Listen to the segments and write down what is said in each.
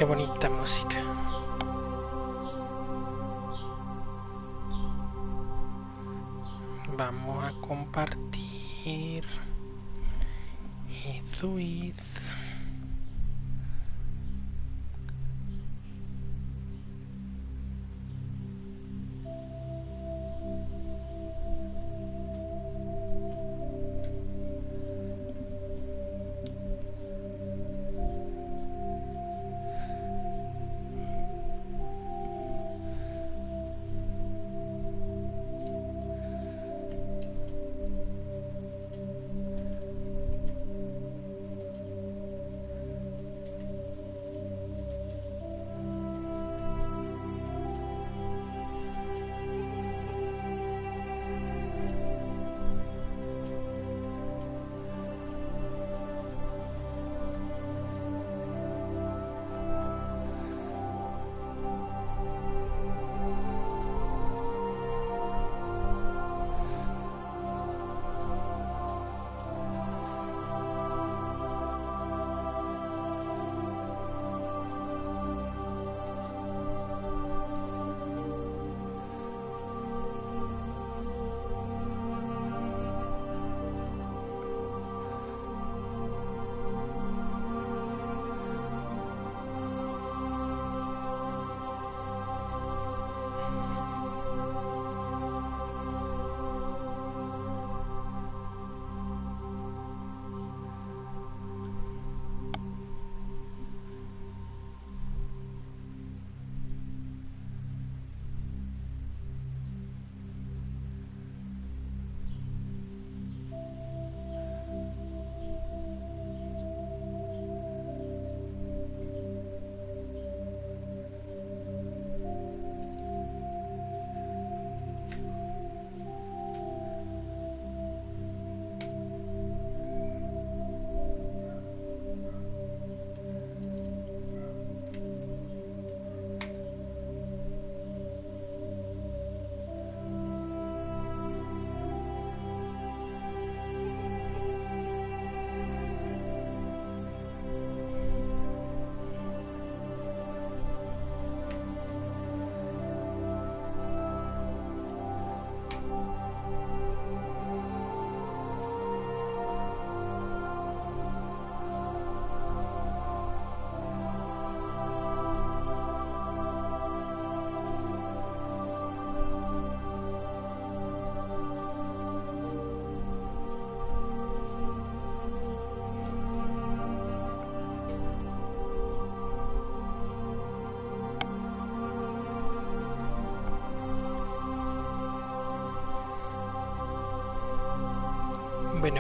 Qué bonita música. Vamos a compartir. Eduid.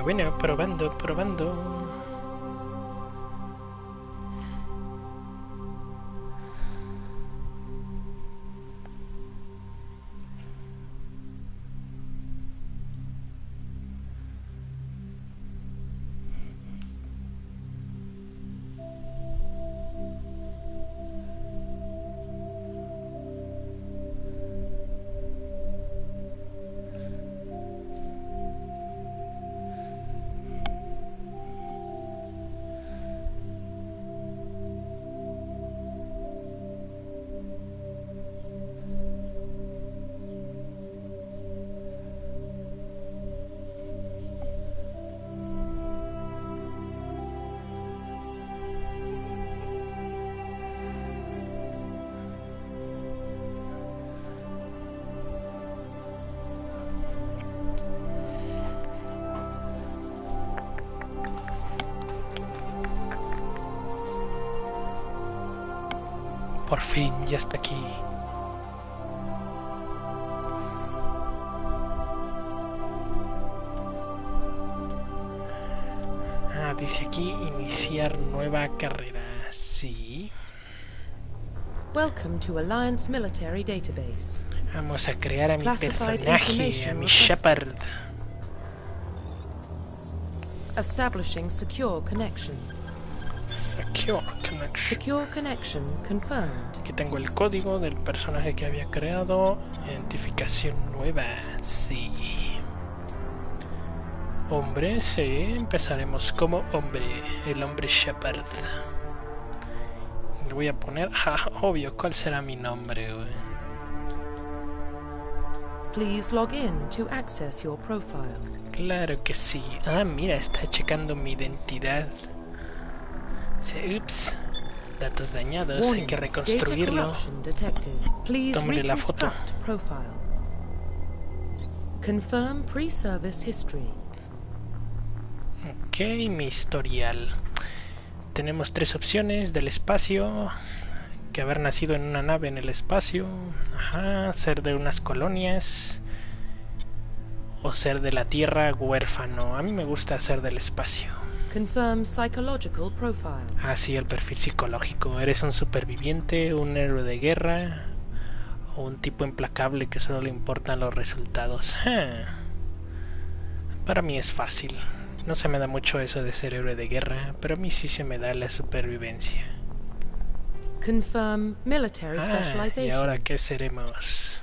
Bueno, probando. Por fin, ya está aquí. Dice aquí iniciar nueva carrera. Sí. Welcome to Alliance Military Database. Vamos a crear a mi personaje, a mi Shepard. Establishing secure connection. Secure connection. Secure connection confirmed. Aquí tengo el código del personaje que había creado. Identificación nueva. Sí. Hombre, sí. Empezaremos como hombre. El hombre Shepard. Le voy a poner... obvio, ¿cuál será mi nombre, güey? Please log in to access your profile. Claro que sí. Mira, está checando mi identidad. Dice, ups, datos dañados, hay que reconstruirlo. Tómale la foto. Confirm pre-service history. Ok, mi historial. Tenemos 3 opciones del espacio. Que haber nacido en una nave en el espacio. Ser de unas colonias. O ser de la Tierra huérfano. A mí me gusta ser del espacio. Confirm psychological profile. Sí, el perfil psicológico. ¿Eres un superviviente, un héroe de guerra o un tipo implacable que solo le importan los resultados? Para mí es fácil. No se me da mucho eso de ser héroe de guerra, pero a mí sí se me da la supervivencia. Confirm military specialization. ¿Y ahora qué seremos?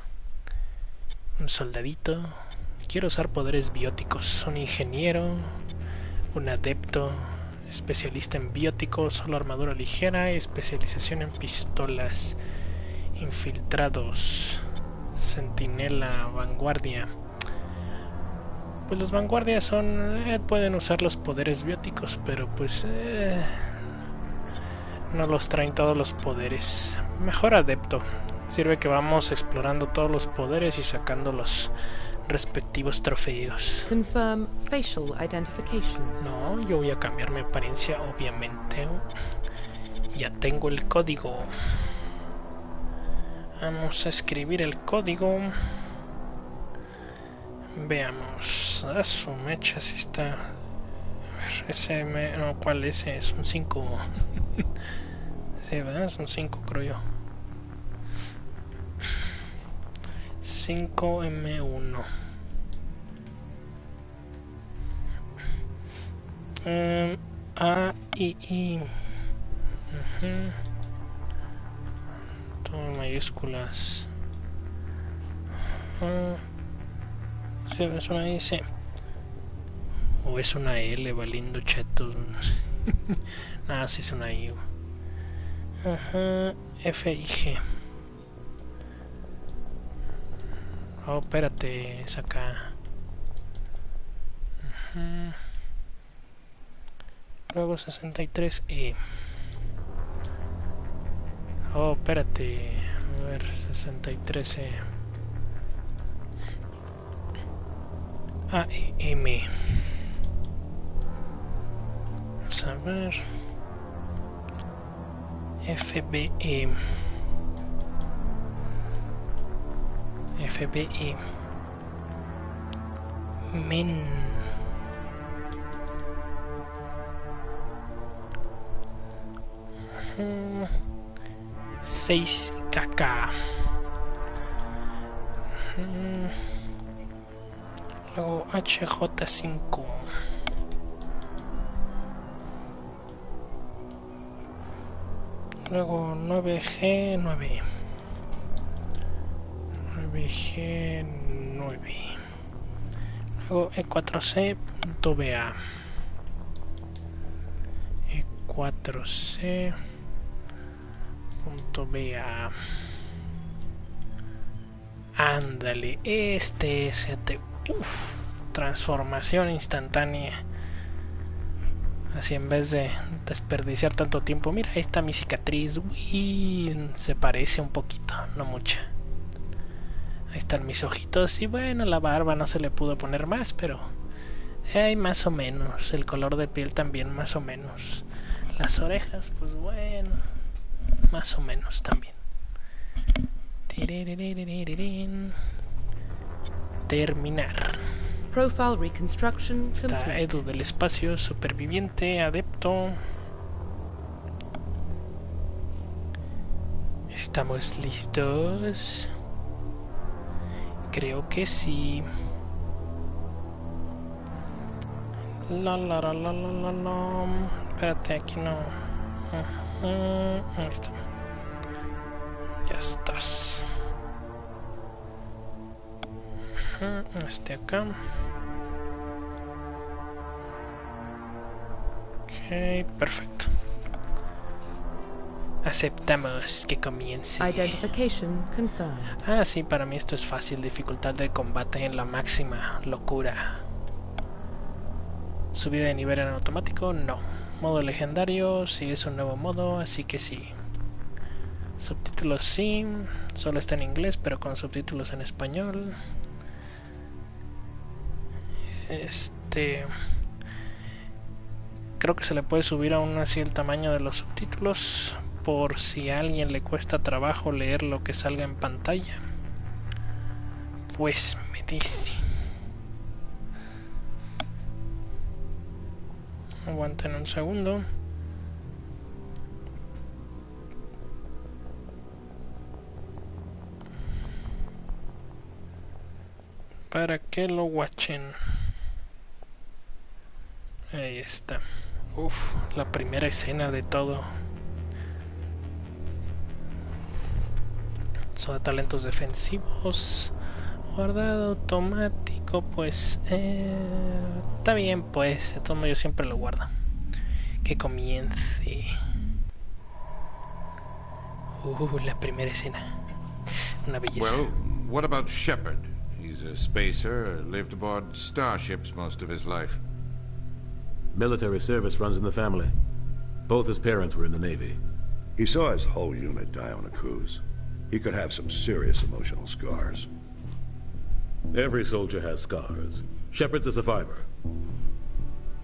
Un soldadito. Quiero usar poderes bióticos. Un ingeniero. Un adepto. Especialista en bióticos. Solo armadura ligera. Especialización en pistolas. Infiltrados. Centinela. Vanguardia. Pues los vanguardias son... pueden usar los poderes bióticos, pero pues... no los traen todos los poderes. Mejor adepto. Sirve que vamos explorando todos los poderes y sacando los respectivos trofeos. Confirm facial identification. No, yo voy a cambiar mi apariencia, obviamente. Ya tengo el código. Vamos a escribir el código. Veamos. A su mecha si está... A ver, SM... No, ¿cuál es? Es un 5. Sí, ¿verdad? Es un 5, creo yo. 5M1. A, I. Todo en mayúsculas. Sí, es una I, sí. O es una L, valiendo chetos. Sí es una I. F y G. Espérate, es acá. Luego 63E. Espérate. A ver, 63E. AM. Vamos a ver. FBE. FBE. Men. 6KK. Luego HJ5. Luego 9G9. 9G9. Luego E4C.BA. E4C.BA. Ándale, este ST. Transformación instantánea. Así en vez de desperdiciar tanto tiempo. Mira, ahí está mi cicatriz. Uy, se parece un poquito, no mucha. Ahí están mis ojitos. Y bueno, la barba no se le pudo poner más, pero hay más o menos. El color de piel también más o menos. Las orejas, pues bueno, más o menos también. Terminar. Profile reconstruction Está complete. Edu del espacio, superviviente, adepto. ¿Estamos listos? Creo que sí. La. Espérate, aquí no. Ahí está. Ya estás. Este acá. Ok, perfecto. Aceptamos que comience. Identification confirmed. Ah, sí, para mí esto es fácil. Dificultad del combate en la máxima. Locura. Subida de nivel en automático, no. Modo legendario, sí es un nuevo modo, así que sí. Subtítulos sí. Solo está en inglés, pero con subtítulos en español. Creo que se le puede subir aún así el tamaño de los subtítulos, por si a alguien le cuesta trabajo leer lo que salga en pantalla. Pues me dice. Aguanten un segundo. Para que lo watchen. Ahí está. Uf, la primera escena de todo. Son talentos defensivos. Guardado automático, pues está bien, pues de todo modo yo siempre lo guardo. Que comience. La primera escena. Una belleza. Well, what about Shepard? He's a spacer, lived aboard starships most of his life. Military service runs in the family. Both his parents were in the Navy. He saw his whole unit die on a cruise. He could have some serious emotional scars. Every soldier has scars. Shepard's a survivor.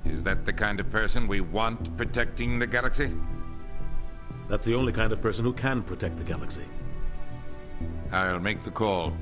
Is that the kind of person we want protecting the galaxy? That's the only kind of person who can protect the galaxy. I'll make the call.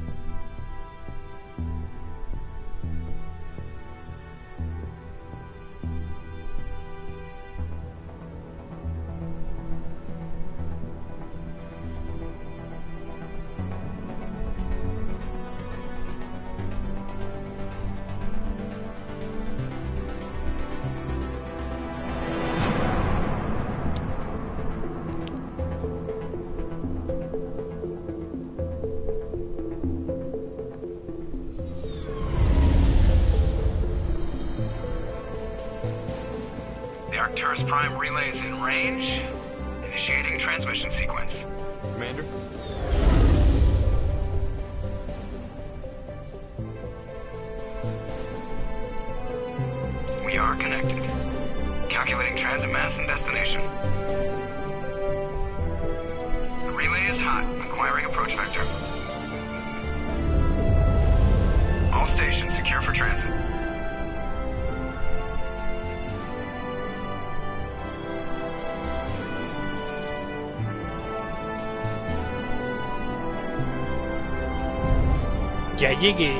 The Arcturus Prime relay is in range. Initiating transmission sequence. Commander? We are connected. Calculating transit mass and destination. The relay is hot. Acquiring approach vector. All stations secure for transit. Ya llegué.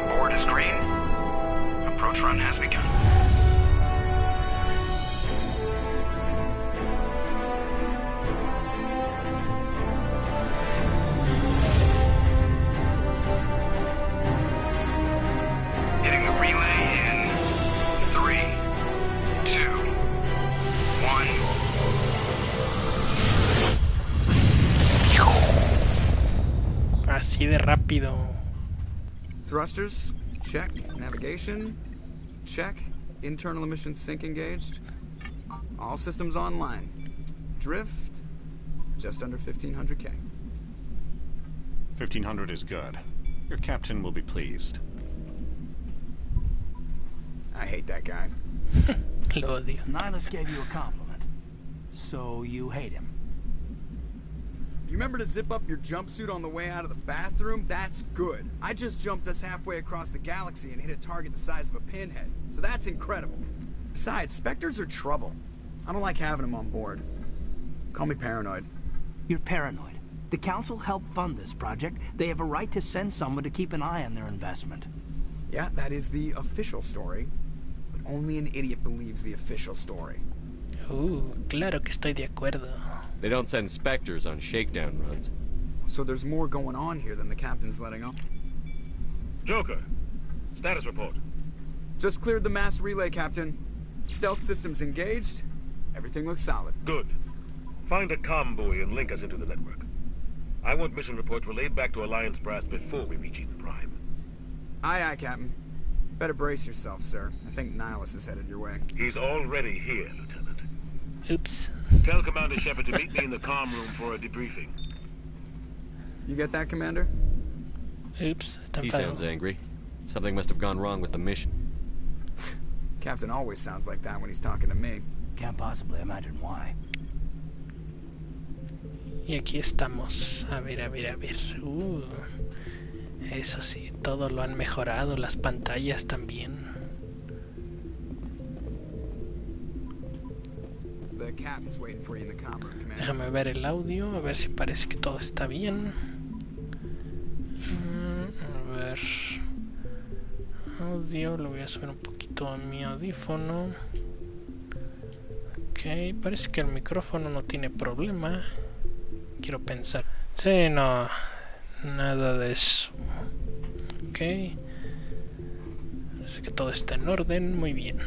Board is green. Approach run has begun. Hitting the relay in 3, 2, 1. Así de rápido. Thrusters, check. Navigation, check. Internal emissions sync engaged. All systems online. Drift, just under 1500K. 1500 is good. Your captain will be pleased. I hate that guy. Lo odio. Nihilus gave you a compliment. So you hate him. You remember to zip up your jumpsuit on the way out of the bathroom? That's good. I just jumped us halfway across the galaxy and hit a target the size of a pinhead. So that's incredible. Besides, Spectres are trouble. I don't like having them on board. Call me paranoid. You're paranoid. The Council helped fund this project. They have a right to send someone to keep an eye on their investment. Yeah, that is the official story. But only an idiot believes the official story. Claro que estoy de acuerdo. They don't send Spectres on shakedown runs. So there's more going on here than the captain's letting on. Joker, status report. Just cleared the mass relay, Captain. Stealth systems engaged. Everything looks solid. Good. Find a comm buoy and link us into the network. I want mission reports relayed back to Alliance Brass before we reach Eden Prime. Aye, aye, Captain. Better brace yourself, sir. I think Nihilus is headed your way. He's already here, Lieutenant. Oops. Tell Commander Shepard to meet me in the comm room for a debriefing. You get that, Commander? Oops, está He enfadado. sounds angry. Something must have gone wrong with the mission. Captain always sounds like that when he's talking to me. Can't possibly imagine why. Y aquí estamos. A ver, a ver, a ver. Eso sí, todo lo han mejorado, las pantallas también. The captain's waiting for you in the comm room, Commander. Déjame ver el audio, a ver si parece que todo está bien. A ver. Audio, lo voy a subir un poquito a mi audífono. Ok, parece que el micrófono no tiene problema. Quiero pensar. Sí, no. Nada de eso. Ok. Parece que todo está en orden, muy bien.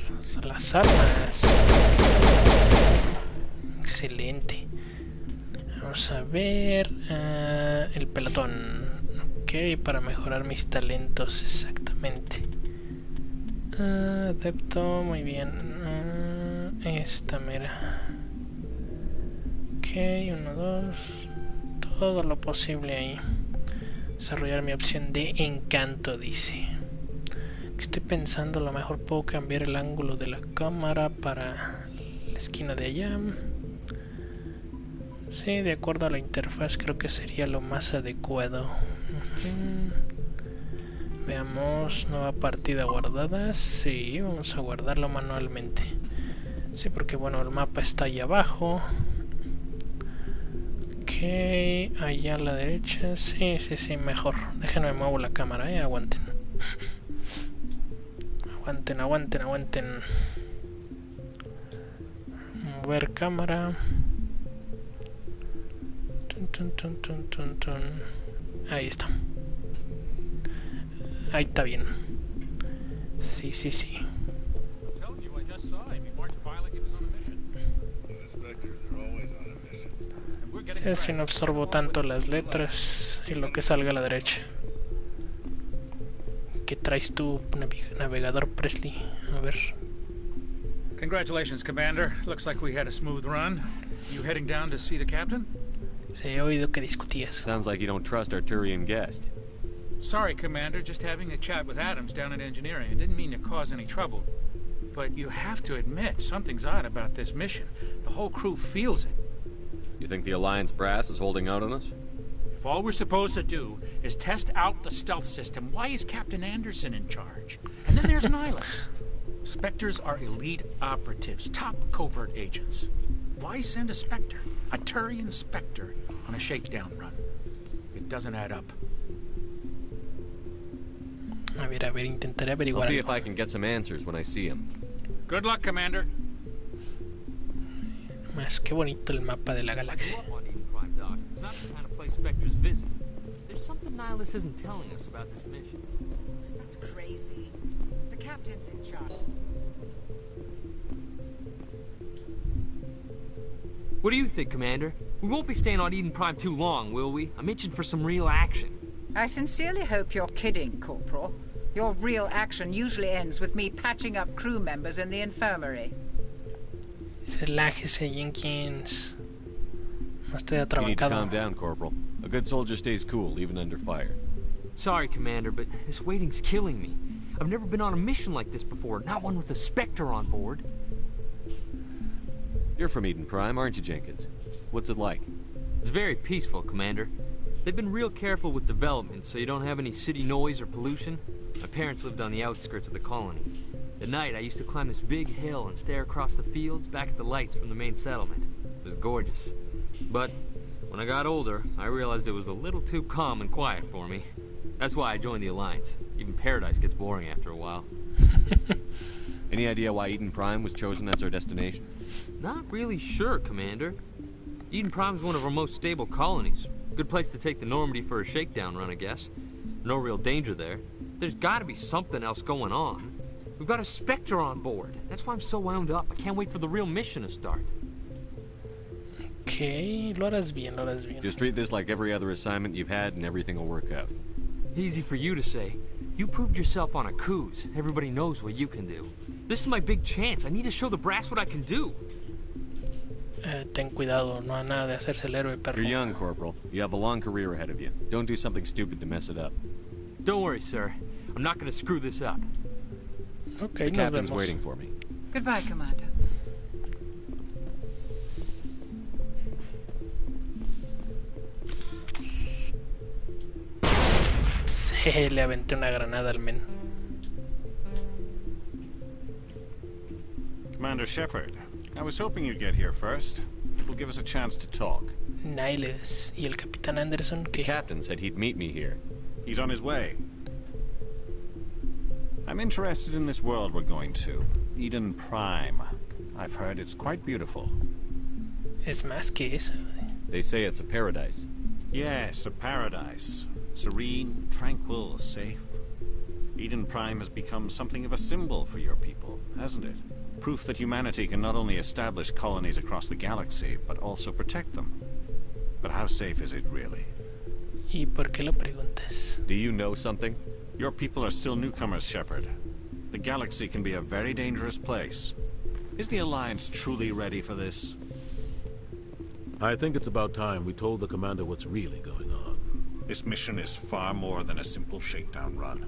Vamos a las armas. Excelente. Vamos a ver el pelotón. Ok, para mejorar mis talentos, exactamente. Adepto, muy bien. Esta, mira. Ok, 1, 2. Todo lo posible ahí. Desarrollar mi opción de encanto, dice. Estoy pensando, a lo mejor puedo cambiar el ángulo de la cámara para la esquina de allá. Sí, de acuerdo a la interfaz creo que sería lo más adecuado. Veamos, nueva partida guardada. Sí, vamos a guardarlo manualmente. Sí, porque bueno, el mapa está ahí abajo. Ok, allá a la derecha. Sí, sí, sí, mejor. Déjenme muevo la cámara, aguanten. Aguanten, aguanten, aguanten. Mover cámara. Tun, tun, tun, tun, tun. Ahí está. Ahí está bien. Sí, sí, sí. Sí, así no absorbo tanto las letras y lo que salga a la derecha. ¿Qué traes tú, navegador Presley? A ver. Congratulations, Commander. Looks like we had a smooth run. You heading down to see the captain? Sí, he oído que discutías. Sounds like you don't trust our Turian guest. Sorry, Commander. Just having a chat with Adams down at engineering. I didn't mean to cause any trouble. But you have to admit, something's odd about this mission. The whole crew feels it. You think the Alliance brass is holding out on us? If all we're supposed to do is test out the stealth system, why is Captain Anderson in charge? And then there's Nihilus. Spectres are elite operatives, top covert agents. Why send a Spectre, a Turian Spectre, on a shakedown run? It doesn't add up. A ver, intentaré averiguar. I'll see algo. if I can get some answers when I see him. Good luck, Commander. Más que bonito el mapa de la galaxia. It's not the kind of place Spectres visit. There's something Nihilus isn't telling us about this mission. That's crazy. The captain's in charge. What do you think, Commander? We won't be staying on Eden Prime too long, will we? I'm itching for some real action. I sincerely hope you're kidding, Corporal. Your real action usually ends with me patching up crew members in the infirmary. Relájese, Jenkins. No esté You need to atrabancado. calm down, Corporal. A good soldier stays cool, even under fire. Sorry, Commander, but this waiting's killing me. I've never been on a mission like this before, not one with a Spectre on board. You're from Eden Prime, aren't you, Jenkins? What's it like? It's very peaceful, Commander. They've been real careful with development, so you don't have any city noise or pollution. My parents lived on the outskirts of the colony. At night, I used to climb this big hill and stare across the fields back at the lights from the main settlement. It was gorgeous. But when I got older, I realized it was a little too calm and quiet for me. That's why I joined the Alliance. Even Paradise gets boring after a while. Any idea why Eden Prime was chosen as our destination? Not really sure, Commander. Eden Prime's one of our most stable colonies. Good place to take the Normandy for a shakedown run, I guess. No real danger there. There's gotta be something else going on. We've got a Spectre on board. That's why I'm so wound up. I can't wait for the real mission to start. Ok, lo harás bien, lo harás bien. Just treat this like every other assignment you've had and everything will work out. Easy for you to say. You proved yourself on a cruise. Everybody knows what you can do. This is my big chance. I need to show the brass what I can do. Ten cuidado, no ha nada de hacerse el héroe, perro. You're young, Corporal. You have a long career ahead of you. Don't do something stupid to mess it up. Don't worry, sir. I'm not gonna screw this up. Okay, the captain's waiting for me. Goodbye, Commander. Sí, le aventé una granada al men. Commander Shepard, I was hoping you'd get here first. It will give us a chance to talk. Niles. ¿Y el Capitán Anderson qué? The captain said he'd meet me here. He's on his way. I'm interested in this world we're going to. Eden Prime. I've heard it's quite beautiful. Es más que eso. They say it's a paradise. Yes, a paradise. Serene, tranquil, safe. Eden Prime has become something of a symbol for your people, hasn't it? Proof that humanity can not only establish colonies across the galaxy, but also protect them. But how safe is it really? ¿Y por qué lo preguntas? Do you know something? Your people are still newcomers, Shepard. The galaxy can be a very dangerous place. Is the Alliance truly ready for this? I think it's about time we told the commander what's really going on. This mission is far more than a simple shakedown run.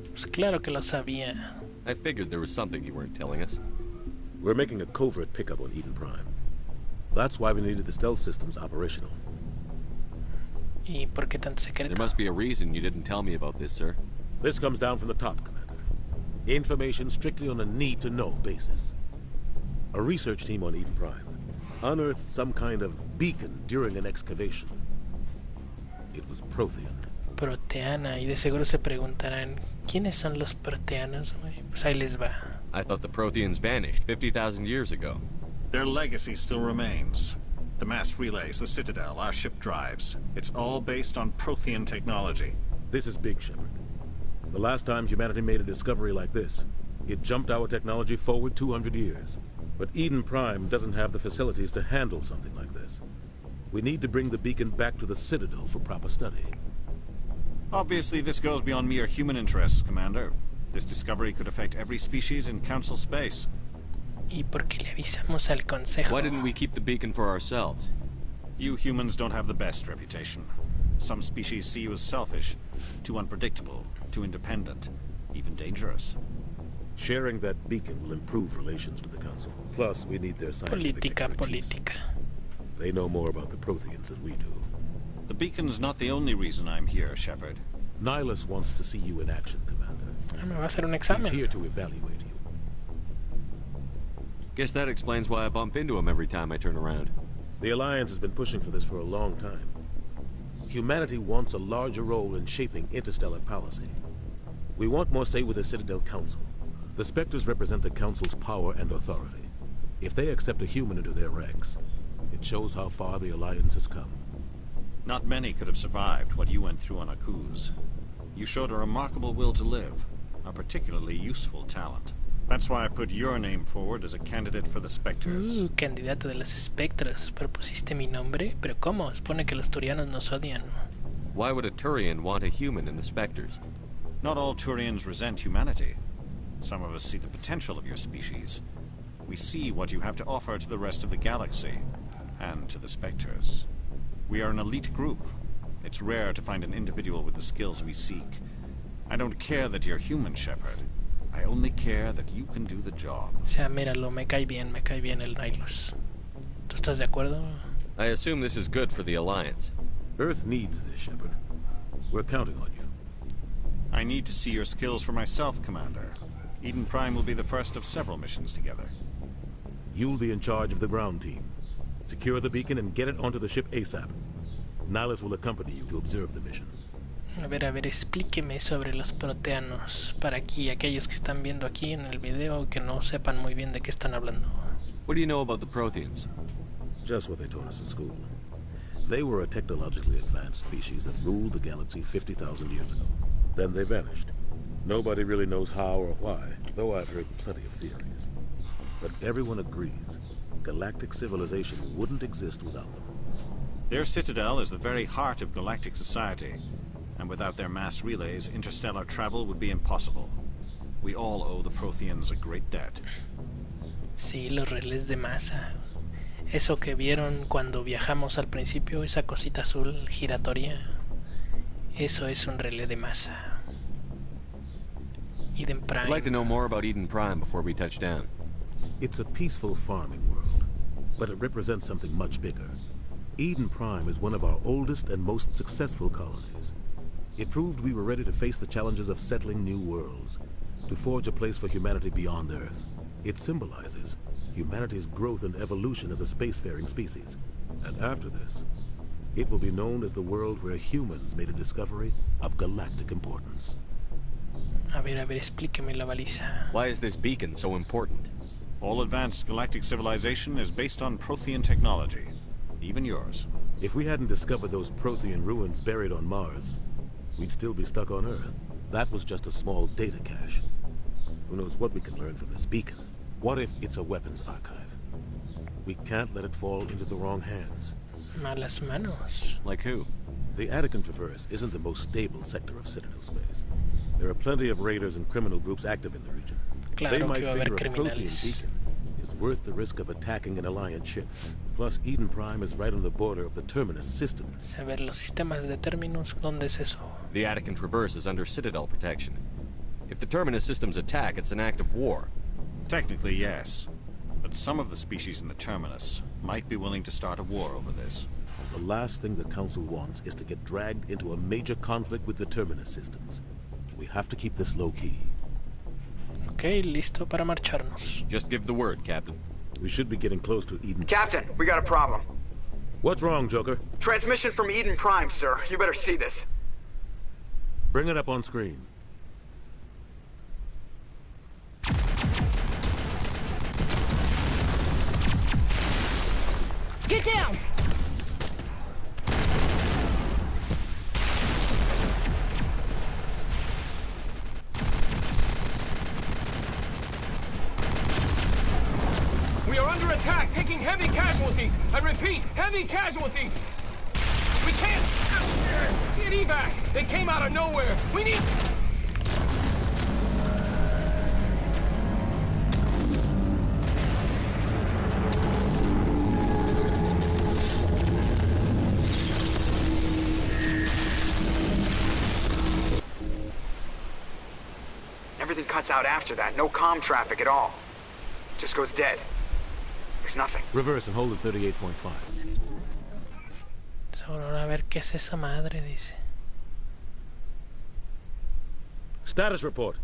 Pues claro que lo sabía. I figured there was something you weren't telling us. We're making a covert pickup on Eden Prime. That's why we needed the stealth systems operational. ¿Y por qué tanto secreto? There must be a reason you didn't tell me about this, sir. This comes down from the top, Commander. Information strictly on a need-to-know basis. A research team on Eden Prime unearthed some kind of beacon during an excavation. It was Prothean. Proteana, y de seguro se preguntarán, ¿quiénes son los proteanos? Pues ahí les va. I thought the Protheans vanished 50,000 years ago. Their legacy still remains. The mass relays, the Citadel, our ship drives. It's all based on Prothean technology. This is big, Shepard. The last time humanity made a discovery like this, it jumped our technology forward 200 years. But Eden Prime doesn't have the facilities to handle something like this. We need to bring the beacon back to the Citadel for proper study. Obviously, this goes beyond mere human interests, Commander. This discovery could affect every species in Council space. ¿Y por qué le avisamos al Consejo? Why didn't we keep the beacon for ourselves? You humans don't have the best reputation. Some species see you as selfish, too unpredictable, too independent, even dangerous. Sharing that beacon will improve relations with the Council. Plus, we need their scientific expertise. They know more about the Protheans than we do. The beacon's not the only reason I'm here, Shepard. Nihilus wants to see you in action, Commander. Me va a hacer un examen. He's here to evaluate you. Guess that explains why I bump into him every time I turn around. The Alliance has been pushing for this for a long time. Humanity wants a larger role in shaping interstellar policy. We want more say with the Citadel Council. The Spectres represent the Council's power and authority. If they accept a human into their ranks, it shows how far the Alliance has come. Not many could have survived what you went through on Akuz. You showed a remarkable will to live, a particularly useful talent. That's why I put your name forward as a candidate for the Spectres. Candidato de los Spectres. ¿Pero pusiste mi nombre? ¿Pero cómo? Supone que los Turianos nos odian. Why would a Turian want a human in the Spectres? Not all Turians resent humanity. Some of us see the potential of your species. We see what you have to offer to the rest of the galaxy, and to the Spectres. We are an elite group. It's rare to find an individual with the skills we seek. I don't care that you're human, Shepard. I only care that you can do the job. O sea, míralo, me cae bien el Nihilus. ¿Tú estás de acuerdo? I assume this is good for the Alliance. Earth needs this, Shepard. We're counting on you. I need to see your skills for myself, Commander. Eden Prime will be the first of several missions together. You'll be in charge of the ground team. Secure the beacon and get it onto the ship ASAP. Nihilus will accompany you to observe the mission. A ver, explíqueme sobre los proteanos para aquellos que están viendo aquí en el video que no sepan muy bien de qué están hablando. What do you know about the Protheans? Just what they taught us in school. They were a technologically advanced species that ruled the galaxy 50,000 years ago. Then they vanished. Nobody really knows how or why, though I've heard plenty of theories. But everyone agrees, galactic civilization wouldn't exist without them. Their citadel is the very heart of galactic society, and without their mass relays, interstellar travel would be impossible. We all owe the Protheans a great debt. Sí, los relés de masa. Eso que vieron cuando viajamos al principio, esa cosita azul giratoria, eso es un relé de masa. Eden Prime. I'd like to know more about Eden Prime before we touch down. It's a peaceful farming world, but it represents something much bigger. Eden Prime is one of our oldest and most successful colonies. It proved we were ready to face the challenges of settling new worlds, to forge a place for humanity beyond Earth. It symbolizes humanity's growth and evolution as a spacefaring species. And after this, it will be known as the world where humans made a discovery of galactic importance. A ver, explíqueme la baliza. Why is this beacon so important? All advanced galactic civilization is based on Prothean technology. Even yours. If we hadn't discovered those Prothean ruins buried on Mars, we'd still be stuck on Earth. That was just a small data cache. Who knows what we can learn from this beacon? What if it's a weapons archive? We can't let it fall into the wrong hands. Malas manos. Like who? The Attican Traverse isn't the most stable sector of Citadel space. There are plenty of raiders and criminal groups active in the region. Claro They might que va a haber figure a Prothean criminales. beacon is worth the risk of attacking an Alliance ship. Plus, Eden Prime is right on the border of the Terminus system. A ver, los sistemas de Terminus, ¿dónde es eso? The Attican Traverse is under Citadel protection. If the Terminus systems attack, it's an act of war. Technically, yes. But some of the species in the Terminus might be willing to start a war over this. The last thing the Council wants is to get dragged into a major conflict with the Terminus systems. We have to keep this low-key. Ok, listo para marcharnos. Just give the word, Captain. We should be getting close to Eden. Captain, we got a problem. What's wrong, Joker? Transmission from Eden Prime, sir. You better see this. Bring it up on screen. Get down! We are under attack, taking heavy casualties. I repeat, heavy casualties. We can't get evac. They came out of nowhere. We need... Everything cuts out after that. No comm traffic at all. Just goes dead. There's nothing. Reverse and hold at 38.5. Solo a ver qué es esa madre, dice. Status report.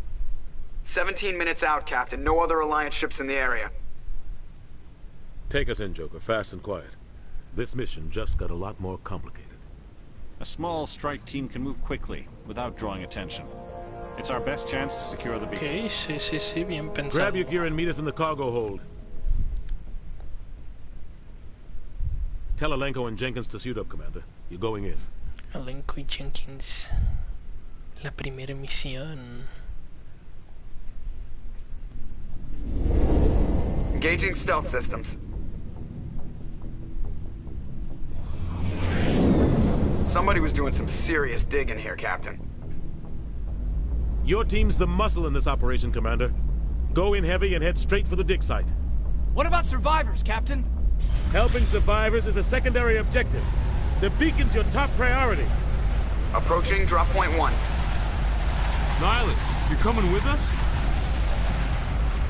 17 minutes out, Captain. No other Alliance ships in the area. Take us in, Joker, fast and quiet. This mission just got a lot more complicated. A small strike team can move quickly, without drawing attention. It's our best chance to secure the beacon. Ok, sí, bien pensado. Grab your gear and meet us in the cargo hold. Tell Alenko and Jenkins to suit up, Commander. You're going in. Alenko y Jenkins. La primera misión. Engaging stealth systems. Somebody was doing some serious digging here, Captain. Your team's the muscle in this operation, Commander. Go in heavy and head straight for the dig site. What about survivors, Captain? Helping survivors is a secondary objective. The beacon's your top priority. Approaching drop point 1. Nihilus, you coming with us?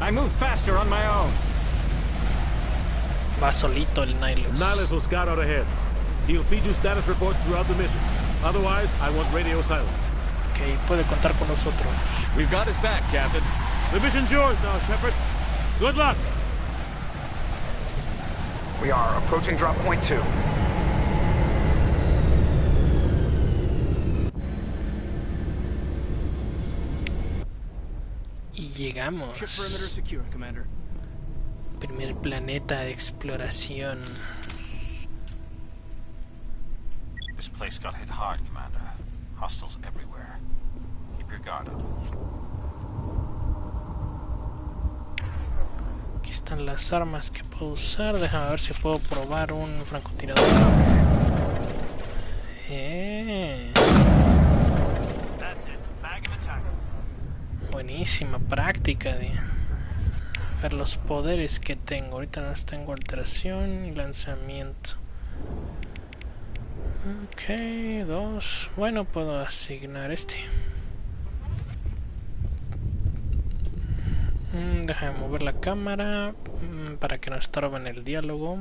I move faster on my own. Va solito el Nihilus. Nihilus will scout out ahead. He'll feed you status reports throughout the mission. Otherwise, I want radio silence. Ok, puede contar con nosotros. We've got his back, Captain. The mission's yours now, Shepard. Good luck. We are approaching drop point 2. Y llegamos. Ship perimeter secure, Commander. Primer planeta de exploración. This place got hit hard, Commander. Hostiles everywhere. Keep your guard up. Aquí están las armas que puedo usar. Déjame ver si puedo probar un francotirador. That's it. Bag and attack. buenísima práctica de ver los poderes que tengo. Ahorita no tengo alteración y lanzamiento. Ok, 2. Bueno, puedo asignar este. Déjame mover la cámara para que no estorben el diálogo.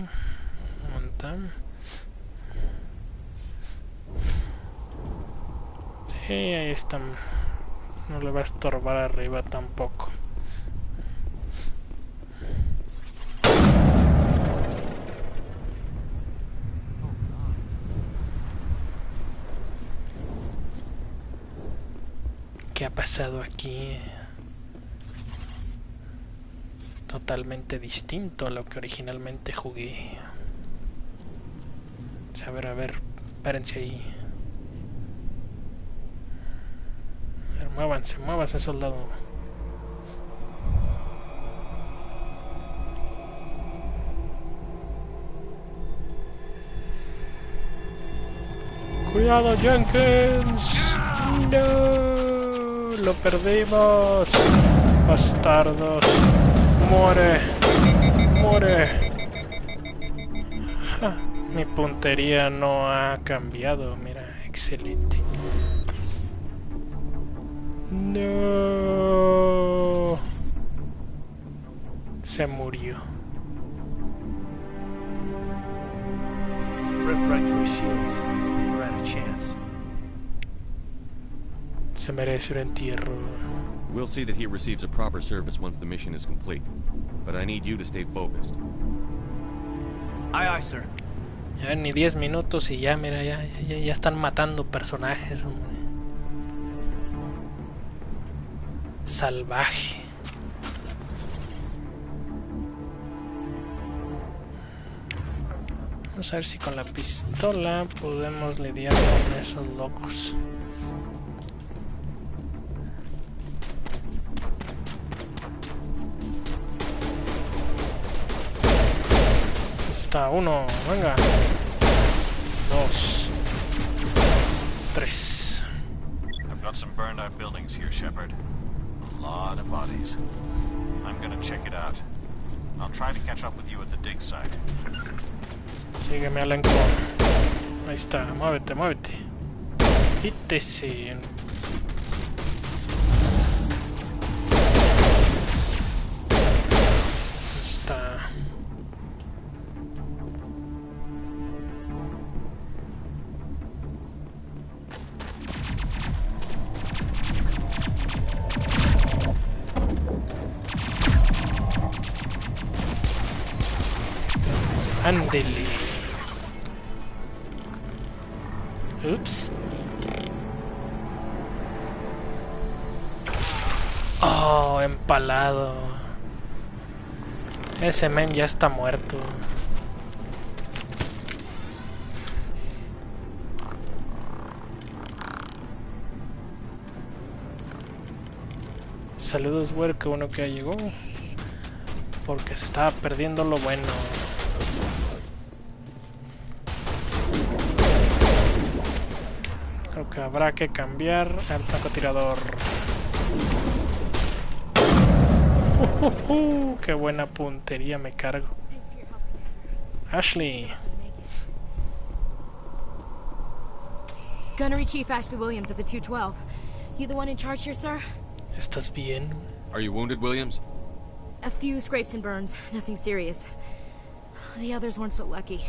Monta. Sí, ahí está. No le va a estorbar arriba tampoco. ¿Qué ha pasado aquí? Totalmente distinto a lo que originalmente jugué. A ver, espérense ahí. A ver, muévanse, soldado. ¡Cuidado, Jenkins! ¡No! ¡Lo perdimos! ¡Bastardos! ¡Muere! Ja, mi puntería no ha cambiado, mira, excelente. ¡No! Se murió. Rip right through his shields. We're out of chance. Se merece un entierro. We'll see that he receives a proper service once the mission is complete. But I need you to stay focused. Aye, aye, sir. Ya ni 10 minutos y ya, mira, ya están matando personajes, hombre. Salvaje. Vamos a ver si con la pistola podemos lidiar con esos locos. Está uno, venga. 2, 3. I've got some burned out buildings here, Shepard. A lot of bodies. I'm gonna check it out. I'll try to catch up with you at the dig site. Sígueme al encor. Ahí está, muévete. Quítese. Está. Ándele. Ups. Oh, empalado. Ese men ya está muerto. Saludos, güey, que uno que llegó. Porque se estaba perdiendo lo bueno. Creo que habrá que cambiar al francotirador. ¡Qué buena puntería me cargo! Ashley. Gunnery Chief Ashley Williams of the 212. You the one in charge here, sir? ¿Estás bien? Are you wounded, Williams? A few scrapes and burns, nothing serious. The others weren't so lucky.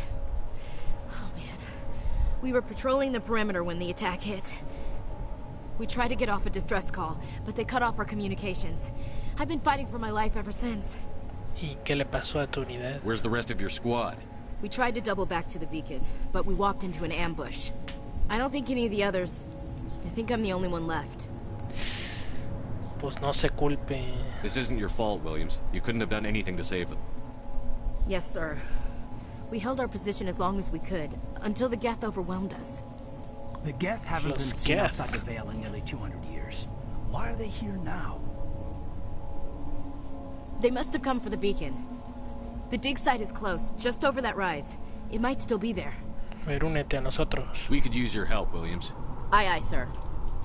We were patrolling the perimeter when the attack hit. We tried to get off a distress call, but they cut off our communications. I've been fighting for my life ever since. ¿Y qué le pasó a tu unidad? Where's the rest of your squad? We tried to double back to the beacon, but we walked into an ambush. I don't think any of the others... I think I'm the only one left. Pues no se culpe. This isn't your fault, Williams. You couldn't have done anything to save them. Yes, sir. We held our position as long as we could, until the Geth overwhelmed us. The Geth haven't been seen outside the Veil in nearly 200 years. Why are they here now? They must have come for the beacon. The dig site is close, just over that rise. It might still be there. Ver, únete a nosotros. We could use your help, Williams. Aye, aye, sir.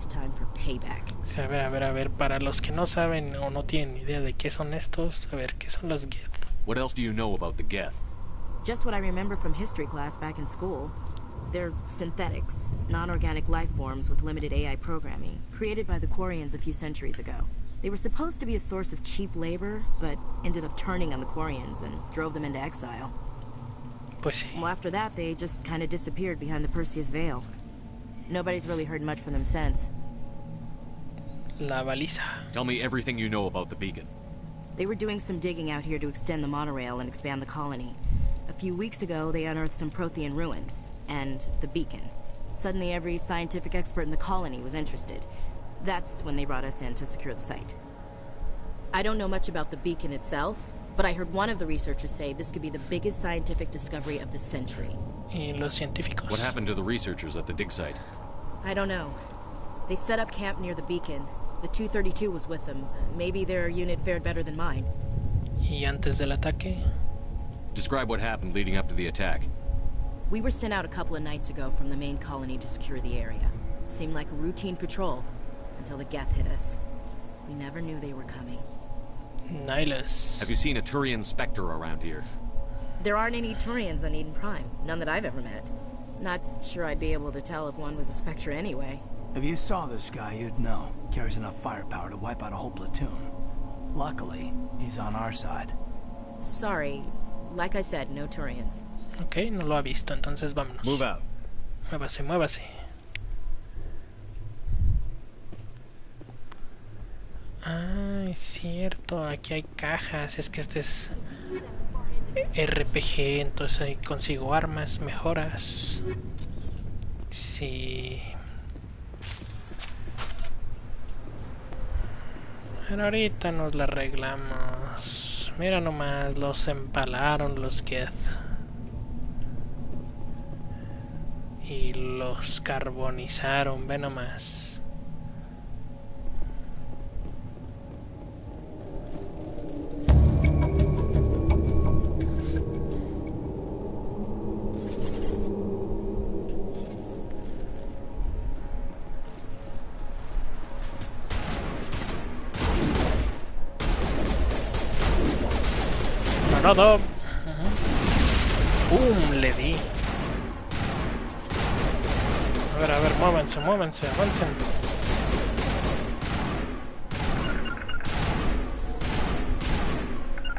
it's time for payback. Sí, a ver, para los que no saben o no tienen idea de qué son estos, a ver, ¿qué son los Geth? What else do you know about the Geth? Just what I remember from history class back in school. They're synthetics, non-organic life forms with limited AI programming, created by the Quarians a few centuries ago. They were supposed to be a source of cheap labor, but ended up turning on the Quarians and drove them into exile. Pues sí. Well, after that, they just kind of disappeared behind the Perseus Veil. Nobody's really heard much from them since. La baliza. Tell me everything you know about the beacon. They were doing some digging out here to extend the monorail and expand the colony. A few weeks ago, they unearthed some Prothean ruins, and the beacon. Suddenly, every scientific expert in the colony was interested. That's when they brought us in to secure the site. I don't know much about the beacon itself, but I heard one of the researchers say this could be the biggest scientific discovery of the century. ¿Y los científicos? What happened to the researchers at the dig site? I don't know. They set up camp near the beacon. The 232 was with them. Maybe their unit fared better than mine. ¿Y antes del ataque? Describe what happened leading up to the attack. We were sent out a couple of nights ago from the main colony to secure the area. Seemed like a routine patrol, until the Geth hit us. We never knew they were coming. Nihilus. Have you seen a Turian Spectre around here? There aren't any Turians on Eden Prime. None that I've ever met. Not sure I'd be able to tell if one was a Spectre anyway. If you saw this guy, you'd know. Carries enough firepower to wipe out a whole platoon. Luckily, he's on our side. Sorry. Like I said, no Turians. Ok, no lo ha visto, entonces vámonos. Move out. Muévase, muévase. Ah, es cierto, aquí hay cajas. Es que este es RPG, entonces ahí consigo armas, mejoras. Sí. Pero ahorita nos la arreglamos. Mira nomás, los empalaron los Geth. Y los carbonizaron, ve nomás. Granada. Le di. A ver, muévanse, muévanse, avancen.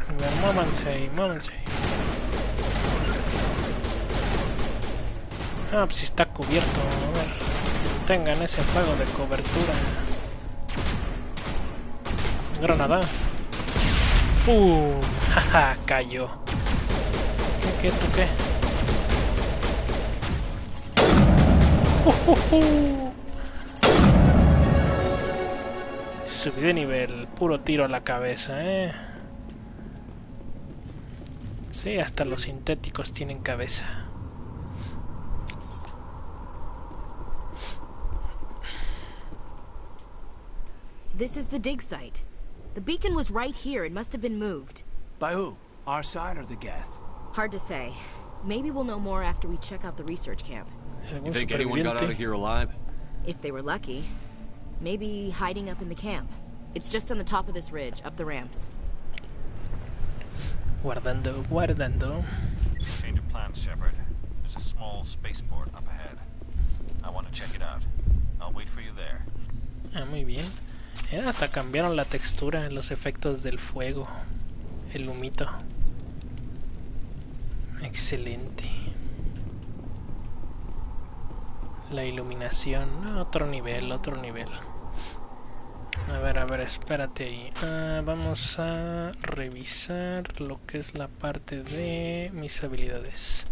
A ver, muévanse, muévanse. Ah, pues si está cubierto. A ver, tengan ese fuego de cobertura. Granada. Jaja, cayó. ¿Qué, tú qué? Subí de nivel, puro tiro a la cabeza, Sí, hasta los sintéticos tienen cabeza. This is the dig site. The beacon was right here. It must have been moved. By who? Our side or the Geth? Hard to say. Maybe we'll know more after we check out the research camp. You think anyone got out of here alive? If they were lucky. Maybe hiding up in the camp. It's just on the top of this ridge, up the ramps. Guardando, guardando. Change of plans, Shepard. There's a small spaceport up ahead. I want to check it out. I'll wait for you there. Ah, muy bien. Hasta cambiaron la textura, los efectos del fuego. El humito. Excelente. La iluminación, otro nivel, otro nivel. A ver, espérate ahí. Vamos a revisar lo que es la parte de mis habilidades.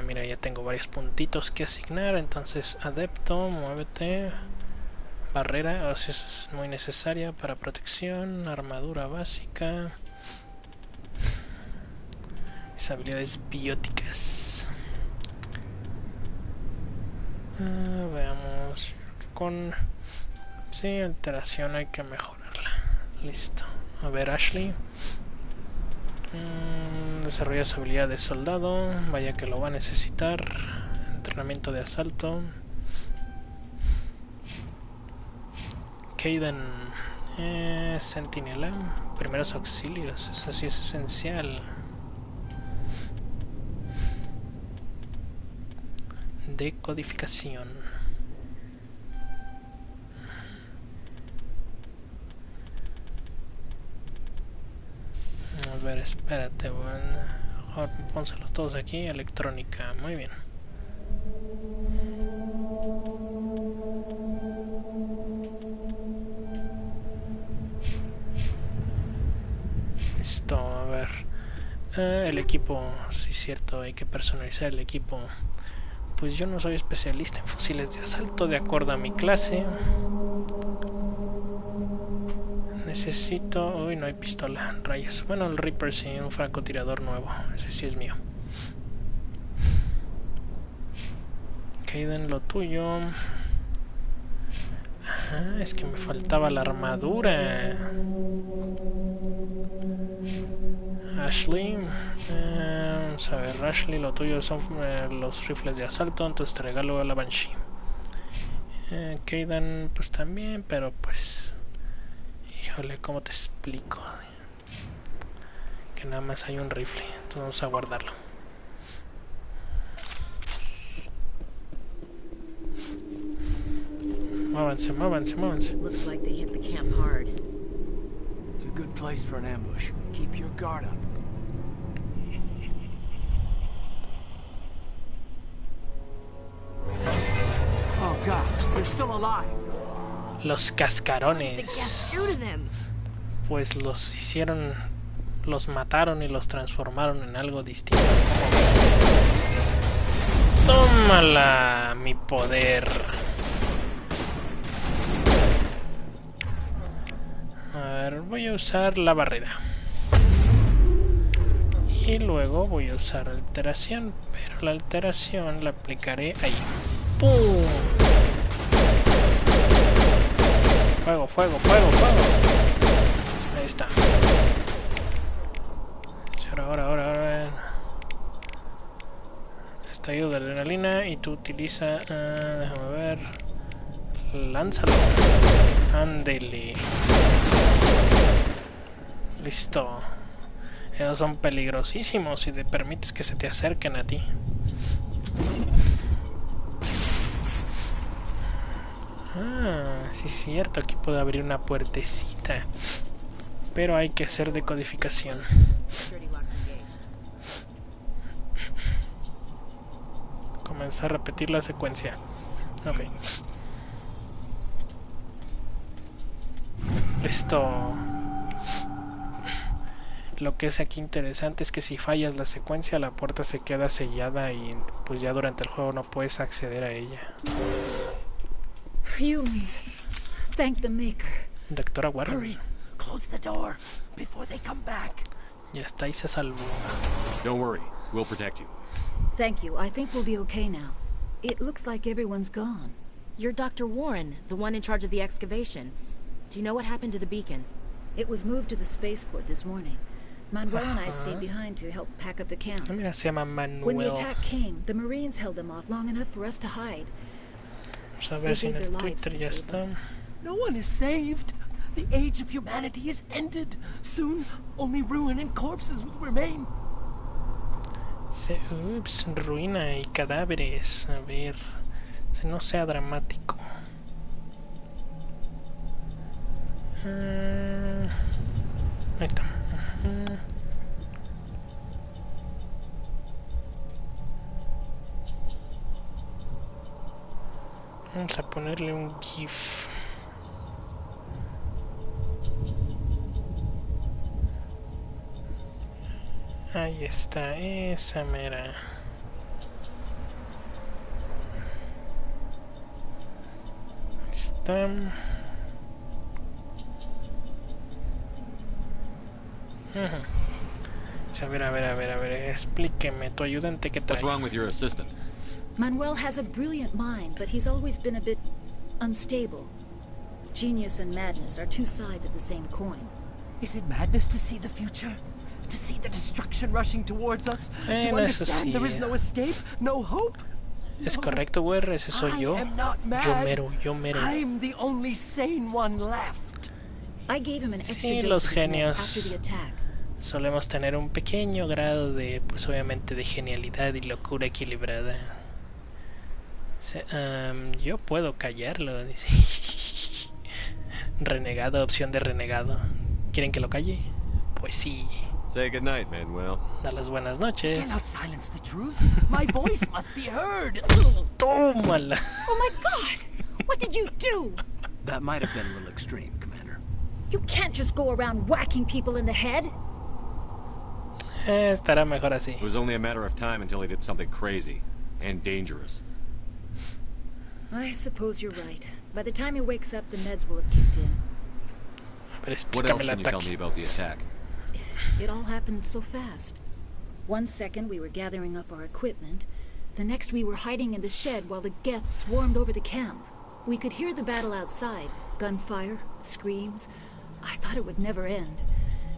Mira, ya tengo varios puntitos que asignar. Entonces, adepto, muévete. Barrera, o sea, es muy necesaria para protección. Armadura básica. Mis habilidades bióticas. Veamos. Con... Sí, alteración hay que mejorarla. Listo. A ver, Ashley. Desarrolla su habilidad de soldado. Vaya que lo va a necesitar. Entrenamiento de asalto. Kaiden, Sentinela, primeros auxilios, eso sí es esencial. Decodificación. A ver, espérate, bueno, pónselos todos aquí. Electrónica, muy bien. Listo, a ver. El equipo, sí es cierto, hay que personalizar el equipo. Pues yo no soy especialista en fusiles de asalto de acuerdo a mi clase. Necesito... Uy, no hay pistola, rayos. Bueno, el Reaper sí, un francotirador nuevo. Ese sí es mío. Kaiden, lo tuyo. Ah, es que me faltaba la armadura. Ashley, vamos a ver, Ashley, lo tuyo son los rifles de asalto, entonces te regalo la Banshee. Kaiden, pues también, pero pues... Híjole, ¿cómo te explico? Que nada más hay un rifle, entonces vamos a guardarlo. Muévanse, muévanse, muévanse. Looks like they hit the camp hard. It's a good place for an ambush. Keep your guard up. Oh God, they're still alive. Los cascarones. Pues los hicieron, los mataron y los transformaron en algo distinto. Tómala, mi poder. A ver, voy a usar la barrera. Y luego voy a usar alteración, pero la alteración la aplicaré ahí. ¡Pum! Fuego, fuego, fuego, fuego. Ahí está. Ahora. Estallido de adrenalina y tú utiliza... déjame ver... Lánzalo. Ándele. Listo. Ellos son peligrosísimos si te permites que se te acerquen a ti. Ah, sí es cierto, aquí puedo abrir una puertecita. Pero hay que hacer decodificación. Comenzar a repetir la secuencia. Ok. Listo. Lo que es aquí interesante es que si fallas la secuencia, la puerta se queda sellada y pues ya durante el juego no puedes acceder a ella. Humans, thank the maker. Doctora Warren. Hurry, close the door before they come back. Ya está, y se salvó. Don't worry, we'll protect you. Thank you. I think we'll be okay now. It looks like everyone's gone. You're Dr. Warren, the one in charge of the excavation. Do you know what happened to the beacon? It was moved to the spaceport this morning. Manuel and I stayed behind to help pack up the camp. Mira, se llama Manuel. When the attack came, the Marines held them off long enough for us to hide. Vamos a ver si en el Twitter ya está. No one is saved. The age of humanity is ended. Soon, only ruin and corpses will remain. Ups, ruina y cadáveres. A ver, si no sea dramático. Ahí está. Vamos a ponerle un GIF. Ahí está, esa mera. Ahí está. A ver, explíqueme, tu ayudante, ¿qué trae? What's wrong with your assistant? Manuel has a brilliant mind, but he's always been a bit unstable. Genius and madness are two sides of the same coin. Is it madness to see the future? To see the destruction rushing towards us? To understand there is no escape, no hope? Es correcto, güey, ese soy yo. Yo mero. I'm the only sane one left. I gave him an extra Sí, dose los of his meds after genios the attack. solemos tener un pequeño grado de, pues obviamente, de genialidad y locura equilibrada. Yo puedo callarlo, dice. Renegado, opción de renegado. ¿Quieren que lo calle? Pues sí. Say goodnight, Manuel. Da las buenas noches. Cannot silence the truth. My voice must be heard. Tómala. Oh my god! What did you do? That might have been a little extreme, Commander. You can't just go around whacking people in the head. Estará mejor así. It was only a matter of time until he did something crazy and dangerous. I suppose you're right. By the time he wakes up, the meds will have kicked in. What else can you tell me about the attack? It all happened so fast. 1 second we were gathering up our equipment. The next we were hiding in the shed while the Geth swarmed over the camp. We could hear the battle outside. Gunfire, screams. I thought it would never end.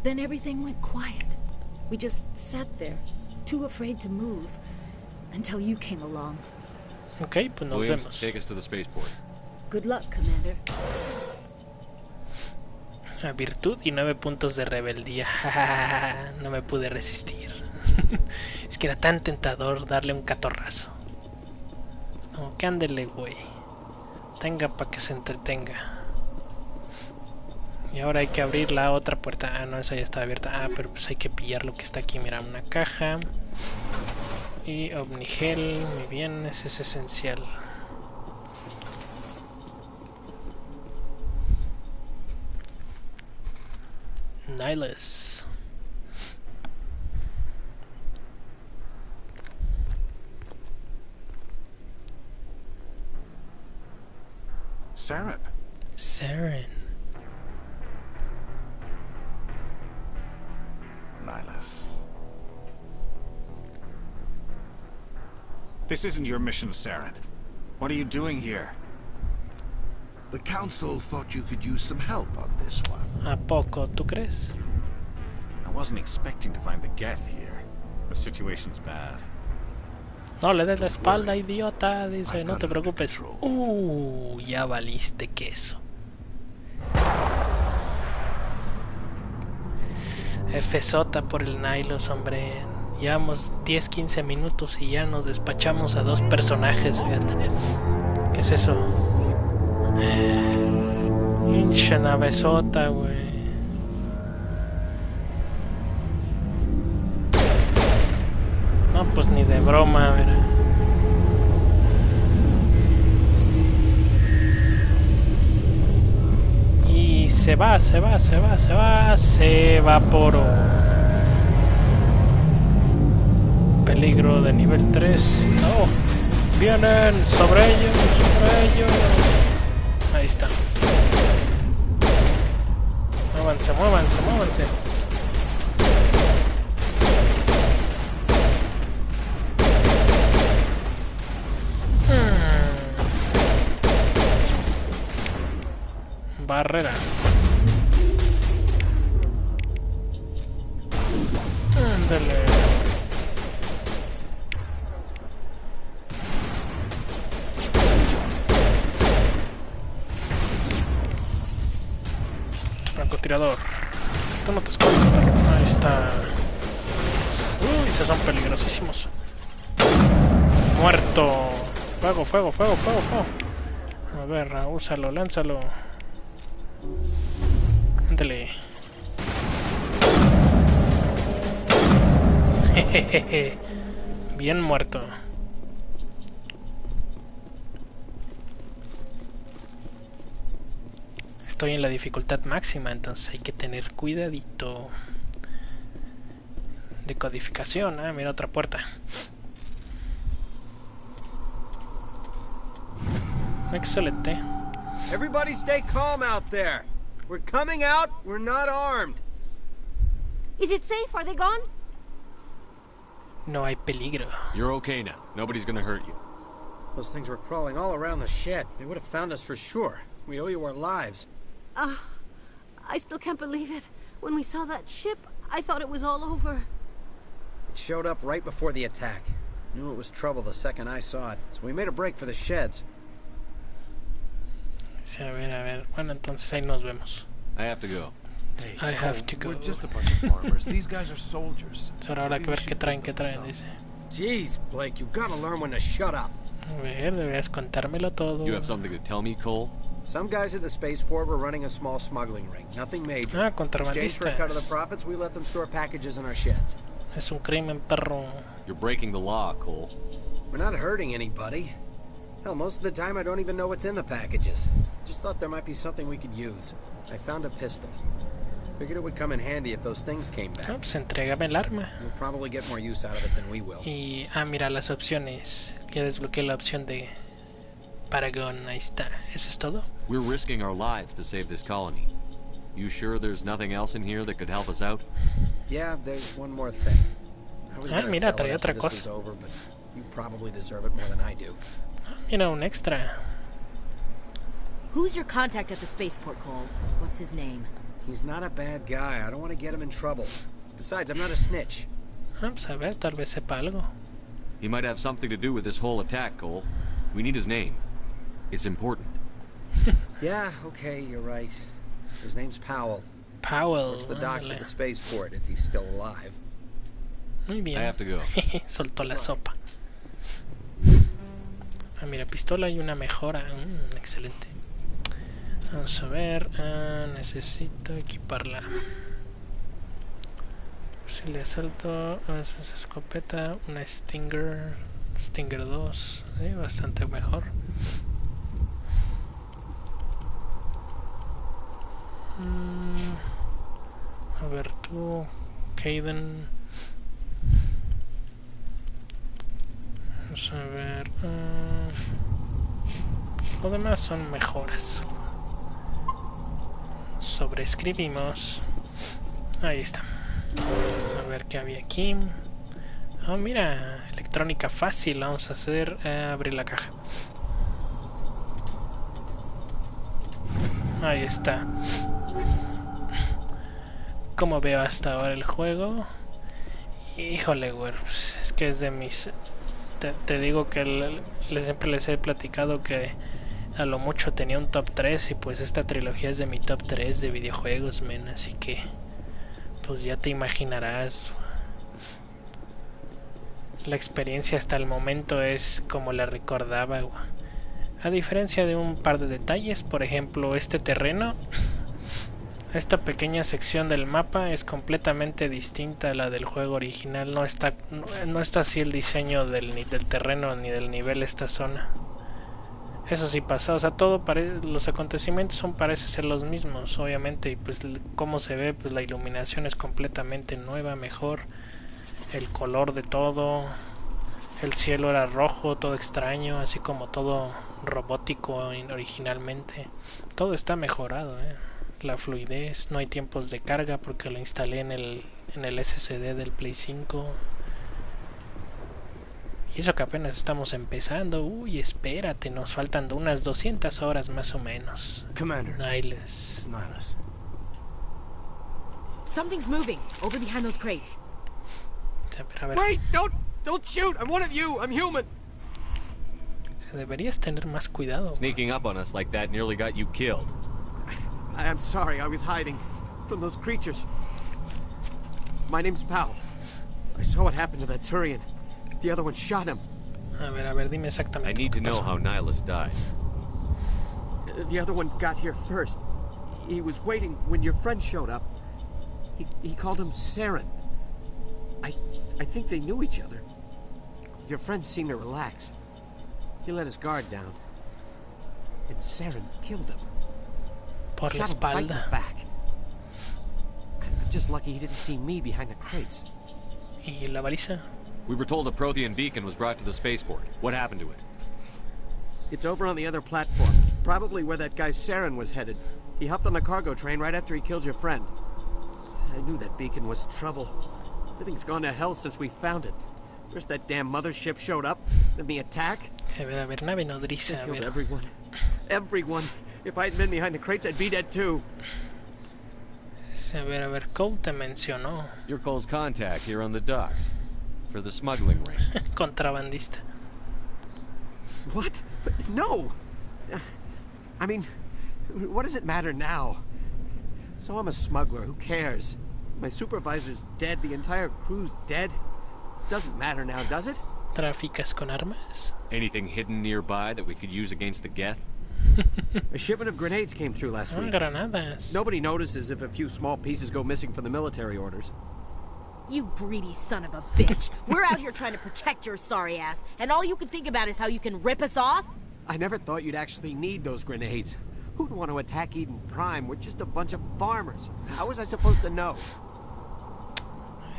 Then everything went quiet. We just sat there, too afraid to move, until you came along. Ok, pues nos Williams, vemos. take us to the spaceport. Good luck, Commander. A virtud y 9 puntos de rebeldía. No me pude resistir. Es que era tan tentador darle un catorrazo. Como que ándele, güey. Tenga para que se entretenga. Y ahora hay que abrir la otra puerta. Ah, no, esa ya está abierta. Ah, pero pues hay que pillar lo que está aquí. Mira, una caja. Y omnigel. Muy bien, ese es esencial. Nihilus. Saren. Saren. Nihilus. This isn't your mission, Saren. What are you doing here? The Council thought you could use some help on this one. ¿A poco tú crees? I wasn't expecting to find the Geth here. The situation's bad. No le des la espalda, idiota. Dice, no te preocupes. Ya valiste queso. Fsota por el Nihilus, hombre. Llevamos 10-15 minutos y ya nos despachamos a 2 personajes. Fíjate. ¿Qué es eso? Hincha navezota, güey. No, pues ni de broma, ¿verdad? Y se evaporó. Peligro de nivel 3. No, vienen sobre ellos. Ahí está. Muévanse. Barrera. Ándale. Francotirador. Tú no te escondes, perro. Ahí está. Uy, esos son peligrosísimos. Muerto. Fuego. A ver, úsalo, lánzalo. Ándale. Jejeje. Bien muerto. Estoy en la dificultad máxima, entonces hay que tener cuidadito. Decodificación. Ah, mira, otra puerta. Excelente. Everybody stay calm out there. We're coming out. We're not armed. Is it safe? Are they gone? No hay peligro. You're okay now. Nobody's gonna hurt you. Those things were crawling all around the shed. They would have found us for sure. We owe you our lives. I still can't believe it. When we saw that ship, I thought it was all over. It showed up right before the attack. Knew it was trouble the second I saw it, so we made a break for the sheds. Sí, a ver. Bueno, entonces ahí nos vemos. I have to go. Hey, I have to go. We're just a bunch of farmers. These guys are soldiers. Ahora habrá que ver qué traen, dice. Jeez, Blake, you gotta learn when to shut up. A ver, deberías contármelo todo. You have something to tell me, Cole? Some guys at the spaceport were running a small smuggling ring. Nothing major. Ah, In exchange for a cut of the contrabandistas. profits, we let them store packages in our sheds. Es un crimen, perro. You're breaking the law, Cole. We're not hurting anybody. Hell, most of the time I don't even know what's in the packages. Just thought there might be something we could use. I found a pistol. Figured it would come in handy if those things came back. Ah, pues entrégame el arma. You'll probably get more use out of it than we will. Y, mira las opciones. Ya desbloqueé la opción de Paragon. Ahí está. ¿Eso es todo? We're risking our lives to save this colony. You sure there's nothing else in here that could help us out? Yeah, there's one more thing. I was gonna mira, sell traía it after otra this was cosa. over, but you probably deserve it more than I do. Mira, un extra. Who's your contact at the spaceport, Cole? What's his name? He's not a bad guy. I don't want to get him in trouble. Besides, I'm not a snitch. Ah, pues a ver, tal vez sepa algo. He might have something to do with this whole attack, Cole. We need his name. It's important. Yeah, okay, you're right. His name's Powell. Powell. Works the docks at ándale. the spaceport if he's still alive. Muy bien. I have to go. Soltó la sopa. Ah, mira, pistola y una mejora. Excelente. Vamos a ver. Necesito equiparla. Fusil de asalto. Esa es escopeta. Una Stinger. Stinger 2. Bastante mejor. A ver tú, Caden. Vamos a ver. Lo demás son mejoras. Sobreescribimos. Ahí está. A ver qué había aquí. Oh, mira, electrónica fácil. Vamos a hacer abrir la caja. Ahí está. Como veo hasta ahora el juego. Híjole, güey. Pues es que es de mis... Te digo que siempre les he platicado que a lo mucho tenía un top 3 y pues esta trilogía es de mi top 3 de videojuegos, men. Así que pues ya te imaginarás. La experiencia hasta el momento es como la recordaba, güey. A diferencia de un par de detalles, por ejemplo, este terreno, esta pequeña sección del mapa es completamente distinta a la del juego original. No está así el diseño ni del terreno ni del nivel esta zona. Eso sí pasa, o sea, los acontecimientos parece ser los mismos, obviamente, y pues como se ve, pues la iluminación es completamente nueva, mejor, el color de todo, el cielo era rojo, todo extraño, así como todo robótico originalmente. Todo está mejorado, la fluidez, no hay tiempos de carga porque lo instalé en el SSD del Play 5. Y eso que apenas estamos empezando. Uy, espérate, nos faltan unas 200 horas más o menos. Commander. Nihilus. It's Nihilus. Something's moving over behind those crates. A ver. Wait! Don't shoot! I'm one of you! I'm human! Deberías tener más cuidado. Sneaking up on us like that nearly got you killed. I'm sorry, I was hiding from those creatures. My name's Powell. I saw what happened to that Turian. The other one shot him. A ver, dime exactamente. I need to know how Nihilus died. The other one got here first. He was waiting when your friend showed up. He called him Saren. I think they knew each other. Your friend seemed to relax. He let his guard down. And Saren killed him. Por la Shot him right in espalda. the back. I'm just lucky he didn't see me behind the crates. ¿Y la baliza? We were told a Prothean beacon was brought to the spaceport. What happened to it? It's over on the other platform. Probably where that guy Saren was headed. He hopped on the cargo train right after he killed your friend. I knew that beacon was trouble. Everything's gone to hell since we found it. First that damn mothership showed up, then the attack. Se ve, a ver, nave nodriza, They a killed ver. everyone. Everyone. If I hadn't been behind the crates, I'd be dead too. A ver, Cole te mencionó. You're Cole's contact here on the docks. for the smuggling ring. Contrabandista. What? No! I mean, what does it matter now? So I'm a smuggler, who cares? My supervisor's dead, the entire crew's dead. Doesn't matter now, does it? ¿Traficas con armas? Anything hidden nearby that we could use against the Geth? A shipment of grenades came through last week. Granadas. Nobody notices if a few small pieces go missing from the military orders. You greedy son of a bitch. We're out here trying to protect your sorry ass, and all you can think about is how you can rip us off? I never thought you'd actually need those grenades. Who'd want to attack Eden Prime? We're just a bunch of farmers. How was I supposed to know?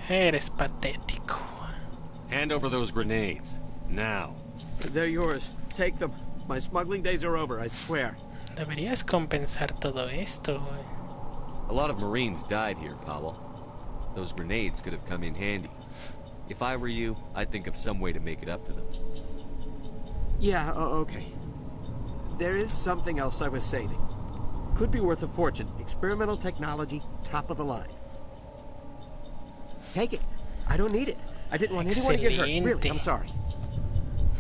Eres patético. Hand over those grenades. Now. They're yours. Take them. My smuggling days are over, I swear. Deberías compensar todo esto, güey. A lot of Marines died here, Powell. Those grenades could have come in handy. If I were you, I'd think of some way to make it up to them. Yeah, okay. There is something else I was saving. Could be worth a fortune. Experimental technology, top of the line. Take it. I don't need it. I didn't want anyone to get hurt. Really, I'm sorry.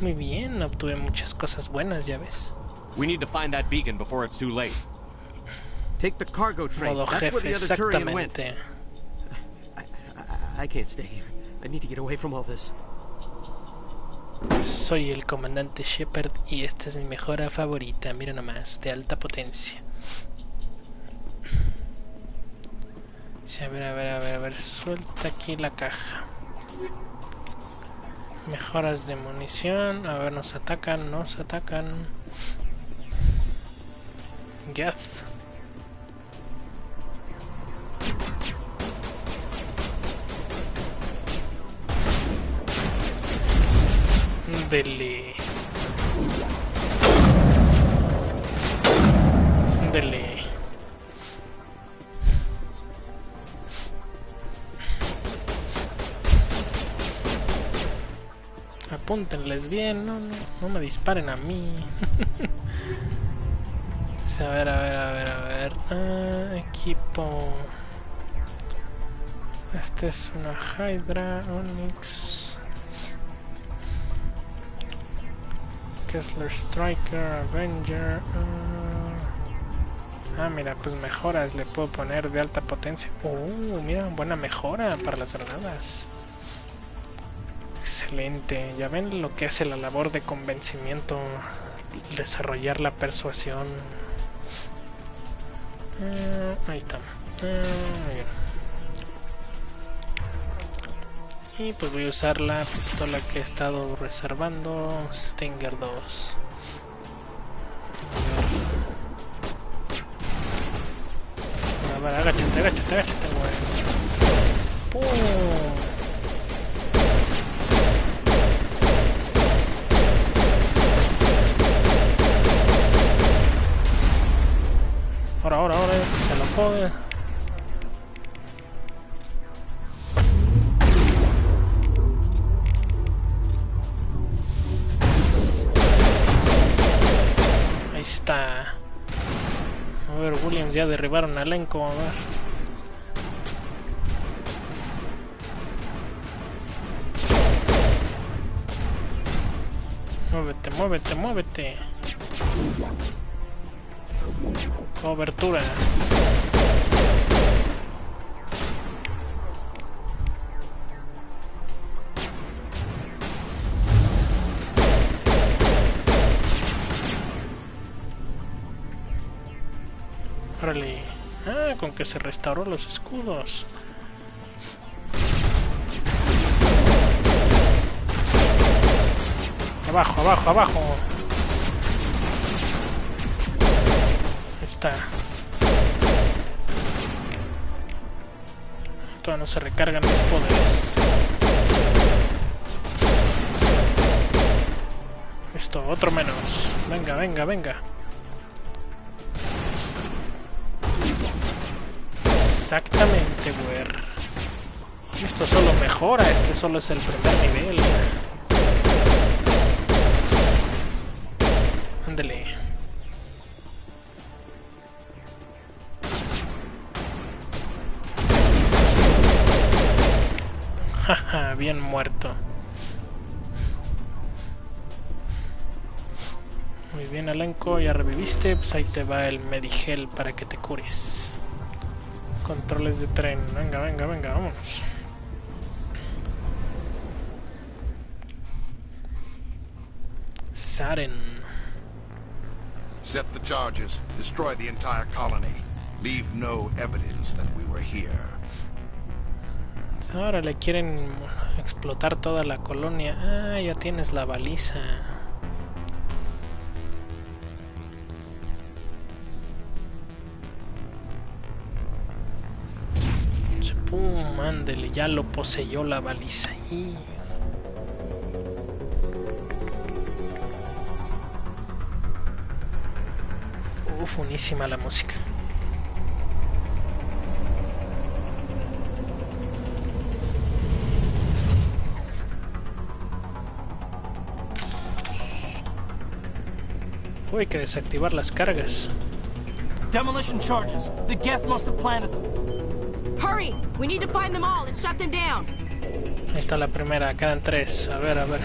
Muy bien, obtuve muchas cosas buenas, ya ves. We need to find that beacon before it's too late. Take the cargo train. Modo That's jefe, where the other Turian went. exactamente. I can't stay here. I need to get away from all this. Soy el comandante Shepard y esta es mi mejora favorita, mira nomás, de alta potencia. Sí, a ver, suelta aquí la caja. Mejoras de munición, a ver, nos atacan. Geth. Dele. Apúntenles bien, no me disparen a mí. A ver. Equipo. Este es una Hydra, Onyx, Kessler Striker, Avenger. Mira, pues mejoras le puedo poner de alta potencia. Mira, buena mejora para las granadas. Excelente, ya ven lo que hace la labor de convencimiento, desarrollar la persuasión. Ahí está. Muy bien. Y pues voy a usar la pistola que he estado reservando, Stinger 2. A ver, agáchate, güey. ¡Pum! Ahora, que se lo jode. Ahí está. A ver, Williams ya derribaron al elenco, a ver. Muévete. Cobertura. Órale. Con que se restauró los escudos. Abajo. Está. Todavía no se recargan mis poderes. Esto, otro menos. Venga. Exactamente, güey. Esto solo mejora, este solo es el primer nivel. Ándale. Ah, bien muerto. Muy bien, elenco, ya reviviste. Pues ahí te va el Medigel para que te cures. Controles de tren. Venga, venga, venga, vámonos. Saren. Set the charges. Destroy the entire colony. Leave no evidence that we were here. Ahora le quieren explotar toda la colonia. Ah, ya tienes la baliza. Pum, ándele, ya lo poseyó la baliza. Buenísima la música. Uy, hay que desactivar las cargas. Demolition charges. The Geth must have planted them. Hurry! We need to find them all and shut them down. Ahí está la primera, quedan 3. A ver, a ver.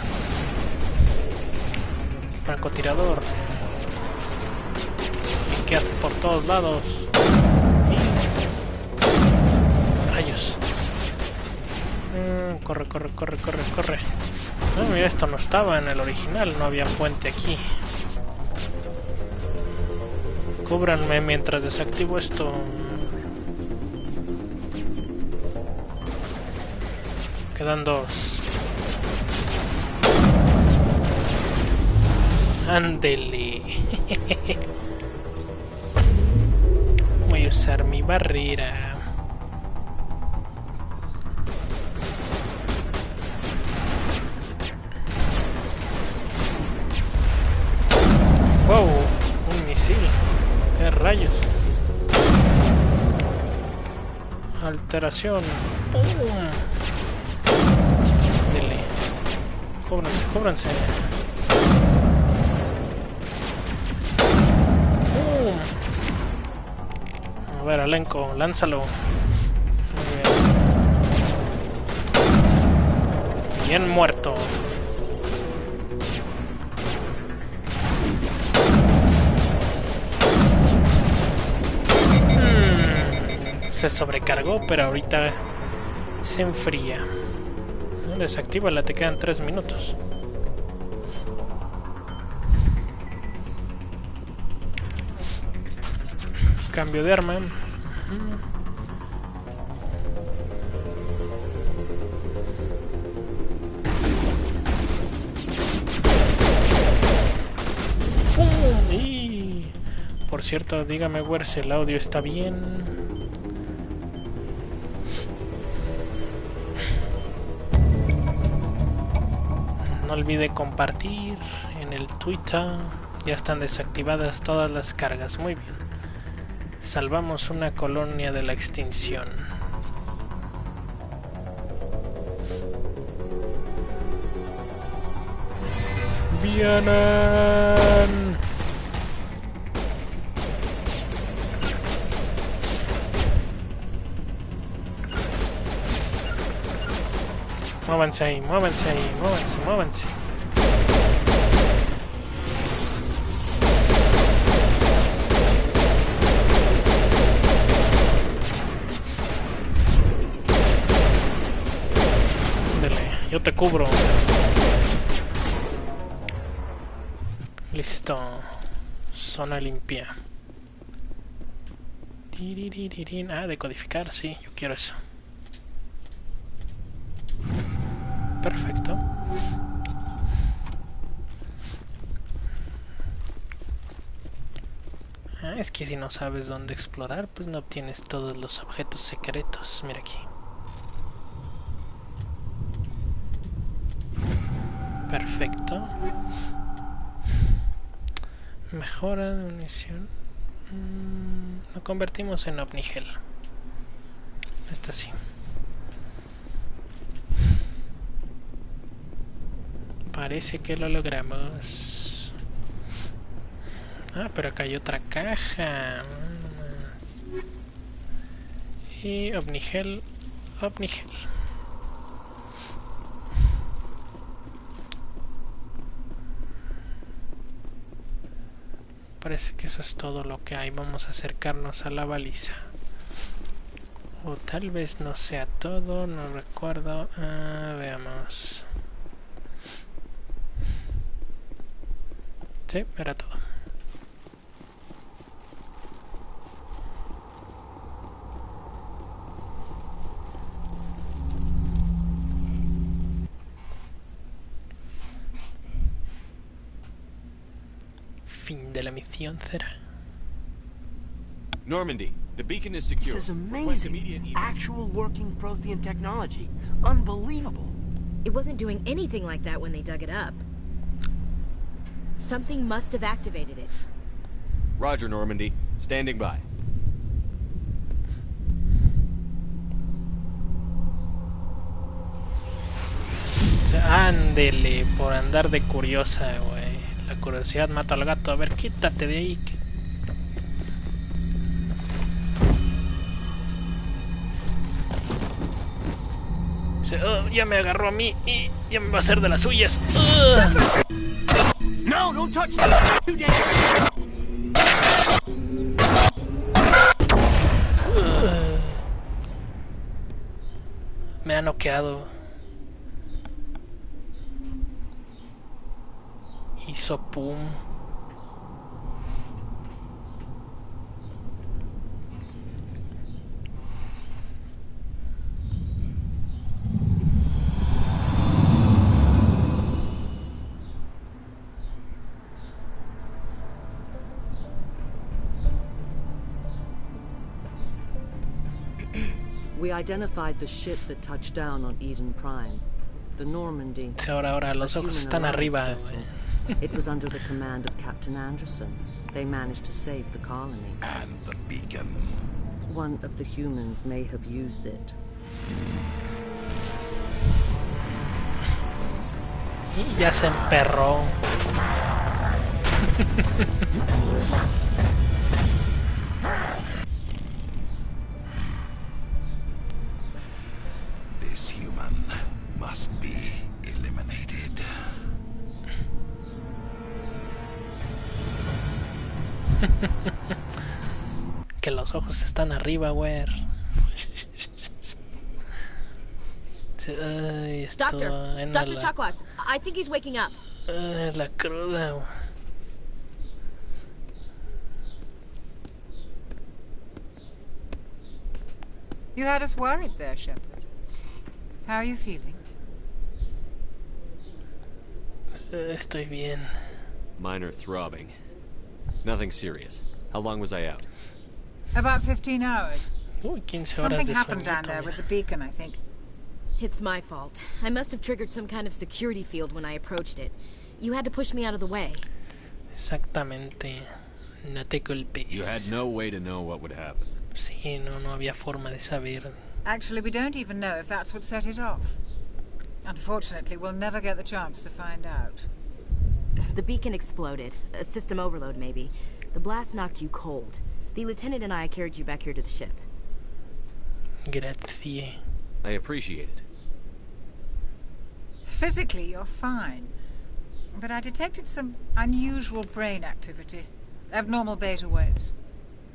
Francotirador. Que hace por todos lados. Rayos. Corre, corre, corre, corre, corre. No, mira, esto no estaba en el original, no había puente aquí. Cúbranme mientras desactivo esto. Quedan 2. Ándele. Voy a usar mi barrera. Wow, un misil. ¿Qué rayos? Alteración. Dele. Cóbranse, cóbranse. A ver, elenco, lánzalo. Muy bien. Bien muerto. Se sobrecargó, pero ahorita se enfría. Desactívala, te quedan 3 minutos. Cambio de arma. Y por cierto, dígame, Where, si el audio está bien. No olvide compartir en el Twitter. Ya están desactivadas todas las cargas. Muy bien. Salvamos una colonia de la extinción. ¡Vienen! Muévanse ahí, muévanse ahí, muévanse, muévanse. Yo te cubro. Listo. Zona limpia. Ah, decodificar, sí, yo quiero eso. Perfecto. Ah, es que si no sabes dónde explorar, pues no obtienes todos los objetos secretos. Mira aquí. Perfecto. Mejora de munición. Lo convertimos en Omnigel. Esta sí. Parece que lo logramos. Ah, pero acá hay otra caja. Y Omnigel. Omnigel. parece que eso es todo lo que hay. Vamos a acercarnos a la baliza. O tal vez no sea todo, no recuerdo. Veamos. Sí, era todo. Fin de la misión, será. Normandy, the beacon is secure. This is amazing. Actual working Prothean technology. Unbelievable. It wasn't doing anything like that when they dug it up. Something must have activated it. Roger, Normandy. Standing by. Ándele, por andar de curiosa, güey. La curiosidad mata al gato. A ver, quítate de ahí. Ya me agarró a mí y ya me va a hacer de las suyas. No, don't touch Me ha noqueado. Hizo pum. We identified the ship that touched down on Eden Prime. The Normandy. Ahora los ojos están arriba. It was under the command of Captain Anderson. They managed to save the colony. And the beacon. One of the humans may have used it. Y ya se emperró. This human must be eliminated. Que los ojos están arriba, güey. Dr. Chakwas, I think he's waking up. La cruda. You had us worried there, Shepard. How are you feeling? Estoy bien. Minor throbbing. Nothing serious. How long was I out? About 15 hours. Something happened down there with the beacon, I think. It's my fault. I must have triggered some kind of security field when I approached it. You had to push me out of the way. Exactamente. No te culpes. You had no way to know what would happen. Sí, no había forma de saber. Actually, we don't even know if that's what set it off. Unfortunately, we'll never get the chance to find out. The beacon exploded. A system overload, maybe. The blast knocked you cold. The lieutenant and I carried you back here to the ship. Grazie. I appreciate it. Physically, you're fine. But I detected some unusual brain activity. Abnormal beta waves.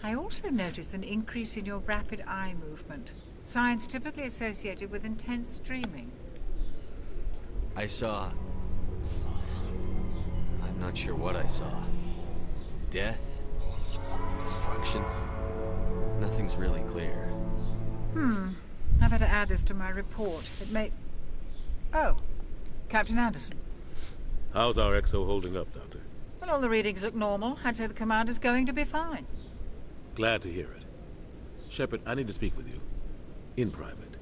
I also noticed an increase in your rapid eye movement. Signs typically associated with intense dreaming. I saw... I'm not sure what I saw. Death? Destruction? Nothing's really clear. I better add this to my report. It may... Oh, Captain Anderson. How's our XO holding up, Doctor? Well, all the readings look normal. I'd say the commander's going to be fine. Glad to hear it. Shepard, I need to speak with you. In private.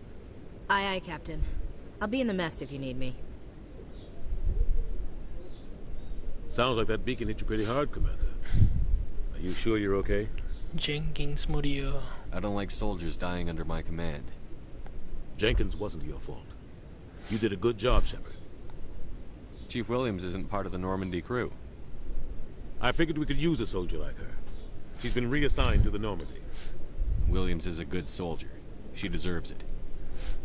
Aye, Captain. I'll be in the mess if you need me. Sounds like that beacon hit you pretty hard, Commander. Are you sure you're okay? Jenkins murió. I don't like soldiers dying under my command. Jenkins wasn't your fault. You did a good job, Shepard. Chief Williams isn't part of the Normandy crew. I figured we could use a soldier like her. She's been reassigned to the Normandy. Williams is a good soldier. She deserves it.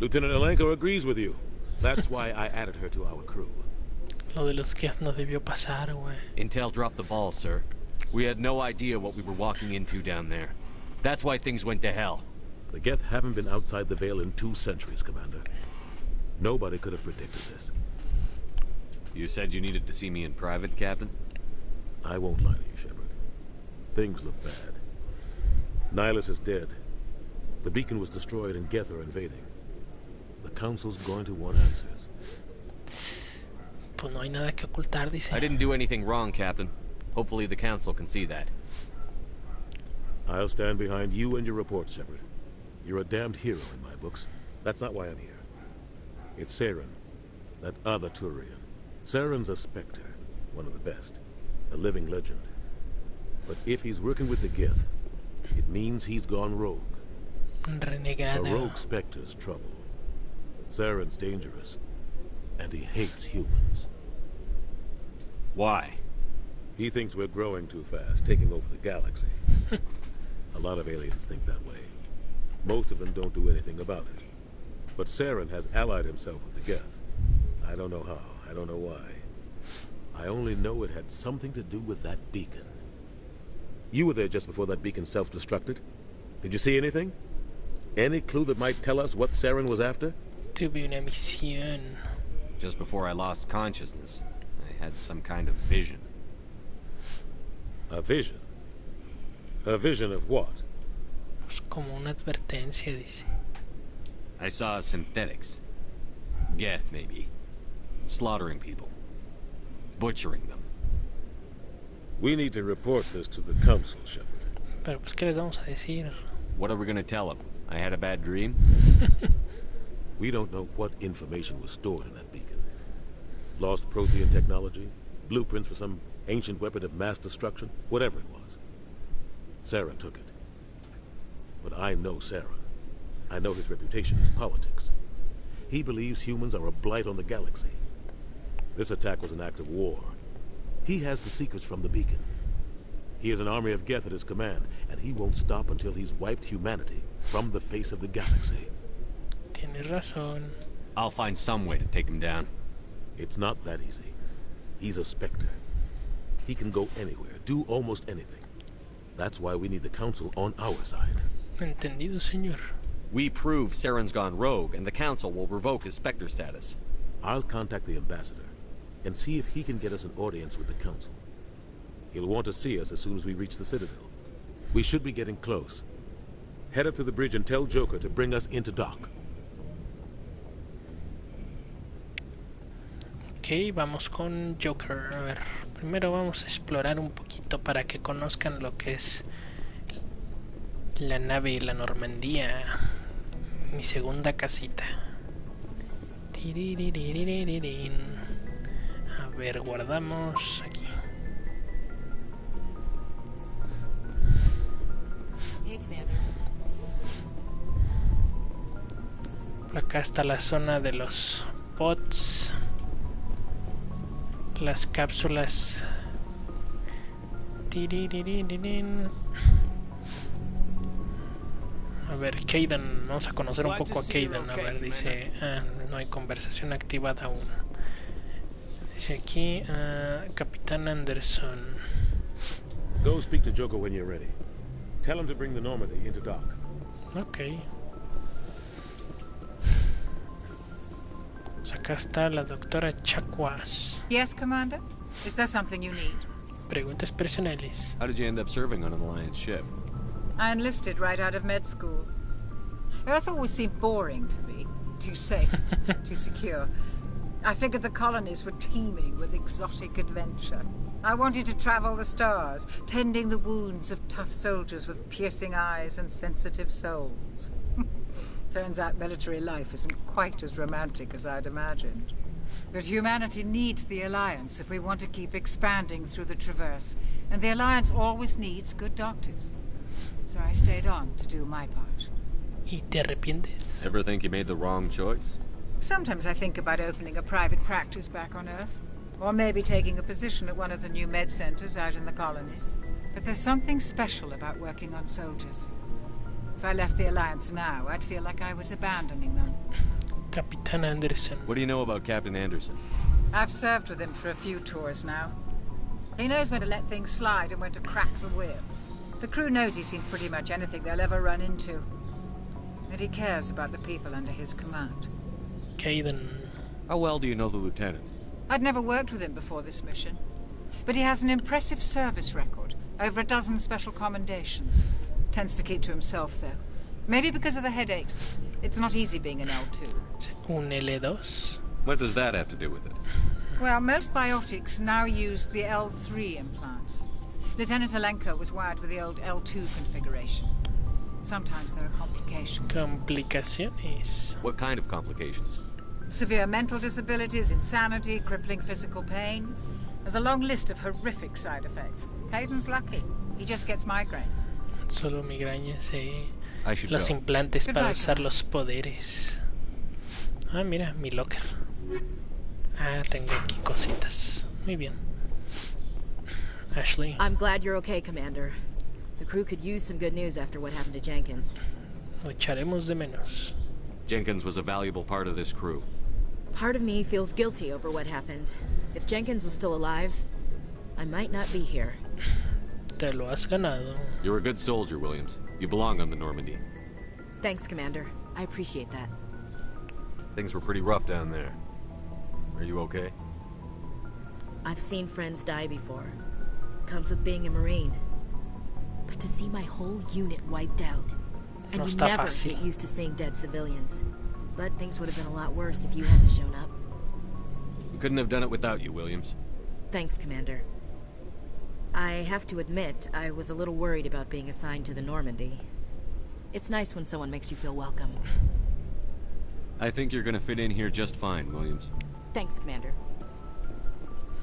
Lieutenant Alenko agrees with you. That's why I added her to our crew. Lo de los Geth no debió pasar, güey. Intel dropped the ball, sir. We had no idea what we were walking into down there. That's why things went to hell. The Geth haven't been outside the Veil in 2 centuries, Commander. Nobody could have predicted this. You said you needed to see me in private, Captain? I won't lie to you, Shepard. Things look bad. Nihilus is dead. The beacon was destroyed and Geth are invading. The Council's going to want answers. Pues no hay nada que ocultar, dice. I didn't do anything wrong, Captain. Hopefully the Council can see that. I'll stand behind you and your report, Shepard. You're a damned hero in my books. That's not why I'm here. It's Saren, that other Turian. Saren's a Spectre, one of the best, a living legend. But if he's working with the Geth, it means he's gone rogue. Renegado. A rogue Spectre's trouble. Saren's dangerous, and he hates humans. Why? He thinks we're growing too fast, taking over the galaxy. A lot of aliens think that way. Most of them don't do anything about it. But Saren has allied himself with the Geth. I don't know how, I don't know why. I only know it had something to do with that beacon. You were there just before that beacon self-destructed. Did you see anything? Any clue that might tell us what Saren was after? Tuve una misión. Just before I lost consciousness, I had some kind of vision. A vision? A vision of what? Pues como una advertencia, dice. I saw synthetics. Geth, maybe. Slaughtering people. Butchering them. We need to report this to the Council, Shepard. Pero pues, ¿qué les vamos a decir? What are we gonna tell them? I had a bad dream? We don't know what information was stored in that beacon. Lost Prothean technology? Blueprints for some ancient weapon of mass destruction? Whatever it was. Saren took it. But I know Saren. I know his reputation is politics. He believes humans are a blight on the galaxy. This attack was an act of war. He has the secrets from the beacon. He has an army of Geth at his command, and he won't stop until he's wiped humanity from the face of the galaxy. Tienes razón. I'll find some way to take him down. It's not that easy. He's a Spectre. He can go anywhere, do almost anything. That's why we need the Council on our side. Entendido, señor. We prove Saren's gone rogue, and the Council will revoke his Spectre status. I'll contact the Ambassador and see if he can get us an audience with the Council. He'll want to see us as soon as we reach the Citadel. We should be getting close. Head up to the bridge and tell Joker to bring us into dock. Ok, vamos con Joker. A ver, primero vamos a explorar un poquito para que conozcan lo que es la nave y la Normandía. Mi segunda casita. A ver, guardamos aquí. Por acá está la zona de los bots. Las cápsulas. A ver, Kaidan, vamos a conocer un poco a Kaidan. A ver, dice, no hay conversación activada aún. Dice aquí, Capitán Anderson. Go speak to Joker when you're ready. Tell him to bring the Normandy into dock. Ok. Pues acá está la doctora Chakwas. Yes, Commander? Is there something you need? Preguntas personales. How did you end up serving on an Alliance ship? I enlisted right out of med school. Earth always seemed boring to me. Too safe, too secure. I figured the colonies were teeming with exotic adventure. I wanted to travel the stars, tending the wounds of tough soldiers with piercing eyes and sensitive souls. Turns out military life isn't quite as romantic as I'd imagined. But humanity needs the Alliance if we want to keep expanding through the Traverse, and the Alliance always needs good doctors. So I stayed on to do my part. ¿Y te arrepientes? Ever think you made the wrong choice? Sometimes I think about opening a private practice back on Earth. Or maybe taking a position at one of the new med centers out in the colonies. But there's something special about working on soldiers. If I left the Alliance now, I'd feel like I was abandoning them. Capitán Anderson. What do you know about Captain Anderson? I've served with him for a few tours now. He knows when to let things slide and when to crack the whip. The crew knows he's seen pretty much anything they'll ever run into. And he cares about the people under his command. Kaidan. How well do you know the lieutenant? I'd never worked with him before this mission. But he has an impressive service record. Over a dozen special commendations. Tends to keep to himself, though. Maybe because of the headaches. It's not easy being an L2. Un L2? What does that have to do with it? Well, most biotics now use the L3 implants. Lieutenant Alenko was wired with the old L2 configuration. Sometimes there are complications. Complicaciones? What kind of complications? Severe mental disabilities, insanity, crippling physical pain. There's a long list of horrific side effects. Kaidan's lucky. He just gets migraines. Solo migrañas, I should los go. implantes Goodbye, para usar los poderes. Ah, mira, mi locker. Ah, tengo aquí cositas. Muy bien. Ashley. I'm glad you're okay, Commander. The crew could use some good news after what happened to Jenkins. Lo echaremos de menos. Jenkins was a valuable part of this crew. Part of me feels guilty over what happened. If Jenkins was still alive, I might not be here. Te lo has ganado. You're a good soldier, Williams. You belong on the Normandy. Thanks, Commander. I appreciate that. Things were pretty rough down there. Are you okay? I've seen friends die before. Comes with being a Marine. But to see my whole unit wiped out, and No you está never fácil. get used to seeing dead civilians. But things would have been a lot worse if you hadn't shown up. We couldn't have done it without you, Williams. Thanks, Commander. I have to admit, I was a little worried about being assigned to the Normandy. It's nice when someone makes you feel welcome. I think you're gonna fit in here just fine, Williams. Thanks, Commander.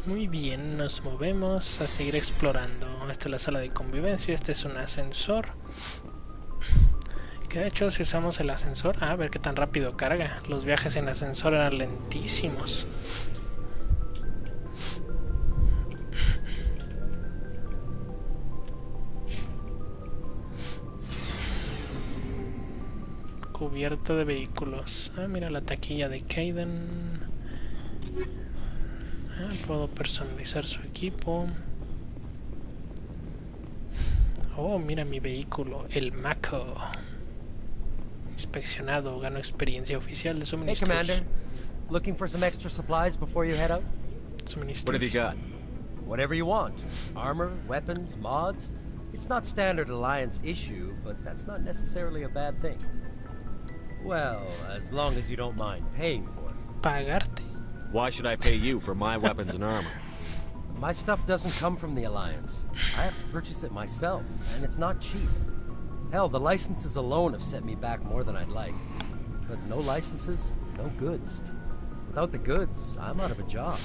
Muy bien, nos movemos a seguir explorando. Esta es la sala de convivencia, este es un ascensor. Que de hecho si usamos el ascensor, a ver qué tan rápido carga. Los viajes en ascensor eran lentísimos. Cubierta de vehículos. Ah, mira la taquilla de Kaidan. Ah, puedo personalizar su equipo. Oh, mira mi vehículo, el Mako. Inspeccionado, gano experiencia oficial de Hey, suministros. Commander. Looking for some extra supplies before you head out? Suministros. What have you got? Whatever you want. Armor, weapons, mods. It's not standard Alliance issue, but that's not necessarily a bad thing. Well, as long as you don't mind paying for it. Pagarte. Why should I pay you for my weapons and armor? My stuff doesn't come from the Alliance. I have to purchase it myself, and it's not cheap. Hell, the licenses alone have set me back more than I'd like. But no licenses, no goods. Without the goods, I'm out of a job.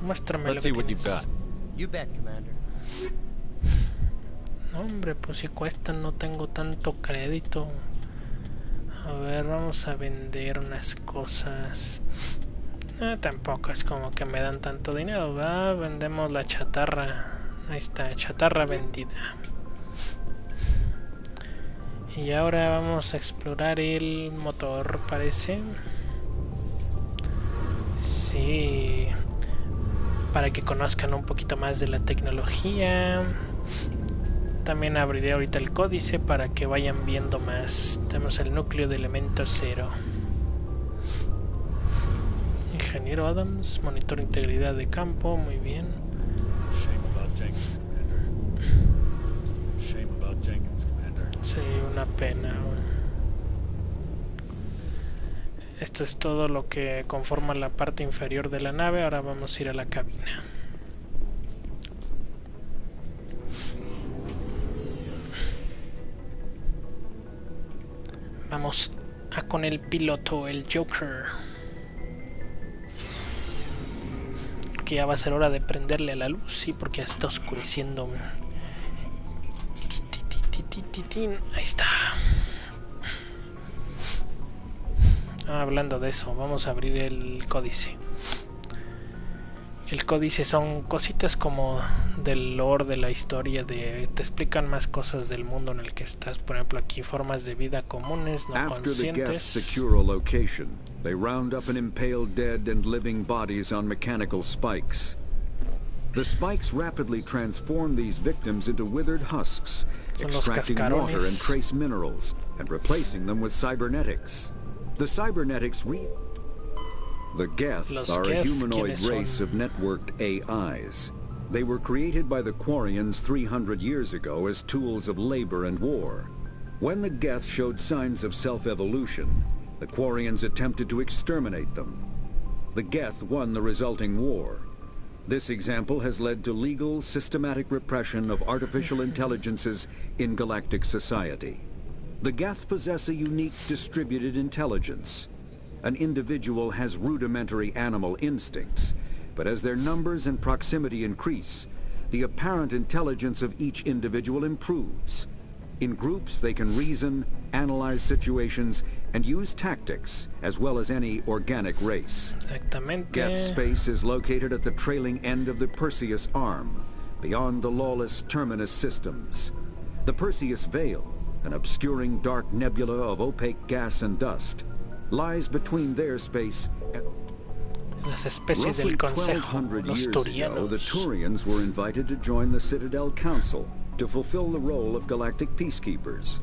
Muéstrame Let's see lo que what you've tienes. got. You bet, Commander. No, hombre, pues si cuestan, no tengo tanto crédito. A ver, vamos a vender unas cosas. Tampoco es como que me dan tanto dinero, ¿verdad? Vendemos la chatarra. Ahí está, chatarra vendida. Y ahora vamos a explorar el motor, parece. Sí. Para que conozcan un poquito más de la tecnología. También abriré ahorita el códice para que vayan viendo más. Tenemos el núcleo de elemento 0. Ingeniero Adams, monitor integridad de campo, muy bien. Shame about Jenkins, Commander. Shame about Jenkins, Commander. Sí, una pena. Esto es todo lo que conforma la parte inferior de la nave. Ahora vamos a ir a la cabina. Vamos a con el piloto, el Joker. Que ya va a ser hora de prenderle a la luz, sí, porque ya está oscureciendo. Ahí está. Hablando de eso, vamos a abrir el códice. El códice son cositas como del lore de la historia, te explican más cosas del mundo en el que estás. Por ejemplo, aquí formas de vida comunes, no After the guests conscientes. secure a location, they round up and impale dead and living bodies on mechanical spikes. The spikes rapidly transform these victims into withered husks, Son los extracting water and cascarones. trace minerals, and replacing them with cybernetics. The cybernetics The Geth Los are a Geth, humanoid ¿quiénes race son? of networked AIs. They were created by the Quarians 300 years ago as tools of labor and war. When the Geth showed signs of self-evolution, the Quarians attempted to exterminate them. The Geth won the resulting war. This example has led to legal, systematic repression of artificial intelligences in galactic society. The Geth possess a unique distributed intelligence. An individual has rudimentary animal instincts, but as their numbers and proximity increase, the apparent intelligence of each individual improves. In groups, they can reason, analyze situations, and use tactics, as well as any organic race. Exactamente. Geth space is located at the trailing end of the Perseus Arm, beyond the lawless Terminus systems. The Perseus Veil, an obscuring dark nebula of opaque gas and dust, lies between their space and... Las especies Roughly del Consejo, 1,200 los years ago, Turianos. the Turians were invited to join the Citadel Council to fulfill the role of galactic peacekeepers.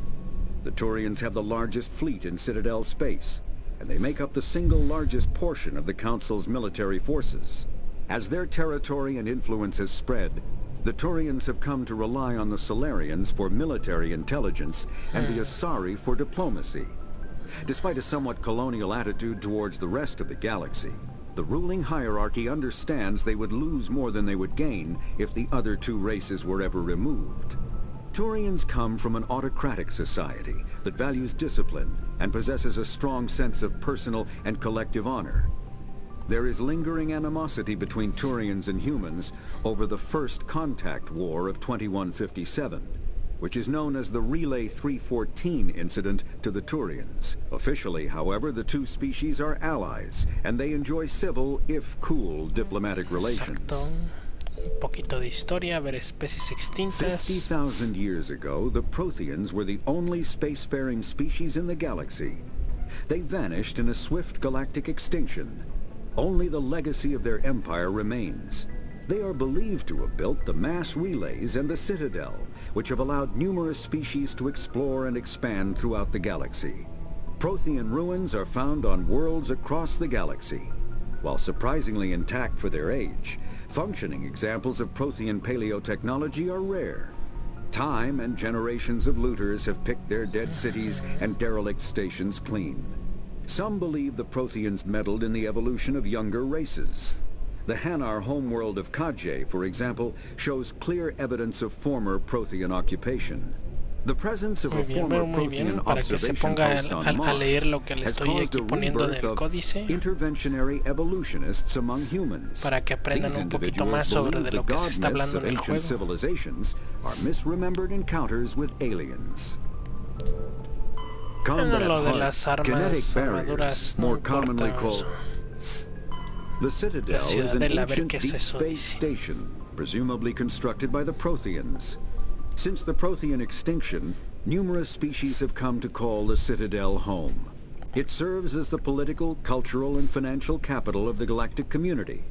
The Turians have the largest fleet in Citadel space, and they make up the single largest portion of the Council's military forces. As their territory and influence has spread, the Turians have come to rely on the Solarians for military intelligence and the Asari for diplomacy. Despite a somewhat colonial attitude towards the rest of the galaxy, the ruling hierarchy understands they would lose more than they would gain if the other two races were ever removed. Turians come from an autocratic society that values discipline and possesses a strong sense of personal and collective honor. There is lingering animosity between Turians and humans over the First Contact War of 2157, which is known as the Relay 314 incident to the Turians. Officially, however, the two species are allies, and they enjoy civil, if cool, diplomatic relations. Exacto. Un poquito de historia, a ver especies extintas. 50,000 years ago, the Protheans were the only spacefaring species in the galaxy. They vanished in a swift galactic extinction. Only the legacy of their empire remains. They are believed to have built the mass relays and the Citadel, which have allowed numerous species to explore and expand throughout the galaxy. Prothean ruins are found on worlds across the galaxy. While surprisingly intact for their age, functioning examples of Prothean paleotechnology are rare. Time and generations of looters have picked their dead cities and derelict stations clean. Some believe the Protheans meddled in the evolution of younger races. The Hanar homeworld of Kaje, for example, shows clear evidence of former Prothean occupation. The presence of a former Prothean observation post on Mars has caused a rebirth of interventionary evolutionists among humans. Para que aprendan These un poquito más individuals sobre believe de the lo que se está god myths hablando of en el ancient juego. civilizations are misremembered encounters with aliens. Combat Lo de heart, las kinetic armas, barriers, armaduras, no more importa commonly eso. called... The Citadel is an Ciudadela, a ver ancient qué es deep eso, space station, presumably constructed by the Protheans. Since the Prothean extinction, numerous species have come to call the Citadel home. It serves as the political, cultural, and financial capital of the galactic community.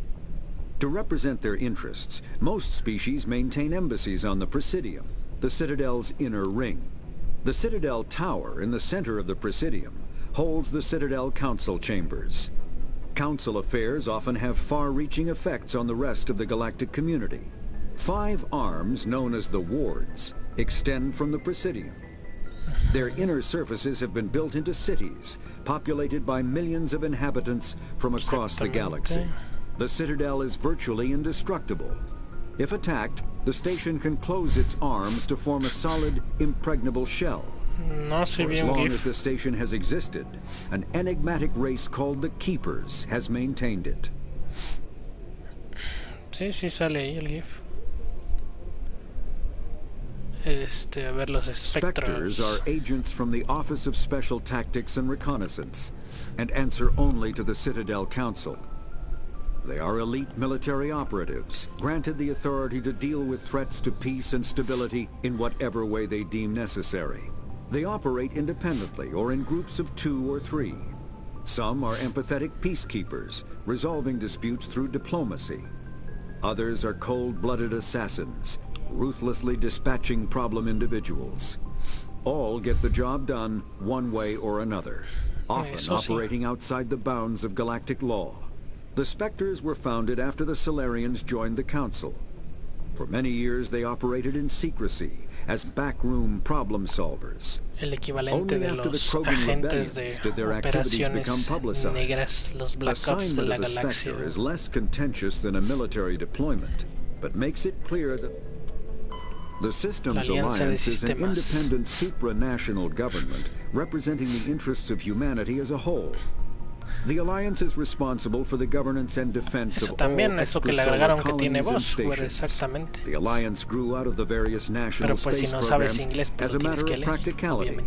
To represent their interests, most species maintain embassies on the Presidium, the Citadel's inner ring. The Citadel Tower in the center of the Presidium holds the Citadel Council chambers. Council affairs often have far-reaching effects on the rest of the galactic community. 5 arms, known as the Wards, extend from the Presidium. Their inner surfaces have been built into cities, populated by millions of inhabitants from across the galaxy. The Citadel is virtually indestructible. If attacked, the station can close its arms to form a solid, impregnable shell. No For as sirvió un long GIF. as the station has existed, an enigmatic race called the Keepers has maintained it. Sí, sí sale ahí el GIF. A ver los Spectres espectros. are agents from the Office of Special Tactics and Reconnaissance, and answer only to the Citadel Council. They are elite military operatives, granted the authority to deal with threats to peace and stability in whatever way they deem necessary. They operate independently or in groups of 2 or 3. Some are empathetic peacekeepers, resolving disputes through diplomacy. Others are cold-blooded assassins, ruthlessly dispatching problem individuals. All get the job done one way or another, often operating outside the bounds of galactic law. The Spectres were founded after the Solarians joined the Council. For many years they operated in secrecy as backroom problem solvers. El equivalente de los agentes de operaciones negras, los Black Ops de la galaxia. Is less contentious than a military deployment, but makes it clear that the Systems Alliance is an independent supranational government representing the interests of humanity as a whole. The Alliance is responsible for the governance and defense of all extrasolar colonies and stations. The Alliance grew out of the various national space programs as a matter of practicality.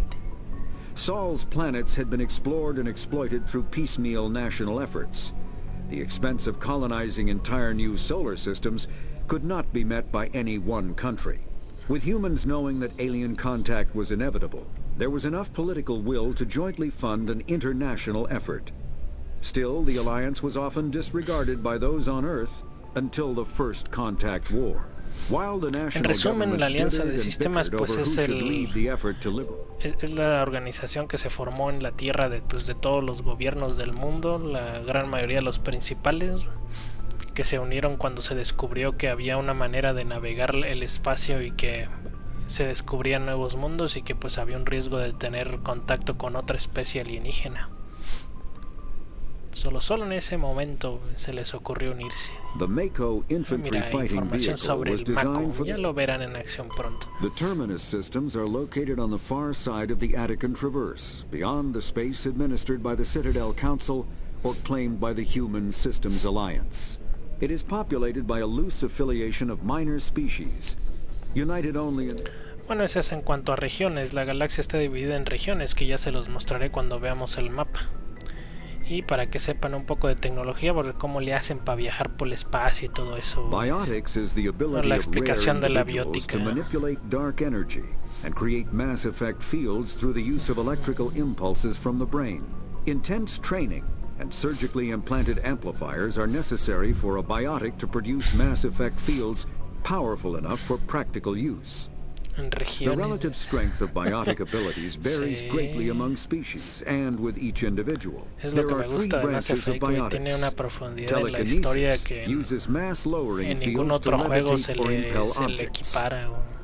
Sol's planets had been explored and exploited through piecemeal national efforts. The expense of colonizing entire new solar systems could not be met by any one country. With humans knowing that alien contact was inevitable, there was enough political will to jointly fund an international effort. Still, the Alliance was often disregarded by those on Earth until the First Contact War. While the national la Alianza de Sistemas pues es la organización que se formó en la Tierra de todos los gobiernos del mundo, la gran mayoría de los principales, que se unieron cuando se descubrió que había una manera de navegar el espacio y que se descubrían nuevos mundos y que pues había un riesgo de tener contacto con otra especie alienígena. Solo en ese momento se les ocurrió unirse. Mira, información sobre el Mako, ya lo verán en acción pronto. The terminus systems are located on the far side of the Attican Traverse, beyond the space administered by the Citadel Council or claimed by the Human Systems Alliance. It is populated by a loose affiliation of minor species, united only in... Bueno, eso es en cuanto a regiones. La galaxia está dividida en regiones, que ya se los mostraré cuando veamos el mapa. Y para que sepan un poco de tecnología, porque cómo le hacen para viajar por el espacio y todo eso. Biotics is the ability la explicación de la biótica. To manipulate dark energy and create mass effect fields through the use of electrical impulses from the brain. Intense training and surgically implanted amplifiers are necessary for a biotic to produce mass effect fields powerful enough for practical use. The relative strength of biotic abilities varies greatly among species and with each individual. There are three branches of biotics. Telekinesis uses mass-lowering fields to levitate or impel objects.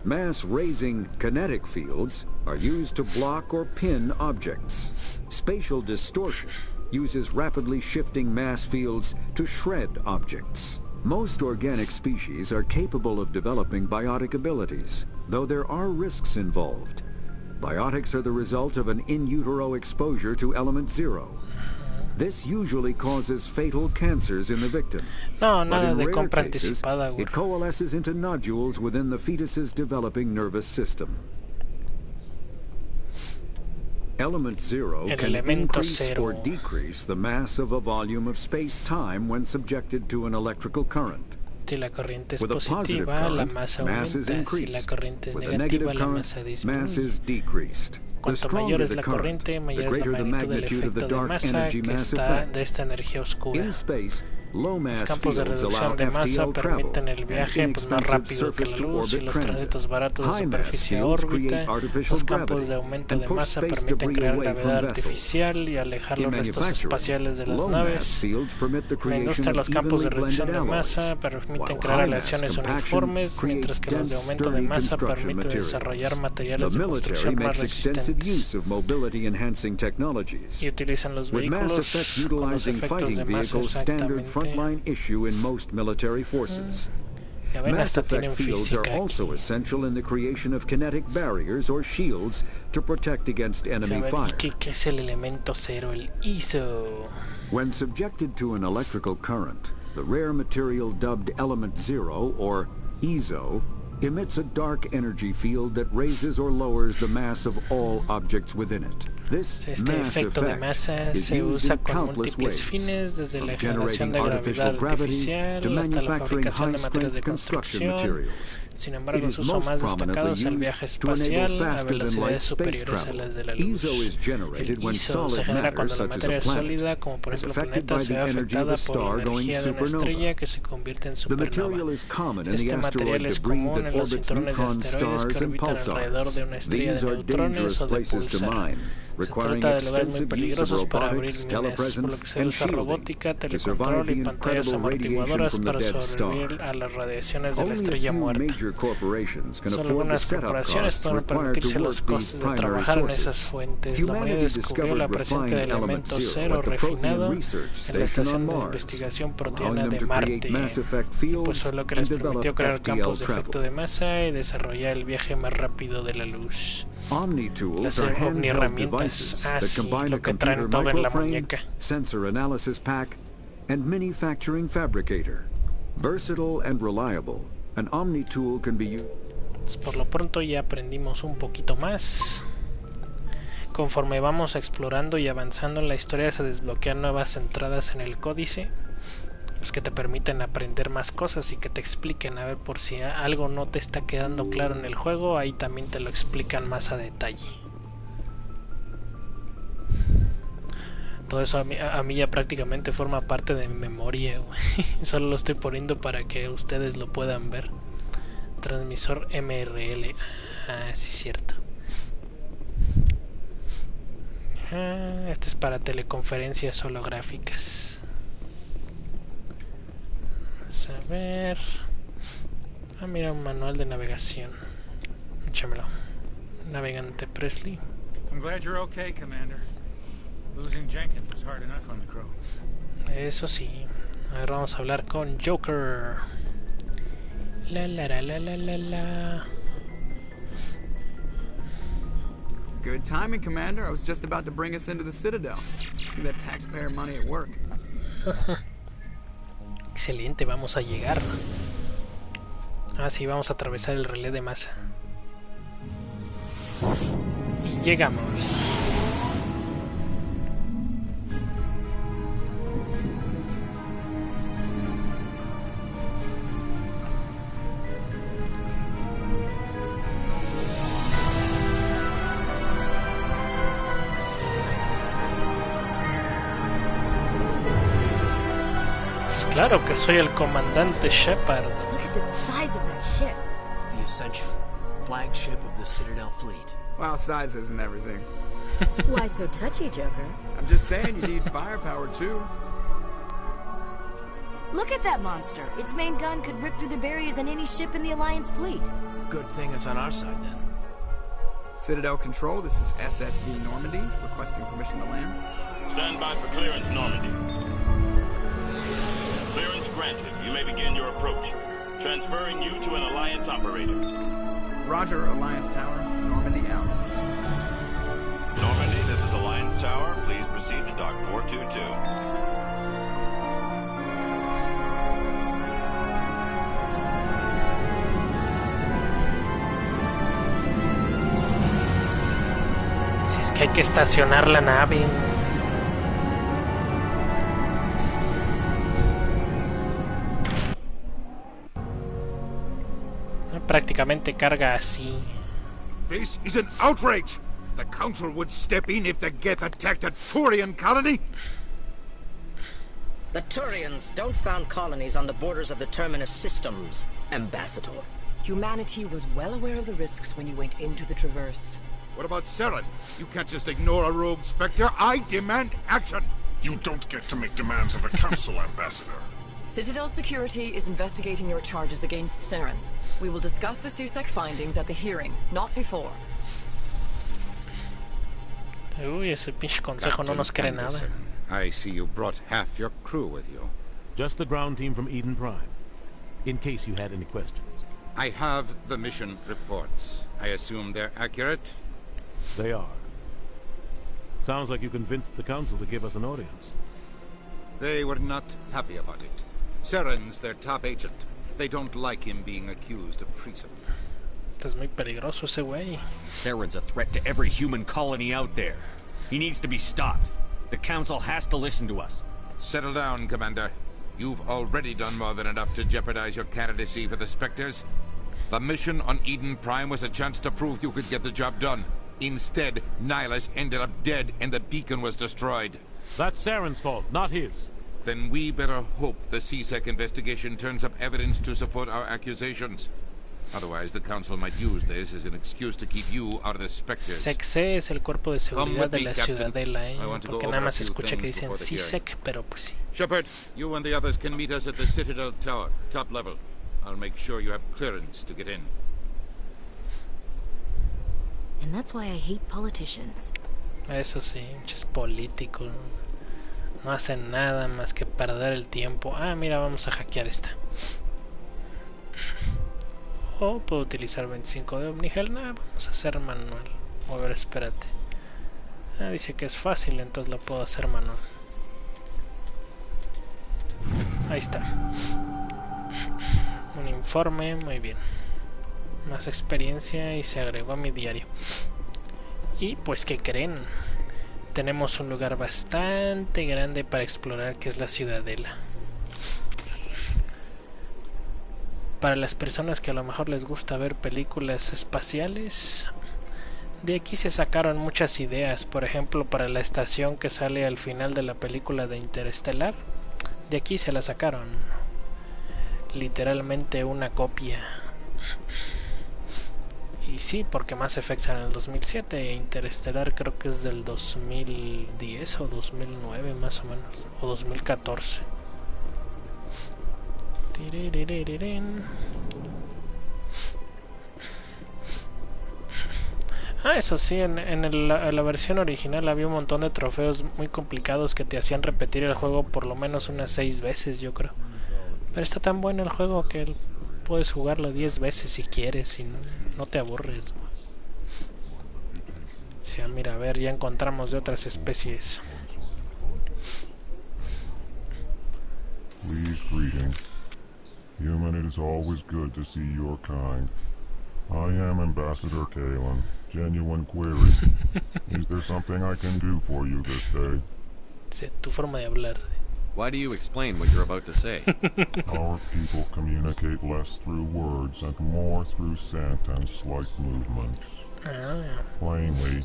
Mass-raising kinetic fields are used to block or pin objects. Spatial distortion uses rapidly shifting mass fields to shred objects. Most organic species are capable of developing biotic abilities, though there are risks involved. Biotics are the result of an in utero exposure to element 0. This usually causes fatal cancers in the victim. But in rare cases, it coalesces into nodules within the fetus's developing nervous system. Element 0 can increase or decrease the mass of a volume of space-time when subjected to an electrical current. Si la corriente es With a positive current, mass is increased. With a negative current, mass is decreased. The stronger the current, the greater the magnitude of the dark energy mass effect. In space, low mass fields allow FTL travel and inexpensive surface-to-orbit transit. High mass fields create artificial gravity and push space debris away from vessels. In manufacturing, low mass fields permit the creation of evenly blended alloys, while high mass compaction creates dense, sturdy construction materials. The military makes extensive use of mobility-enhancing technologies, with Mass Effect utilizing fighting vehicles standard frontline issue in most military forces. Mass Effect fields are also essential in the creation of kinetic barriers or shields to protect against enemy fire. When subjected to an electrical current, the rare material dubbed Element 0, or EZO, emits a dark energy field that raises or lowers the mass of all objects within it. This mass effect is used in countless ways, from generating artificial gravity to manufacturing high-strength construction materials, Sin embargo, su uso más destacado es el viaje espacial a velocidades superiores a las de la luz. El ISO se genera cuando la materia es sólida, como por ejemplo el planeta, se ve afectada por la energía de una estrella que se convierte en supernova. Este material es común en los cinturones de asteroides que orbitan alrededor de una estrella de neutrones o de pulsar. Se trata de lugares muy peligrosos para abrir minas, por lo que se usa robótica, telecontrol y pantallas amortiguadoras para sobrevivir a las radiaciones de la estrella muerta. Solo algunas corporaciones pueden permitirse los costes de trabajar en esas fuentes. La humanidad descubrió la presencia del elemento cero refinado en la estación de investigación proteína de Marte, y pues fue lo que les permitió crear campos de efecto de masa y desarrollar el viaje más rápido de la luz. Las omniherramientas, sí, lo que traen todo en la muñeca. Sensor analysis pack and manufacturing fabricator. Versatile and reliable, an Omni tool can be used. Pues por lo pronto ya aprendimos un poquito más. Conforme vamos explorando y avanzando en la historia se desbloquean nuevas entradas en el códice, pues que te permiten aprender más cosas y que te expliquen, a ver, por si algo no te está quedando claro en el juego, ahí también te lo explican más a detalle. Todo eso a mí ya prácticamente forma parte de mi memoria, güey. Solo lo estoy poniendo para que ustedes lo puedan ver. Transmisor MRL, sí, cierto. Este es para teleconferencias holográficas. Vamos a ver. Mira, un manual de navegación. Échamelo. Navegante Presley. I'm glad you're okay, Commander. Losing Jenkins was hard enough on the crew. Eso sí. A ver, vamos a hablar con Joker. La la la la la la la. Good timing, Commander. I was just about to bring us into the Citadel. See that taxpayer money at work. Excelente, vamos a llegar. Sí, vamos a atravesar el relé de masa. Y llegamos. Claro que soy el comandante Shepard. Look at the size of that ship. The Ascension, flagship of the Citadel fleet. Well, size isn't everything. Why so touchy, Joker? I'm just saying you need firepower too. Look at that monster. Its main gun could rip through the barriers in any ship in the Alliance fleet. Good thing it's on our side then. Citadel Control, this is SSV Normandy, requesting permission to land. Stand by for clearance, Normandy. Clearance granted. You may begin your approach. Transferring you to an Alliance operator. Roger, Alliance Tower. Normandy out. Normandy, this is Alliance Tower. Please proceed to Dock 422. Si es que hay que estacionar la nave. Prácticamente carga así. This is an outrage. The Council would step in if the Geth attacked a Turian colony. The Turians don't found colonies on the borders of the Terminus systems, Ambassador. Humanity was well aware of the risks when you went into the Traverse. What about Saren? You can't just ignore a rogue Spectre. I demand action. You don't get to make demands of the Council, Ambassador. Citadel Security is investigating your charges against Saren. We will discuss the CSEC findings at the hearing, not before. Uy, ese pinche consejo no nos cree nada. I see you brought half your crew with you. Just the ground team from Eden Prime, in case you had any questions. I have the mission reports. I assume they're accurate? They are. Sounds like you convinced the Council to give us an audience. They were not happy about it. Saren's their top agent. They don't like him being accused of treason. Es muy peligroso ese güey. Saren's a threat to every human colony out there. He needs to be stopped. The Council has to listen to us. Settle down, Commander. You've already done more than enough to jeopardize your candidacy for the Spectres. The mission on Eden Prime was a chance to prove you could get the job done. Instead, Nihilus ended up dead and the beacon was destroyed. That's Saren's fault, not his. Then we better hope the CSEC investigation turns up evidence to support our accusations. Otherwise, the Council might use this as an excuse to keep you out of the Spectres. SEC es el cuerpo de seguridad de la ciudadela, porque nada más se escucha que dicen CSEC, pero pues sí. Shepard, you and the others can meet us at the Citadel Tower, top level. I'll make sure you have clearance to get in. And that's why I hate politicians. Eso sí, muchos políticos no hacen nada más que perder el tiempo. Ah, mira, vamos a hackear esta. O puedo utilizar 25 de Omnigel. Nah, vamos a hacer manual. A ver, espérate. Ah, dice que es fácil, entonces lo puedo hacer manual. Ahí está. Un informe, muy bien. Más experiencia y se agregó a mi diario. Y pues, ¿qué creen? Tenemos un lugar bastante grande para explorar, que es la ciudadela. Para las personas que a lo mejor les gusta ver películas espaciales, de aquí se sacaron muchas ideas. Por ejemplo, para la estación que sale al final de la película de Interestelar, de aquí se la sacaron. Literalmente una copia. Y sí, porque Mass Effect sale en el 2007 e Interestelar creo que es del 2010 o 2009 más o menos, o 2014. Ah, eso sí, en la versión original había un montón de trofeos muy complicados que te hacían repetir el juego por lo menos unas 6 veces, yo creo. Pero está tan bueno el juego que puedes jugarlo 10 veces si quieres y no te aburres. O sea, mira, a ver, ya encontramos de otras especies. Please, greetings. Human, it is always good to see your kind. I am Ambassador Kalen. Genuine query. Is there something I can do for you this day? Sí, tu forma de hablar. Why do you explain what you're about to say? Our people communicate less through words and more through scent and slight movements. Plainly,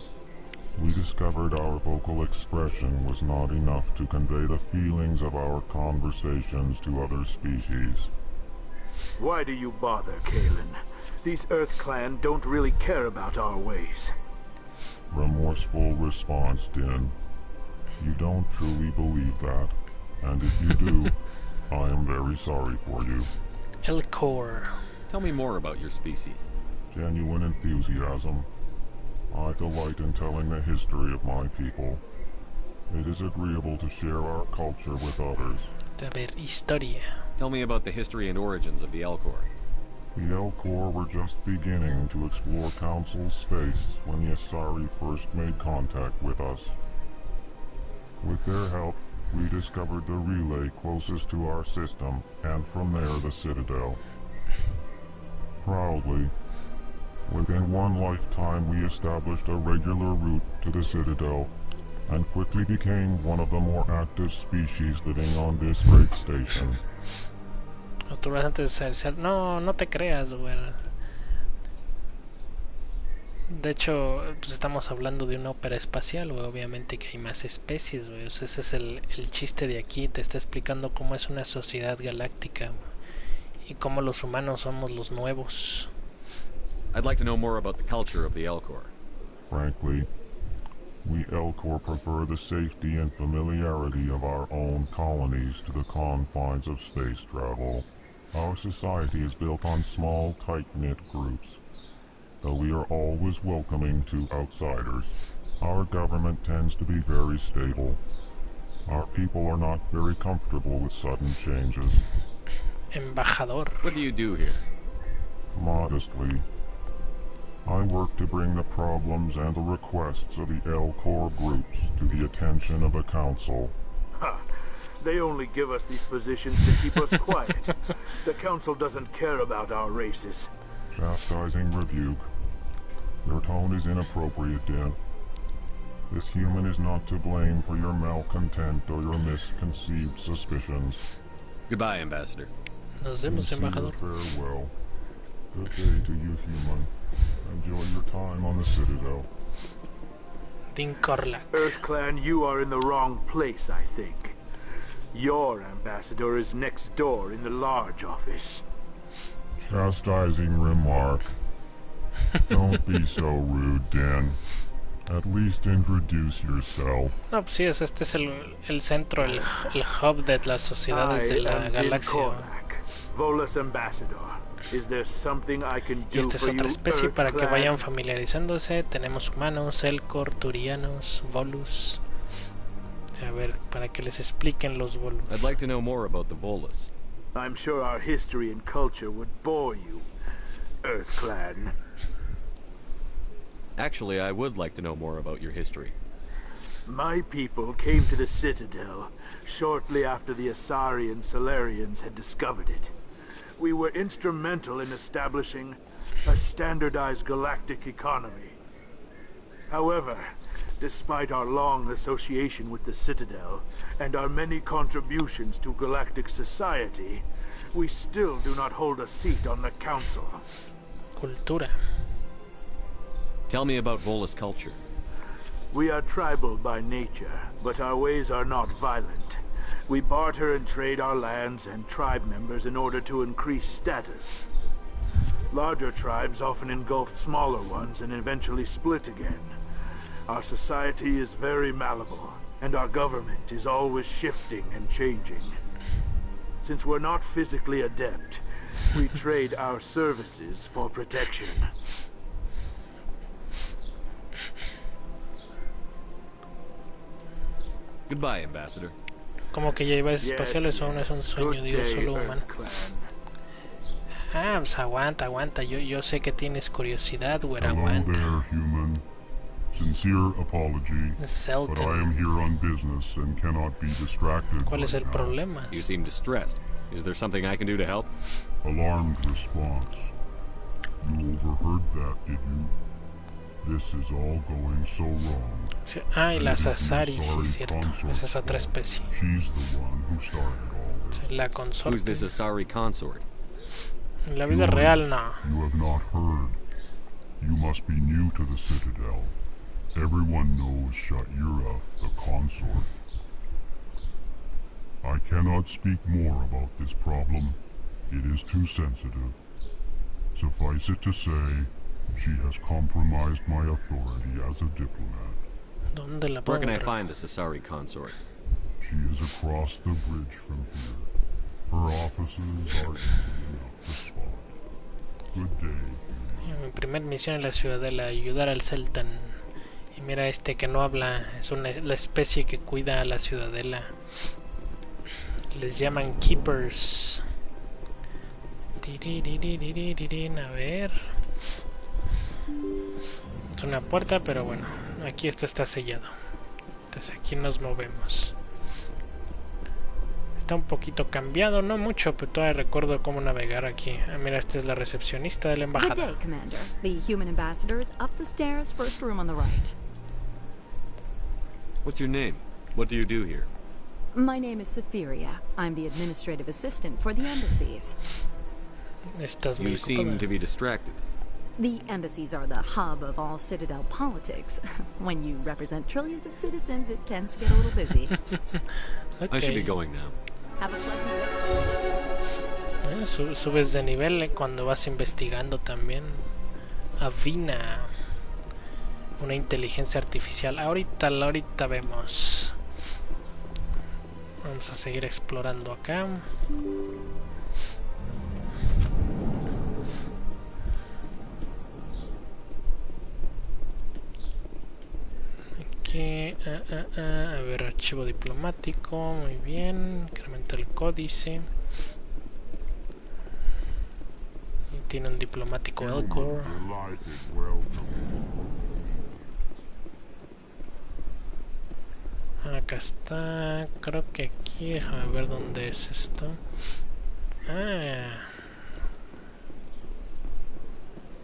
we discovered our vocal expression was not enough to convey the feelings of our conversations to other species. Why do you bother, Kalen? These Earth Clan don't really care about our ways. Remorseful response, Din. You don't truly believe that. And if you do, I am very sorry for you. El Core. Tell me more about your species. Genuine enthusiasm. I delight in telling the history of my people. It is agreeable to share our culture with others. A ver, historia. Tell me about the history and origins of the Elcor. The Elcor were just beginning to explore Council space when the Asari first made contact with us. With their help, we discovered the relay closest to our system, and from there the Citadel. Proudly, within one lifetime we established a regular route to the Citadel, and quickly became one of the more active species living on this great station. Tú vas antes de ser... No te creas, güey. De hecho, pues estamos hablando de una ópera espacial, güey. Obviamente que hay más especies, güey. O sea, ese es el chiste de aquí. Te está explicando cómo es una sociedad galáctica, güey, y cómo los humanos somos los nuevos. I'd like to know more about the culture of the Elcor. Frankly, we Elcor prefer the safety and familiarity of our own colonies to the confines of space travel. Our society is built on small, tight-knit groups. Though we are always welcoming to outsiders, our government tends to be very stable. Our people are not very comfortable with sudden changes. Embajador. What do you do here? Modestly, I work to bring the problems and the requests of the Elcor groups to the attention of the Council. Ha! They only give us these positions to keep us quiet. The Council doesn't care about our races. Chastising rebuke. Your tone is inappropriate, Din. This human is not to blame for your malcontent or your misconceived suspicions. Goodbye, Ambassador. Nos vemos, embajador. Farewell. Good day to you, human. Enjoy your time on the Citadel. Earth Clan, you are in the wrong place, I think. Your ambassador is next door in the large office. Chastising remark. Don't be so rude, Dan. At least introduce yourself. No, pues sí, este es el centro, el hub de las sociedades de la galaxia. Volus ambassador. Is there something I can do y esta es otra especie para que vayan familiarizándose. Tenemos humanos, Elcor, Turianos, Volus. A ver, para que les expliquen los Volus. I'd like to know more about the Volus. I'm sure our history and culture would bore you, Earth Clan. Actually, I would like to know more about your history. My people came to the Citadel shortly after the Asari and Solarians had discovered it. We were instrumental in establishing a standardized galactic economy. However, despite our long association with the Citadel and our many contributions to galactic society, we still do not hold a seat on the Council. Cultura. Tell me about Volus culture. We are tribal by nature, but our ways are not violent. We barter and trade our lands and tribe members in order to increase status. Larger tribes often engulf smaller ones and eventually split again. Our society is very malleable, and our government is always shifting and changing. Since we're not physically adept, we trade our services for protection. Goodbye, Ambassador. Como que ya iba espaciales o aún es un sueño, digo, solo humano. Ah, pues aguanta. Yo sé que tienes curiosidad, güey, aguanta. Hello there, human. Sincere apology, but I am here on business and cannot be distracted. ¿Cuál es el problema? You seem distressed. Is there something I can do to help? Alarmed response. You overheard that, did you? This is all going so wrong. Sí, y las Asari, sí, cierto. Esa es otra especie. She's the one who started all this. Sí, la consorte. Who's this Asari consort? En la vida real, no. You have not heard. You must be new to the Citadel. Everyone knows Sha'ira, the consort. I cannot speak more about this problem. It is too sensitive. Suffice it to say, she has compromised my authority as a diplomat. ¿Dónde la Where can I find this Asari consort? She is across the bridge from here. Her offices are easy enough to spot. Good day. Mi primer misión en la ciudadela, ayudar al Celtan. Y mira este que no habla, es la especie que cuida a la ciudadela. Les llaman Keepers. A ver. Es una puerta, pero bueno, aquí esto está sellado. Entonces aquí nos movemos. Está un poquito cambiado, no mucho, pero todavía recuerdo cómo navegar aquí. Ah, mira, esta es la recepcionista de la embajada. Good day, Commander. The human ambassador is up the stairs, first room on the right. What's your name? What do you do here? My name is Safiria. I'm the administrative assistant for the embassies. You seem to be distracted. The embassies are the hub of all Citadel politics. When you represent trillions of citizens, it tends to get a little busy. Okay. I should be going now. Have a pleasant day. Subes de nivel cuando vas investigando también. Avina, una inteligencia artificial. Ahorita vemos. Vamos a seguir explorando acá. Aquí, a ver, archivo diplomático, muy bien, incrementa el códice. Y tiene un diplomático Elcor. Acá está, creo que aquí, déjame ver dónde es esto.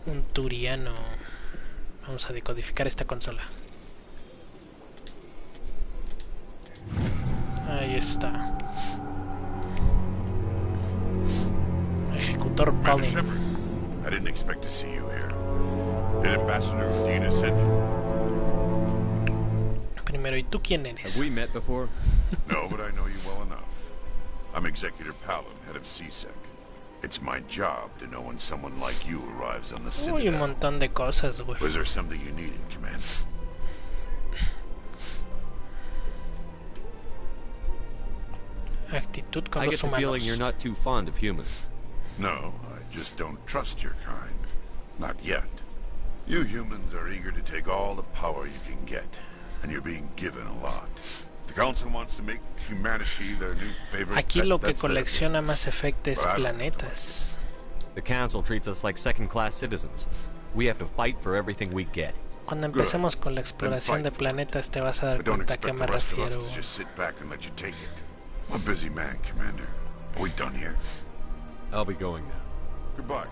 Un turiano. Vamos a decodificar esta consola. Ahí está. Ejecutor Pollen. didn't expect to see you here. Did Ambassador Udina send you? Primero, ¿y tú quién eres? Have we met before? No, but I know you well enough. I'm Executor Palin, head of CSEC. It's my job to know when someone like you arrives on the Citadel. Uy, un montón de cosas, güey. Was there something you needed, Commander? Actitud con I los get the feeling humanos. you're not too fond of humans. No, I just don't trust your kind. Not yet. You humans are eager to take all the power you can get, and you're being given a lot. If the Council wants to make humanity their new favorite Aquí pet, lo que that's their colecciona business. Mass Effect es But I don't planetas. The Council treats us like second-class citizens. We have to fight for everything we get. Cuando empecemos con la exploración de planetas te vas a dar But don't cuenta a qué expect me the rest of us refiero. to just sit back and let you take it. I'm a busy man, Commander. Are we done here? I'll be going now. Goodbye,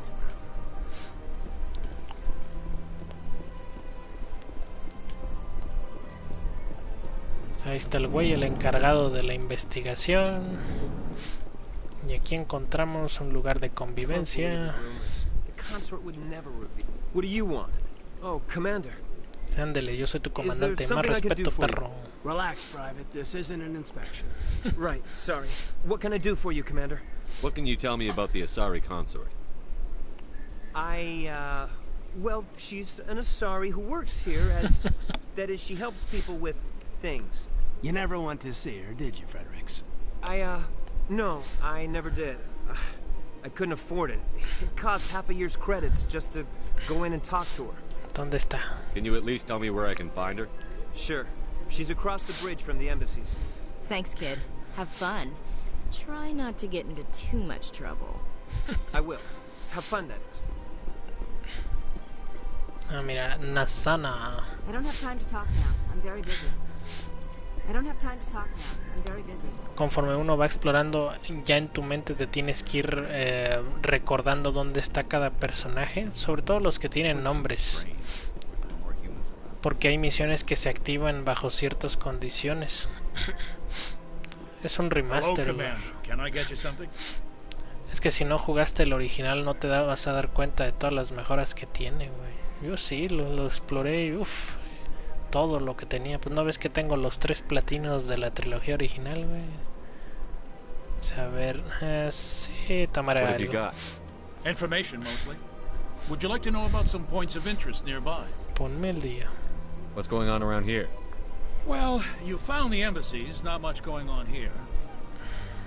Ahí está el güey, el encargado de la investigación. Y aquí encontramos un lugar de convivencia. The consort would never reveal. What do you want? Oh, Commander. Ándele, yo soy tu comandante. Más something I can respeto, do for perro. you? Relax, Private. This isn't an inspection. Right, sorry. What can I do for you, Commander? What can you tell me about the Asari consort? Well, she's an Asari who works here as... that is, she helps people with things. You never went to see her, did you, Fredericks? No, I never did. I couldn't afford it. It costs half a year's credits just to go in and talk to her. ¿Dónde está? Can you at least tell me where I can find her? Sure. She's across the bridge from the embassies. Thanks, kid. Have fun. Try not to get into too much trouble. I will. Have fun, that is. Ah, mira, Nasana. I don't have time to talk now. I'm very busy. Conforme uno va explorando, ya en tu mente te tienes que ir recordando dónde está cada personaje, sobre todo los que tienen nombres, porque hay misiones que se activan bajo ciertas condiciones. Es un remaster. Es que si no jugaste el original no te vas a dar cuenta de todas las mejoras que tiene, güey. Yo sí, lo exploré y todo lo que tenía. Pues no ves que tengo los 3 platinos de la trilogía original, güey. A ver, sí, Tamara. What have you got? Information mostly. Would you like to know about some points of interest nearby? Ponme el día. What's going on around here? Well, you found the embassies, not much going on here.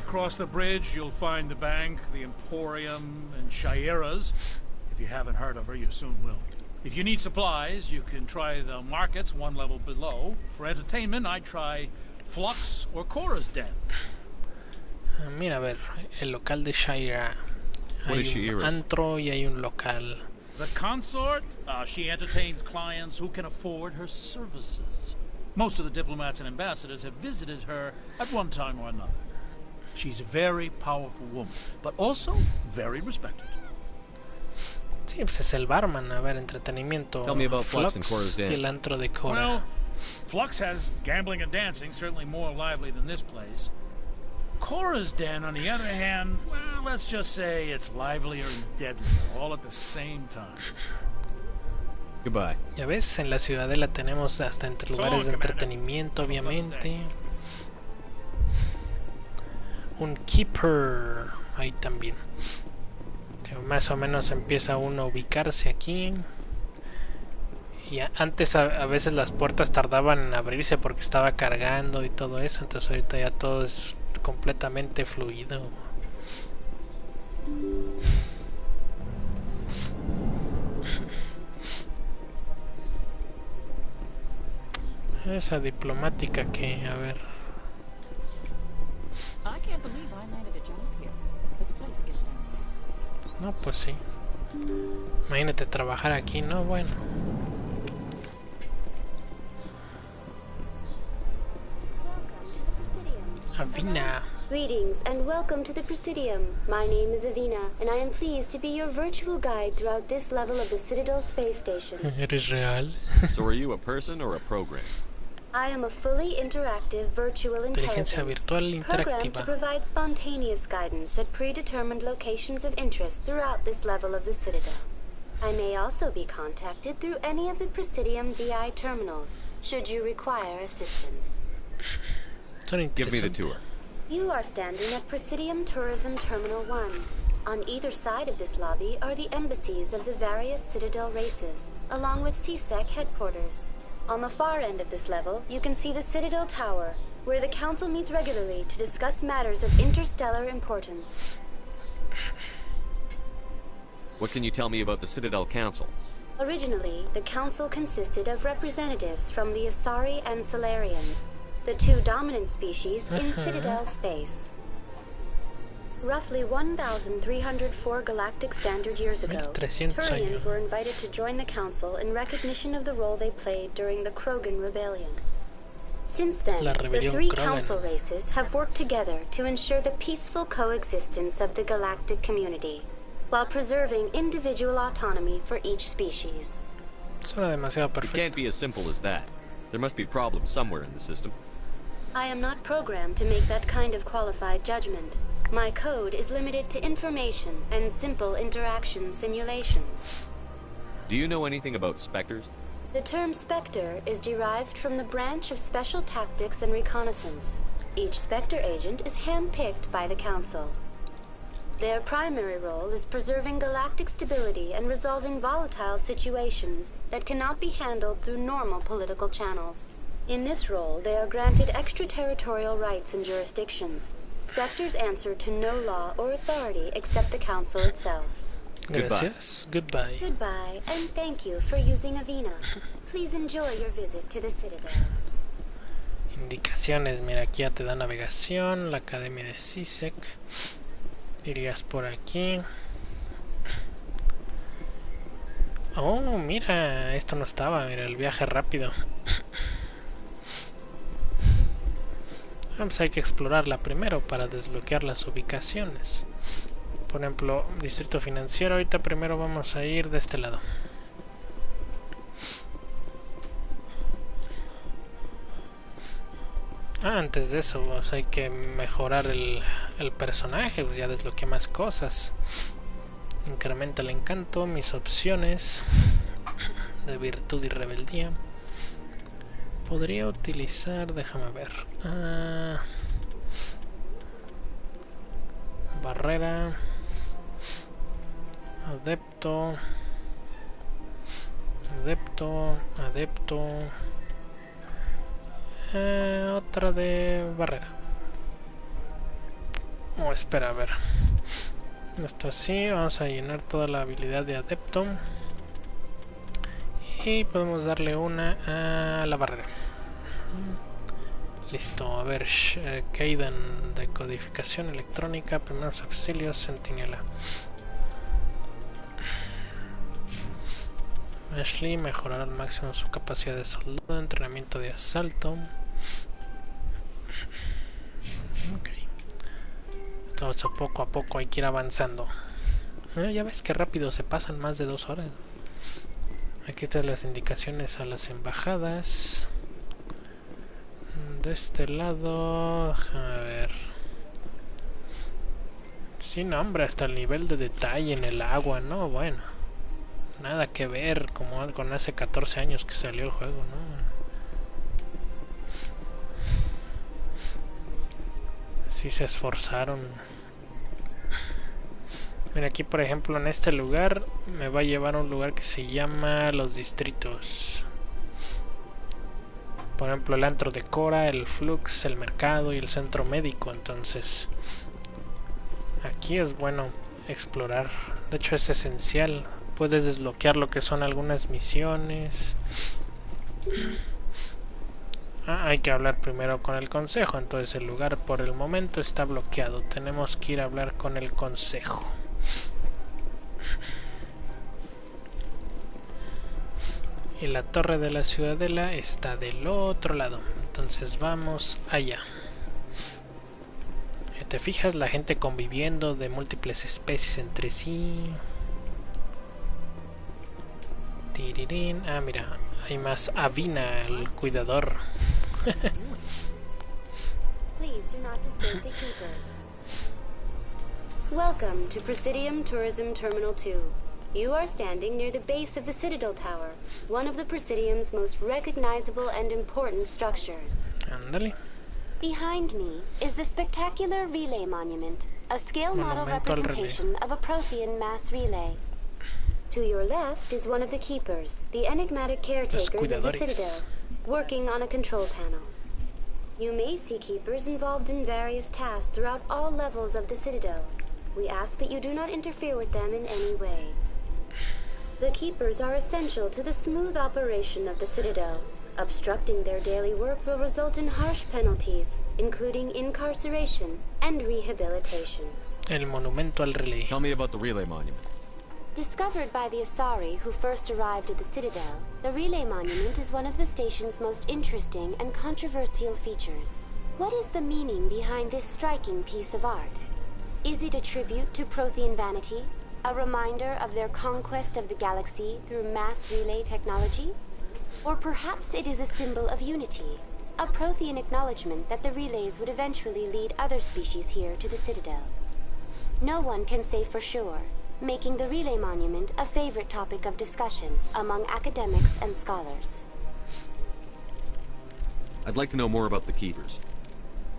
Across the bridge, you'll find the bank, the Emporium, and Shaira's. If you haven't heard of her, you soon will. If you need supplies, you can try the markets one level below. For entertainment, I'd try Flux or Cora's Den. Mira, a ver, el local de Shaira. Hay un antro y hay un local. The consort, she entertains clients who can afford her services. Most of the diplomats and ambassadors have visited her at one time or another. She's a very powerful woman, but also very respected. Sí, pues es el barman. A ver, entretenimiento. Tell me about Flux and Cora's Den. Y el antro de Cora. Well, Flux has gambling and dancing, certainly more lively than this place. Cora's Den, on the other hand, well, let's just say it's livelier and deadlier, all at the same time. Goodbye. Ya ves, en la ciudadela tenemos hasta entre lugares de entretenimiento, obviamente. Un keeper ahí también. Más o menos empieza uno a ubicarse aquí. Y antes a veces las puertas tardaban en abrirse porque estaba cargando y todo eso. Entonces ahorita ya todo es completamente fluido. Esa diplomática que, a ver. I can't believe I landed a job here. This place is fantastic. No, pues sí. Imagínate trabajar aquí, ¿no? Bueno. Avina. Greetings and welcome to the Presidium. My name is Avina, and I am pleased to be your virtual guide throughout this level of the Citadel space station. ¿Eres real? So are you a person or a program? I am a fully interactive virtual intelligence, programmed to provide spontaneous guidance at predetermined locations of interest throughout this level of the Citadel. I may also be contacted through any of the Presidium VI terminals, should you require assistance. Give me the tour. You are standing at Presidium Tourism Terminal 1. On either side of this lobby are the embassies of the various Citadel races, along with CSEC headquarters. On the far end of this level, you can see the Citadel Tower, where the Council meets regularly to discuss matters of interstellar importance. What can you tell me about the Citadel Council? Originally, the Council consisted of representatives from the Asari and Solarians, the two dominant species in Citadel space. Roughly 1,304 galactic standard years ago, Turians were invited to join the Council in recognition of the role they played during the Krogan Rebellion. Since then, the three Council races have worked together to ensure the peaceful coexistence of the galactic community, while preserving individual autonomy for each species. It can't be as simple as that. There must be problems somewhere in the system. I am not programmed to make that kind of qualified judgment. My code is limited to information and simple interaction simulations. Do you know anything about Spectres? The term Spectre is derived from the branch of Special Tactics and Reconnaissance. Each Spectre agent is hand-picked by the Council. Their primary role is preserving galactic stability and resolving volatile situations that cannot be handled through normal political channels. In this role, they are granted extraterritorial rights and jurisdictions. Spectres answer to no law or authority except the Council itself. Gracias. Goodbye. Goodbye, and thank you for using Avina. Please enjoy your visit to the Citadel. Indicaciones, mira, aquí ya te da navegación, la academia de CSEC. Irías por aquí. Oh, mira, esto no estaba, mira, el viaje rápido. Pues hay que explorarla primero para desbloquear las ubicaciones. Por ejemplo, distrito financiero, ahorita primero vamos a ir de este lado. Antes de eso, pues hay que mejorar el personaje, pues ya desbloqueé más cosas. Incrementa el encanto, mis opciones de virtud y rebeldía. Podría utilizar, déjame ver. Barrera. Adepto. Otra de barrera. Espera, a ver. Esto así, vamos a llenar toda la habilidad de adepto. Y podemos darle una a la barrera. Listo, a ver, Kaiden de codificación electrónica, primeros auxilios, centinela. Ashley, mejorar al máximo su capacidad de soldado, entrenamiento de asalto. Ok. Todo eso poco a poco hay que ir avanzando. Ya ves que rápido se pasan más de 2 horas. Aquí están las indicaciones a las embajadas. De este lado, a ver. Sí, no, hombre, hasta el nivel de detalle en el agua, ¿no? Bueno, nada que ver como con hace 14 años que salió el juego, ¿no? Sí se esforzaron. Mira, aquí por ejemplo en este lugar me va a llevar a un lugar que se llama los distritos. Por ejemplo el antro de Cora, el Flux, el mercado y el centro médico. Entonces aquí es bueno explorar. De hecho es esencial. Puedes desbloquear lo que son algunas misiones. Hay que hablar primero con el consejo. Entonces el lugar por el momento está bloqueado. Tenemos que ir a hablar con el consejo. Y la torre de la ciudadela está del otro lado. Entonces vamos allá. ¿Te fijas? La gente conviviendo de múltiples especies entre sí. Tirirín. Mira, hay más Avina, el cuidador. Please do not disturb the keepers. Welcome to Presidium Tourism Terminal 2. You are standing near the base of the Citadel Tower, one of the Presidium's most recognizable and important structures. Ándale. Behind me is the spectacular Relay Monument, a scale model representation of a Prothean mass relay. To your left is one of the Keepers, the enigmatic caretakers of the Citadel, working on a control panel. You may see Keepers involved in various tasks throughout all levels of the Citadel. We ask that you do not interfere with them in any way. The Keepers are essential to the smooth operation of the Citadel. Obstructing their daily work will result in harsh penalties, including incarceration and rehabilitation. El monumento al relay. Tell me about the relay monument. Discovered by the Asari who first arrived at the Citadel, the Relay Monument is one of the station's most interesting and controversial features. What is the meaning behind this striking piece of art? Is it a tribute to Prothean vanity? A reminder of their conquest of the galaxy through mass relay technology? Or perhaps it is a symbol of unity, a Prothean acknowledgement that the relays would eventually lead other species here to the Citadel. No one can say for sure, making the Relay Monument a favorite topic of discussion among academics and scholars. I'd like to know more about the Keepers.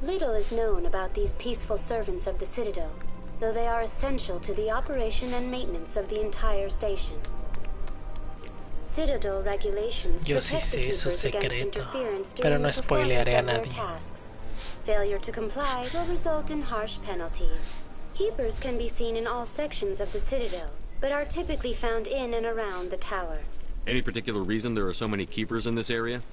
Little is known about these peaceful servants of the Citadel, though they are essential to the operation and maintenance of the entire station. Citadel regulations protect the Keepers against interference during the performance of their tasks. Failure to comply will result in harsh penalties. Keepers can be seen in all sections of the Citadel, but are typically found in and around the tower. Any particular reason there are so many Keepers in this area?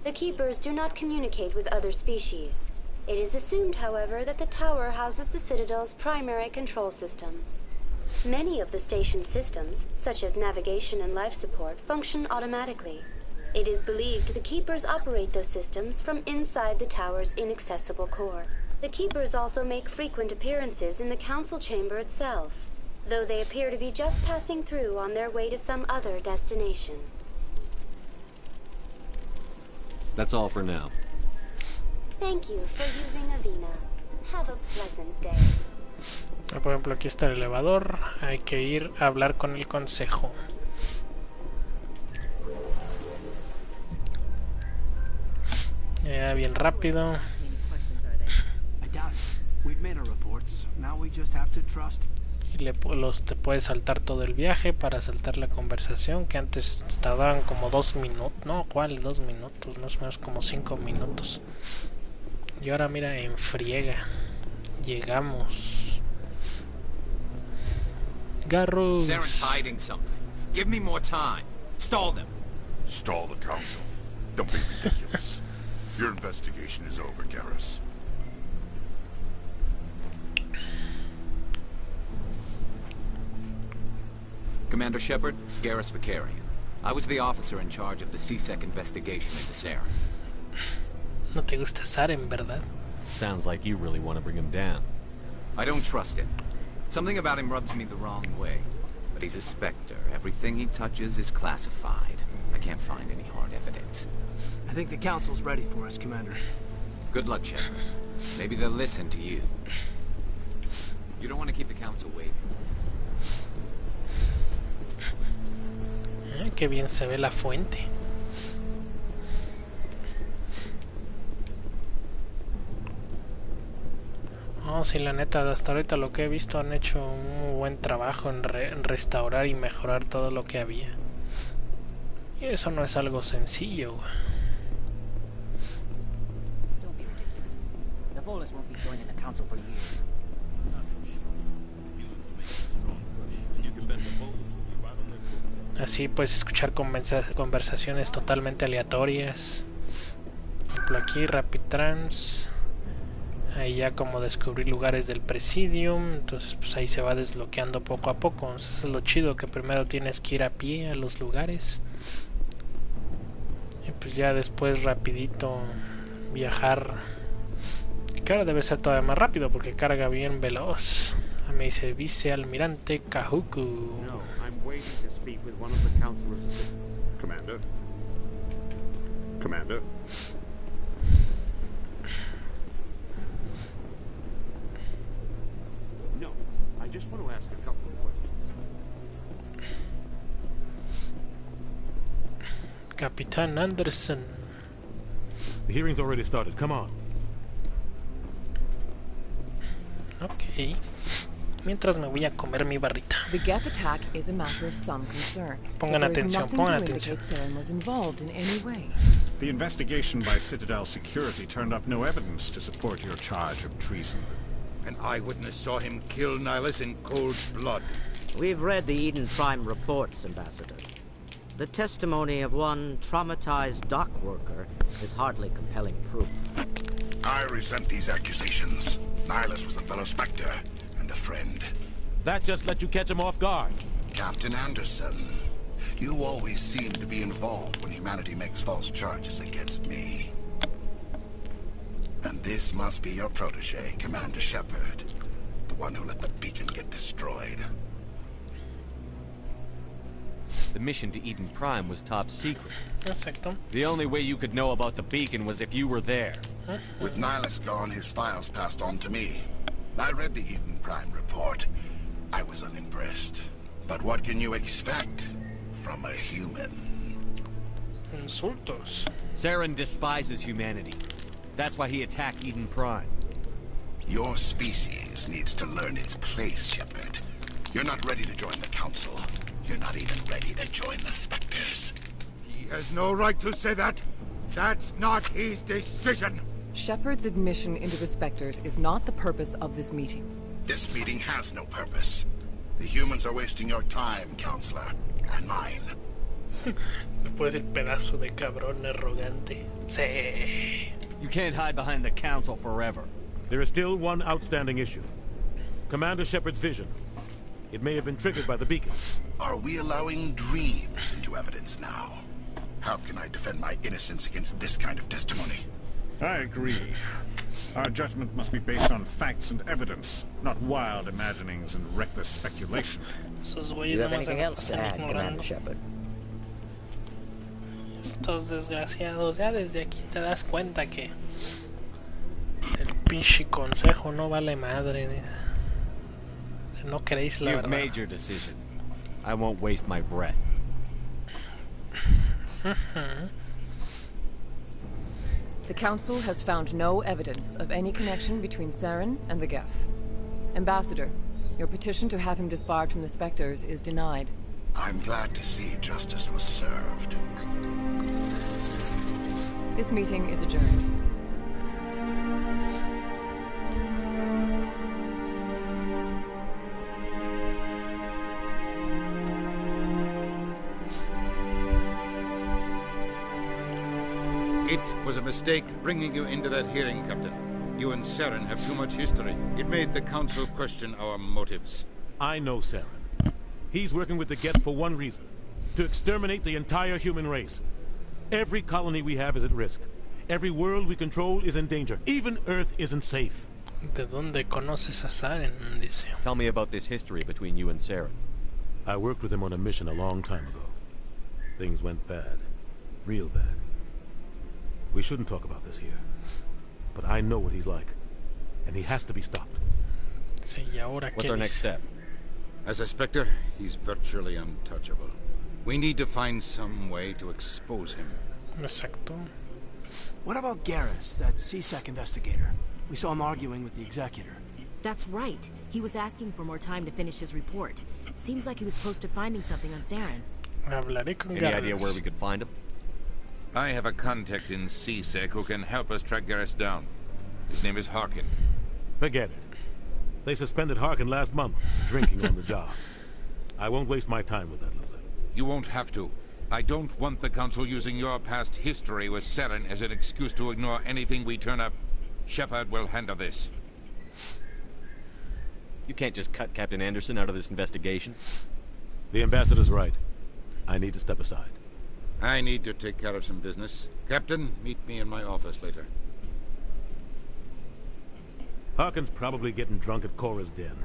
The Keepers do not communicate with other species. It is assumed, however, that the tower houses the Citadel's primary control systems. Many of the station's systems, such as navigation and life support, function automatically. It is believed the Keepers operate those systems from inside the tower's inaccessible core. The Keepers also make frequent appearances in the council chamber itself, though they appear to be just passing through on their way to some other destination. That's all for now. Thank you for using Avina. Have a pleasant day. Por ejemplo, aquí está el elevador. Hay que ir a hablar con el consejo. Bien rápido. Y te puedes saltar todo el viaje para saltar la conversación, que antes tardaban como 2 minutos. No, ¿cuál? 2 minutos, más o menos como 5 minutos. Y ahora mira, en friega. Llegamos. Garros. Saren's hiding something. Give me more time. Stall them. Stall the council? Don't be ridiculous. Your investigation is over, Garrus. Commander Shepard, Garrus Vicarian. I was the officer in charge of the CSEC investigation into Saren. No te gusta Saren, ¿verdad? Sounds like you really want to bring him down. I don't trust him. Something about him rubs me the wrong way. But he's a Spectre. Everything he touches is classified. I can't find any hard evidence. I think the council's ready for us, Commander. Good luck, Shepard. Maybe they'll listen to you. You don't want to keep the council waiting. Qué bien se ve la fuente. No, sí, la neta, hasta ahorita lo que he visto han hecho un muy buen trabajo en restaurar y mejorar todo lo que había. Y eso no es algo sencillo. Así puedes escuchar conversaciones totalmente aleatorias. Por ejemplo, aquí Rapid Trans. Ahí ya como descubrir lugares del Presidium. Entonces pues ahí se va desbloqueando poco a poco. Entonces es lo chido, que primero tienes que ir a pie a los lugares. Y pues ya después rapidito viajar. Que ahora debe ser todavía más rápido porque carga bien veloz. Me dice vicealmirante Kahuku. No, I'm waiting to speak with one of the councilor's assistants. Commander? Commander? No, I just want to ask a couple of questions. Capitán Anderson. The hearing's already started. Come on. Ok. Mientras me voy a comer mi barrita. The Geth attack is a matter of some concern. Pongan atención, pongan atención. Saren was involved in any way. The investigation by Citadel Security turned up no evidence to support your charge of treason. An eyewitness saw him kill Nihilus in cold blood. We've read the Eden Prime reports, Ambassador. The testimony of one traumatized dock worker is hardly compelling proof. I resent these accusations. Nihilus was a fellow Spectre and a friend. That just let you catch him off guard. Captain Anderson, you always seem to be involved when humanity makes false charges against me. And this must be your protege, Commander Shepard. The one who let the beacon get destroyed. The mission to Eden Prime was top secret. Exacto. The only way you could know about the beacon was if you were there. With Nihilus gone, his files passed on to me. I read the Eden Prime report. I was unimpressed. But what can you expect from a human? Insultos. Saren despises humanity. That's why he attacked Eden Prime. Your species needs to learn its place, Shepard. You're not ready to join the Council. You're not even ready to join the Spectres. He has no right to say that. That's not his decision. Shepard's admission into the Spectres is not the purpose of this meeting. This meeting has no purpose. The humans are wasting your time, Counselor, and mine. Después el pedazo de cabrón arrogante. Sí. You can't hide behind the Council forever. There is still one outstanding issue. Commander Shepard's vision. It may have been triggered by the beacon. Are we allowing dreams into evidence now? How can I defend my innocence against this kind of testimony? I agree. Our judgment must be based on facts and evidence, not wild imaginings and reckless speculation. Do you have anything else to add, Commander Shepard? Estos desgraciados, ya desde aquí te das cuenta que el pinche consejo no vale madre. No queréis la verdad. You've made your decision. I won't waste my breath. The Council has found no evidence of any connection between Saren and the Geth. Ambassador, your petition to have him disbarred from the Spectres is denied. I'm glad to see justice was served. This meeting is adjourned. It was a mistake bringing you into that hearing, Captain. You and Saren have too much history. It made the Council question our motives. I know Saren. He's working with the Geth for one reason. To exterminate the entire human race. Every colony we have is at risk. Every world we control is in danger. Even Earth isn't safe. ¿De dónde conoces a Saren? Dice. Tell me about this history between you and Saren. I worked with him on a mission a long time ago. Things went bad. Real bad. We shouldn't talk about this here. But I know what he's like. And he has to be stopped. Sí, ¿y ahora What's qué our next dice? step? As a Spectre, he's virtually untouchable. We need to find some way to expose him. Exacto. What about Garrus, that CSEC investigator? We saw him arguing with the executor. That's right. He was asking for more time to finish his report. Seems like he was close to finding something on Saren. Hablaré con Any Garrus. idea where we could find him? I have a contact in CSEC who can help us track Garrus down. His name is Harkin. Forget it. They suspended Harkin last month, drinking on the job. I won't waste my time with that loser. You won't have to. I don't want the Council using your past history with Saren as an excuse to ignore anything we turn up. Shepard will handle this. You can't just cut Captain Anderson out of this investigation. The ambassador's right. I need to step aside. I need to take care of some business. Captain, meet me in my office later. Harkin's probably getting drunk at Cora's Den.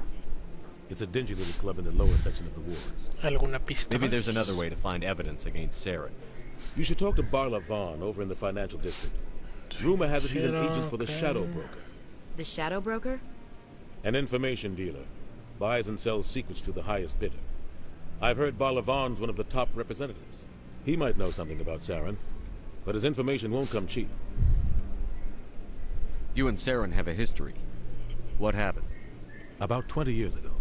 It's a dingy little club in the lower section of the wards. ¿Alguna pista Maybe más? there's another way to find evidence against Saren. You should talk to Barla Vaughn over in the financial district. Rumor has it he's an agent for the Shadow Broker. The Shadow Broker? An information dealer. Buys and sells secrets to the highest bidder. I've heard Barla Vaughn's one of the top representatives. He might know something about Saren, but his information won't come cheap. You and Saren have a history. What happened? About 20 years ago,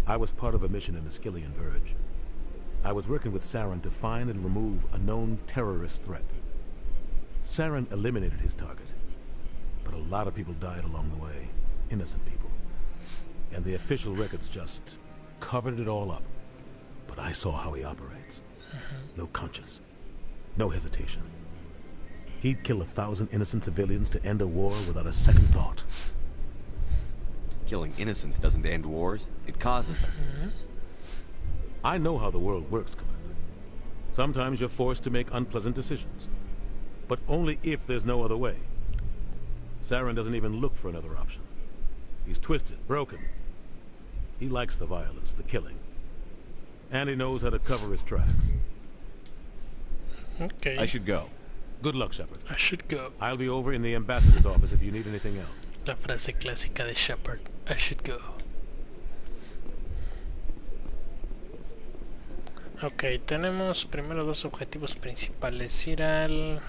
I was part of a mission in the Skillian Verge. I was working with Saren to find and remove a known terrorist threat. Saren eliminated his target, but a lot of people died along the way, innocent people. And the official records just covered it all up. But I saw how he operates. No conscience, no hesitation. He'd kill 1,000 innocent civilians to end a war without a second thought. Killing innocents doesn't end wars, it causes them. I know how the world works, Commander. Sometimes you're forced to make unpleasant decisions. But only if there's no other way. Saren doesn't even look for another option. He's twisted, broken. He likes the violence, the killing. And he knows how to cover his tracks. Okay. I should go. Good luck, Shepard. I should go. I'll be over in the ambassador's office if you need anything else. La frase clásica de Shepard. I should go. Ok, tenemos primero dos objetivos principales. Ir al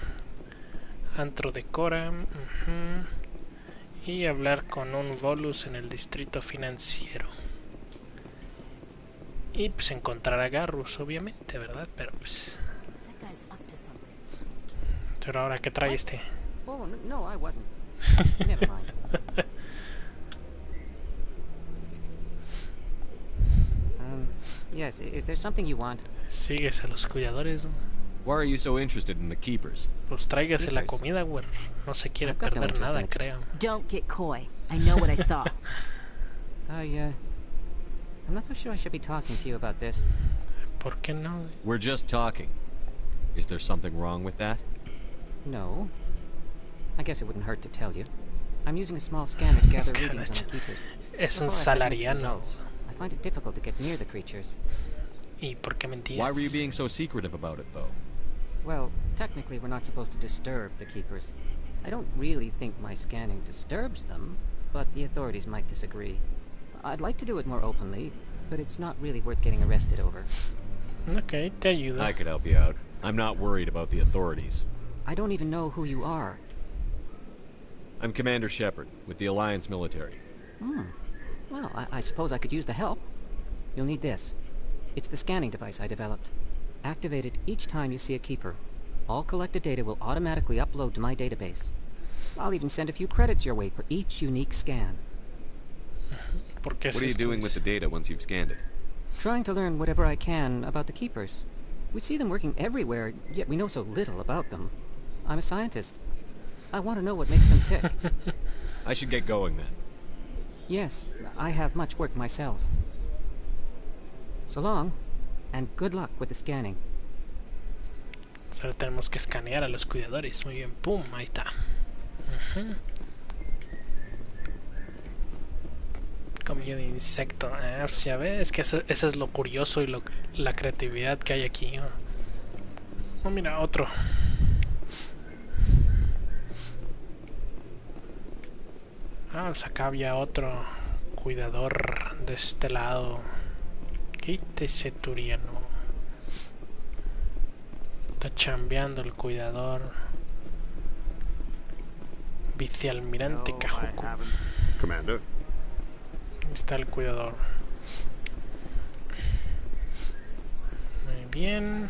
antro de Cora y hablar con un Volus en el distrito financiero. Y pues encontrar a Garrus, obviamente, ¿verdad? Pero pues... Pero ahora, ¿qué trae este? Oh, no, I wasn't. Never mind. Yes, is there something you want? Sigues a los cuidadores. Why are you so interested in the keepers? Pues tráigase la comida, güey. No se quiere perder nada, creo. Don't get coy. I know what I saw. I'm not so sure I should be talking to you about this. ¿Por qué no? We're just talking. Is there something wrong with that? No. I guess it wouldn't hurt to tell you. I'm using a small scanner to gather readings on the keepers. Es un salariano. I find it difficult to get near the creatures. ¿Y por qué mentías? Why were you being so secretive about it, though? Well, technically we're not supposed to disturb the keepers. I don't really think my scanning disturbs them, but the authorities might disagree. I'd like to do it more openly, but it's not really worth getting arrested over. Okay, te ayudo. I could help you out. I'm not worried about the authorities. I don't even know who you are. I'm Commander Shepard, with the Alliance military. Well, I suppose I could use the help. You'll need this. It's the scanning device I developed. Activate it each time you see a keeper. All collected data will automatically upload to my database. I'll even send a few credits your way for each unique scan. What are you doing with the data once you've scanned it? Trying to learn whatever I can about the keepers. We see them working everywhere, yet we know so little about them. I'm a scientist. I want to know what makes them tick. I should get going then. Yes, I have much work myself. So long, and good luck with the scanning. Solo tenemos que escanear a los cuidadores. Muy bien, pum, ahí está. Comida de insecto. Ya ves que eso es lo curioso y la creatividad que hay aquí. Oh, mira, otro. Pues acá había otro cuidador de este lado. Quítese, Turiano. Está chambeando el cuidador. Vicealmirante Cajuco. Commander. Ahí está el cuidador. Muy bien.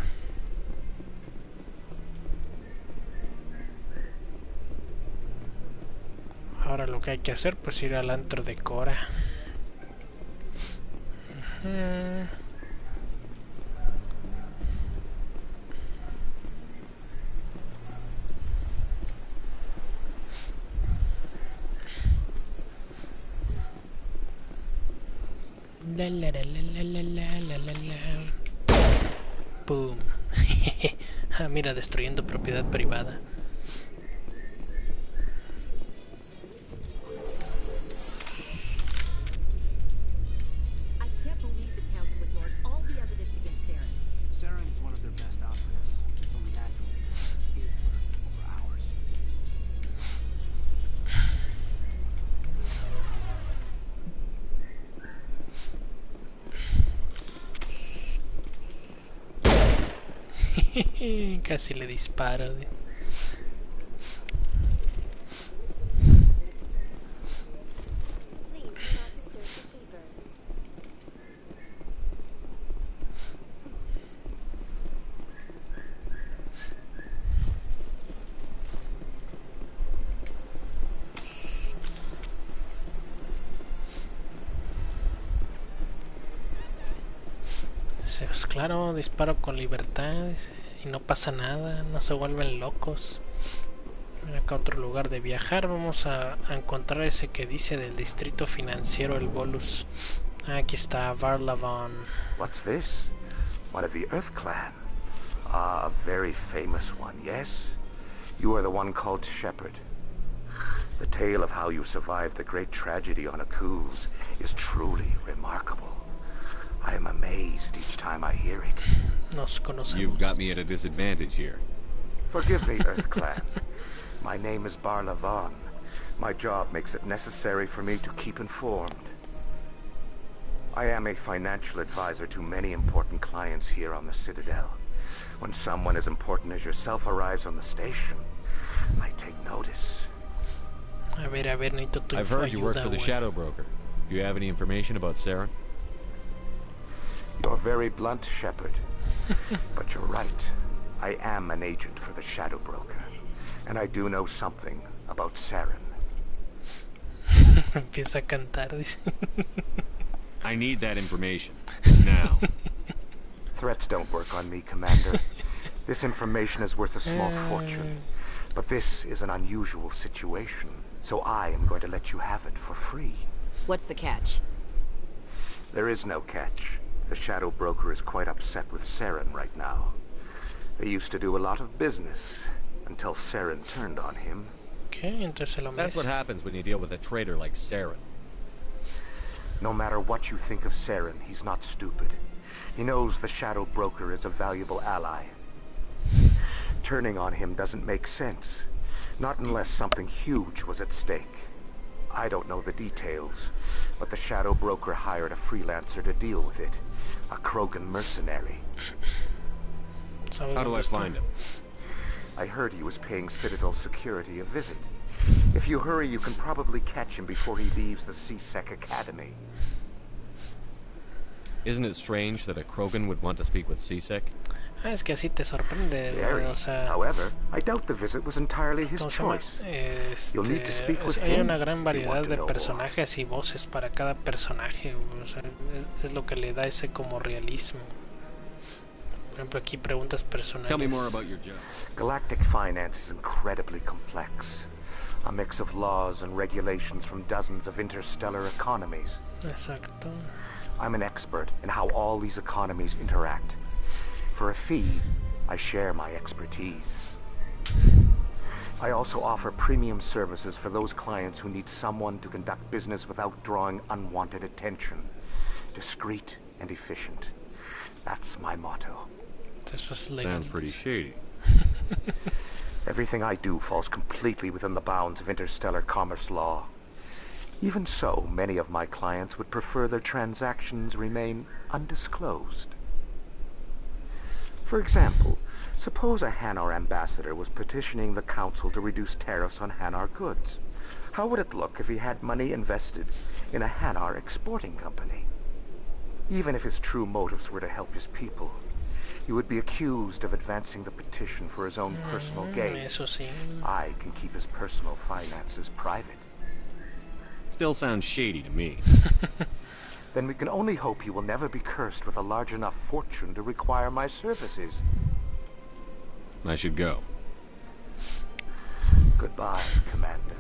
Ahora lo que hay que hacer pues ir al antro de Cora. La la la la la la la la la. Boom. Mira, destruyendo propiedad privada. Saren's one of their best operatives. It's only natural they his work over ours. Casi le disparo. Pues claro, disparo con libertad y no pasa nada, no se vuelven locos. Mira acá otro lugar de viajar. Vamos a encontrar ese que dice del distrito financiero, el bolus. Aquí está Varlavon. What's this? One of the Earth Clan. Ah, a very famous one, yes? You are the one called Shepherd. The tale of how you survived the great tragedy on Akuz is truly remarkable. I am amazed each time I hear it. Nos conocemos. You've got me at a disadvantage here. Forgive me, Earth Clan. My name is Barlavon. My job makes it necessary for me to keep informed. I am a financial advisor to many important clients here on the Citadel. When someone as important as yourself arrives on the station, I take notice. A ver, necesito tu I've heard you work for the Shadow Broker. Do you have any information about Sarah? You're very blunt, Shepherd. But you're right. I am an agent for the Shadow Broker. And I do know something about Saren. Empieza a cantar, dice. I need that information. Now. Threats don't work on me, Commander. This information is worth a small fortune. But this is an unusual situation. So I am going to let you have it for free. What's the catch? There is no catch. The Shadow Broker is quite upset with Saren right now. They used to do a lot of business until Saren turned on him. Okay, entonces se lo That's what happens when you deal with a traitor like Saren. No matter what you think of Saren, he's not stupid. He knows the Shadow Broker is a valuable ally. Turning on him doesn't make sense. Not unless something huge was at stake. I don't know the details, but the Shadow Broker hired a freelancer to deal with it. A Krogan mercenary. How do I find him? I heard he was paying Citadel security a visit. If you hurry, you can probably catch him before he leaves the C-Sec Academy. Isn't it strange that a Krogan would want to speak with C-Sec? Es que así te sorprende, o sea, however, I doubt the visit was entirely his choice. You'll need to speak with hay him una gran variedad de personajes y voces para cada personaje, o sea, es lo que le da ese como realismo. Por ejemplo, aquí preguntas personales. Tell me more about your job. Galactic finance is incredibly complex. A mix of laws and regulations from dozens of interstellar economies. Exacto. I'm an expert in how all these economies interact. For a fee, I share my expertise. I also offer premium services for those clients who need someone to conduct business without drawing unwanted attention. Discreet and efficient. That's my motto. Sounds pretty shady. Everything I do falls completely within the bounds of interstellar commerce law. Even so, many of my clients would prefer their transactions remain undisclosed. For example, suppose a Hanar ambassador was petitioning the Council to reduce tariffs on Hanar goods. How would it look if he had money invested in a Hanar exporting company? Even if his true motives were to help his people, he would be accused of advancing the petition for his own personal gain. Eso sí. I can keep his personal finances private. Still sounds shady to me. Then we can only hope he will never be cursed with a large enough fortune to require my services. I should go. Goodbye, Commander.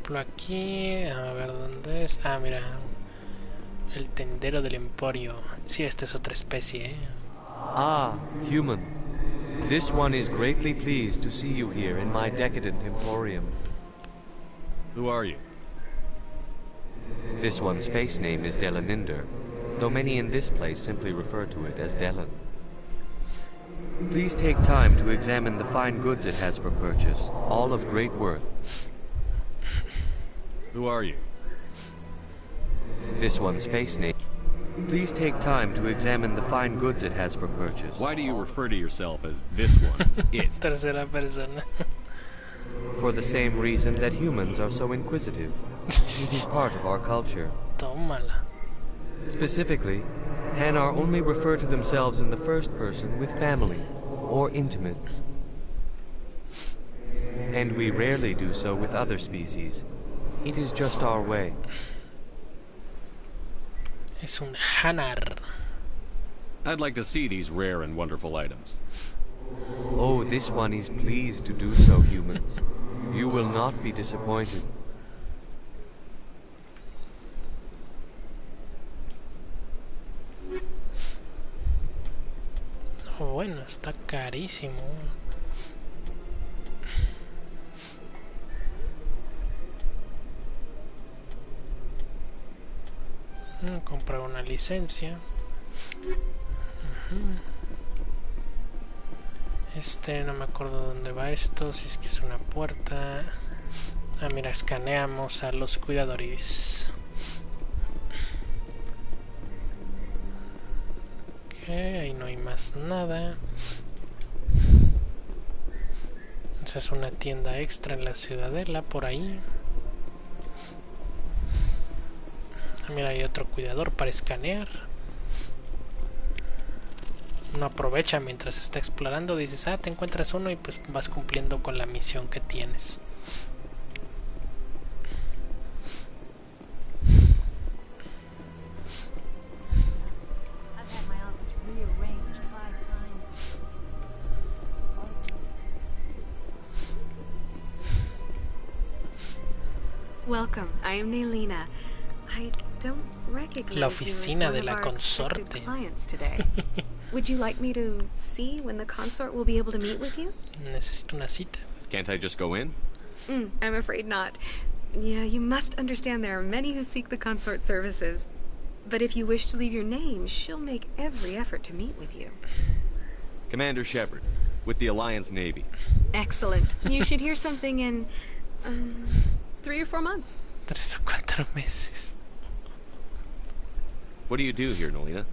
Por aquí, a ver dónde es. Ah, mira. El tendero del Emporio. Sí, esta es otra especie, Ah, human. This one is greatly pleased to see you here in my decadent emporium. Who are you? This one's face name is Delaninder, though many in this place simply refer to it as Delan. Please take time to examine the fine goods it has for purchase, all of great worth. Who are you? This one's face name. Please take time to examine the fine goods it has for purchase. Why do you refer to yourself as this one, it? Tercera persona. For the same reason that humans are so inquisitive. It is part of our culture. Tómala. Specifically, Hanar only refer to themselves in the first person with family or intimates. And we rarely do so with other species. It is just our way. Es un Hanar. I'd like to see these rare and wonderful items. Oh, this one is pleased to do so, human. You will not be disappointed. Oh, bueno, está carísimo. Comprar una licencia. No me acuerdo dónde va esto, si es que es una puerta. Ah, mira, escaneamos a los cuidadores. Ok, ahí no hay más nada. Esa es una tienda extra en la ciudadela, por ahí. Ah, mira, hay otro cuidador para escanear. Uno aprovecha mientras está explorando, dices, ah, te encuentras uno y pues vas cumpliendo con la misión que tienes. Welcome. I am Nailina. I don't recognize La oficina de la consorte. Would you like me to see when the consort will be able to meet with you? Necesito una cita. Can't I just go in? I'm afraid not. Yeah, you must understand there are many who seek the consort services. But if you wish to leave your name, she'll make every effort to meet with you. Commander Shepard, with the Alliance Navy. Excellent. You should hear something in 3 or 4 months. 3 o 4 meses. What do you do here, Nolina?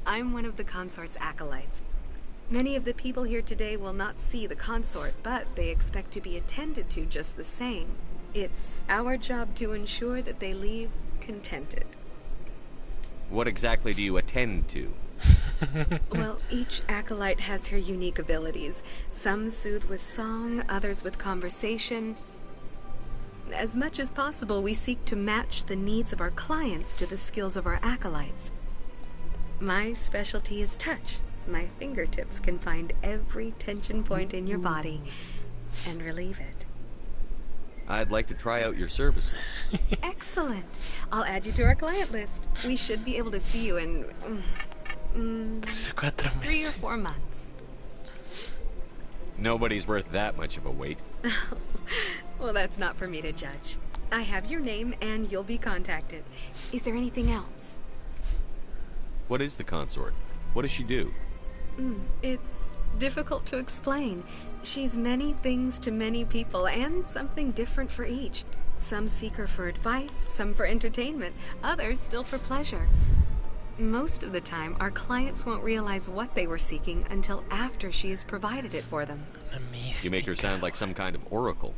I'm one of the consort's acolytes. Many of the people here today will not see the consort, but they expect to be attended to just the same. It's our job to ensure that they leave contented. What exactly do you attend to? Well, each acolyte has her unique abilities. Some soothe with song, others with conversation. As much as possible, we seek to match the needs of our clients to the skills of our acolytes. My specialty is touch. My fingertips can find every tension point in your body and relieve it. I'd like to try out your services. Excellent. I'll add you to our client list. We should be able to see you in 3 or 4 months. Nobody's worth that much of a wait. Well, that's not for me to judge. I have your name and you'll be contacted. Is there anything else? What is the consort? What does she do? It's difficult to explain. She's many things to many people, and something different for each. Some seek her for advice, some for entertainment, others still for pleasure. Most of the time, our clients won't realize what they were seeking until after she has provided it for them. You make her sound like some kind of oracle.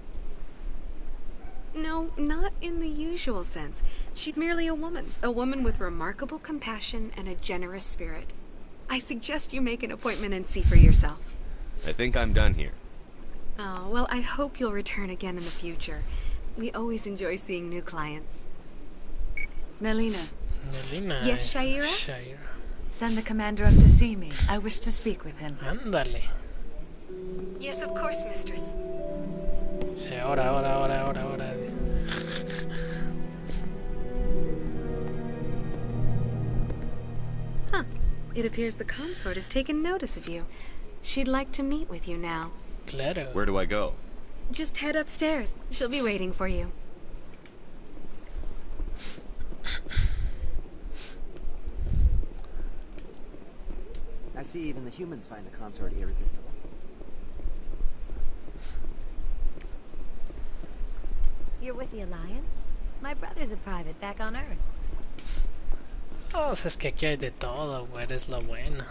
No, not in the usual sense. She's merely a woman with remarkable compassion and a generous spirit. I suggest you make an appointment and see for yourself. I think I'm done here. Oh, well, I hope you'll return again in the future. We always enjoy seeing new clients. Nailina. Yes, Shaira? Shaira. Send the commander up to see me. I wish to speak with him. Ándale. Yes, of course, mistress. Sí, ahora. Huh. It appears the consort has taken notice of you. She'd like to meet with you now. Claro. Where do I go? Just head upstairs. She'll be waiting for you. I see even the humans find the consort irresistible. You're with the Alliance? My brother's a private back on Earth. O sea, es que aquí hay de todo, güey, es lo bueno.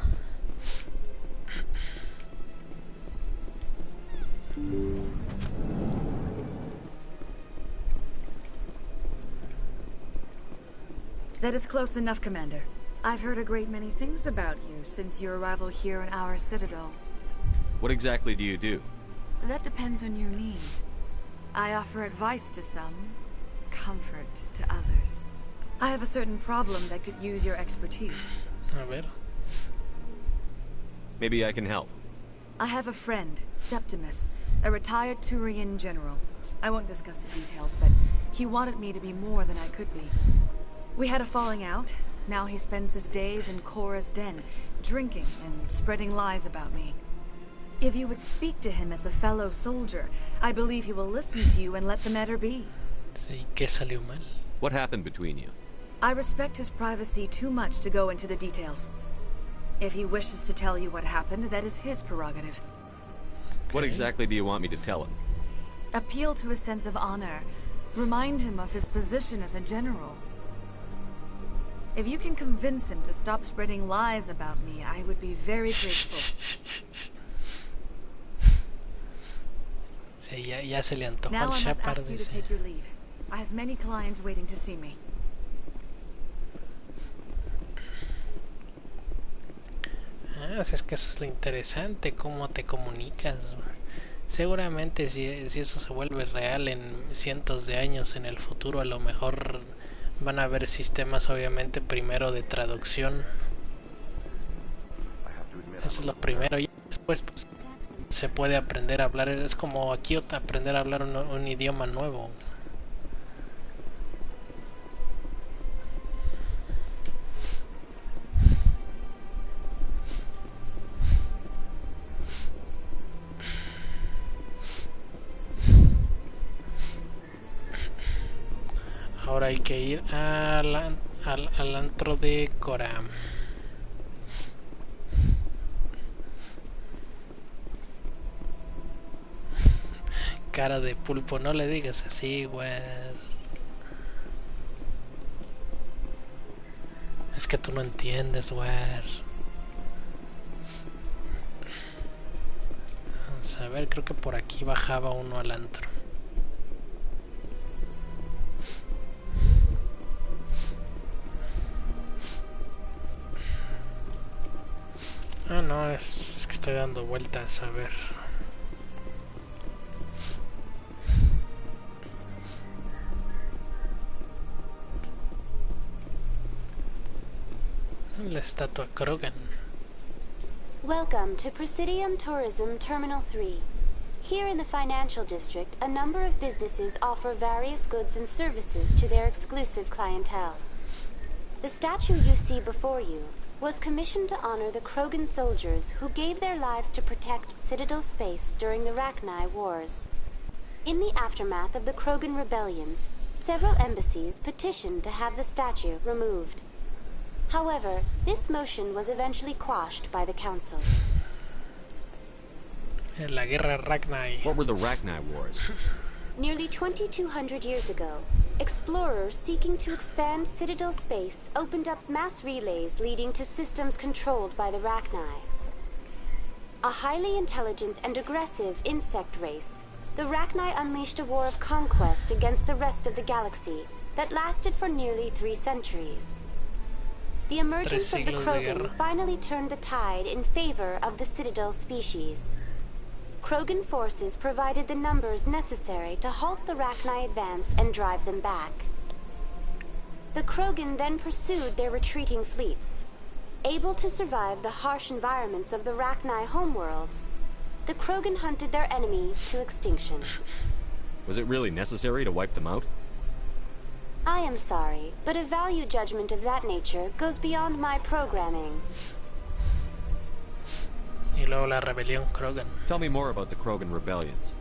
That is close enough, Commander. I've heard a great many things about you since your arrival here in our citadel. What exactly do you do? That depends on your needs. I offer advice to some, comfort to others. I have a certain problem that could use your expertise. A ver. Maybe I can help. I have a friend, Septimus, a retired Turian general. I won't discuss the details, but he wanted me to be more than I could be. We had a falling out. Now he spends his days in Cora's den, drinking and spreading lies about me. If you would speak to him as a fellow soldier, I believe he will listen to you and let the matter be. Sí, ¿qué salió mal? What happened between you? I respect his privacy too much to go into the details. If he wishes to tell you what happened, that is his prerogative. What exactly do you want me to tell him? Appeal to his sense of honor. Remind him of his position as a general. If you can convince him to stop spreading lies about me, I would be very grateful. Sí, ya se le antojó Now al I must Shepard. ask you to take your leave. I have many clients waiting to see me. Ah, es que eso es lo interesante, cómo te comunicas. Seguramente si eso se vuelve real en cientos de años en el futuro, a lo mejor van a haber sistemas obviamente primero de traducción. Eso es lo primero y después pues, se puede aprender a hablar. Es como aquí aprender a hablar un idioma nuevo. Ahora hay que ir al antro de Cora. Cara de pulpo, no le digas así, güey. Es que tú no entiendes, güey. Vamos a ver, creo que por aquí bajaba uno al antro. Ah, no, es que estoy dando vueltas, a ver. La estatua Krogan. Welcome to Presidium Tourism Terminal 3. Here in the financial district, a number of businesses offer various goods and services to their exclusive clientele. The statue you see before you was commissioned to honor the Krogan soldiers who gave their lives to protect Citadel space during the Rachni Wars. In the aftermath of the Krogan rebellions, several embassies petitioned to have the statue removed. However, this motion was eventually quashed by the Council. La Guerra Rachni. What were the Rachni Wars? Nearly 2,200 years ago, explorers seeking to expand Citadel space opened up mass relays leading to systems controlled by the Rachni. A highly intelligent and aggressive insect race, the Rachni unleashed a war of conquest against the rest of the galaxy that lasted for nearly 3 centuries. The emergence of the Krogan finally turned the tide in favor of the Citadel species. Krogan forces provided the numbers necessary to halt the Rachni advance and drive them back. The Krogan then pursued their retreating fleets. Able to survive the harsh environments of the Rachni homeworlds, the Krogan hunted their enemy to extinction. Was it really necessary to wipe them out? I am sorry, but a value judgment of that nature goes beyond my programming. Y luego la rebelión Krogan. Tell me more about the Krogan rebellions.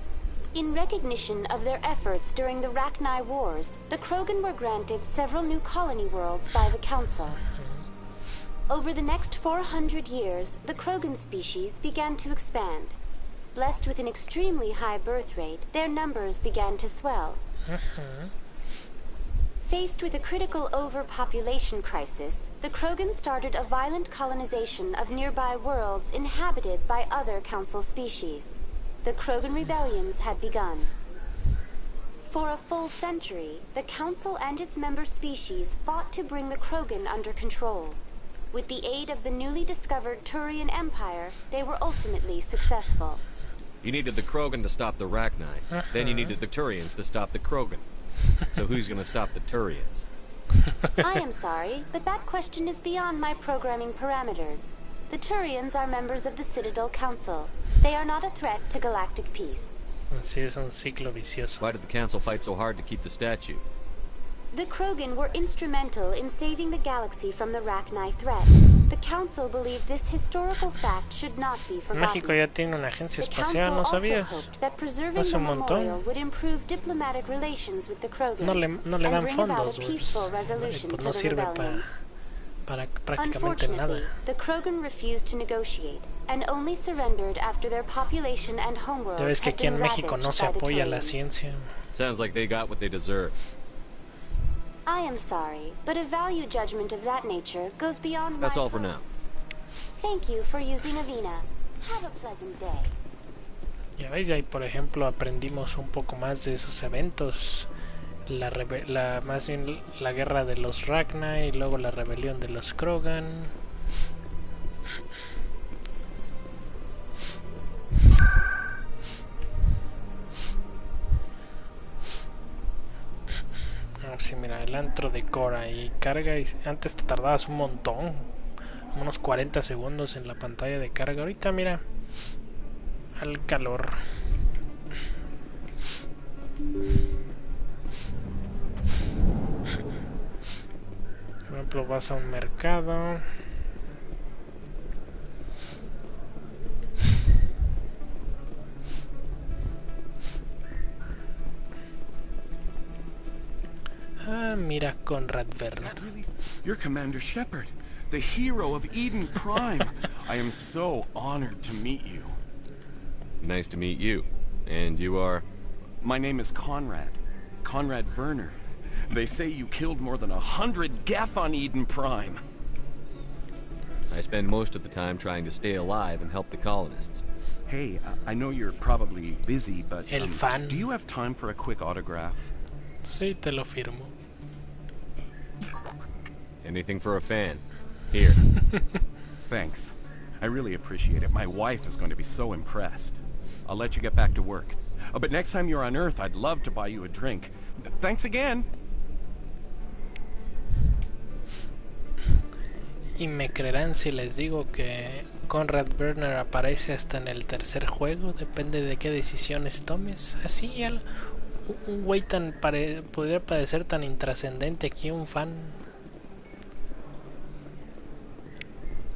In recognition of their efforts during the Rachni Wars, the Krogan were granted several new colony worlds by the Council. Over the next 400 years, the Krogan species began to expand. Blessed with an extremely high birth rate, their numbers began to swell. Faced with a critical overpopulation crisis, the Krogan started a violent colonization of nearby worlds inhabited by other Council species. The Krogan rebellions had begun. For a full century, the Council and its member species fought to bring the Krogan under control. With the aid of the newly discovered Turian Empire, they were ultimately successful. You needed the Krogan to stop the Rachni. Then you needed the Turians to stop the Krogan. So who's gonna stop the Turians? I am sorry, but that question is beyond my programming parameters. The Turians are members of the Citadel Council. They are not a threat to galactic peace. Así es un ciclo vicioso. Why did the Council fight so hard to keep the statue? The Krogan were instrumental in saving the galaxy from the Rachni threat. The Council believed this historical fact should not be forgotten. México ya tiene una agencia The espacial, ¿no Council also sabías? hoped that preserving Hace the un memorial montón. would improve diplomatic relations with the Krogan No le and dan bring about fondos, a pues, peaceful resolution pues to no the sirve rebellions. para prácticamente Unfortunately, nada. the Krogan refused to negotiate and only surrendered after their population and homeworld Ya ves que had aquí been en México no ravaged se by the apoya la Turians. ciencia. Sounds like they got what they deserve. I am sorry, but a value judgment of that nature goes beyond That's my... all for now. Thank you for using Avina. Have a pleasant day. Ya veis, ahí por ejemplo aprendimos un poco más de esos eventos. Más bien la guerra de los Rachni y luego la rebelión de los Krogan. Sí, mira, el antro de Cora y carga y antes te tardabas un montón, unos 40 segundos en la pantalla de carga. Ahorita mira, al calor. Por ejemplo, vas a un mercado. Ah, mira, Conrad Werner. You're Commander Shepard, the hero of Eden Prime. I am so honored to meet you. Nice to meet you. And you are? My name is Conrad. Conrad Werner. They say you killed more than 100 Geth on Eden Prime. I spend most of the time trying to stay alive and help the colonists. Hey, I know you're probably busy, but El fan. do you have time for a quick autograph? Sí, te lo firmo. Anything for a fan. Here. Thanks. I really appreciate it. My wife is going to be so impressed. I'll let you get back to work. But next time you're on Earth, I'd love to buy you a drink. Thanks again. Y me creerán si les digo que Conrad Werner aparece hasta en el tercer juego, depende de qué decisiones tomes. Así, un güey podría parecer tan intrascendente aquí, un fan.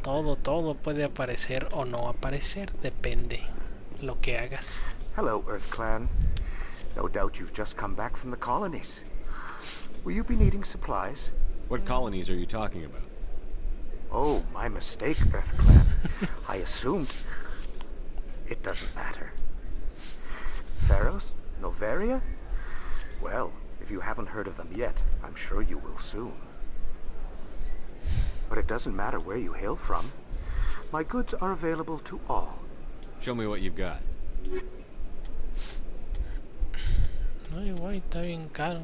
Todo puede aparecer o no aparecer, depende lo que hagas. Hello, Earth Clan. No doubt you've just come back from the colonies. Will you be needing supplies? What colonies are you talking about? Oh, my mistake, Earth Clan. I assumed... It doesn't matter. Theros? Noveria? Well, if you haven't heard of them yet, I'm sure you will soon. But it doesn't matter where you hail from. My goods are available to all. Show me what you've got. Ay, güey, está bien caro.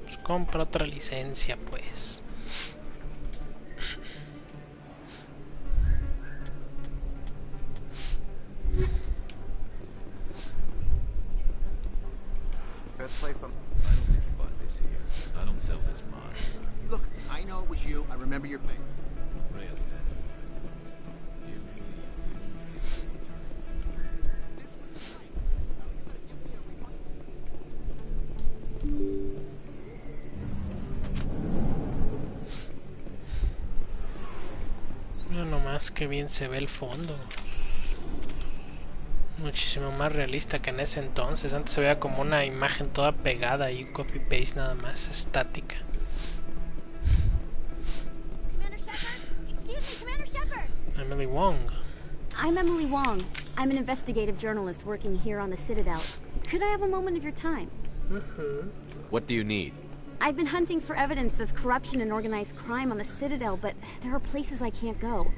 Pues compra otra licencia, pues. Best place on... I don't think you bought this here. I don't sell this mod. Look, I know it was you. I remember your face. Really, that's what I usually Mira nomás que bien se ve el fondo. Muchísimo más realista que en ese entonces. Antes se veía como una imagen toda pegada y copy paste nada más, estática. Commander Shepard? Excuse me, Commander Shepard! Emily Wong. I'm Emily Wong. I'm an investigative journalist working here on the Citadel. could I have a moment of your time? What do you need? I've been hunting for evidence of corruption and organized crime on the Citadel, but there are places I can't go.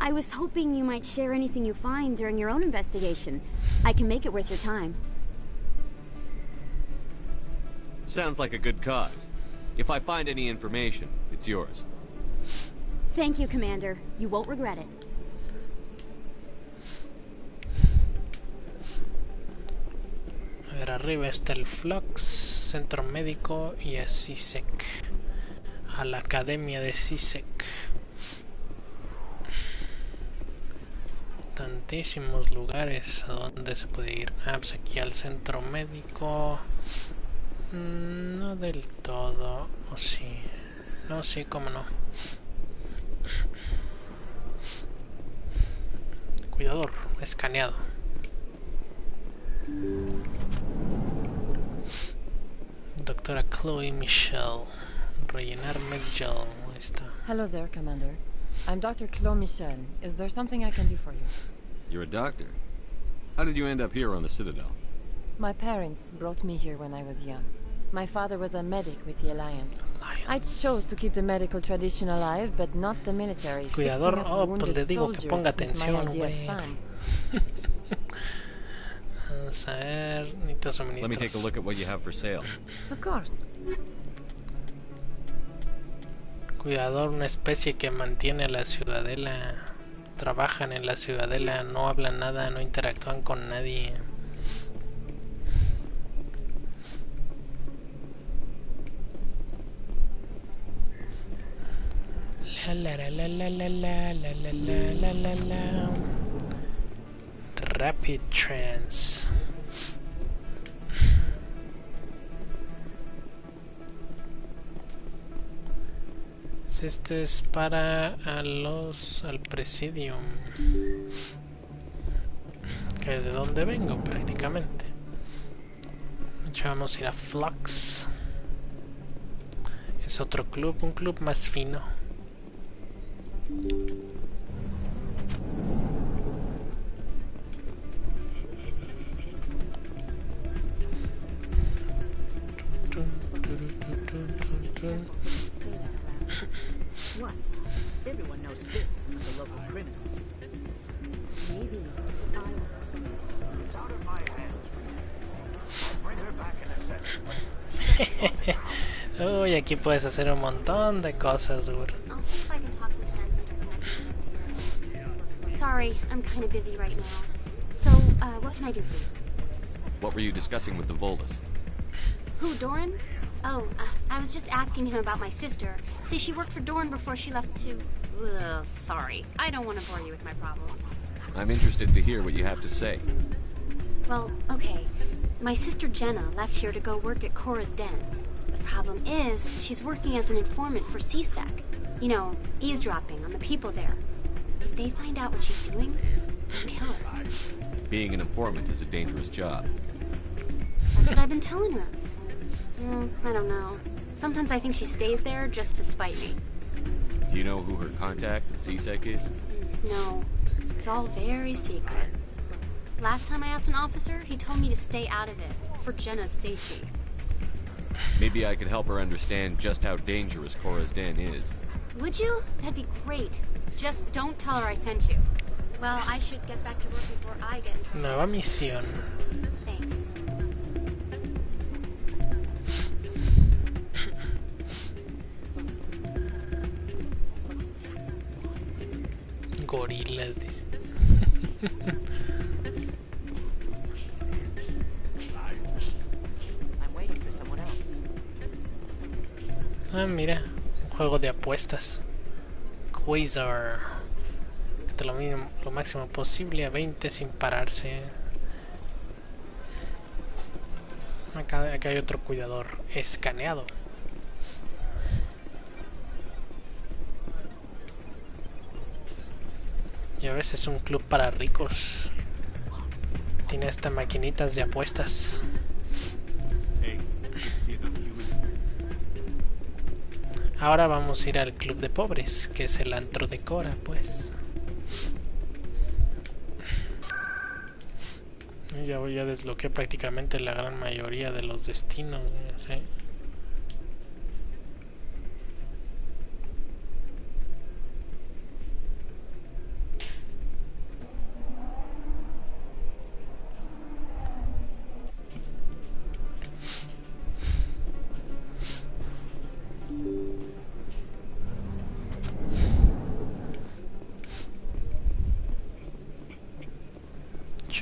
I was hoping you might share anything you find during your own investigation. I can make it worth your time. Sounds like a good cause. If I find any information, it's yours. Thank you, Commander. You won't regret it. A ver, arriba está el Flux, Centro Médico y a CISEC. A la Academia de CISEC. Tantísimos lugares a donde se puede ir. Ah, pues aquí al Centro Médico. No del todo. O sí. No, sí, cómo no. Cuidador, escaneado. Doctora Chloe Michelle. Rellenar Medgel. Ahí está. Hello there, Commander. I'm Dr. Chloe Michel. Is there something I can do for you? You're a doctor. How did you end up here on the Citadel? My parents brought me here when I was young. My father was a medic with the Alliance. I chose to keep the medical tradition alive, but not the military. Cuidador, oh, pues le digo que ponga atención, güey. Vamos a ver, necesito suministros. Let me take a look at what you have for sale. Of course. Cuidador, una especie que mantiene la ciudadela. Trabajan en la ciudadela, no hablan nada, no interactúan con nadie. La la la la la la la la la la la. Rapid trance. Este es para al Presidium, que es de donde vengo prácticamente. De hecho, vamos a ir a Flux. Es otro club, un club más fino. What? Everyone knows Fist is with the local criminals. Maybe It's out of my hands. I'll bring her back in a second. Uy, aquí puedes hacer un montón de cosas, Ur. I'll see if I can talk some sense into the next investigator. Sorry, I'm kind of busy right now. So, what can I do for you? What were you discussing with the Volus? Who, Doran? Oh, I was just asking him about my sister. See, she worked for Doran before she left to... Ugh, sorry. I don't want to bore you with my problems. I'm interested to hear what you have to say. Well, okay. My sister Jenna left here to go work at Cora's Den. The problem is, she's working as an informant for CSEC. You know, eavesdropping on the people there. If they find out what she's doing, they'll kill her. Being an informant is a dangerous job. That's what I've been telling her. I don't know. Sometimes I think she stays there just to spite me. Do you know who her contact at CSEC is? No. It's all very secret. Last time I asked an officer, he told me to stay out of it, for Jenna's safety. Maybe I could help her understand just how dangerous Cora's Den is. Would you? That'd be great. Just don't tell her I sent you. Well, I should get back to work before I get in trouble. Nueva misión. Thanks. Gorilas, dice. I'm waiting for someone else. Ah, mira, un juego de apuestas. Quasar. Lo máximo posible a 20 sin pararse. Acá hay otro cuidador escaneado. Y a veces es un club para ricos. Tiene hasta maquinitas de apuestas. Ahora vamos a ir al club de pobres, que es el antro de Cora, pues. Ya desbloqueé prácticamente la gran mayoría de los destinos, ¿sí?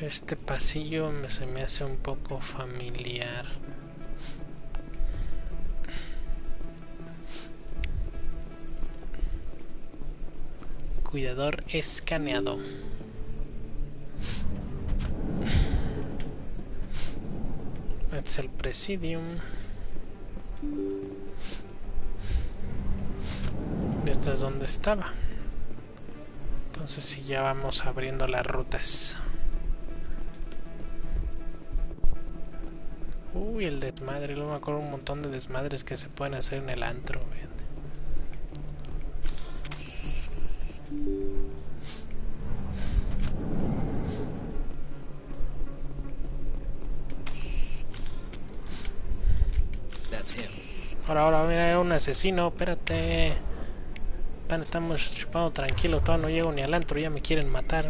Este pasillo se me hace un poco familiar. Cuidador escaneado. Este es el Presidium. Este es donde estaba. Entonces sí, ya vamos abriendo las rutas. Uy, el desmadre, luego me acuerdo un montón de desmadres que se pueden hacer en el antro. Ahora, mira, hay un asesino, espérate. Estamos chupando tranquilo, todavía no llego ni al antro, ya me quieren matar.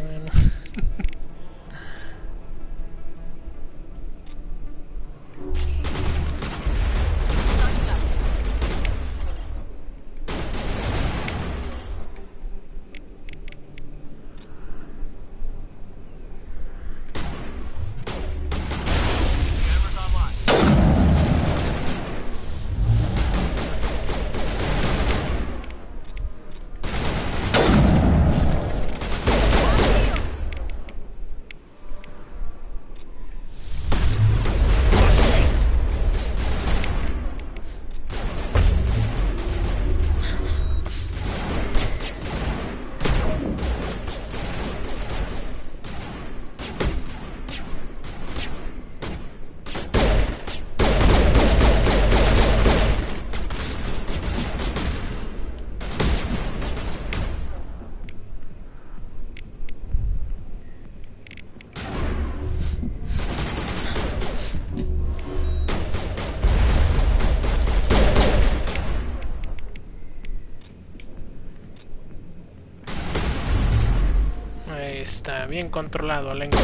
Está bien controlado, elenco.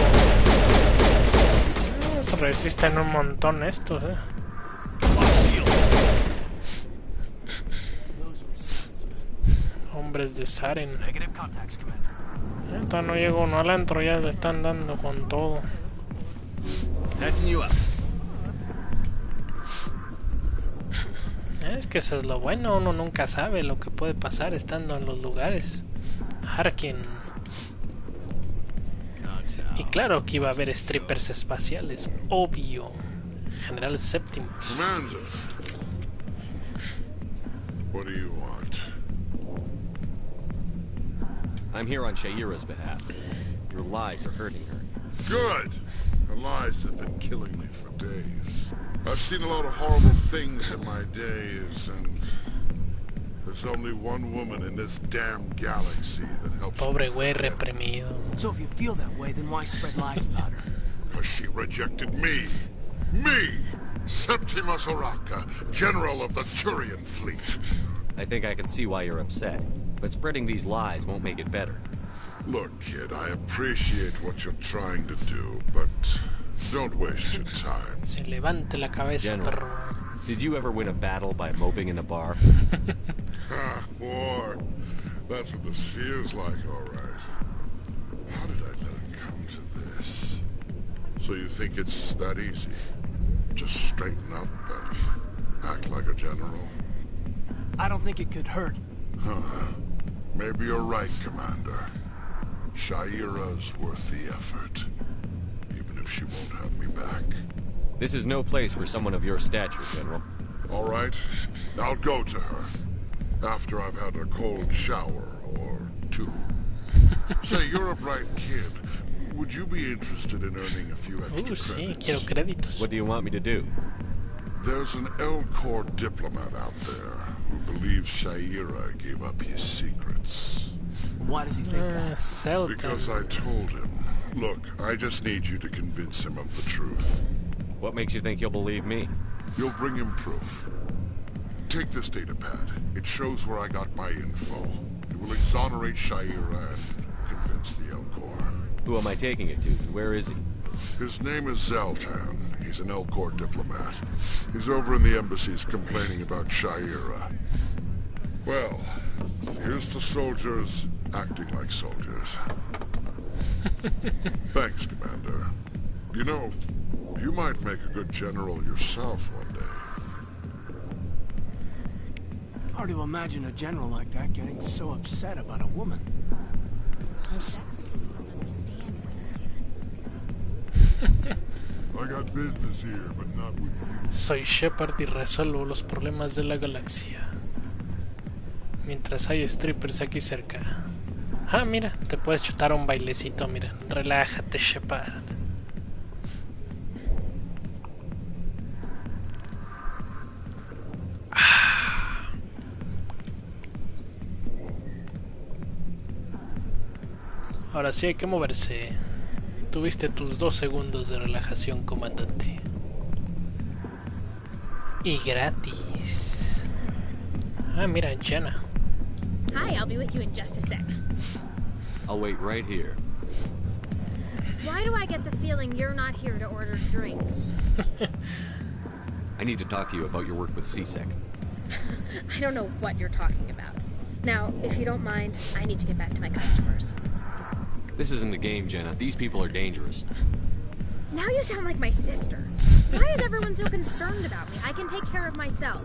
Se resisten un montón estos, Hombres de Saren. Ahorita no llego uno al antro, ya le están dando con todo. Es que eso es lo bueno, uno nunca sabe lo que puede pasar estando en los lugares. Harkin. Y claro que iba a haber strippers espaciales, obvio. General Séptimo. Commander, what do you want? I'm here on Shaira's behalf. Your lies are hurting her. Good. Her lies have been killing me for days. I've seen a lot of horrible things in my days, and there's only one woman in this damn galaxy that helps me. Pobre güey reprimido. So if you feel that way, then why spread lies about her? Because she rejected me. Me! Septimus Oraka, General of the Turian Fleet. I think I can see why you're upset, but spreading these lies won't make it better. Look, kid, I appreciate what you're trying to do, but don't waste your time. Se levante la cabeza, General, perro. did you ever win a battle by moping in a bar? Ha, war. That's what this feels like, all right. How did I let it come to this? So you think it's that easy? Just straighten up and act like a general? I don't think it could hurt. Huh. Maybe you're right, Commander. Shaira's worth the effort. Even if she won't have me back. This is no place for someone of your stature, General. All right. I'll go to her. After I've had a cold shower or two. Say, you're a bright kid. Would you be interested in earning a few extra Sí, credits? quiero créditos. What do you want me to do? There's an L-Corps diplomat out there who believes Shaira gave up his secrets. Why does he think that? Seldom. Because I told him Look, I just need you to convince him of the truth. What makes you think he'll believe me? You'll bring him proof. Take this data pad. It shows where I got my info. It will exonerate Shaira and convince the Elcor. Who am I taking it to? Where is he? His name is Zaltan. He's an Elcor diplomat. He's over in the embassies complaining about Shaira. Well, here's to soldiers acting like soldiers. Thanks, Commander. You know, you might make a good general yourself one day. Hard to imagine a general like that getting so upset about a woman. I got business here, but not with you. Soy Shepard y resuelvo los problemas de la galaxia. Mientras hay strippers aquí cerca. Ah, mira, te puedes chutar un bailecito, mira. Relájate, Shepard. Ahora sí hay que moverse. Tuviste tus 2 segundos de relajación, comandante. Y gratis. Ah, mira, Jenna. Hi, I'll be with you in just a sec. I'll wait right here. Why do I get the feeling you're not here to order drinks? I need to talk to you about your work with CSEC. I don't know what you're talking about. Now, if you don't mind, I need to get back to my customers. This isn't a game, Jenna. These people are dangerous. Now you sound like my sister. Why is everyone so concerned about me? I can take care of myself.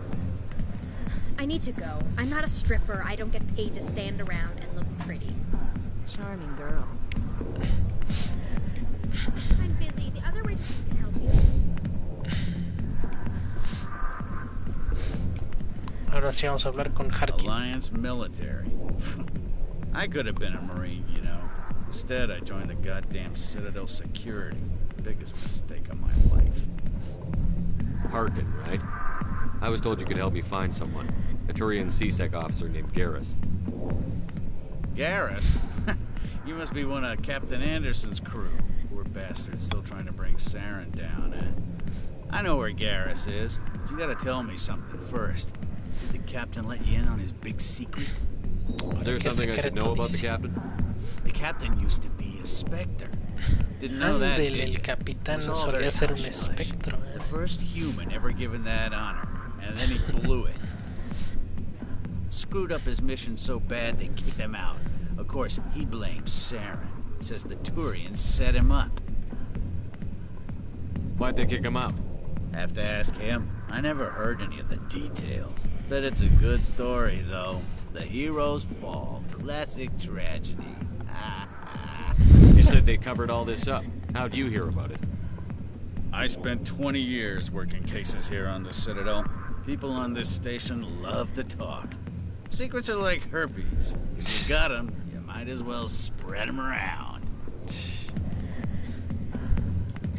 I need to go. I'm not a stripper. I don't get paid to stand around and look pretty. Charming girl. I'm busy. The other waitresses can help you. Ahora sí vamos a hablar con Harkin. Alliance military. I could have been a Marine, you know. Instead, I joined the goddamn Citadel security. Biggest mistake of my life. Harkin, right? I was told you could help me find someone. A Turian CSEC officer named Garrus. Garrus? You must be one of Captain Anderson's crew. Poor bastard, still trying to bring Saren down, eh? I know where Garrus is. But you gotta tell me something first. Did the captain let you in on his big secret? Is there something I should know about the captain? The captain used to be a Spectre. Didn't know that, did El you? capitán It was all solía very ser un hush-hush. espectro. The first human ever given that honor, and then he blew it. Screwed up his mission so bad they kicked him out. Of course, he blames Saren. Says the Turians set him up. Why'd they kick him out? Have to ask him. I never heard any of the details. Bet it's a good story, though. The hero's fall. Classic tragedy. You said they covered all this up. How'd you hear about it? I spent 20 years working cases here on the Citadel. People on this station love to talk. Secrets are like herpes. If you got them, you might as well spread them around.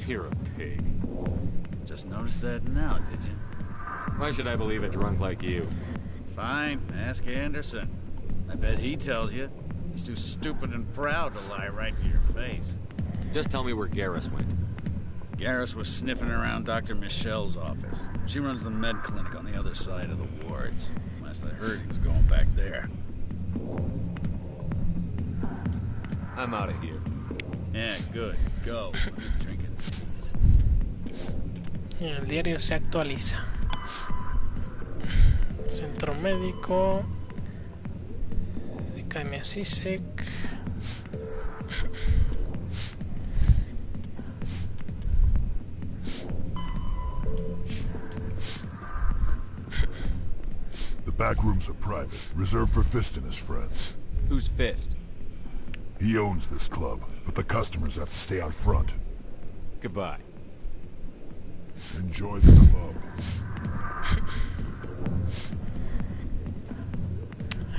You're a pig. Just noticed that now, did you? Why should I believe a drunk like you? Fine, ask Anderson. I bet he tells you. He's too stupid and proud to lie right to your face. Just tell me where Garrus went. Garrus was sniffing around Dr. Michelle's office. She runs the med clinic on the other side of the wards. Last I heard, he was going back there. I'm out of here. Yeah, good. Go. What are you drinking, please? El diario se actualiza. Centro médico. Academia CSEC. The back rooms are private, reserved for Fist and his friends. Who's Fist? He owns this club, but the customers have to stay out front. Goodbye. Enjoy the club.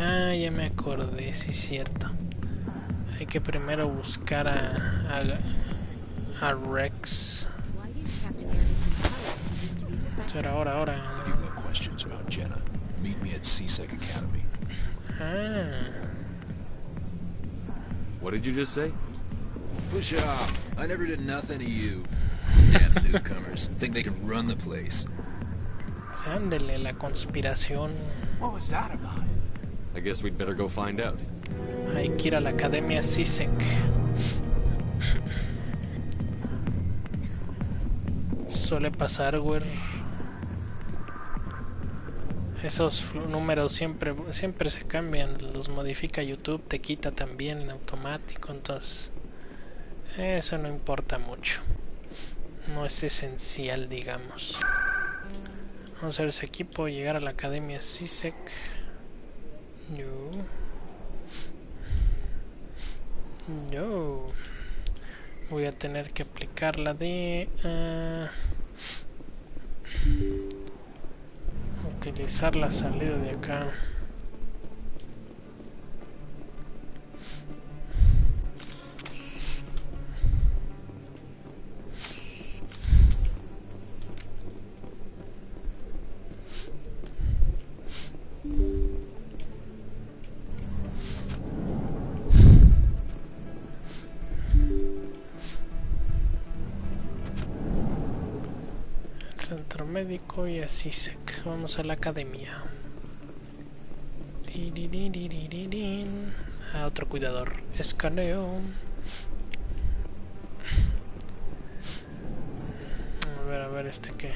Ah, ya me acordé, sí es cierto. Hay que primero buscar a Rex. Ahora. If you've got questions about Jenna, meet me at CSEC Academy. Ah. What did you just say? Push off. I never did nothing to you. Damn newcomers. Think they can run the place. Ándele, la conspiración. What was that about? I guess we'd better go find out. Hay que ir a la Academia CISEC. Suele pasar, güey. Esos números siempre se cambian, los modifica YouTube, te quita también en automático, entonces eso no importa mucho, no es esencial, digamos. Vamos a ver ese equipo, llegar a la Academia CISEC. Yo voy a tener que aplicar la de utilizar la salida de acá. Centro médico y así se. Vamos a la academia. A otro cuidador. Escaneo. A ver este qué.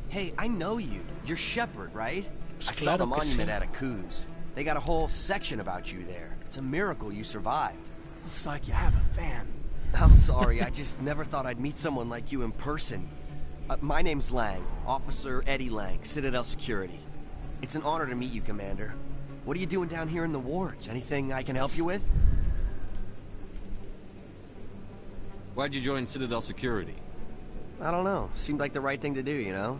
Hey, I know you. You're Shepard, right? Pues I saw the claro que monument sí. at a Coos. They got a whole section about you there. It's a miracle you survived. Looks like you have a fan. I'm sorry, I just never thought I'd meet someone like you in person. My name's Lang, Officer Eddie Lang, Citadel Security. It's an honor to meet you, Commander. What are you doing down here in the wards? Anything I can help you with? Why'd you join Citadel Security? I don't know. Seemed like the right thing to do, you know?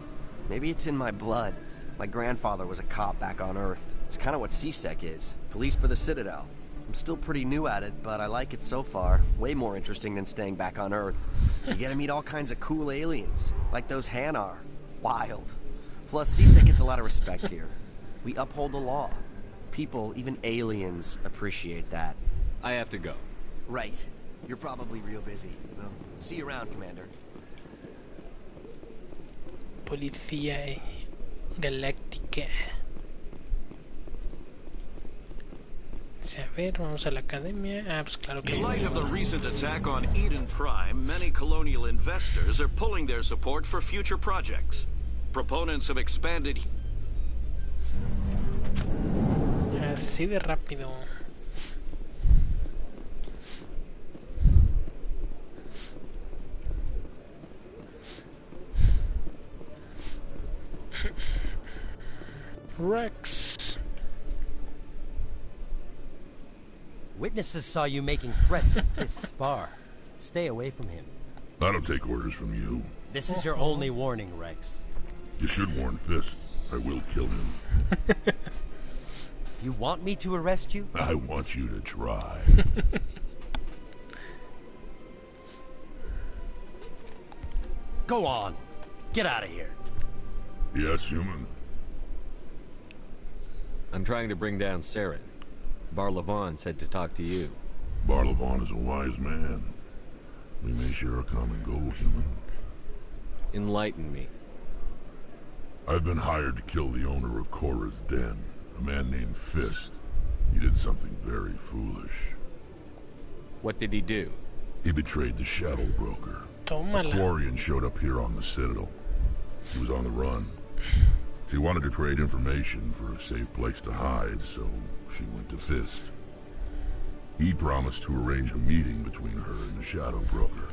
Maybe it's in my blood. My grandfather was a cop back on Earth. It's kind of what CSEC is. Police for the Citadel. I'm still pretty new at it, but I like it so far. Way more interesting than staying back on Earth. You get to meet all kinds of cool aliens, like those Hanar. Wild. Plus, CSEC gets a lot of respect here. We uphold the law. People, even aliens, appreciate that. I have to go. Right. You're probably real busy. Well, see you around, Commander. Policía Galáctica. A ver, vamos a la academia. Ah, pues claro que. In light of the recent attack on Eden Prime, many colonial investors are pulling their support for future projects. Proponents of expanded. Así de rápido. Rex. Witnesses saw you making threats at Fist's bar. Stay away from him. I don't take orders from you. This is your only warning, Rex. You should warn Fist. I will kill him. You want me to arrest you? I want you to try. Go on. Get out of here. Yes, human. I'm trying to bring down Saren. Barlavon said to talk to you. Barlavon is a wise man. We may share a common goal, human. Enlighten me. I've been hired to kill the owner of Cora's Den, a man named Fist. He did something very foolish. What did he do? He betrayed the Shadow Broker. Tómala. A Quarian showed up here on the Citadel. He was on the run. She wanted to trade information for a safe place to hide, so she went to Fist. He promised to arrange a meeting between her and the Shadow Broker.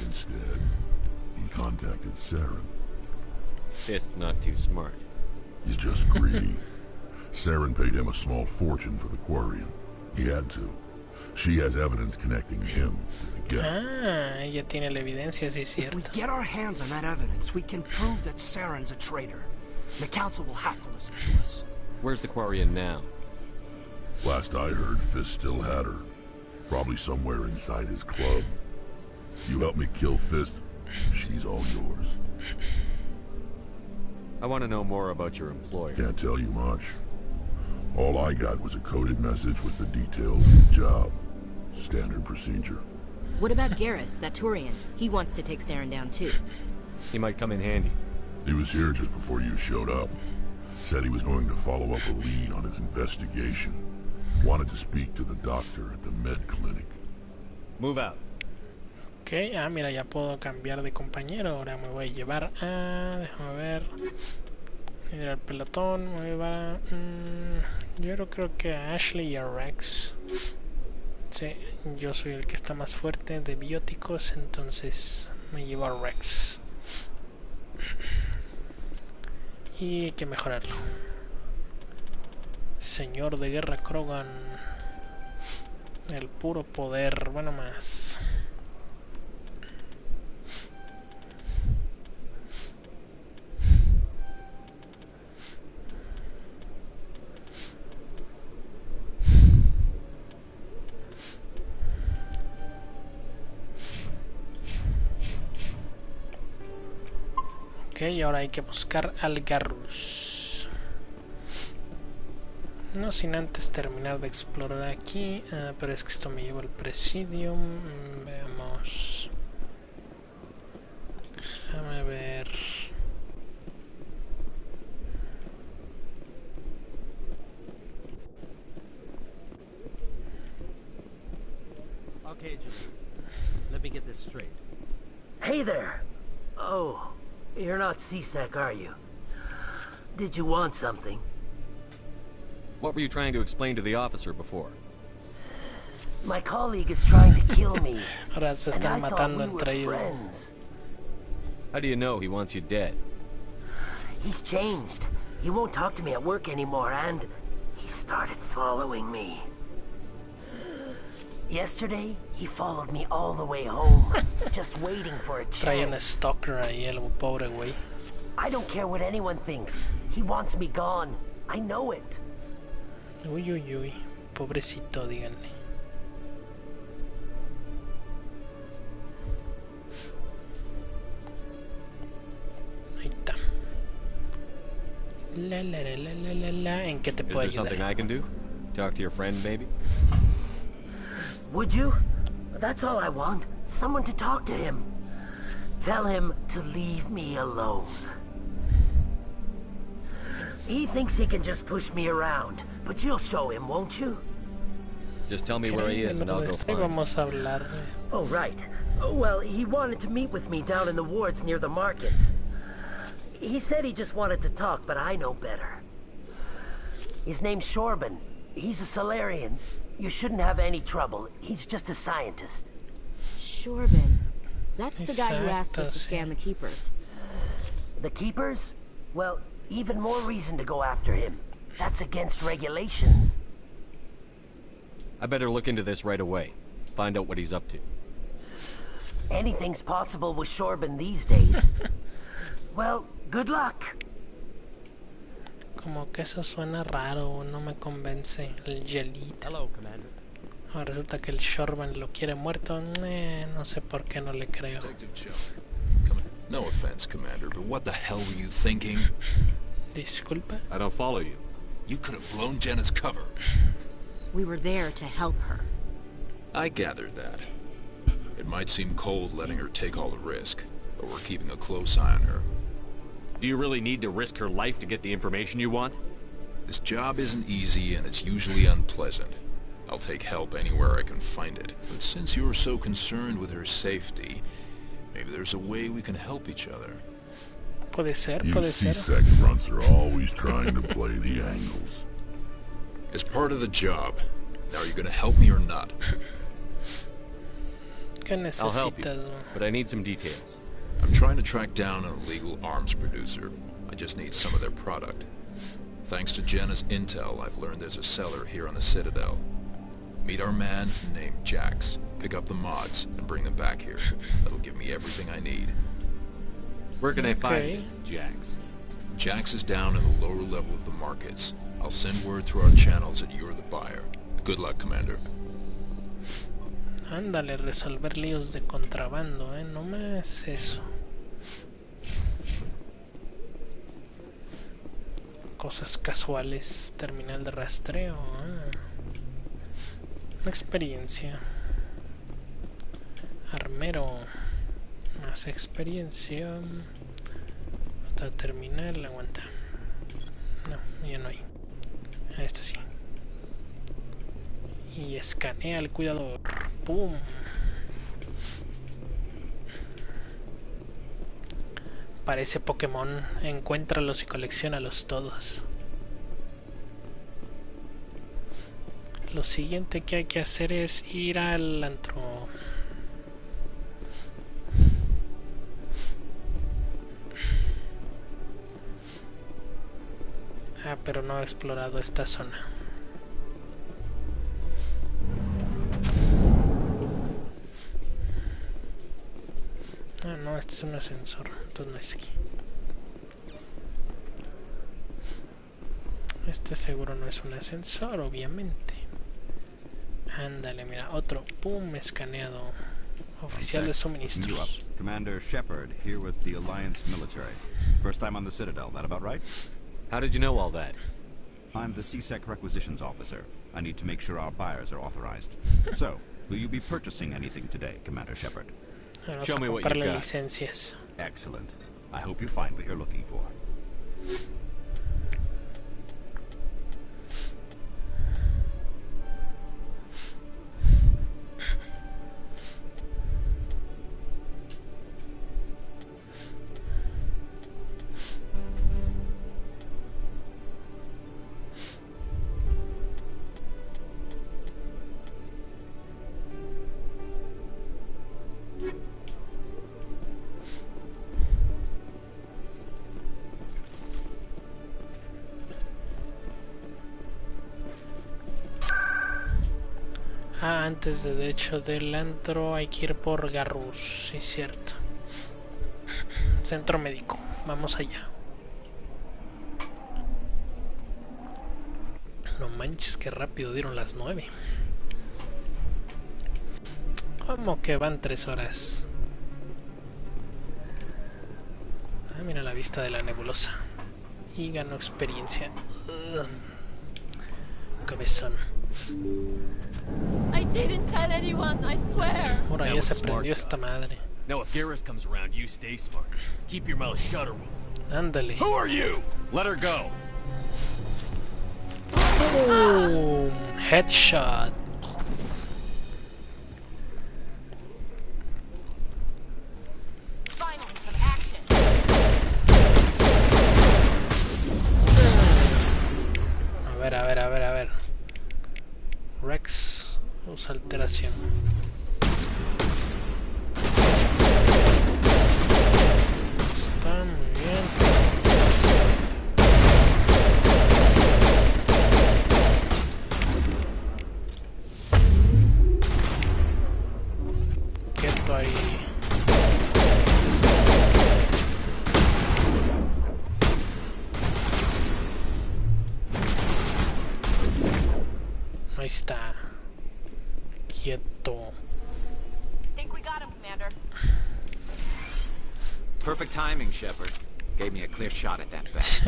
Instead, he contacted Saren. Fist's not too smart. He's just greedy. Saren paid him a small fortune for the Quarian. He had to. She has evidence connecting him to the Geth. Ah, ella tiene la evidencia, sí es If we cierto. get our hands on that evidence, we can prove that Saren's a traitor. The Council will have to listen to us. Where's the Quarian now? Last I heard, Fist still had her. Probably somewhere inside his club. You help me kill Fist, she's all yours. I want to know more about your employer. Can't tell you much. All I got was a coded message with the details of the job. Standard procedure. What about Garrus, that Turian? He wants to take Saren down too. He might come in handy. He was here just before you showed up. Said he was going to follow up a lead on his investigation. Wanted to speak to the doctor at the med clinic. Move out. Ok, mira, ya puedo cambiar de compañero. Ahora me voy a llevar a... Déjame ver. Ir al pelotón. Me voy a llevar a... yo creo que a Ashley y a Rex. Sí, yo soy el que está más fuerte de bióticos, entonces me llevo a Rex. Y hay que mejorarlo. Señor de guerra Krogan. El puro poder, bueno más. Ok, ahora hay que buscar al Garrus. No sin antes terminar de explorar aquí, pero es que esto me lleva al Presidium. Veamos. Déjame ver. Okay, Julie. Let me get this straight. Hey there. Oh, you're not C-Sec, are you? Did you want something? What were you trying to explain to the officer before? My colleague is trying to kill me. Ahora se están matando entre ellos. Friends. How do you know he wants you dead? He's changed. He won't talk to me at work anymore, and he started following me. Yesterday, he followed me all the way home, just waiting for a Trae un chance. stalker ahí, el pobre güey. I don't care what anyone thinks. He wants me gone. I know it. Uy, uy, uy. Pobrecito, díganle. Ahí está. La. ¿En qué te puedo Is there something I can do? Talk to your friend, maybe? Would you? That's all I want. Someone to talk to him. Tell him to leave me alone. He thinks he can just push me around, but you'll show him, won't you? Just tell me where he is and I'll go find him. Vamos a hablar. Oh, right. Well, he wanted to meet with me down in the wards near the markets. He said he just wanted to talk, but I know better. His name's Shorban. He's a Solarian. You shouldn't have any trouble. He's just a scientist. Shorban. That's the guy who asked us to scan the Keepers. The Keepers? Well, even more reason to go after him. That's against regulations. I better look into this right away. Find out what he's up to. Anything's possible with Shorban these days. Well, good luck. Como que eso suena raro, no me convence el hielito. Hello, Commander. Ahora resulta que el Shorban lo quiere muerto. No sé por qué no le creo. No offense, Commander, but what the hell were you thinking? Disculpa. I don't follow you. You could have blown Jenna's cover. We were there to help her. I gathered that. It might seem cold letting her take all the risk, but we're keeping a close eye on her. Do you really need to risk her life to get the information you want? This job isn't easy and it's usually unpleasant. I'll take help anywhere I can find it. But since you're so concerned with her safety, maybe there's a way we can help each other. Puede ser, You puede ser. C-Sec fronts are always trying to play the angles. It's part of the job. Now, are you going to help me or not? ¿Qué I'll help you, necesitas? but I need some details. I'm trying to track down an illegal arms producer. I just need some of their product. Thanks to Jenna's intel, I've learned there's a seller here on the Citadel. Meet our man named Jax. Pick up the mods and bring them back here. That'll give me everything I need. Where can I find this, Jax? Jax is down in the lower level of the markets. I'll send word through our channels that you're the buyer. Good luck, Commander. Ándale, resolver líos de contrabando, no más eso. Cosas casuales, terminal de rastreo. Una experiencia. Armero. Más experiencia. Otra terminal, aguanta. No, ya no hay. Este sí. Y escanea al cuidador. ¡Pum! Parece Pokémon. Encuéntralos y colecciónalos todos. Lo siguiente que hay que hacer es ir al antro. Ah, pero no he explorado esta zona. Ah, no, este es un ascensor, entonces no es aquí. Este seguro no es un ascensor, obviamente. Ándale, mira, otro. Pum, escaneado. Oficial de suministros. Commander Shepard, here with the Alliance military. First time on the Citadel, that about right? How did you know all that? I'm the CSEC requisitions officer. I need to make sure our buyers are authorized. So, will you be purchasing anything today, Commander Shepard? Show me what you've got. Licencias. Excellent. I hope you find what you're looking for. Ah, antes de hecho del antro hay que ir por Garrus, sí, cierto. Centro médico, vamos allá. No manches, que rápido dieron las 9. ¿Cómo que van 3 horas? Ah, mira la vista de la nebulosa. Y ganó experiencia. Cabezón. I didn't tell anyone, I swear. Ahora ya se prendió esta madre. Now if Garrus comes around, you stay smart. Keep your mouth shut or we'll... Ándale. Who are you? Let her go. Boom. Headshot. Finally, some action. A ver. Rex usa alteración. Está muy bien. Quieto ahí. Ahí está. Quieto. Think we got him, Commander. Perfect timing, Shepard. Gave me a clear shot at that bat.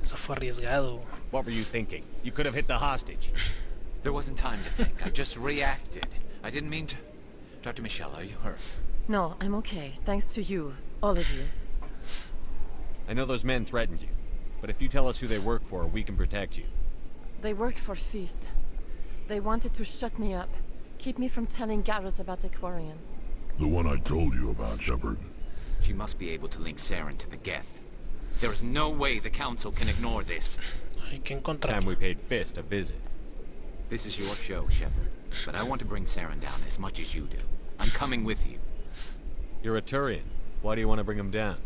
Eso fue arriesgado. What were you thinking? You could have hit the hostage. There wasn't time to think. I just reacted. I didn't mean to. Dr. Michelle, are you hurt? No, I'm okay. Thanks to you. All of you. I know those men threatened you, but if you tell us who they work for, we can protect you. They worked for Feast. They wanted to shut me up. Keep me from telling Garrus about the Quarian. The one I told you about, Shepard. She must be able to link Saren to the Geth. There is no way the Council can ignore this. Hay que encontrar. Time we paid Fist a visit. This is your show, Shepard. But I want to bring Saren down as much as you do. I'm coming with you. You're a Turian. Why do you want to bring him down?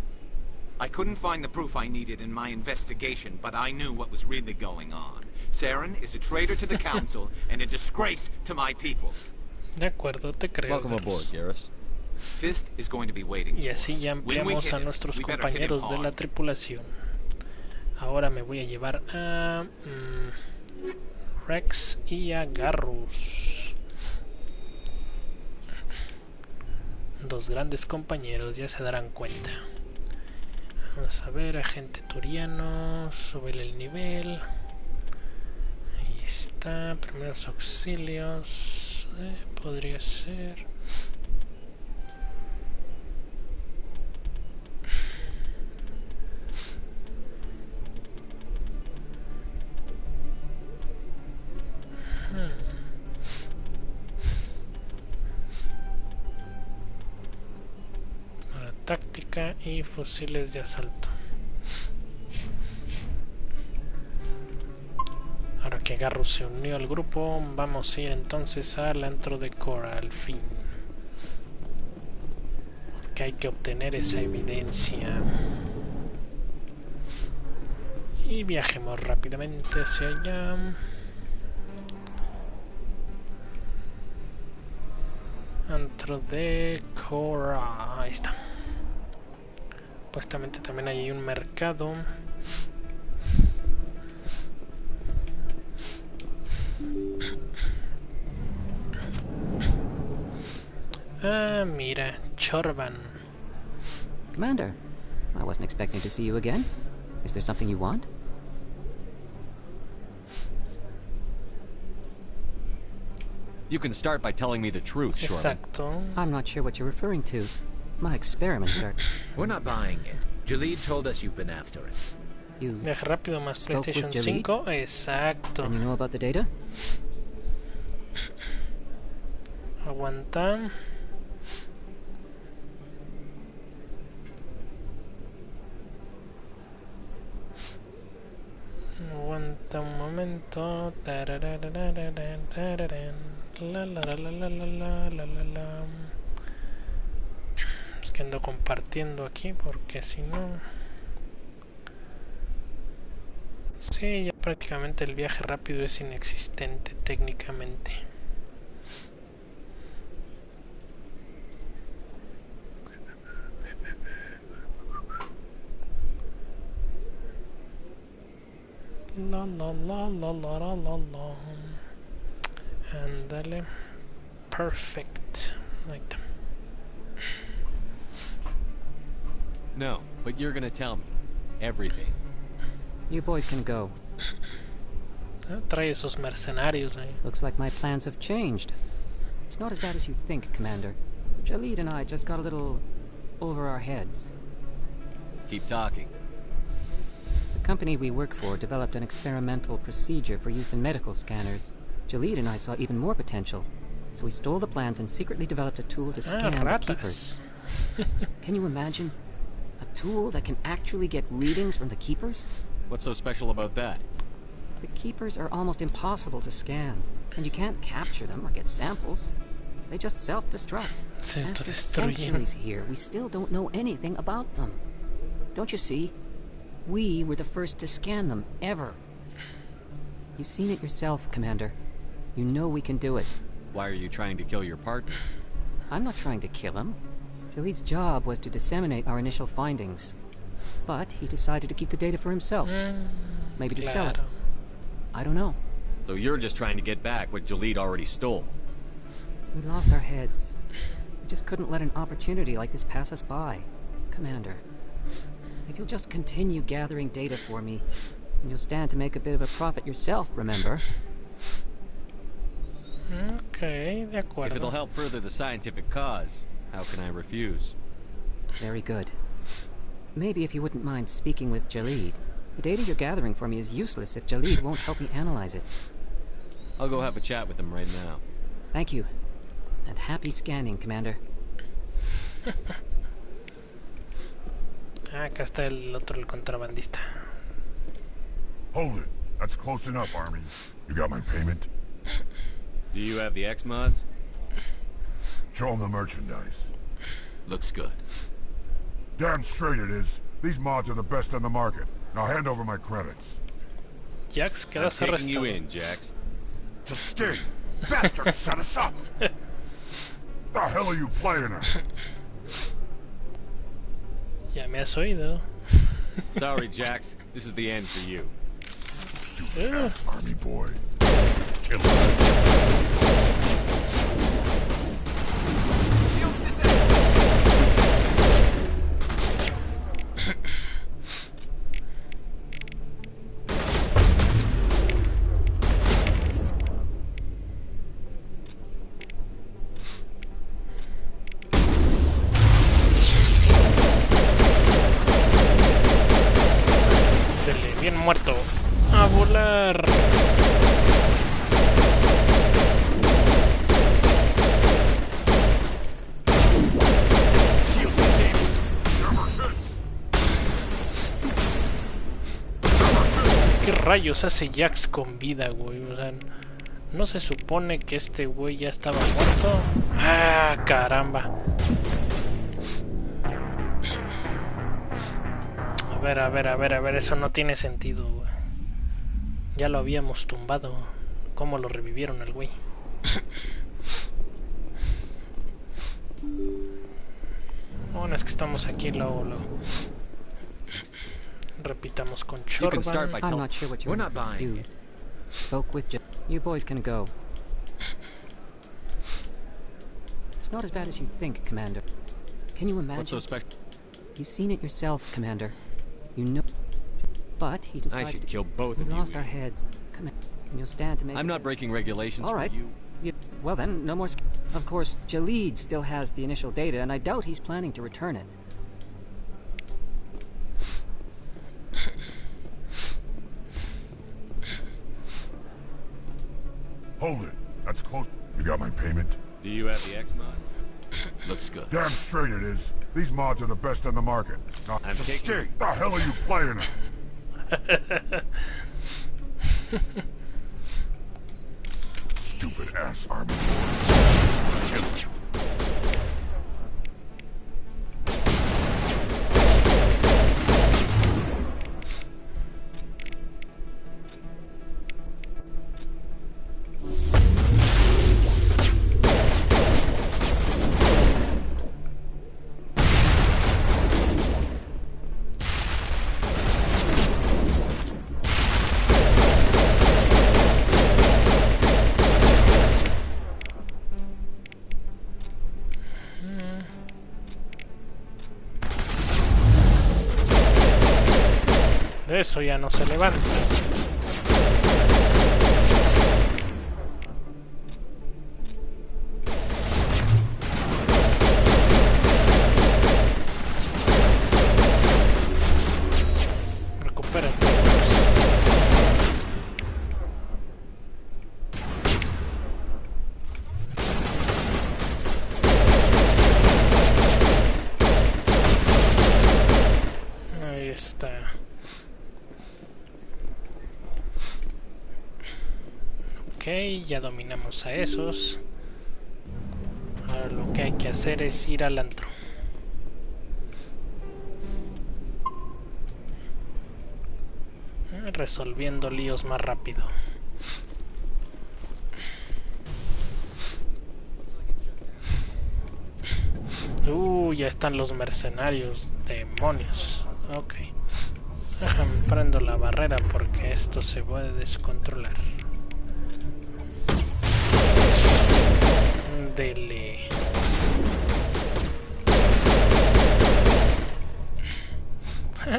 I couldn't find the proof I needed in my investigation, but I knew what was really going on. Saren is a traitor to the Council and a disgrace to my people. De acuerdo, te creo. Welcome aboard, Garrus. Fist is going to be waiting y así ya ampliamos a nuestros compañeros de la tripulación. Ahora me voy a llevar a Rex y a Garrus. Dos grandes compañeros, ya se darán cuenta. Vamos a ver, agente turiano, subir el nivel. Ahí está, primeros auxilios. Podría ser... Para táctica y fusiles de asalto. Ahora que Garrus se unió al grupo, vamos a ir entonces al antro de Cora al fin. Porque hay que obtener esa evidencia. Y viajemos rápidamente hacia allá. Antro de Cora. Ahí está. Supuestamente también hay un mercado. Ah, mira, Chorban. Commander, I wasn't expecting to see you again. Is there something you want? You can start by telling me the truth, Shorman. Exacto. I'm not sure what you're referring to. My experiments are... We're not buying it. Jalid told us you've been after it. You Viaje rápido más spoke with PlayStation Jalid? 5. Exacto. And you know about the data? Aguanta. Aguanta un momento. Es que ando compartiendo aquí porque si no... Sí, ya prácticamente el viaje rápido es inexistente técnicamente. La la la la la la la la. Ándale. Perfect. Ahí está. No, but you're gonna tell me. Everything. You boys can go. Trae esos mercenarios ahí. Looks like my plans have changed. It's not as bad as you think, Commander. Jalid and I just got a little over our heads. Keep talking. The company we work for developed an experimental procedure for use in medical scanners. Jalid and I saw even more potential, so we stole the plans and secretly developed a tool to scan the keepers. Can you imagine? A tool that can actually get readings from the keepers? What's so special about that? The keepers are almost impossible to scan, and you can't capture them or get samples. They just self-destruct. After centuries here, we still don't know anything about them. Don't you see? We were the first to scan them, ever. You've seen it yourself, Commander. You know we can do it. Why are you trying to kill your partner? I'm not trying to kill him. Jalid's job was to disseminate our initial findings. But he decided to keep the data for himself. Maybe to sell it. I don't know. So you're just trying to get back what Jalid already stole. We lost our heads. We just couldn't let an opportunity like this pass us by. Commander, if you'll just continue gathering data for me, and you'll stand to make a bit of a profit yourself, remember? Okay, de acuerdo. If it'll help further the scientific cause, how can I refuse? Very good. Maybe if you wouldn't mind speaking with Jalid. The data you're gathering for me is useless if Jalid won't help me analyze it. I'll go have a chat with him right now. Thank you. And happy scanning, Commander. Acá está el otro, el contrabandista. Hold it. That's close enough, Army. You got my payment? Do you have the X-mods? Show them the merchandise. Looks good. Damn straight it is. These mods are the best on the market. Now hand over my credits. Jax, quedas I'm taking arrestado. you in, Jax. To sting! Bastard set us up! The hell are you playing at? Ya me has oído. Sorry, Jax. This is the end for you. You half Army boy. Kill him. muerto. A volar. ¿Qué rayos hace Jax con vida, güey? O sea, ¿no se supone que este güey ya estaba muerto? ¡Ah, caramba! A ver, eso no tiene sentido, güey. Ya lo habíamos tumbado. ¿Cómo lo revivieron al güey? Bueno, es que estamos aquí luego. Repitamos con Chorban. I'm not sure what you're... We're not buying You it. spoke with you boys can go. It's not as bad as you think, Commander. Can you imagine? What's so special? You've seen it yourself, Commander. You know... But he decided... I should kill both of we you. lost our heads. Come in. And you'll stand to make... I'm not breaking regulations All right. for you. Well then, no more... Of course, Jalid still has the initial data, and I doubt he's planning to return it. Hold it. That's close. You got my payment? Do you have the X mod? Looks good. Damn straight it is. These mods are the best on the market. Now, I'm taking... The hell are you playing at? Stupid ass army. De eso ya no se levanta. Recupera. Ahí está. Ok, ya dominamos a esos. Ahora lo que hay que hacer es ir al antro. Resolviendo líos más rápido. Ya están los mercenarios. Demonios. Ok. Déjame prendo la barrera porque esto se puede descontrolar. Dele.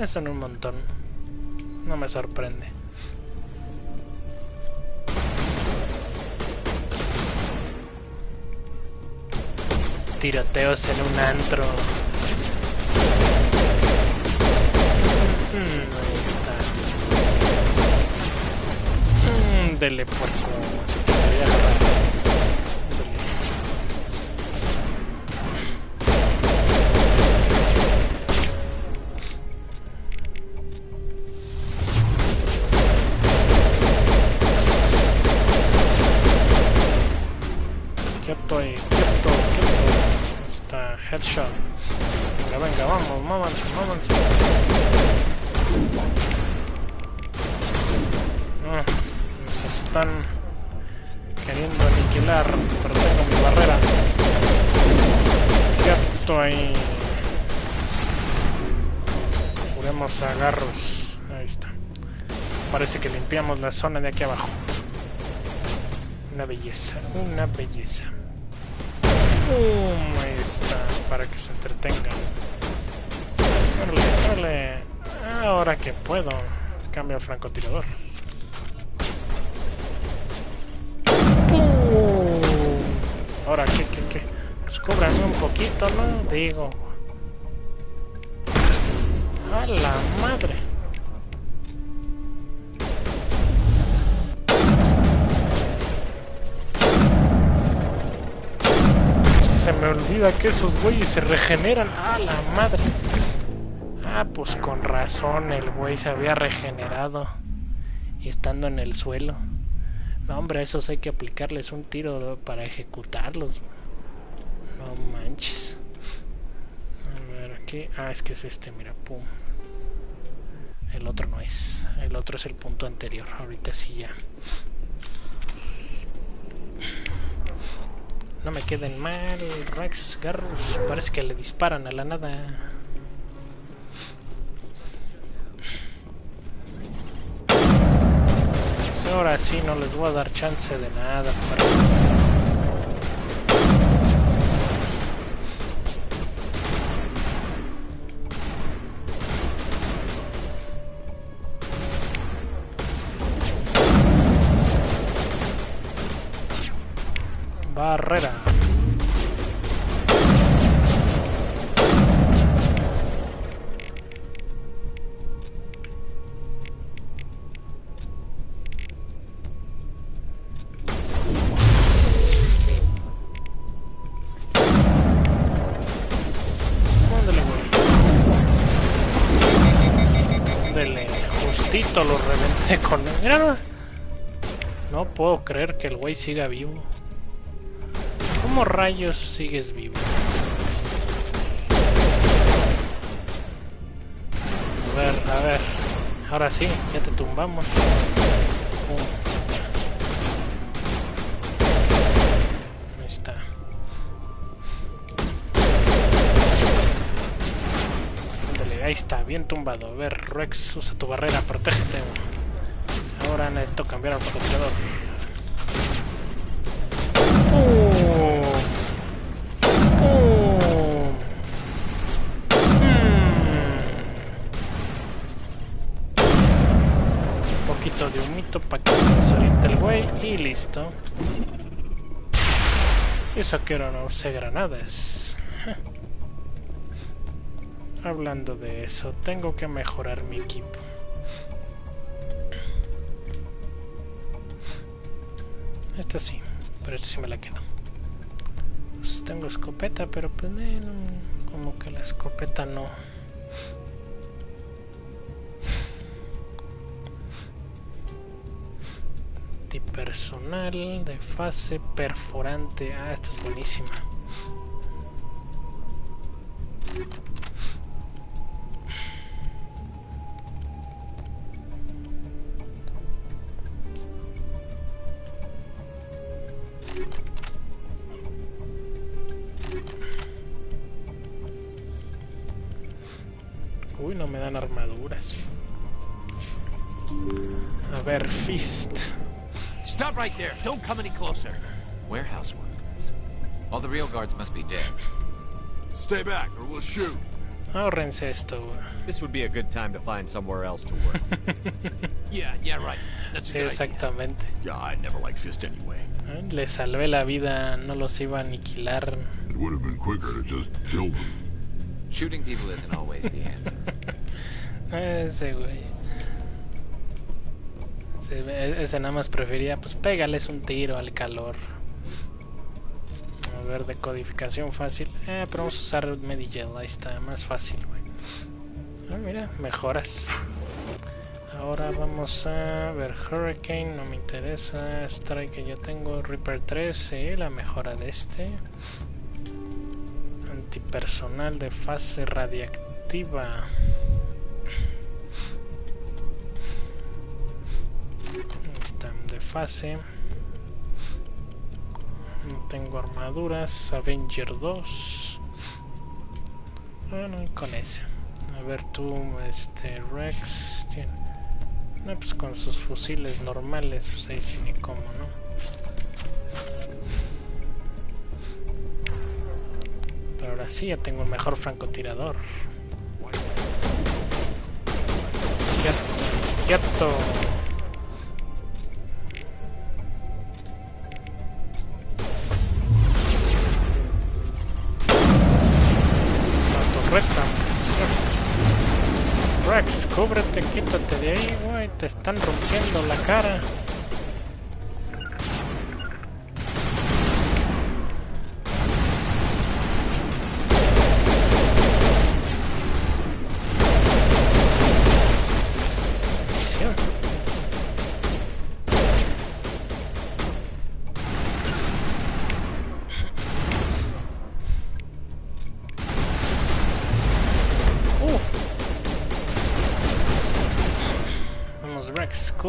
Son un montón. No me sorprende. Tiroteos en un antro. Ahí está. Dele puerco. Así que voy a agarrar. Quieto. Está headshot. Venga, vamos, mámanse. Nos están queriendo aniquilar, pero tengo mi barrera. Quieto ahí. Curemos agarros. Ahí está. Parece que limpiamos la zona de aquí abajo. Una belleza. Ahí está, para que se entretengan. Órale. Ahora que puedo, cambio al francotirador. Ahora, ¿qué? Pues cúbrame un poquito, ¿no? Digo. A la madre. se me olvida que esos güeyes se regeneran. ¡Ah, la madre! Ah, pues con razón el güey se había regenerado. Y estando en el suelo. No, hombre, a esos hay que aplicarles un tiro para ejecutarlos. No manches. A ver, aquí. Ah, es que es este, mira, pum. El otro no es. El otro es el punto anterior. Ahorita sí ya. No me queden mal, Rex, Garrus. Parece que le disparan a la nada. Pues ahora sí no les voy a dar chance de nada. Barrera. Ándale, güey. Ándale, justito lo reventé con él. Mira, no puedo creer que el güey siga vivo. ¿Cómo rayos sigues vivo? A ver. Ahora sí, ya te tumbamos. Ahí está. Ándale, ahí está, bien tumbado. A ver, Rex, usa tu barrera, protégete. Ahora necesito cambiar al francotirador. De humito para que se desoriente el güey y listo. Y eso que no usé granadas. Hablando de eso, tengo que mejorar mi equipo. Esta sí, pero esta sí me la quedo. Pues tengo escopeta, pero pues como que la escopeta no. Personal de fase perforante. Ah, esta es buenísima. Uy, no me dan armaduras. A ver, Fist. Stop right there. Don't come any closer. Warehouse workers. All the real guards must be dead. Stay back or we'll shoot. Ahórrense esto. This would be a good time to find somewhere else to work. Yeah, right. That's a Sí, good exactamente. Yeah, I never liked Fist anyway. Le salvé la vida, no los iba a aniquilar. It would have been quicker to just kill them. Shooting people isn't always the answer. Ese güey. Ese nada más prefería, pues pégales un tiro al calor. A ver, decodificación fácil. Pero vamos a usar Medigel, ahí está, más fácil, güey. Ah, mira, mejoras. Ahora vamos a ver, Hurricane, no me interesa. Strike que ya tengo, Reaper 3, sí, la mejora de este. Antipersonal de fase radiactiva. Están de fase. No tengo armaduras. Avenger 2. Bueno, y con ese. A ver tú, Rex. No, pues con sus fusiles normales, pues ahí sí ni como, ¿no? Pero ahora sí ya tengo el mejor francotirador. Quieto. Torreta. Rex, cúbrete, quítate de ahí, güey, te están rompiendo la cara.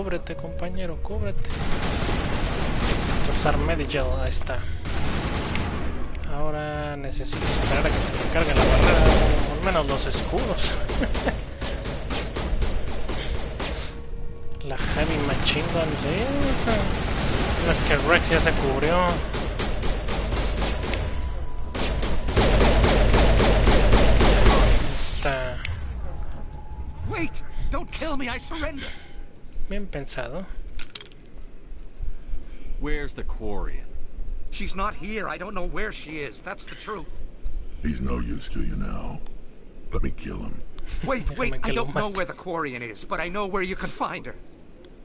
Cúbrete, compañero, cúbrete. Usar Medigel, ahí está. Ahora necesito esperar a que se me cargue la barrera, o al menos los escudos. La Heavy Machine Gun de esa. No, es que Rex ya se cubrió. Está Wait! Don't kill me, I surrender. bien pensado. Where's the Quarian? She's not here. I don't know where she is. That's the truth. He's no use to you now. Let me kill him. Wait, I don't know where the Quarian is, but I know where you can find her.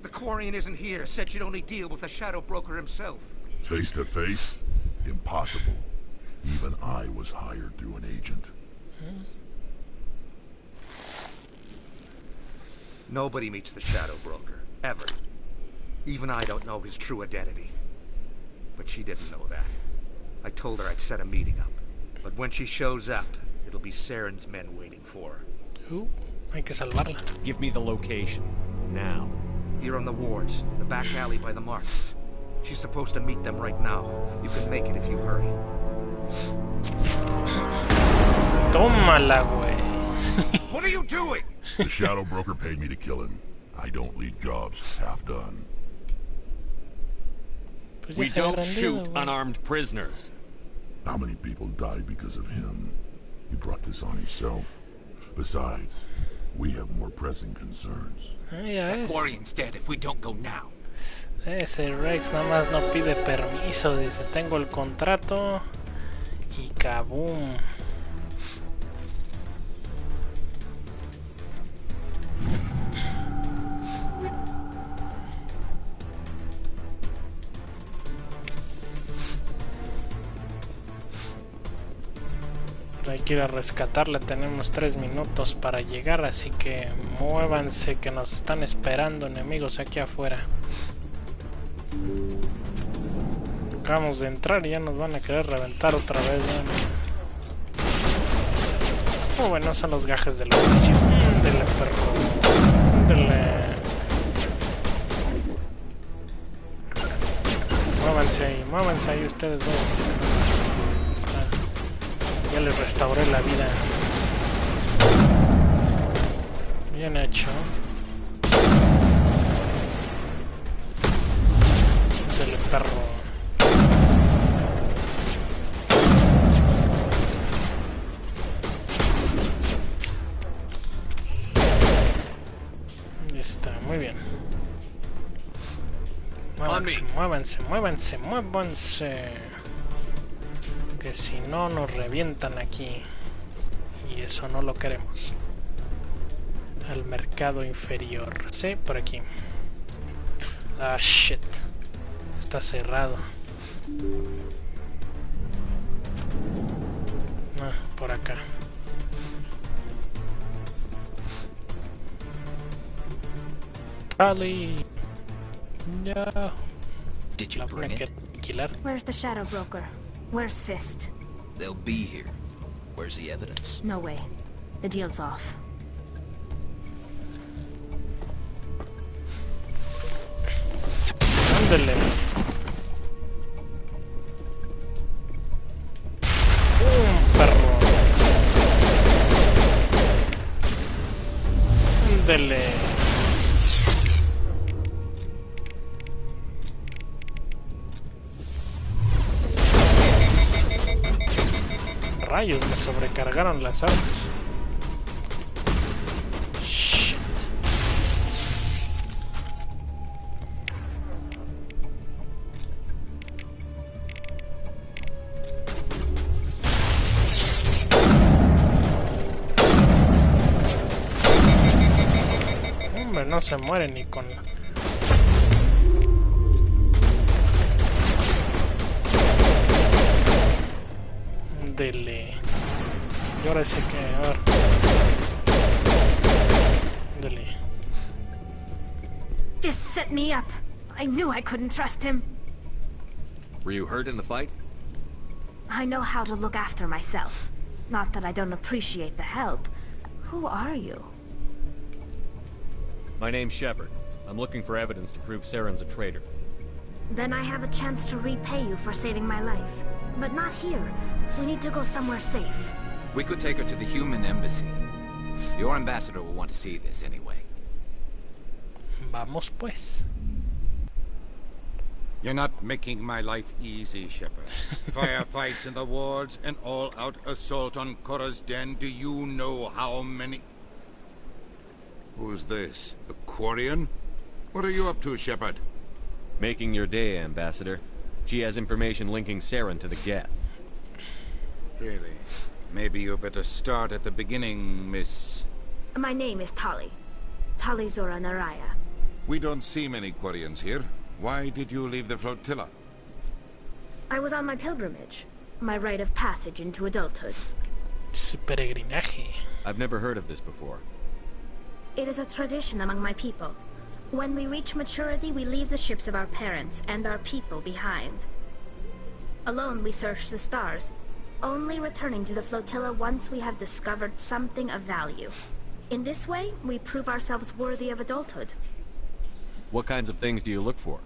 The Quarian isn't here. Said she'd only deal with the Shadow Broker himself. Face to face? Impossible. Even I was hired through an agent. Nobody meets the Shadow Broker, ever. Even I don't know his true identity. But she didn't know that. I told her I'd set a meeting up. But when she shows up, it'll be Saren's men waiting for her. Hay que salvarla. Give me the location. Now. Here on the wards, the back alley by the markets. She's supposed to meet them right now. You can make it if you hurry. Tómala, güey. What are you doing? The Shadow Broker paid me to kill him. I don't leave jobs half done. We don't shoot unarmed prisoners. How many people died because of him? He brought this on himself. Besides, we have more pressing concerns. The Quarian's dead if we don't go now. Ese Rex nada más no pide permiso, dice, tengo el contrato y kaboom. Hay que ir a rescatarla, tenemos 3 minutos para llegar, así que muévanse que nos están esperando enemigos aquí afuera. Acabamos de entrar y ya nos van a querer reventar otra vez, ¿no? Oh, bueno, son los gajes del oficio. Dele, perro. Dele. Muévanse ahí ustedes dos. Ya les restauré la vida. Bien hecho. Dele, perro. Ahí está, muy bien. Muévanse. Que si no nos revientan aquí. Y eso no lo queremos. Al mercado inferior. Sí, por aquí. Ah, shit. Está cerrado. Ah, por acá. Tally. No. Did you bring it? Where's the Shadow Broker? Where's Fist? They'll be here. Where's the evidence? No way. The deal's off. Ándale. Perro. Ándale. Rayos, me sobrecargaron las armas. Shit. Hombre, no se muere ni con... Dele. Y ahora sí que... A ver. Dele. Just set me up. I knew I couldn't trust him. Were you hurt in the fight? I know how to look after myself. Not that I don't appreciate the help. Who are you? My name's Shepard. I'm looking for evidence to prove Saren's a traitor. Then I have a chance to repay you for saving my life. But not here. We need to go somewhere safe. We could take her to the human embassy. Your ambassador will want to see this anyway. Vamos pues. You're not making my life easy, Shepard. Firefights in the wards, an all-out assault on Korra's den. Do you know how many... Who's this? The Quarian? What are you up to, Shepard? Making your day, Ambassador. She has information linking Saren to the Geth. Really? Maybe you better start at the beginning, Miss... My name is Tali. Tali Zora Naraya. We don't see many Quarians here. Why did you leave the flotilla? I was on my pilgrimage. My rite of passage into adulthood. Su peregrinaje. I've never heard of this before. It is a tradition among my people. When we reach maturity, we leave the ships of our parents and our people behind. Alone, we search the stars, only returning to the flotilla once we have discovered something of value. In this way, we prove ourselves worthy of adulthood. What kinds of things do you look for?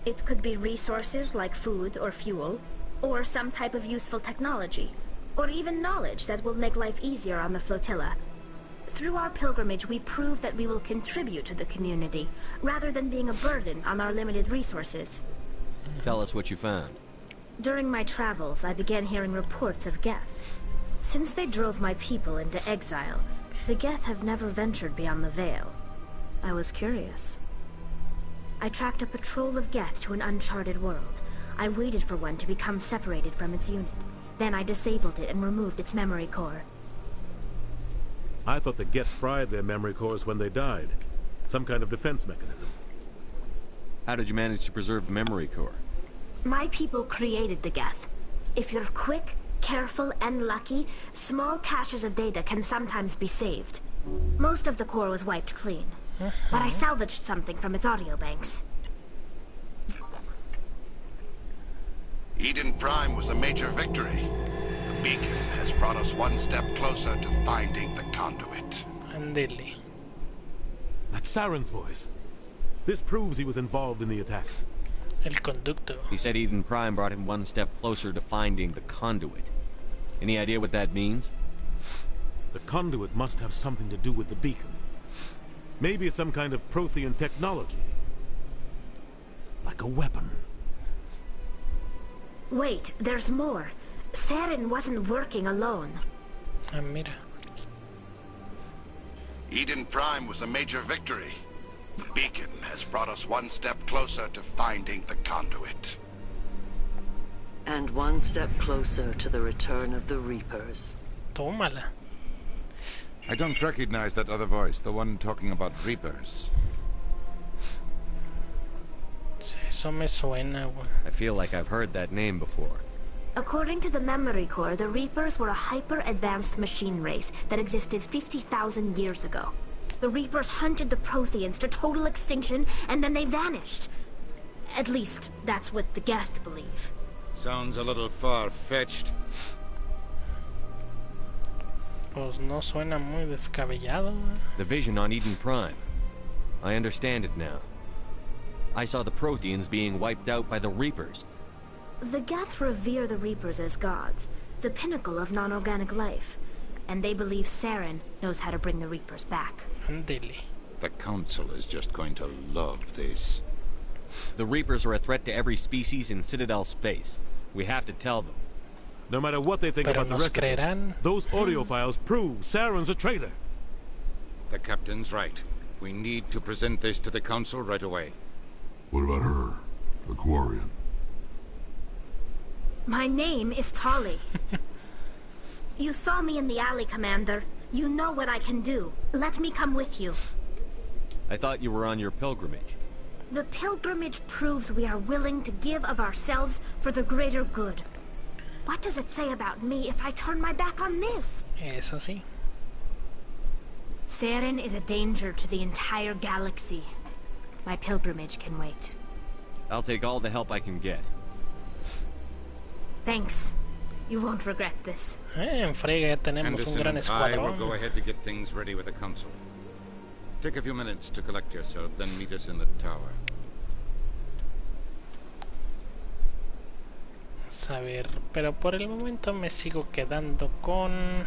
It could be resources like food or fuel, or some type of useful technology, or even knowledge that will make life easier on the flotilla. Through our pilgrimage, we prove that we will contribute to the community, rather than being a burden on our limited resources. Tell us what you found. During my travels, I began hearing reports of Geth. Since they drove my people into exile, the Geth have never ventured beyond the Veil. I was curious. I tracked a patrol of Geth to an uncharted world. I waited for one to become separated from its unit. Then I disabled it and removed its memory core. I thought the Geth fried their memory cores when they died. Some kind of defense mechanism. How did you manage to preserve the memory core? My people created the Geth. If you're quick, careful, and lucky, small caches of data can sometimes be saved. Most of the core was wiped clean. But I salvaged something from its audio banks. Eden Prime was a major victory. The beacon has brought us one step closer to finding the conduit. Andele. That's Saren's voice. This proves he was involved in the attack. El conducto. He said Eden Prime brought him one step closer to finding the conduit. Any idea what that means? The conduit must have something to do with the beacon. Maybe it's some kind of Prothean technology. Like a weapon. Wait, there's more. Saren wasn't working alone. Ah, mira. Eden Prime was a major victory. The beacon has brought us one step closer to finding the conduit. And one step closer to the return of the Reapers. Tómala. I don't recognize that other voice, the one talking about Reapers. Eso me suena. I feel like I've heard that name before. According to the memory core, the Reapers were a hyper-advanced machine race that existed 50,000 years ago. The Reapers hunted the Protheans to total extinction, and then they vanished. At least, that's what the Geth believe. Sounds a little far-fetched. Pues no suena muy descabellado. The vision on Eden Prime. I understand it now. I saw the Protheans being wiped out by the Reapers. The Geth revere the Reapers as gods, the pinnacle of non-organic life. And they believe Saren knows how to bring the Reapers back. Andele. The Council is just going to love this. The Reapers are a threat to every species in Citadel space. We have to tell them. No matter what they think Pero about the nos rest of creerán. us, those audio files prove Saren's a traitor. The Captain's right. We need to present this to the Council right away. What about her? The Quarian? My name is Tali. You saw me in the alley, Commander. You know what I can do. Let me come with you. I thought you were on your pilgrimage. The pilgrimage proves we are willing to give of ourselves for the greater good. What does it say about me if I turn my back on this? Eso sí. Saren is a danger to the entire galaxy. My pilgrimage can wait. I'll take all the help I can get. Thanks. You won't regret this. En frega, ya tenemos Anderson un gran and I will escuadrón. go ahead to get things ready with the Council. Take a few minutes to collect yourself, then meet us in the tower. Vamos a ver, pero por el momento me sigo quedando con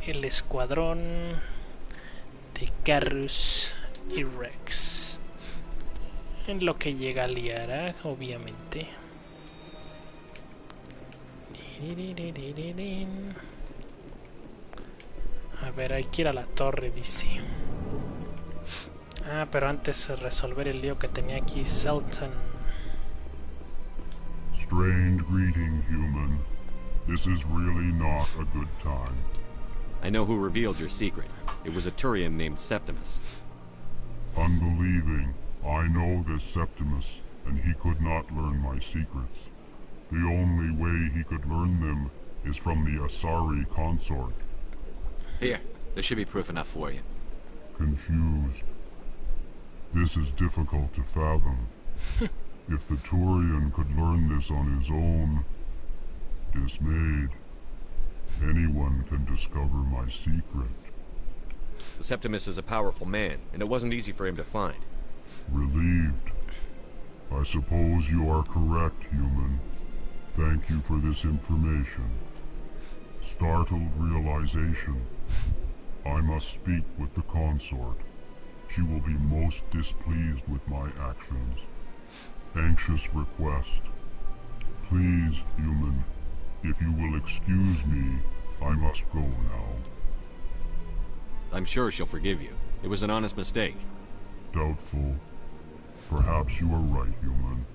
el escuadrón de Garrus y Rex. En lo que llega a Liara, obviamente. A ver, hay que ir a la torre, dice. Ah, pero antes de resolver el lío que tenía aquí Selton. Strange greeting, human. This is really not a good time. I know who revealed your secret. It was a Turian named Septimus. Unbelieving. I know this Septimus, and he could not learn my secrets. The only way he could learn them is from the Asari consort. Here, there should be proof enough for you. Confused. This is difficult to fathom. If the Turian could learn this on his own, dismayed, anyone can discover my secret. Septimus is a powerful man, and it wasn't easy for him to find. Relieved. I suppose you are correct, human. Thank you for this information. Startled realization. I must speak with the consort. She will be most displeased with my actions. Anxious request. Please, human, if you will excuse me, I must go now. I'm sure she'll forgive you. It was an honest mistake. Doubtful. Perhaps you are right, human.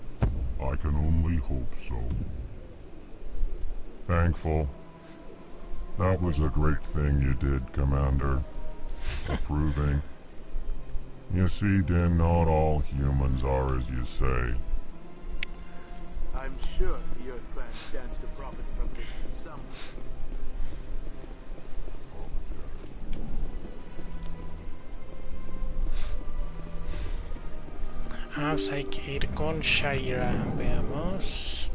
I can only hope so. Thankful. That was a great thing you did, Commander. Approving. You see, Din, not all humans are as you say. I'm sure the Earth Clan stands to profit from this in some way. Pues hay que ir con Shaira. Veamos.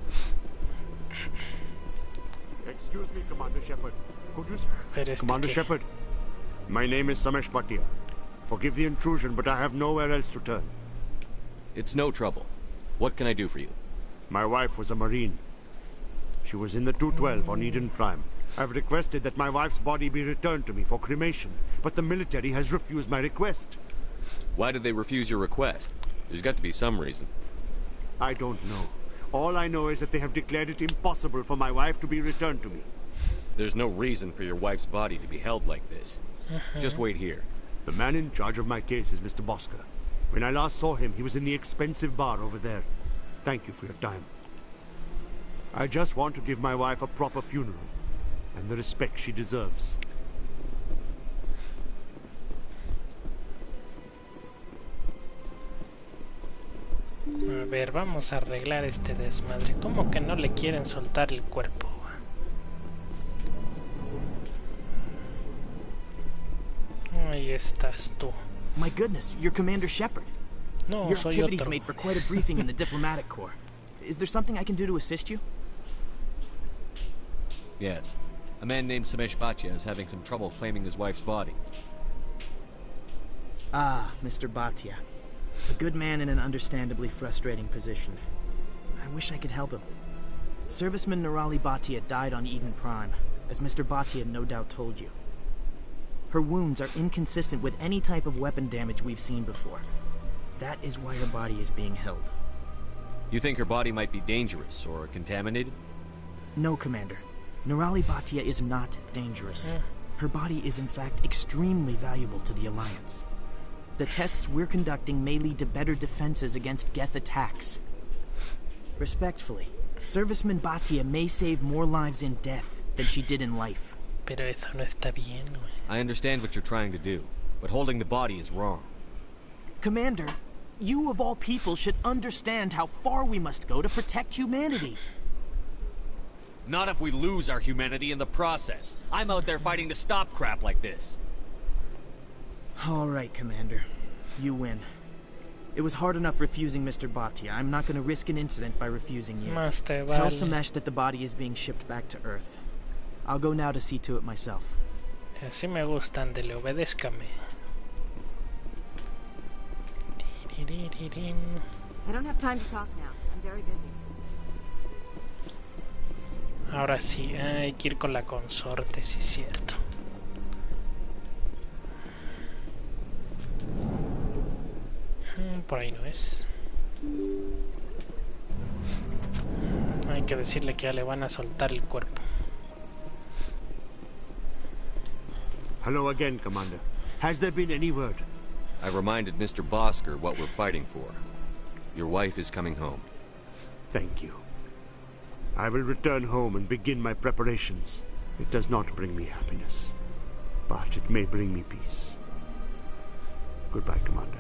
Excuse me, Commander Shepard. Could you Commander Shepard, my name is Samesh Bhatia. Forgive the intrusion, but I have nowhere else to turn. It's no trouble. What can I do for you? My wife was a Marine. She was in the 212 on Eden Prime. I've requested that my wife's body be returned to me for cremation, but the military has refused my request. Why did they refuse your request? There's got to be some reason. I don't know. All I know is that they have declared it impossible for my wife to be returned to me. There's no reason for your wife's body to be held like this. Just wait here. The man in charge of my case is Mr. Bosca. When I last saw him, he was in the expensive bar over there. Thank you for your time. I just want to give my wife a proper funeral, and the respect she deserves. A ver, vamos a arreglar este desmadre. ¿Cómo que no le quieren soltar el cuerpo? Ahí estás tú. My goodness, you're Commander Shepard. No, your soy activities otro. made for quite a briefing in the diplomatic corps. Is there something I can do to assist you? Yes. A man named Samesh Bhatia is having some trouble claiming his wife's body. Ah, Mr. Bhatia. A good man in an understandably frustrating position. I wish I could help him. Serviceman Nirali Bhatia died on Eden Prime, as Mr. Bhatia no doubt told you. Her wounds are inconsistent with any type of weapon damage we've seen before. That is why her body is being held. You think her body might be dangerous or contaminated? No, Commander. Nirali Bhatia is not dangerous. Her body is in fact extremely valuable to the Alliance. The tests we're conducting may lead to better defenses against Geth attacks. Respectfully, Serviceman Bhatia may save more lives in death than she did in life. Pero eso no está bien, güey. I understand what you're trying to do, but holding the body is wrong. Commander, you of all people should understand how far we must go to protect humanity. Not if we lose our humanity in the process. I'm out there fighting to stop crap like this. All right, Commander. You win. It was hard enough refusing Mr. Bhatia. I'm not going to risk an incident by refusing you. Más te Tell vale. Samesh that the body is being shipped back to Earth. I'll go now to see to it myself. Así me gustan, dele, obedézcame. I don't have time to talk now. I'm very busy. Ahora sí, hay que ir con la consorte, sí es cierto. Por ahí no es. Hay que decirle que ya le van a soltar el cuerpo. Hello again, Commander. Has there been any word? I reminded Mr. Bosker what we're fighting for. Your wife is coming home. Thank you. I will return home and begin my preparations. It does not bring me happiness, but it may bring me peace. Goodbye, Commander.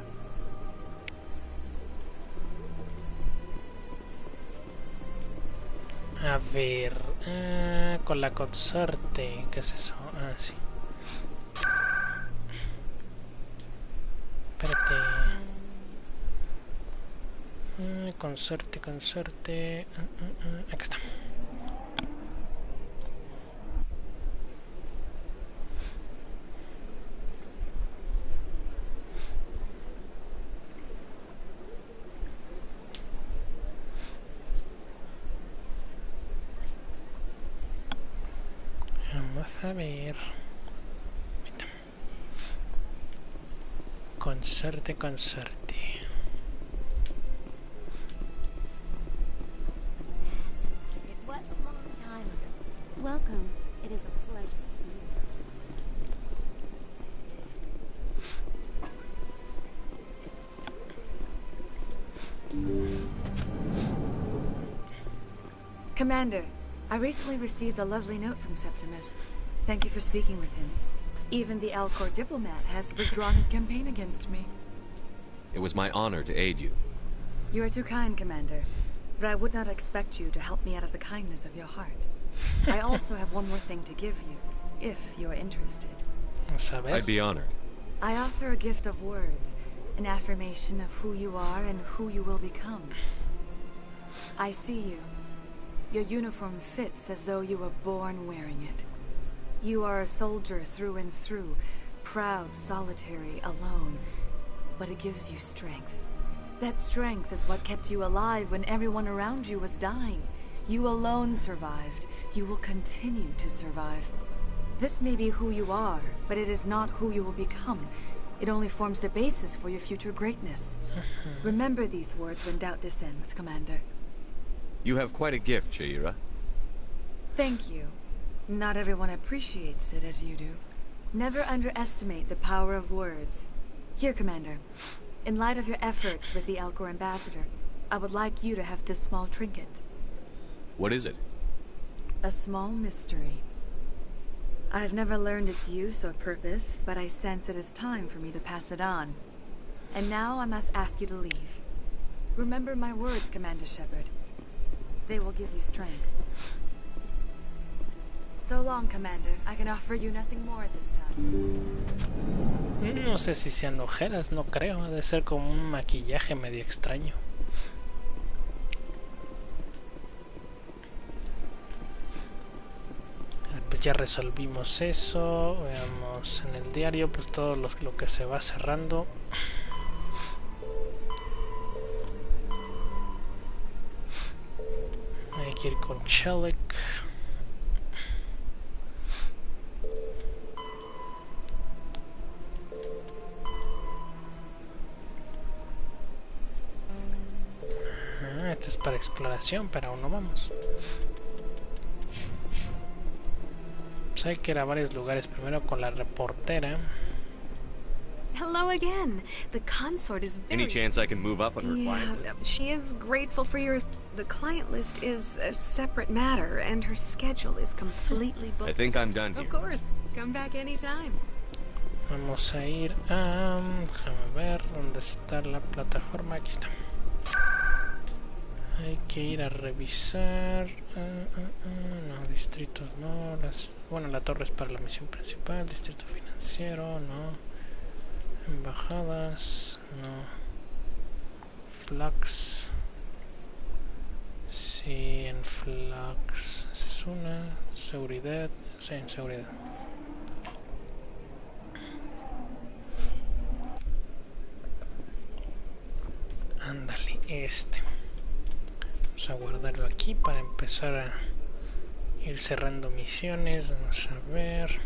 A ver, con la consorte, ¿qué es eso? Ah, sí. Espérate. Consorte. Acá está. Vamos a ver. Consorte. Welcome. It is a pleasure to see you. Commander, I recently received a lovely note from Septimus. Thank you for speaking with him. Even the Alcor diplomat has withdrawn his campaign against me. It was my honor to aid you. You are too kind, Commander. But I would not expect you to help me out of the kindness of your heart. I also have one more thing to give you, if you're interested. I'd be honored. I offer a gift of words, an affirmation of who you are and who you will become. I see you. Your uniform fits as though you were born wearing it. You are a soldier through and through, proud, solitary, alone, but it gives you strength. That strength is what kept you alive when everyone around you was dying. You alone survived. You will continue to survive. This may be who you are, but it is not who you will become. It only forms the basis for your future greatness. Remember these words when doubt descends, Commander. You have quite a gift, Shaira. Thank you. Not everyone appreciates it as you do. Never underestimate the power of words. Here, Commander. In light of your efforts with the Alcor ambassador, I would like you to have this small trinket. What is it? A small mystery. I have never learned its use or purpose, but I sense it is time for me to pass it on. And now I must ask you to leave. Remember my words, Commander Shepard. They will give you strength. So long, Commander. I can offer you nothing more at this time. No sé si sean ojeras, no creo. Ha de ser como un maquillaje medio extraño. Pues ya resolvimos eso. Veamos en el diario pues todo lo que se va cerrando. Hay que ir con Chelek. Esto es para exploración, pero aún no vamos. Pues hay que ir a varios lugares. Primero con la reportera. Hello again. The consort is very... Any chance I can move up on her client list? She is grateful for yours. The client list is a separate matter, and her schedule is completely booked. I think I'm done here. Of course. Come back anytime. Vamos a ir a... déjame ver dónde está la plataforma. Aquí está. Hay que ir a revisar. No, distritos no. Bueno, la torre es para la misión principal. Distrito financiero, no. Embajadas, no. Flax. Sí, en Flax. Esa es una. Seguridad. Sí, en seguridad. Ándale, vamos a guardarlo aquí para empezar a ir cerrando misiones. Vamos a ver.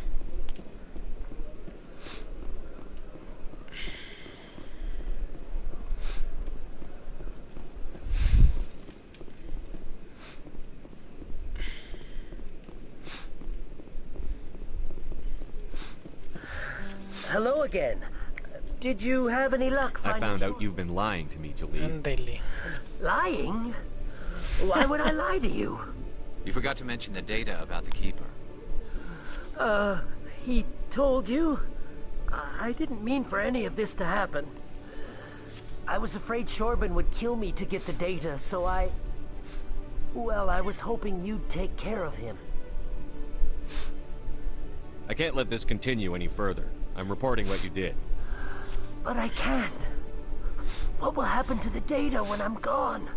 Hello again. Did you have any luck finding... I found out you've been lying to me, Jalid. Ándale. Lying? Why would I lie to you? You forgot to mention the data about the Keeper. He told you? I didn't mean for any of this to happen. I was afraid Shorban would kill me to get the data, so well, I was hoping you'd take care of him. I can't let this continue any further. I'm reporting what you did. But I can't. What will happen to the data when I'm gone?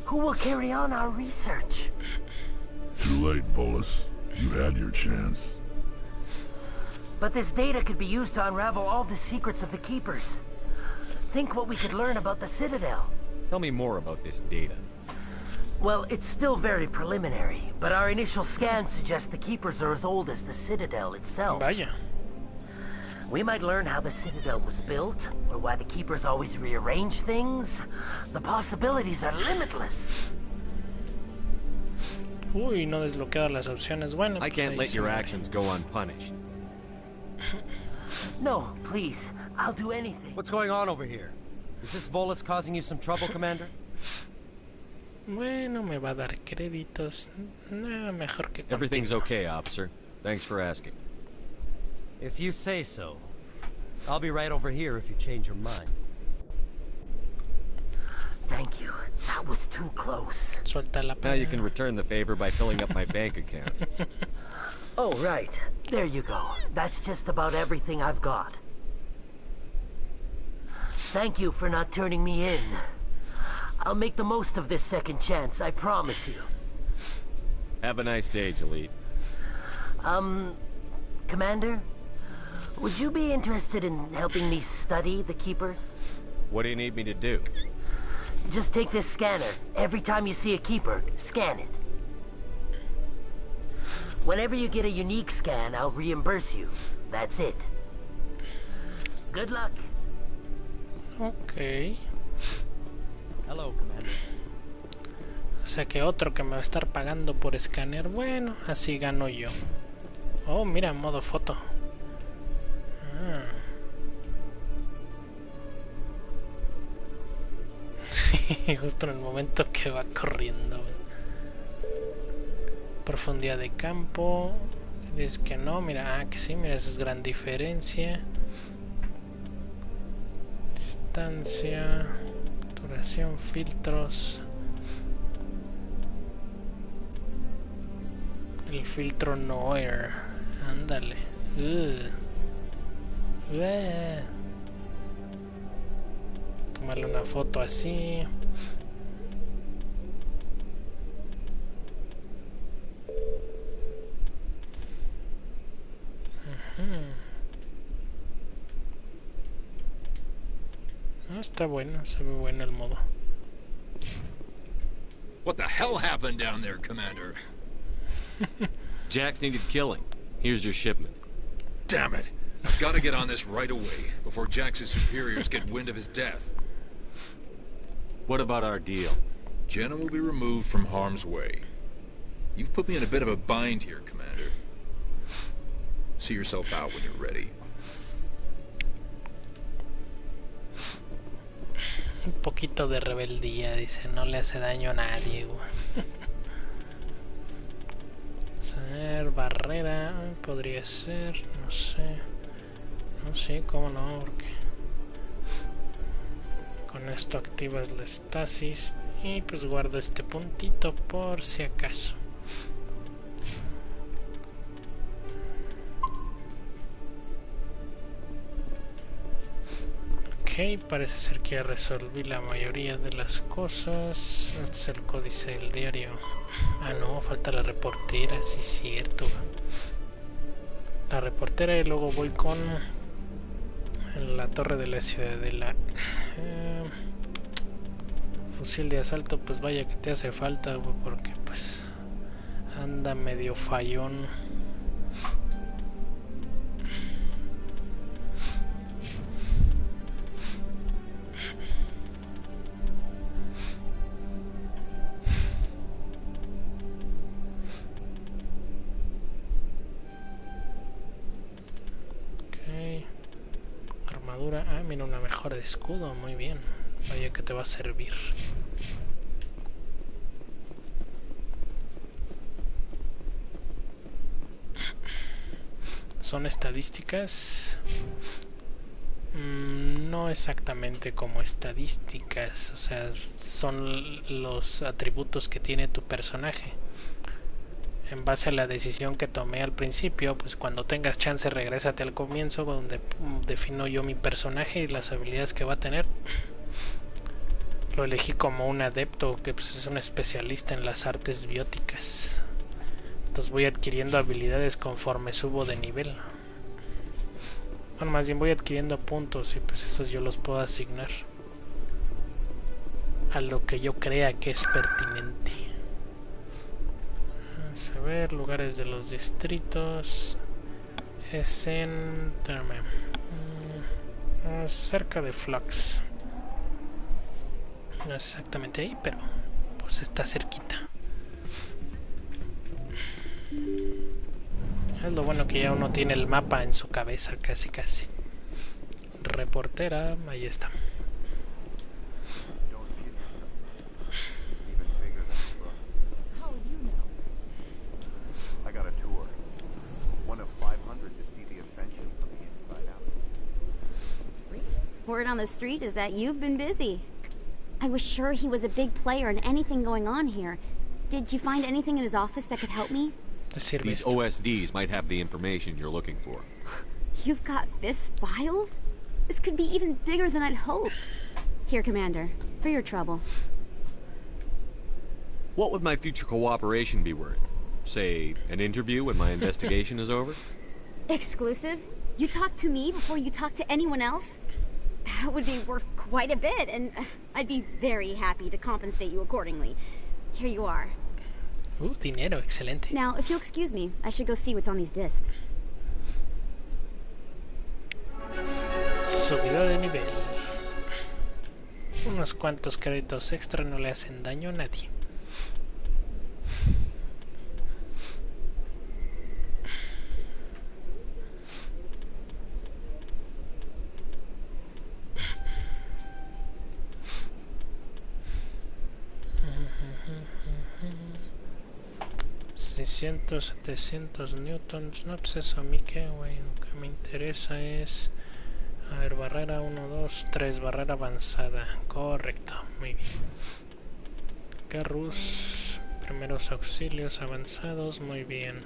Who will carry on our research? Too late, Volus. You had your chance. But this data could be used to unravel all the secrets of the Keepers. Think what we could learn about the Citadel. Tell me more about this data. Well, it's still very preliminary, but our initial scans suggest the Keepers are as old as the Citadel itself. Vaya. We might learn how the Citadel was built, or why the Keepers always rearrange things. The possibilities are limitless. Uy, no desbloqueado las opciones. Bueno, I can't let your actions go unpunished. No, please. I'll do anything. What's going on over here? Is this Volus causing you some trouble, Commander? Bueno, me va a dar créditos. No, mejor que... Everything's okay, officer. Thanks for asking. If you say so. I'll be right over here if you change your mind. Thank you. That was too close. Suelta la now you can return the favor by filling up my bank account. Oh, right. There you go. That's just about everything I've got. Thank you for not turning me in. I'll make the most of this second chance, I promise you. Have a nice day, Jalid. Commander? Would you be interested in helping me study the Keepers? What do you need me to do? Just take this scanner. Every time you see a Keeper, scan it. Whenever you get a unique scan, I'll reimburse you. That's it. Good luck. Ok. Hello, Commander. O sea que otro que me va a estar pagando por escanear. Bueno, así gano yo. Oh, mira, modo foto. Justo en el momento que va corriendo. Profundidad de campo. Es que no, mira, que sí, mira, esa es gran diferencia. Distancia, duración, filtros. El filtro Noir. Ándale. Tomarle una foto así. Está bueno, se ve bueno el modo. What the hell happened down there, Commander? Jax needed killing. Here's your shipment. Damn it. I've got to get on this right away, before Jax's superiors get wind of his death. What about our deal? Jenna will be removed from harm's way. You've put me in a bit of a bind here, Commander. See yourself out when you're ready. Un poquito de rebeldía, dice, no le hace daño a nadie, güey. A ver, barrera, podría ser, no sé. No sé, cómo no, porque con esto activas la estasis y pues guardo este puntito por si acaso. Ok, parece ser que ya resolví la mayoría de las cosas. Este es el códice del diario. Ah, no, falta la reportera, sí es cierto. La reportera y luego voy con la torre de la ciudadela. fusil de asalto, pues vaya que te hace falta, güey, porque pues anda medio fallón. Ah, mira, una mejora de escudo, muy bien. Vaya que te va a servir. ¿Son estadísticas? No exactamente como estadísticas, o sea, son los atributos que tiene tu personaje. En base a la decisión que tomé al principio, pues cuando tengas chance regrésate al comienzo donde defino yo mi personaje y las habilidades que va a tener. Lo elegí como un adepto que pues, es un especialista en las artes bióticas. Entonces voy adquiriendo habilidades conforme subo de nivel. Bueno, más bien voy adquiriendo puntos y pues esos yo los puedo asignar a lo que yo crea que es pertinente. Vamos a ver, lugares de los distritos. Es en... cerca de Flux. No es exactamente ahí, pero pues está cerquita. Es lo bueno que ya uno tiene el mapa en su cabeza, casi casi. Reportera, ahí está. Word on the street is that you've been busy. I was sure he was a big player in anything going on here. Did you find anything in his office that could help me? These OSDs might have the information you're looking for. You've got this files? This could be even bigger than I'd hoped. Here, Commander, for your trouble. What would my future cooperation be worth? Say, an interview when my investigation is over? Exclusive? You talk to me before you talk to anyone else? That would be worth quite a bit, and I'd be very happy to compensate you accordingly. Here you are. Dinero, excelente. Now, if you'll excuse me, I should go see what's on these discs. Subida de nivel. Unos cuantos créditos extra no le hacen daño a nadie. $700 newtons, no, pues eso a mí que, güey, lo que me interesa es, a ver, barrera 1, 2, 3, barrera avanzada, correcto, muy bien. Carrus, primeros auxilios avanzados, muy bien.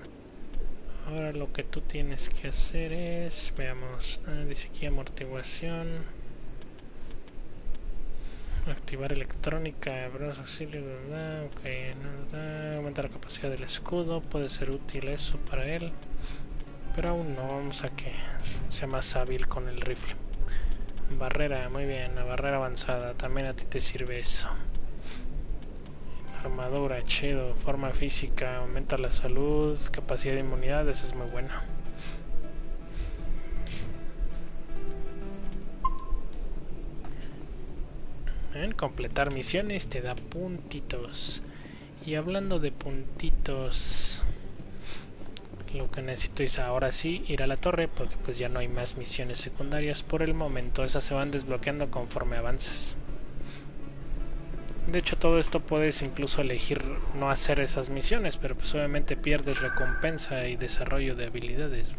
Ahora lo que tú tienes que hacer es, veamos, dice aquí amortiguación. Activar electrónica, primeros auxilios, ¿verdad? Ok, no, aumenta la capacidad del escudo, puede ser útil eso para él, pero aún no, vamos a que sea más hábil con el rifle. Barrera, muy bien, la barrera avanzada, también a ti te sirve eso. Armadura, chido, forma física, aumenta la salud, capacidad de inmunidad, esa es muy buena. En completar misiones te da puntitos. Y hablando de puntitos, lo que necesito es ahora sí ir a la torre, porque pues ya no hay más misiones secundarias por el momento. Esas se van desbloqueando conforme avanzas. De hecho, todo esto puedes incluso elegir no hacer esas misiones, pero pues obviamente pierdes recompensa y desarrollo de habilidades.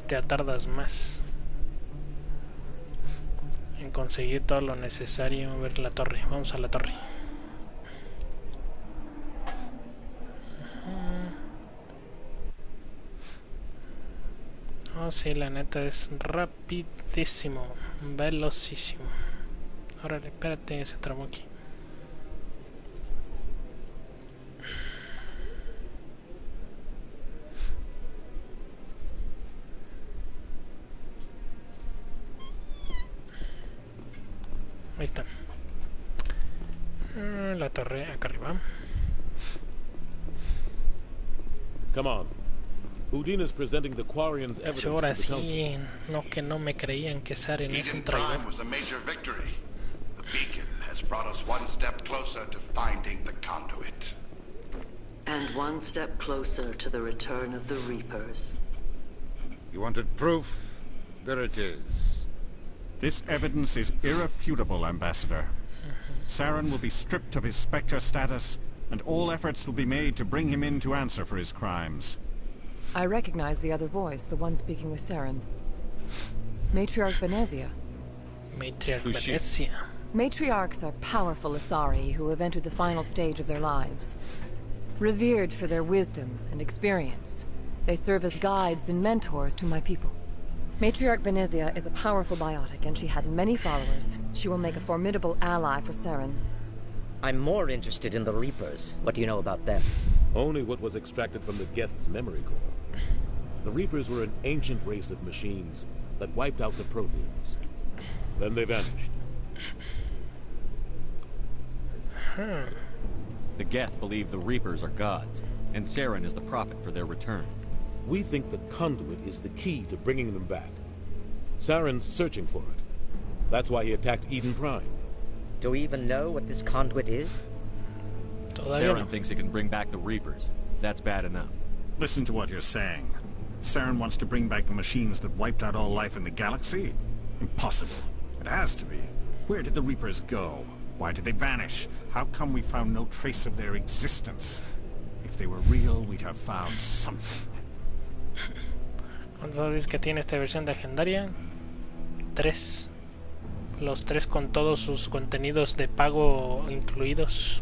Te tardas más en conseguir todo lo necesario. A ver la torre, vamos a la torre. Oh sí, la neta es rapidísimo, velocísimo. Órale, espérate, ese tramo aquí. Ahí está. La torre acá arriba. Come on. Udine is presenting the Quarians' evidence Ahora to the council. sí, no que no me creían que Saren es un Eden traidor. Prime was a major victory. The beacon has brought us one step closer to finding the conduit. And one step closer to the return of the Reapers. You wanted proof? There it is. This evidence is irrefutable, Ambassador. Saren will be stripped of his Spectre status, and all efforts will be made to bring him in to answer for his crimes. I recognize the other voice, the one speaking with Saren. Matriarch Benezia. Matriarch Who's she? Benezia. Matriarchs are powerful Asari who have entered the final stage of their lives. Revered for their wisdom and experience, they serve as guides and mentors to my people. Matriarch Benezia is a powerful biotic, and she had many followers. She will make a formidable ally for Saren. I'm more interested in the Reapers. What do you know about them? Only what was extracted from the Geth's memory core. The Reapers were an ancient race of machines that wiped out the Protheans. Then they vanished. The Geth believe the Reapers are gods, and Saren is the prophet for their return. We think the conduit is the key to bringing them back. Saren's searching for it. That's why he attacked Eden Prime. Do we even know what this conduit is? Saren thinks it can bring back the Reapers. That's bad enough. Listen to what you're saying. Saren wants to bring back the machines that wiped out all life in the galaxy? Impossible. It has to be. Where did the Reapers go? Why did they vanish? How come we found no trace of their existence? If they were real, we'd have found something. ¿Cuántos discos que tiene esta versión legendaria? 3. Los 3 con todos sus contenidos de pago incluidos.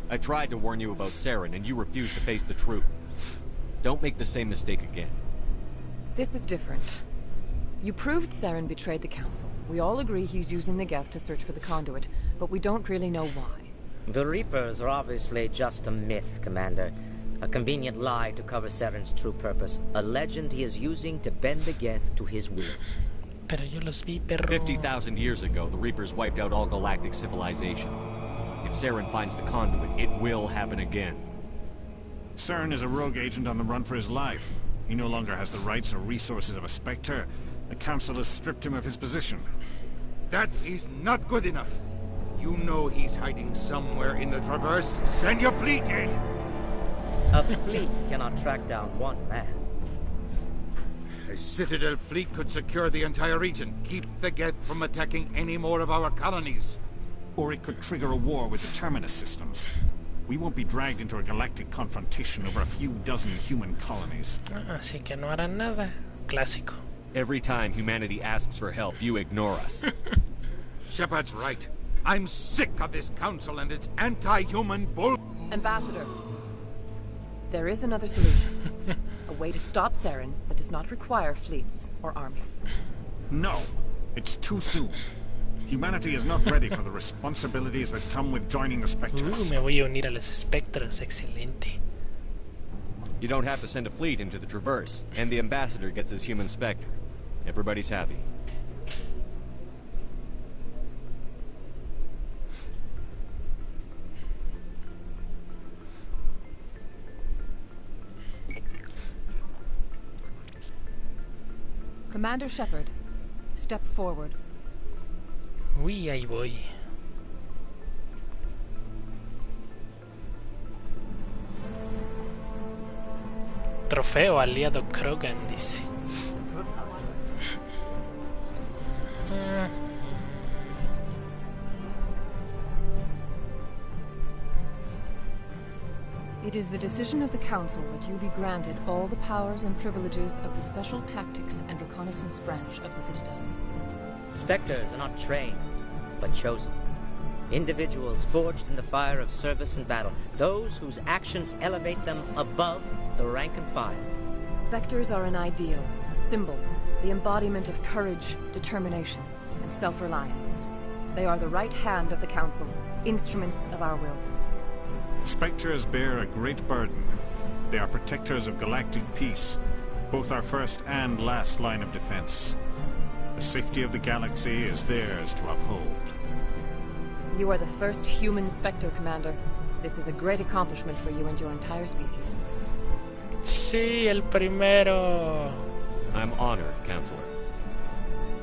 I tried to warn you about Saren, and you refused to face the truth. Don't make the same mistake again. This is different. You proved Saren betrayed the Council. We all agree he's using the Geth to search for the conduit, but we don't really know why. The Reapers are obviously just a myth, Commander. A convenient lie to cover Saren's true purpose. A legend he is using to bend the Geth to his will. Pero yo los vi, perro. 50,000 years ago, the Reapers wiped out all galactic civilization. If Saren finds the conduit, it will happen again. Saren is a rogue agent on the run for his life. He no longer has the rights or resources of a Spectre. The Council has stripped him of his position. That is not good enough. You know he's hiding somewhere in the Traverse. Send your fleet in! A fleet cannot track down one man. A Citadel fleet could secure the entire region, keep the Geth from attacking any more of our colonies. Or it could trigger a war with the Terminus systems. We won't be dragged into a galactic confrontation over a few dozen human colonies. Así que no harán nada. Clásico. Every time humanity asks for help, you ignore us. Shepard's right. I'm sick of this council and its anti-human bull... Ambassador, there is another solution. A way to stop Saren that does not require fleets or armies. No, it's too soon. Humanity is not ready for the responsibilities that come with joining the Spectres. Me voy a unir a los espectros, excelente. You don't have to send a fleet into the Traverse, and the Ambassador gets his human Spectre. Everybody's happy. Commander Shepard, step forward. Uy, ahí voy. Trofeo aliado Krogan, dice. It is the decision of the Council that you be granted all the powers and privileges of the Special Tactics and Reconnaissance branch of the Citadel. Spectres are not trained, but chosen. Individuals forged in the fire of service and battle. Those whose actions elevate them above the rank and file. Spectres are an ideal, a symbol, the embodiment of courage, determination, and self-reliance. They are the right hand of the Council, instruments of our will. Spectres bear a great burden. They are protectors of galactic peace, both our first and last line of defense. The safety of the galaxy is theirs to uphold. You are the first human Spectre, Commander. This is a great accomplishment for you and your entire species. Sí, el primero. I'm honored, Counselor.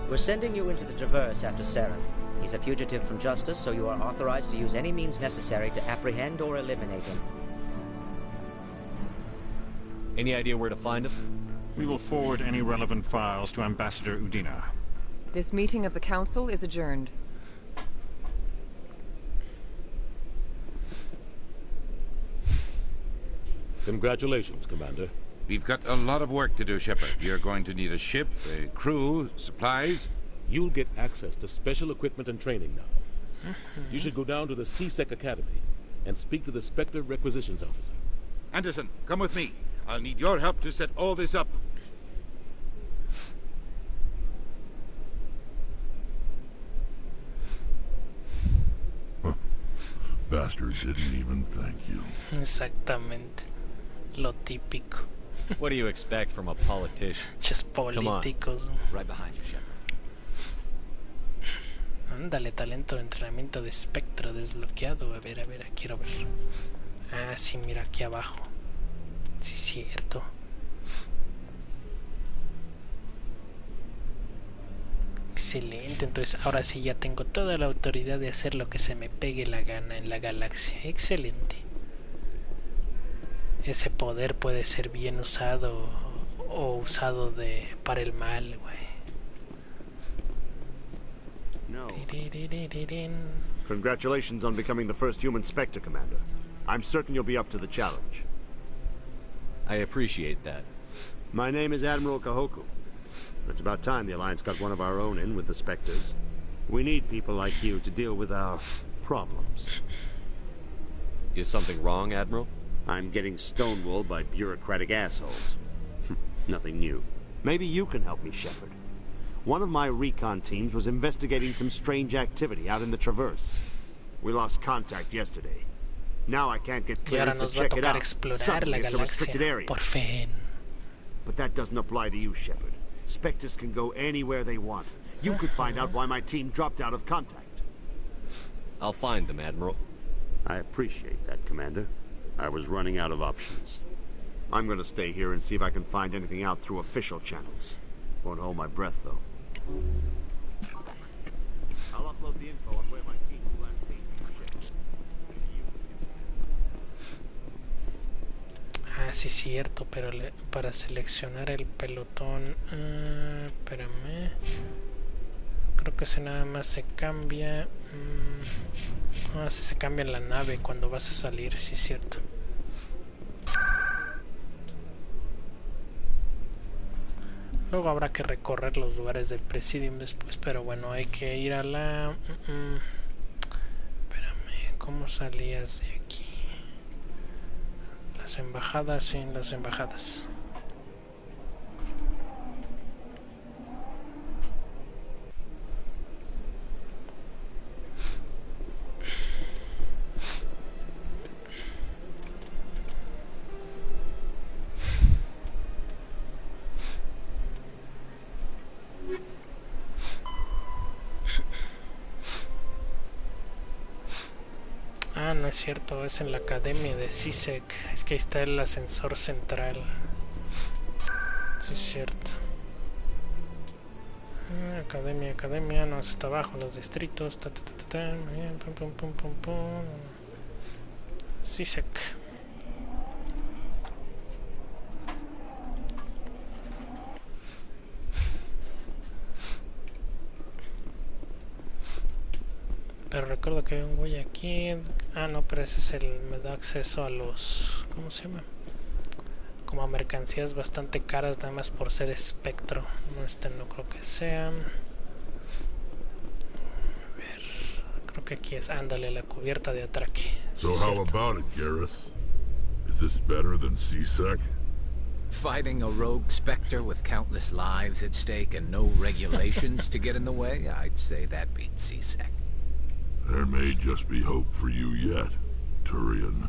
We're sending you into the Traverse after Saren. He's a fugitive from justice, so you are authorized to use any means necessary to apprehend or eliminate him. Any idea where to find him? We will forward any relevant files to Ambassador Udina. This meeting of the Council is adjourned. Congratulations, Commander. We've got a lot of work to do, Shepard. You're going to need a ship, a crew, supplies. You'll get access to special equipment and training now. You should go down to the CSEC Academy and speak to the Spectre Requisitions Officer. Anderson, come with me. I'll need your help to set all this up. Bastard didn't even thank you. Exactamente. Lo típico. What do you expect from a politician? Just políticos. Right behind you, Shepard. Ándale, talento de entrenamiento de espectro desbloqueado. A ver, quiero ver. Ah, sí, mira aquí abajo. Sí, cierto. Excelente, entonces ahora sí ya tengo toda la autoridad de hacer lo que se me pegue la gana en la galaxia. Excelente. Ese poder puede ser bien usado o usado para el mal, güey. No. Congratulations on becoming the first human Spectre, Commander. I'm certain you'll be up to the challenge. I appreciate that. My name is Admiral Kahoku. It's about time the Alliance got one of our own in with the Spectres. We need people like you to deal with our problems. Is something wrong, Admiral? I'm getting stonewalled by bureaucratic assholes. Nothing new. Maybe you can help me, Shepard. One of my recon teams was investigating some strange activity out in the Traverse. We lost contact yesterday. Now I can't get clearance to check it out. Suddenly it's a restricted area. Por fin. But that doesn't apply to you, Shepard. Spectres can go anywhere they want. You could find out why my team dropped out of contact. I'll find them, Admiral. I appreciate that, Commander. I was running out of options. I'm going to stay here and see if I can find anything out through official channels. Won't hold my breath, though. I'll upload the info on where my team was last seen. Ah, sí, cierto, pero para seleccionar el pelotón... espérame. Creo que ese nada más se cambia... se cambia en la nave cuando vas a salir, sí, cierto. Luego habrá que recorrer los lugares del Presidium después, pero bueno, hay que ir a la... Espérame, ¿cómo salías de aquí? Las embajadas, sí, las embajadas. Ah, no es cierto, es en la academia de CSEC. Es que ahí está el ascensor central. Sí, es cierto. Academia, no, está abajo, los distritos. CSEC. Pero recuerdo que hay un güey aquí. Ah, no, pero ese es me da acceso a los... ¿Cómo se llama? Como a mercancías bastante caras, nada más por ser espectro. No, no creo que sea. A ver, creo que aquí es, ándale, la cubierta de atraque. So how about it, Garrus? Is this better than CSEC? Fighting a rogue Spectre with countless lives at stake and no regulations to get in the way? I'd say that beats CSEC. There may just be hope for you yet, Turian.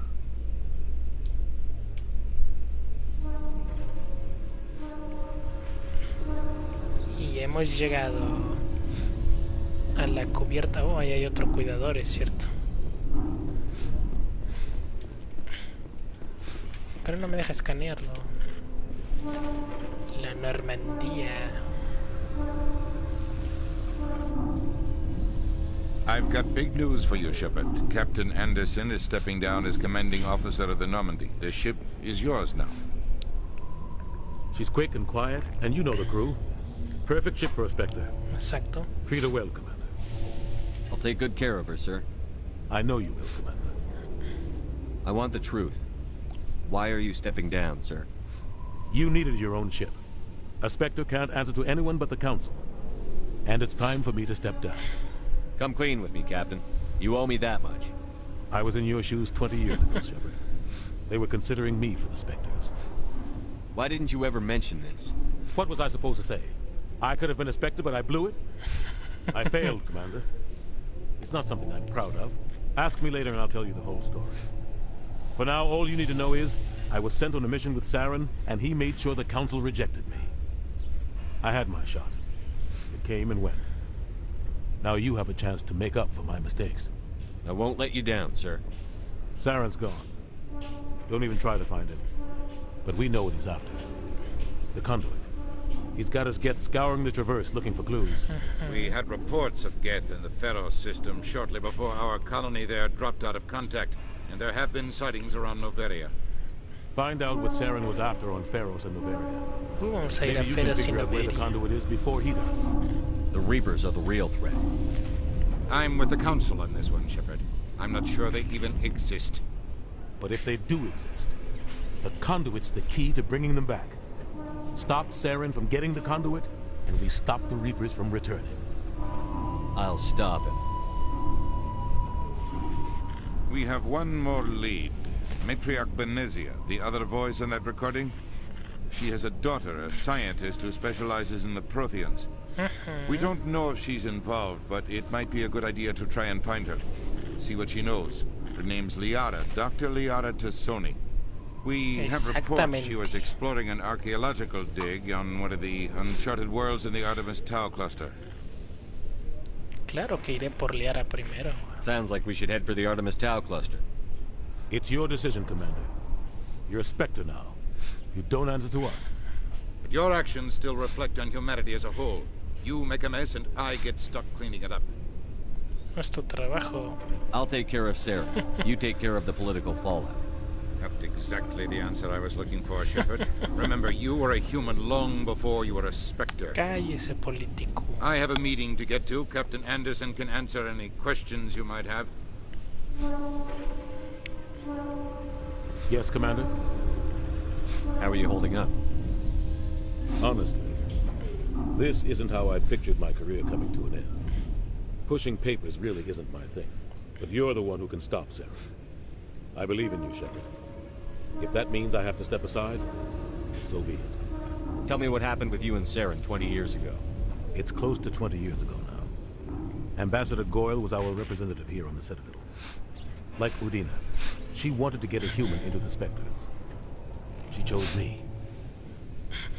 Y hemos llegado. A la cubierta. Oh, ahí hay otro cuidador, es cierto. Pero no me deja escanearlo. La Normandía. I've got big news for you, Shepard. Captain Anderson is stepping down as commanding officer of the Normandy. The ship is yours now. She's quick and quiet, and you know the crew. Perfect ship for a Spectre. Exacto. Treat her well, Commander. I'll take good care of her, sir. I know you will, Commander. I want the truth. Why are you stepping down, sir? You needed your own ship. A Spectre can't answer to anyone but the Council. And it's time for me to step down. Come clean with me, Captain. You owe me that much. I was in your shoes 20 years ago, Shepard. They were considering me for the Spectres. Why didn't you ever mention this? What was I supposed to say? I could have been a Spectre, but I blew it? I failed, Commander. It's not something I'm proud of. Ask me later and I'll tell you the whole story. For now, all you need to know is, I was sent on a mission with Saren, and he made sure the Council rejected me. I had my shot. It came and went. Now you have a chance to make up for my mistakes. I won't let you down, sir. Saren's gone. Don't even try to find him. But we know what he's after. The conduit. He's got his Geth scouring the Traverse looking for clues. We had reports of Geth in the Pharaoh system shortly before our colony there dropped out of contact, and there have been sightings around Noveria. Find out what Saren was after on Pharos and Noveria. Vamos a ir a Maybe you can figure out where the conduit is before he does. The Reapers are the real threat. I'm with the Council on this one, Shepard. I'm not sure they even exist. But if they do exist, the conduit's the key to bringing them back. Stop Saren from getting the conduit, and we stop the Reapers from returning. I'll stop him. We have one more lead. Matriarch Benezia, the other voice in that recording. She has a daughter, a scientist who specializes in the Protheans. We don't know if she's involved, but it might be a good idea to try and find her. See what she knows. Her name's Liara, Dr. Liara Tassoni. We have reports she was exploring an archaeological dig on one of the uncharted worlds in the Artemis Tau cluster. Claro que iré por Liara primero. Sounds like we should head for the Artemis Tau cluster. It's your decision, Commander. You're a Spectre now. You don't answer to us. But your actions still reflect on humanity as a whole. You make a mess and I get stuck cleaning it up. No es tu trabajo. I'll take care of Sarah. You take care of the political fallout. Not exactly the answer I was looking for, Shepard. Remember, you were a human long before you were a Spectre. Cállese, político. I have a meeting to get to. Captain Anderson can answer any questions you might have. Yes, Commander? How are you holding up? Honestly, this isn't how I pictured my career coming to an end. Pushing papers really isn't my thing. But you're the one who can stop Sarah. I believe in you, Shepard. If that means I have to step aside, so be it. Tell me what happened with you and Saren 20 years ago. It's close to 20 years ago now. Ambassador Goyle was our representative here on the Citadel. Like Udina, she wanted to get a human into the Spectres. She chose me.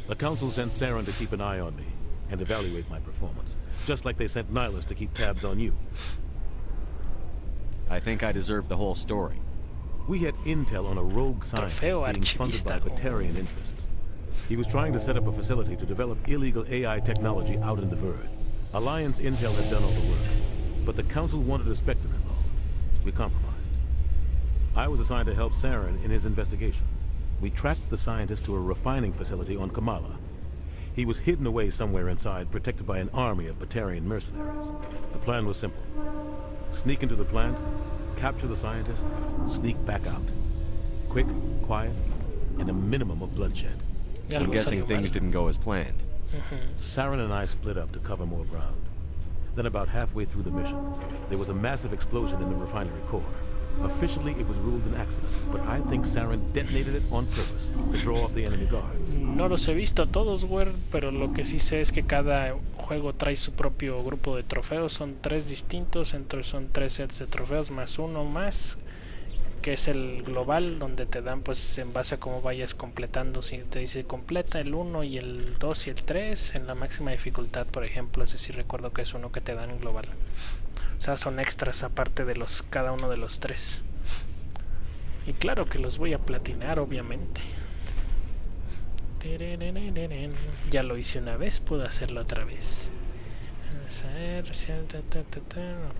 The Council sent Saren to keep an eye on me and evaluate my performance, just like they sent Nihilus to keep tabs on you. I think I deserve the whole story. We had intel on a rogue scientist being funded by Batarian interests. He was trying to set up a facility to develop illegal AI technology out in the Verd. Alliance intel had done all the work, but the Council wanted a Spectre involved. We compromised. I was assigned to help Saren in his investigation. We tracked the scientist to a refining facility on Kamala. He was hidden away somewhere inside, protected by an army of Batarian mercenaries. The plan was simple. Sneak into the plant, capture the scientist, sneak back out. Quick, quiet, and a minimum of bloodshed. I'm guessing things didn't go as planned. Saren and I split up to cover more ground. Then about halfway through the mission, there was a massive explosion in the refinery core. Officially, it was ruled an accident, but I think Saren detonated it on purpose to draw off the enemy guards. No los he visto todos, güey, pero lo que sí sé es que cada juego trae su propio grupo de trofeos. Son 3 distintos, entonces son 3 sets de trofeos más uno más que es el global, donde te dan pues en base a cómo vayas completando. Si te dice completa el 1 y el 2 y el 3 en la máxima dificultad, por ejemplo, ese sí recuerdo que es uno que te dan en global. O sea, son extras aparte de cada uno de los 3. Y claro que los voy a platinar, obviamente. Ya lo hice una vez, puedo hacerlo otra vez.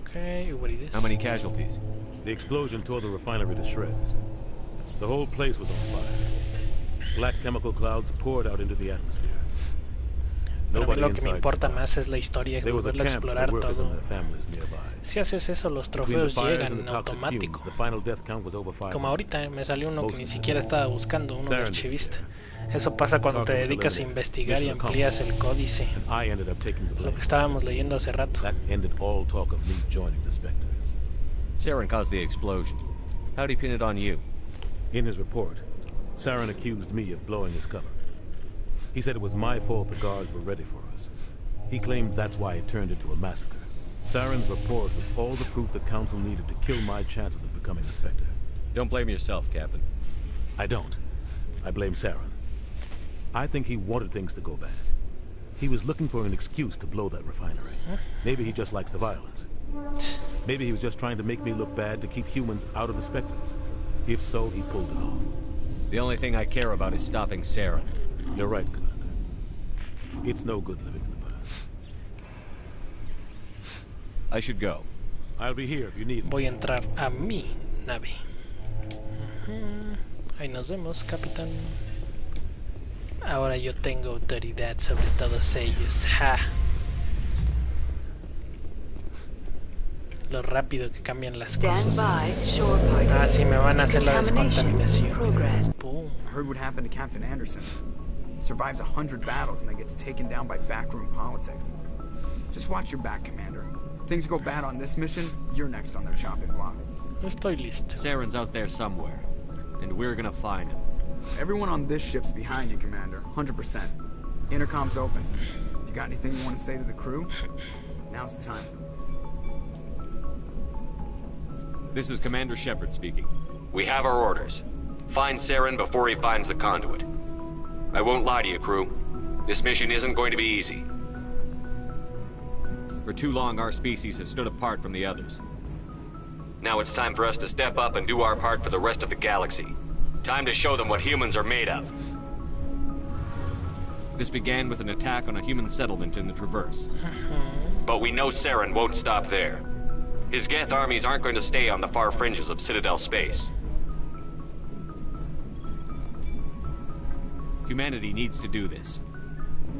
Okay, how many casualties? The explosion tore the refinery to shreds. The whole place was on fire. Black chemical clouds poured out into the atmosphere. Pero a mí lo que me importa más es la historia, volverla a explorar todo. Si haces eso, los trofeos llegan en automático. Como ahorita me salió uno que ni siquiera estaba buscando, uno de archivista. Eso pasa cuando te dedicas a investigar y amplías el códice. Lo que estábamos leyendo hace rato. Saren caused the explosion. How'd he pin it on you? In his report, Saren accused me of blowing his cover. He said it was my fault the guards were ready for us. He claimed that's why it turned into a massacre. Saren's report was all the proof the Council needed to kill my chances of becoming a Spectre. Don't blame yourself, Captain. I don't. I blame Saren. I think he wanted things to go bad. He was looking for an excuse to blow that refinery. Maybe he just likes the violence. Maybe he was just trying to make me look bad to keep humans out of the Spectres. If so, he pulled it off. The only thing I care about is stopping Saren. You're right, Commander. It's no good living in the past. I should go. I'll be here if you need me. Voy a entrar a mi nave. Ahí nos vemos, capitán. Ahora yo tengo autoridad sobre todos ellos. ¡Ja! Lo rápido que cambian las cosas. Ah, sí, me van a hacer la descontaminación. Boom. I heard what happened to Captain Anderson. Survives 100 battles and then gets taken down by backroom politics. Just watch your back, Commander. Things go bad on this mission, you're next on their chopping block. Estoy listo. Saren's out there somewhere, and we're gonna find him. Everyone on this ship's behind you, Commander. 100%. Intercom's open. If you got anything you want to say to the crew, now's the time. This is Commander Shepard speaking. We have our orders. Find Saren before he finds the conduit. I won't lie to you, crew. This mission isn't going to be easy. For too long, our species has stood apart from the others. Now it's time for us to step up and do our part for the rest of the galaxy. Time to show them what humans are made of. This began with an attack on a human settlement in the Traverse. But we know Saren won't stop there. His Geth armies aren't going to stay on the far fringes of Citadel space. Humanity needs to do this.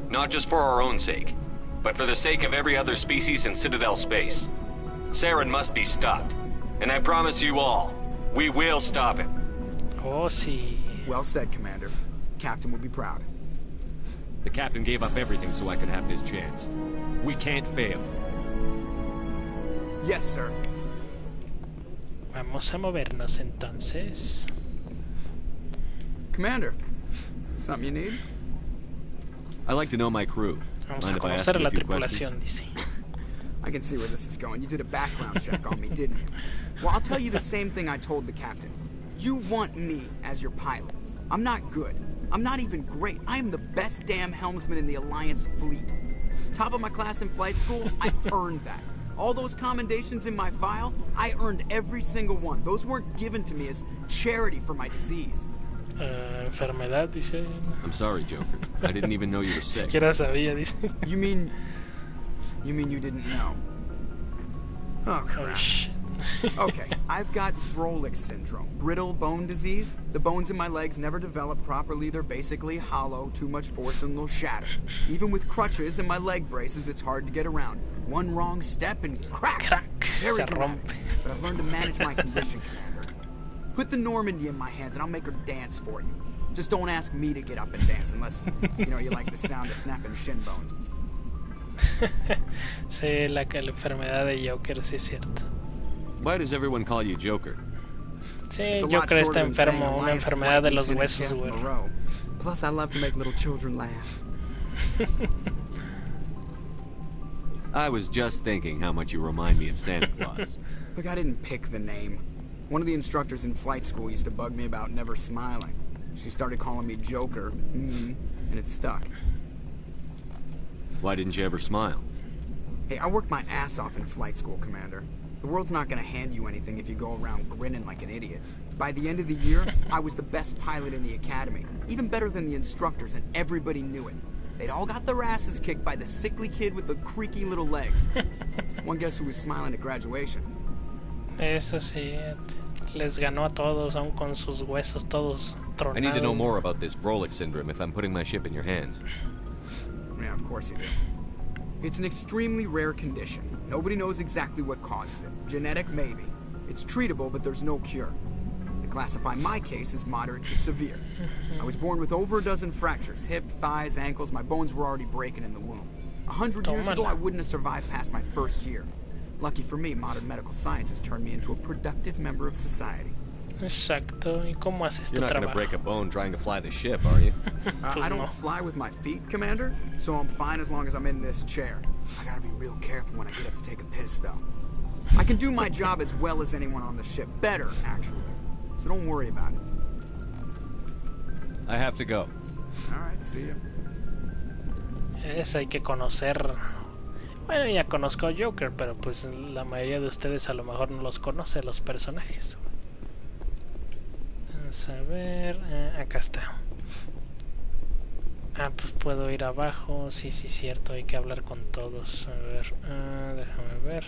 Not just for our own sake, but for the sake of every other species in Citadel space. Saren must be stopped. And I promise you all, we will stop him. Oh, sí. Well said, Commander. Captain will be proud. The Captain gave up everything so I could have this chance. We can't fail. Yes, sir. Vamos a movernos entonces. Commander, something you need? I like to know my crew. Vamos a conocer a la tripulación, dice. I can see where this is going. You did a background check on me, didn't you? Well, I'll tell you the same thing I told the captain. You want me as your pilot. I'm not good. I'm not even great. I am the best damn helmsman in the Alliance fleet. Top of my class in flight school, I earned that. All those commendations in my file, I earned every single one. Those weren't given to me as charity for my disease. Enfermedad, dice. I'm sorry, Joker. I didn't even know you were sick. Siquiera sabía, dice. You mean you didn't know? Oh, crap. Okay, I've got Vrolik syndrome, brittle bone disease. The bones in my legs never develop properly. They're basically hollow, too much force and they'll shatter. Even with crutches and my leg braces, it's hard to get around. One wrong step and crack! Very dramatic. But I've learned to manage my condition, Commander. Put the Normandy in my hands and I'll make her dance for you. Just don't ask me to get up and dance unless, you like the sound of snapping shin bones. Sí, la enfermedad de Joker, sí es cierto. Why does everyone call you Joker? Sí, Joker está enfermo, una enfermedad de los huesos, güey. Plus, I love to make little children laugh. I was just thinking how much you remind me of Santa Claus. Look, I didn't pick the name. One of the instructors in flight school used to bug me about never smiling. She started calling me Joker, and it stuck. Why didn't you ever smile? Hey, I worked my ass off in flight school, Commander. The world's not gonna hand you anything if you go around grinning like an idiot. By the end of the year, I was the best pilot in the academy. Even better than the instructors, and everybody knew it. They'd all got their asses kicked by the sickly kid with the creaky little legs. One guess who was smiling at graduation? Eso sí, les ganó a todos, aún con sus huesos todos tronados. I need to know more about this Vrolik syndrome if I'm putting my ship in your hands. Yeah, of course you do. It's an extremely rare condition. Nobody knows exactly what causes it. Genetic, maybe. It's treatable, but there's no cure. They classify my case as moderate to severe. I was born with over a dozen fractures. Hip, thighs, ankles. My bones were already breaking in the womb. 100 years ago, I wouldn't have survived past my first year. Lucky for me, modern medical science has turned me into a productive member of society. Exacto. ¿Y cómo haces tu You're not trabajo? going to break a bone trying to fly the ship, are you? I don't fly with my feet, Commander, so I'm fine as long as I'm in this chair. I gotta be real careful when I get up to take a piss, though. I can do my job as well as anyone on the ship. Better, actually. So don't worry about it. I have to go. Alright, see ya. Hay que conocer. Bueno, ya conozco a Joker, pero pues la mayoría de ustedes a lo mejor no los conoce, los personajes. Vamos a ver, acá está. Ah, pues puedo ir abajo. Sí, sí, cierto, hay que hablar con todos. A ver, déjame ver.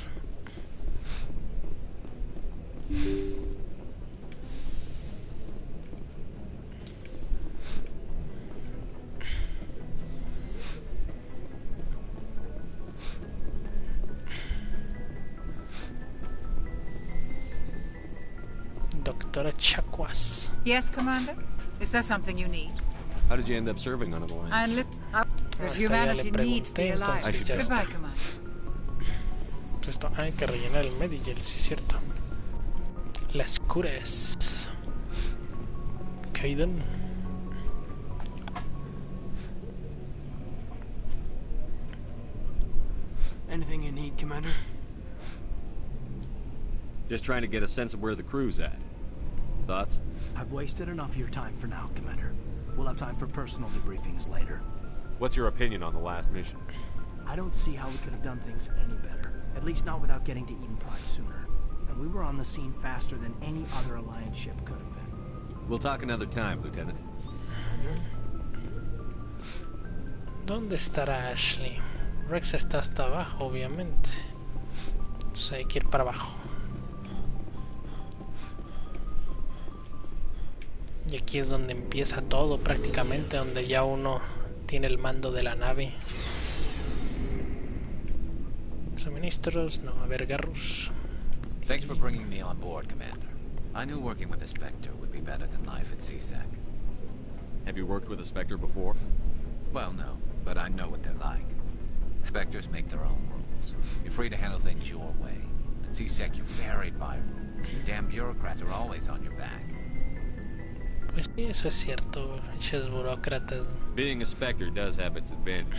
Doctora Chacuas. Yes, Commander? Is there something you need? How did you end up serving on Alliance? But humanity needs the Alliance. Goodbye, Commander. Pues esto hay que rellenar el Medigel, sí es cierto. Las curas. Kaiden. Anything you need, Commander? Just trying to get a sense of where the crew's at. Thoughts? I've wasted enough of your time for now, Commander. We'll have time for personal debriefings later. What's your opinion on the last mission? I don't see how we could have done things any better. At least not without getting to Eden Prime sooner. And we were on the scene faster than any other Alliance ship could have been. We'll talk another time, Lieutenant. ¿Dónde estará Ashley? Rex está hasta abajo, obviamente. Entonces hay que ir para abajo. Y aquí es donde empieza todo prácticamente, donde ya uno tiene el mando de la nave. Suministros, no, a ver, Garrus. Thanks for bringing me on board, Commander. I knew working with a Spectre would be better than life at CSEC. Have you worked with a Spectre before? Well, no, but I know what they're like. Spectres make their own rules. You're free to handle things your way. At CSEC, you're buried by rules. The damn bureaucrats are always on your back. Pues sí, eso es cierto, pinches burócratas. Being a Spectre does have its advantages.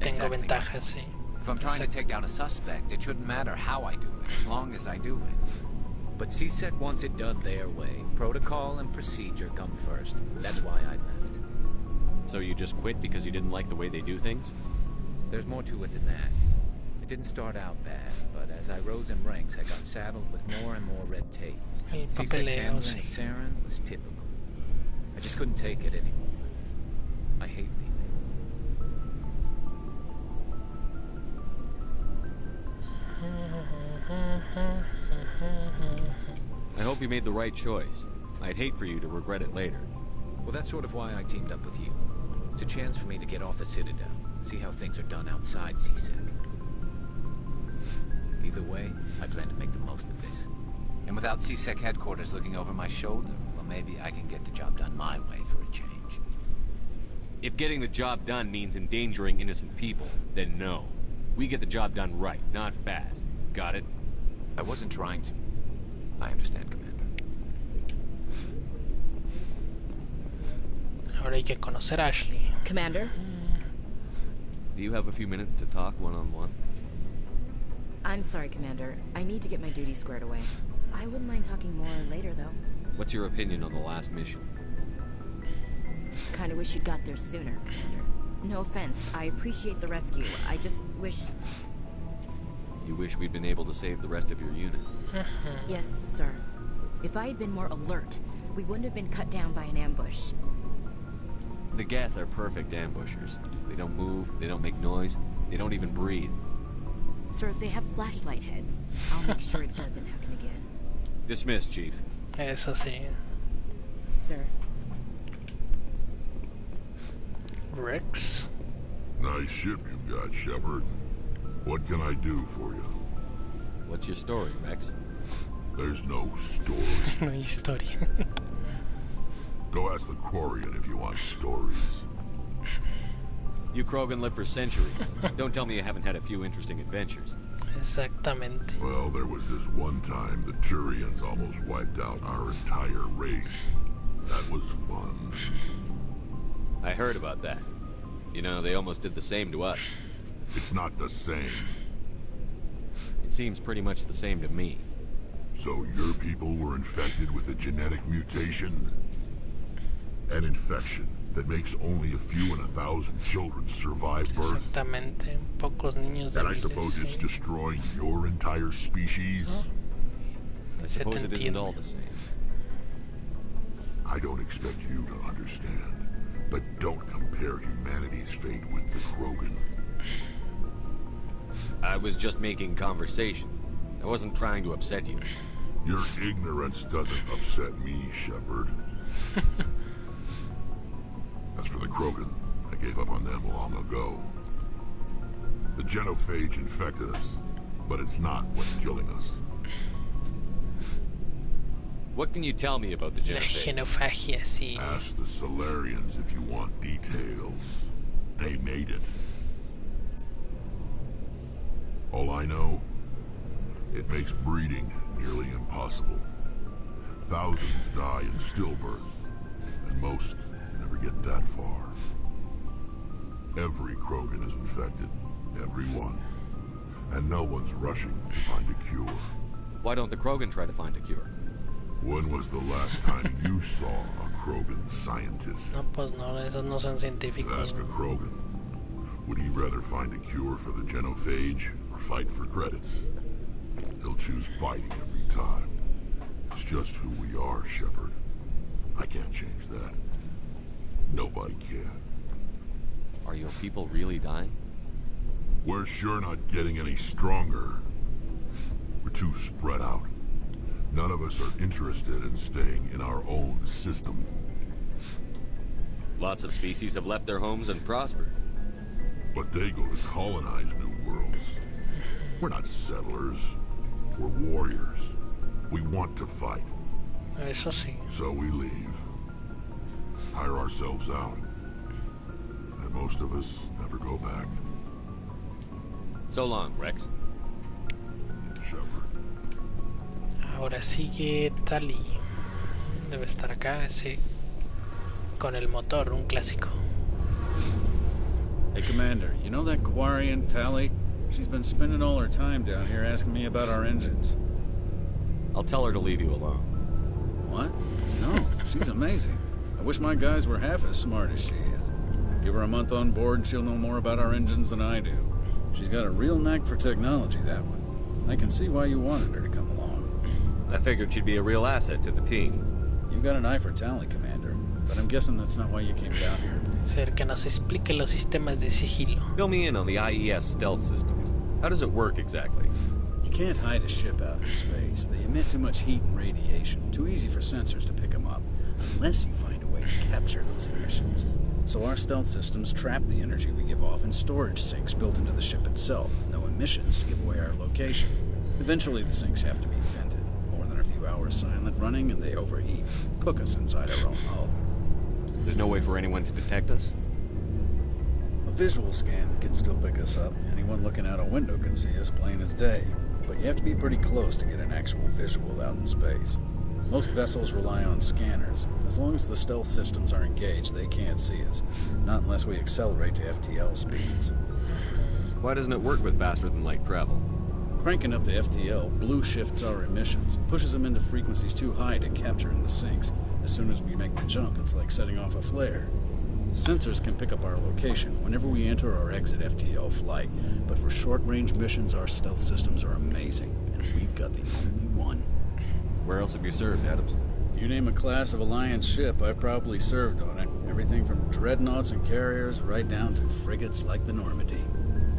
Tengo ventajas, sí. If I'm trying to take down a suspect, it shouldn't matter how I do it, as long as I do it. But CSEC wants it done their way. Protocol and procedure come first. That's why I left. So you just quit because you didn't like the way they do things? There's more to it than that. It didn't start out bad, but as I rose in ranks, I got saddled with more and more red tape. CSEC's handling of Saren was typical. I just couldn't take it anymore. I hate leaving. I hope you made the right choice. I'd hate for you to regret it later. Well, that's sort of why I teamed up with you. It's a chance for me to get off the Citadel, see how things are done outside CSEC. Either way, I plan to make the most of this. And without CSEC headquarters looking over my shoulder, well, maybe I can get the job done my way for a change. If getting the job done means endangering innocent people, then no. We get the job done right, not fast. Got it? I wasn't trying to. I understand, Commander. Ahora hay que conocer a Ashley. Commander? Do you have a few minutes to talk one-on-one? I'm sorry, Commander. I need to get my duties squared away. I wouldn't mind talking more later, though. What's your opinion on the last mission? Kinda wish you'd got there sooner, Commander. No offense, I appreciate the rescue. I just wish... You wish we'd been able to save the rest of your unit? Yes, sir. If I had been more alert, we wouldn't have been cut down by an ambush. The Geth are perfect ambushers. They don't move, they don't make noise, they don't even breathe. Sir, they have flashlight heads. I'll make sure it doesn't happen again. Dismissed, Chief. Eso sí. Sir. Rex? Nice ship you've got, Shepard. What can I do for you? What's your story, Rex? There's no story. No historia. Go ask the Quarian if you want stories. You Krogan live for centuries. Don't tell me you haven't had a few interesting adventures. Exactamente. Well, there was this one time the Turians almost wiped out our entire race. That was fun. I heard about that. You know, they almost did the same to us. It's not the same. It seems pretty much the same to me. So your people were infected with a genetic mutation? An infection that makes only a few in 1,000 children survive birth? Exactamente. Pocos niños and I suppose it's destroying your entire species? I suppose it isn't all the same. I don't expect you to understand, but don't compare humanity's fate with the Krogan. I was just making conversation. I wasn't trying to upset you. Your ignorance doesn't upset me, Shepard. As for the Krogan, I gave up on them long ago. The genophage infected us, but it's not what's killing us. What can you tell me about the genophage? Sí. Ask the Solarians if you want details. They made it. All I know, it makes breeding nearly impossible. Thousands die in stillbirth, and most never get that far. Every Krogan is infected, every one. And no one's rushing to find a cure. Why don't the Krogan try to find a cure? When was the last time you saw a Krogan scientist? No, pues no, esos no son científicos. Ask a Krogan. Would he rather find a cure for the genophage or fight for credits? He'll choose fighting every time. It's just who we are, Shepard. I can't change that. Nobody can. Are your people really dying? We're sure not getting any stronger. We're too spread out. None of us are interested in staying in our own system. Lots of species have left their homes and prospered. But they go to colonize new worlds. We're not settlers. We're warriors. We want to fight. Eso sí. So we leave. Hire ourselves out. And most of us never go back. So long, Rex. Shepard. Ahora sigue Tali. Debe estar acá, sí. Con el motor, un clásico. Hey, Commander, you know that Quarian Tali? She's been spending all her time down here asking me about our engines. I'll tell her to leave you alone. What? No, she's amazing. I wish my guys were half as smart as she is. Give her a month on board and she'll know more about our engines than I do. She's got a real knack for technology, that one. I can see why you wanted her to come along. I figured she'd be a real asset to the team. You've got an eye for talent, Commander, but I'm guessing that's not why you came down here. Ser que nos explique los sistemas de sigilo. Fill me in on the IES stealth systems. How does it work exactly? You can't hide a ship out in space. They emit too much heat and radiation. Too easy for sensors to pick them up, unless you find a way to capture those emissions. So our stealth systems trap the energy we give off in storage sinks built into the ship itself. No emissions to give away our location. Eventually the sinks have to be vented. More than a few hours silent running and they overheat. Cook us inside our own hull. There's no way for anyone to detect us? A visual scan can still pick us up. Anyone looking out a window can see us plain as day. But you have to be pretty close to get an actual visual out in space. Most vessels rely on scanners. As long as the stealth systems are engaged, they can't see us. Not unless we accelerate to FTL speeds. Why doesn't it work with faster-than-light travel? Cranking up the FTL blue shifts our emissions, pushes them into frequencies too high to capture in the sinks. As soon as we make the jump, it's like setting off a flare. Sensors can pick up our location whenever we enter or exit FTL flight, but for short-range missions, our stealth systems are amazing, and we've got the only one. Where else have you served, Adams? You name a class of Alliance ship, I've probably served on it. Everything from dreadnoughts and carriers right down to frigates like the Normandy.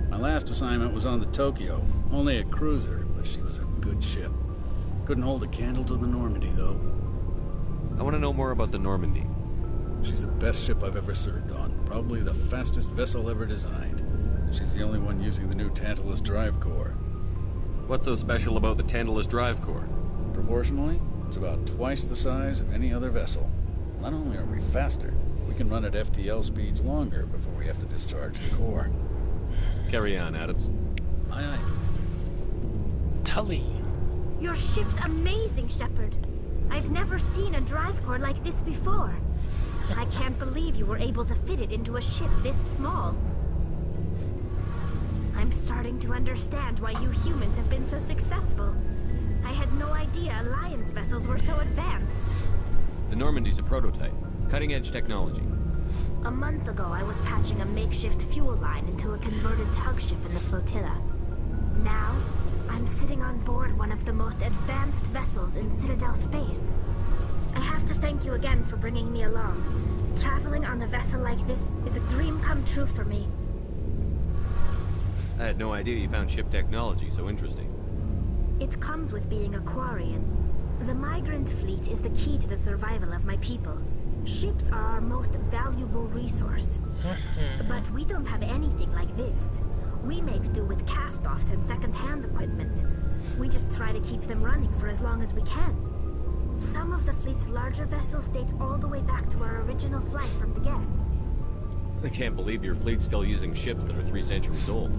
My last assignment was on the Tokyo, only a cruiser, but she was a good ship. Couldn't hold a candle to the Normandy, though. I want to know more about the Normandy. She's the best ship I've ever served on. Probably the fastest vessel ever designed. She's the only one using the new Tantalus drive core. What's so special about the Tantalus drive core? Proportionally, it's about twice the size of any other vessel. Not only are we faster, we can run at FTL speeds longer before we have to discharge the core. Carry on, Adams. Aye, aye. Tully. Your ship's amazing, Shepard. I've never seen a drive core like this before. I can't believe you were able to fit it into a ship this small. I'm starting to understand why you humans have been so successful. I had no idea Alliance vessels were so advanced. The Normandy's a prototype. Cutting-edge technology. A month ago, I was patching a makeshift fuel line into a converted tug ship in the flotilla. Now, I'm sitting on board one of the most advanced vessels in Citadel space. I have to thank you again for bringing me along. Traveling on a vessel like this is a dream come true for me. I had no idea you found ship technology so interesting. It comes with being a Quarian. The migrant fleet is the key to the survival of my people. Ships are our most valuable resource. But we don't have anything like this. We make do with cast-offs and second-hand equipment. We just try to keep them running for as long as we can. Some of the fleet's larger vessels date all the way back to our original flight from the get. I can't believe your fleet's still using ships that are 3 centuries old.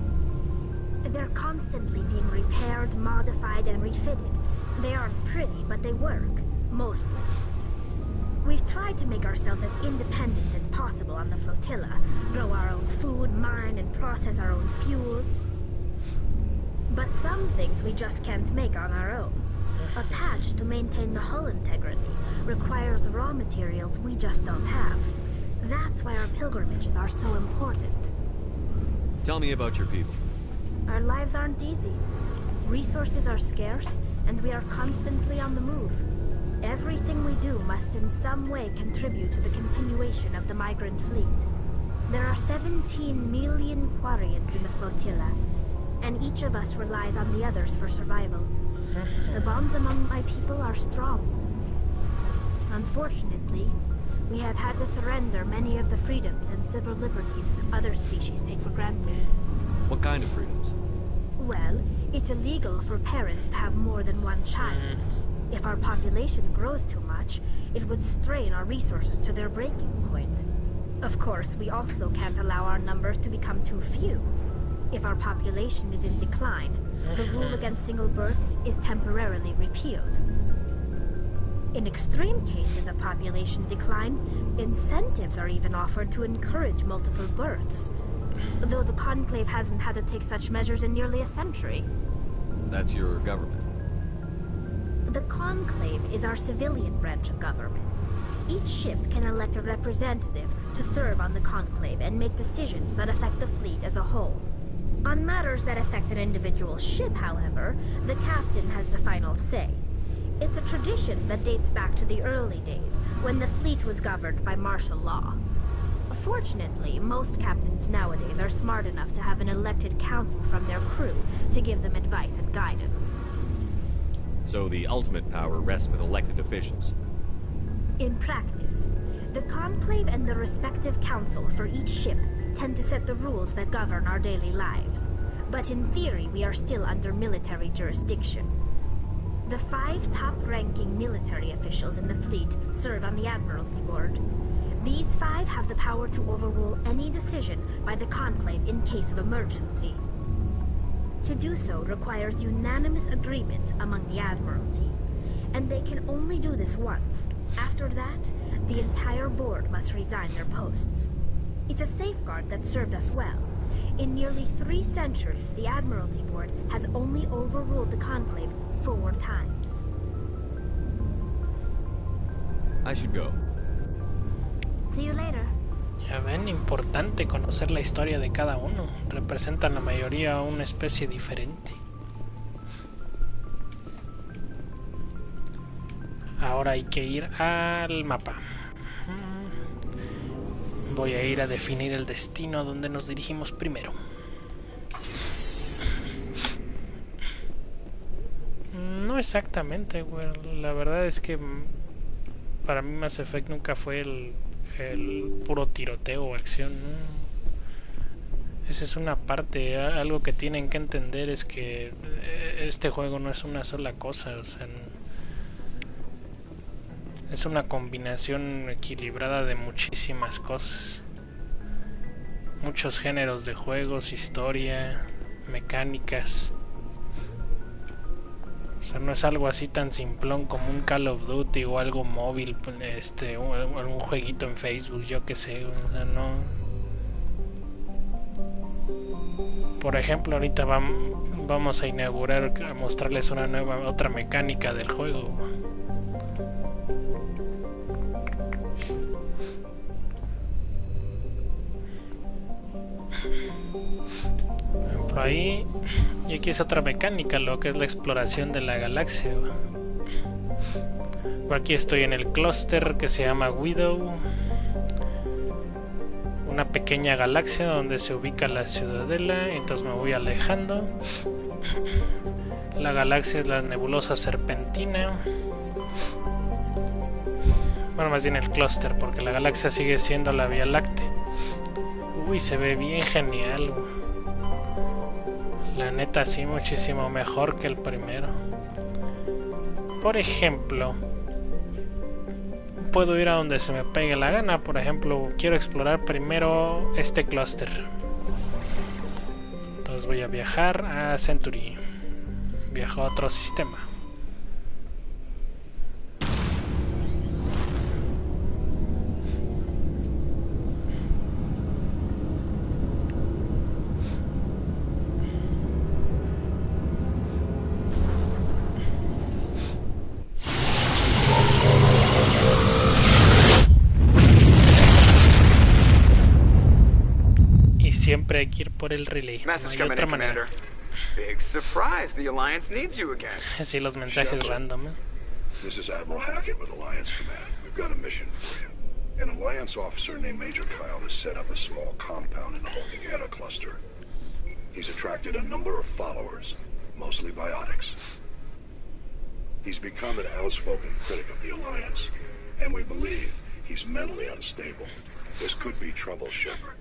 They're constantly being repaired, modified, and refitted. They aren't pretty, but they work. Mostly. We've tried to make ourselves as independent as possible on the flotilla. Grow our own food, mine, and process our own fuel. But some things we just can't make on our own. A patch to maintain the hull integrity requires raw materials we just don't have. That's why our pilgrimages are so important. Tell me about your people. Our lives aren't easy. Resources are scarce, and we are constantly on the move. Everything we do must in some way contribute to the continuation of the migrant fleet. There are 17 million Quarians in the flotilla, and each of us relies on the others for survival. The bonds among my people are strong. Unfortunately, we have had to surrender many of the freedoms and civil liberties other species take for granted. What kind of freedoms? Well, it's illegal for parents to have more than one child. If our population grows too much, it would strain our resources to their breaking point. Of course, we also can't allow our numbers to become too few. If our population is in decline, the rule against single births is temporarily repealed. In extreme cases of population decline, incentives are even offered to encourage multiple births. Though the Conclave hasn't had to take such measures in nearly a century. That's your government. The Conclave is our civilian branch of government. Each ship can elect a representative to serve on the Conclave and make decisions that affect the fleet as a whole. On matters that affect an individual ship, however, the captain has the final say. It's a tradition that dates back to the early days, when the fleet was governed by martial law. Fortunately, most captains nowadays are smart enough to have an elected council from their crew to give them advice and guidance. So the ultimate power rests with elected officials. In practice, the Conclave and the respective council for each ship tend to set the rules that govern our daily lives. But in theory, we are still under military jurisdiction. The 5 top-ranking military officials in the fleet serve on the Admiralty Board. These 5 have the power to overrule any decision by the Conclave in case of emergency. To do so requires unanimous agreement among the Admiralty, and they can only do this once. After that, the entire board must resign their posts. It's a safeguard that served us well. In nearly 3 centuries, the Admiralty Board has only overruled the Conclave 4 times. I should go. See you later. Ya ven, importante conocer la historia de cada uno. Representan la mayoría una especie diferente. Ahora hay que ir al mapa. Voy a ir a definir el destino a donde nos dirigimos primero. No exactamente, güey. La verdad es que para mí Mass Effect nunca fue el puro tiroteo o acción, ¿no? Esa es una parte. Algo que tienen que entender es que este juego no es una sola cosa, o sea, es una combinación equilibrada de muchísimas cosas. Muchos géneros de juegos, historia, mecánicas. O sea, no es algo así tan simplón como un Call of Duty o algo móvil, o algún jueguito en Facebook, yo que sé, o sea, no. Por ejemplo, ahorita vamos a inaugurar, a mostrarles otra mecánica del juego. Por ahí, y aquí es otra mecánica, lo que es la exploración de la galaxia. Por aquí estoy en el clúster que se llama Widow, una pequeña galaxia donde se ubica la ciudadela. Entonces me voy alejando. La galaxia es la nebulosa serpentina. Bueno, más bien el clúster, porque la galaxia sigue siendo la Vía Láctea. Uy, se ve bien genial. La neta, sí, muchísimo mejor que el primero. Por ejemplo, puedo ir a donde se me pegue la gana. Por ejemplo, quiero explorar primero este clúster. Entonces voy a viajar a Century. Viajo a otro sistema. Siempre hay que ir por el relay. No hay otra manera. Big surprise, the Alliance needs you again. Sí, los mensajes random. This is Admiral Hackett with Alliance Command. We've got a mission for you. An Alliance officer named Major Kyle has set up a small compound in the Holding Era cluster. He's attracted a number of followers, mostly biotics. He's become an outspoken critic of the Alliance, and we believe he's mentally unstable. This could be trouble, Shepard.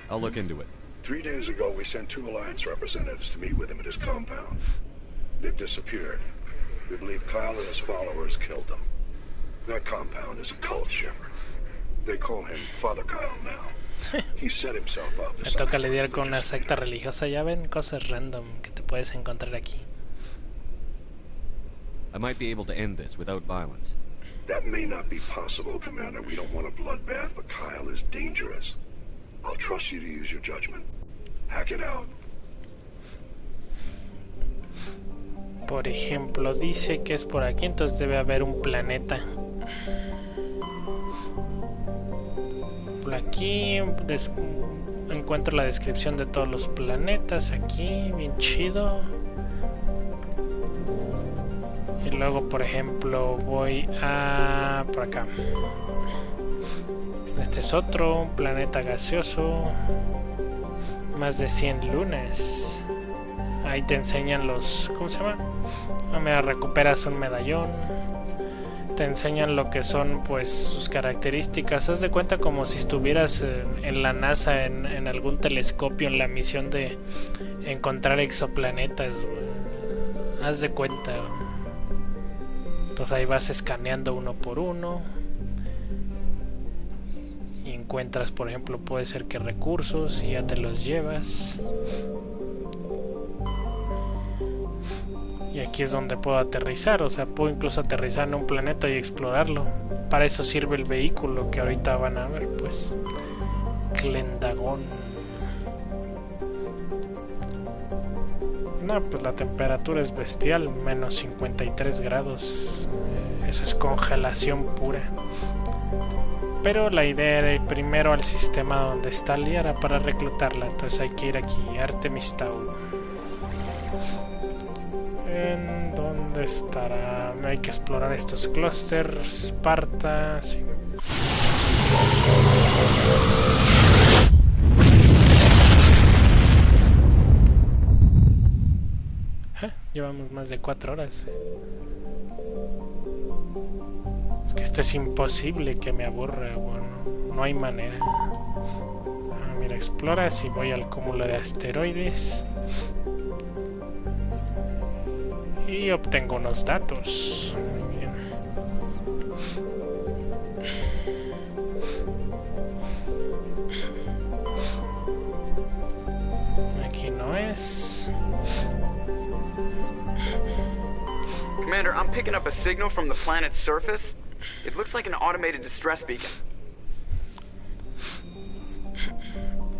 I'll look into it. 3 days ago, we sent 2 Alliance representatives to meet with him at his compound. They've disappeared. We believe Kyle and his followers killed them. That compound is a cult, Shepard. They call him Father Kyle now. He set himself up. Me toca lidiar con una secta religiosa. Ya ven, cosas random que te puedes encontrar aquí. I might be able to end this without violence. That may not be possible, Commander. We don't want a bloodbath, but Kyle is dangerous. I'll trust you to use your judgment. Hack it out. Por ejemplo, dice que es por aquí, entonces debe haber un planeta. Por aquí encuentro la descripción de todos los planetas aquí, bien chido. Y luego, por ejemplo, voy a por acá. Este es otro, un planeta gaseoso. Más de 100 lunas. Ahí te enseñan los... ¿Cómo se llama? Mira, recuperas un medallón. Te enseñan lo que son, pues, sus características. Haz de cuenta como si estuvieras en la NASA, en algún telescopio, en la misión de encontrar exoplanetas. Haz de cuenta. Entonces ahí vas escaneando uno por uno. Y encuentras, por ejemplo, puede ser que recursos y ya te los llevas. Y aquí es donde puedo aterrizar, o sea, puedo incluso aterrizar en un planeta y explorarlo. Para eso sirve el vehículo que ahorita van a ver, pues. Clendagón. No, pues la temperatura es bestial, menos 53 grados. Eso es congelación pura. Pero la idea era ir primero al sistema donde está Liara para reclutarla. Entonces hay que ir aquí, Artemistau. ¿En dónde estará? Hay que explorar estos clústeres. Esparta, sí. Llevamos más de 4 horas. Es que esto es imposible que me aburra. Bueno, no hay manera. Mira, explora. Si voy al cúmulo de asteroides y obtengo unos datos. Muy bien. Aquí no es. Commander, I'm picking up a signal from the planet's surface. It looks like an automated distress beacon.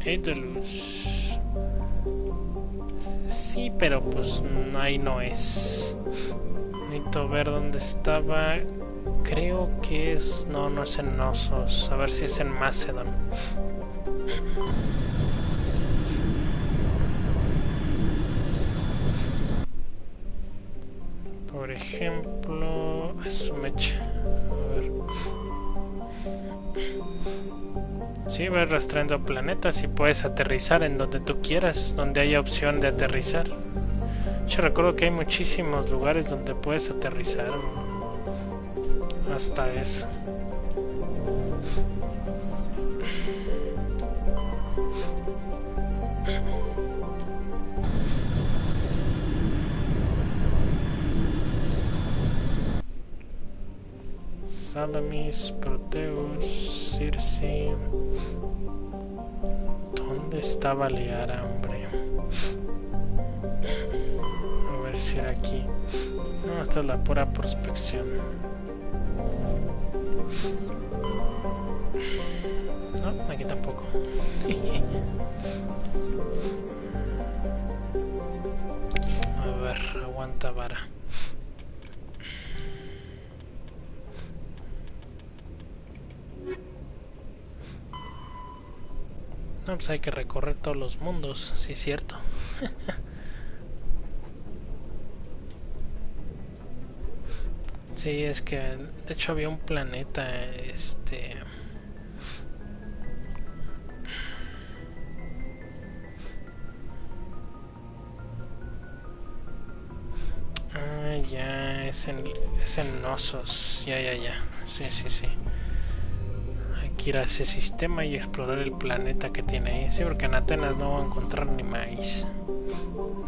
Edulus. Sí, pero pues ahí no es. Necesito ver dónde estaba. Creo que es... No, no es en Nosos. A ver si es en Macedon. Por ejemplo, es mecha. A ver. Sí, vas rastreando planetas y puedes aterrizar en donde tú quieras, donde haya opción de aterrizar. Yo recuerdo que hay muchísimos lugares donde puedes aterrizar. Hasta eso. Salamis, Proteus, Circe. ¿Dónde estaba Liara, hombre? A ver si era aquí. No, esta es la pura prospección. No, aquí tampoco. A ver, aguanta vara. No, pues hay que recorrer todos los mundos, sí es cierto. Sí, es que de hecho había un planeta, ya, es en Nosos, ya. Sí. Hay que ir a ese sistema y explorar el planeta que tiene ahí. Sí, porque en Atenas no voy a encontrar ni maíz.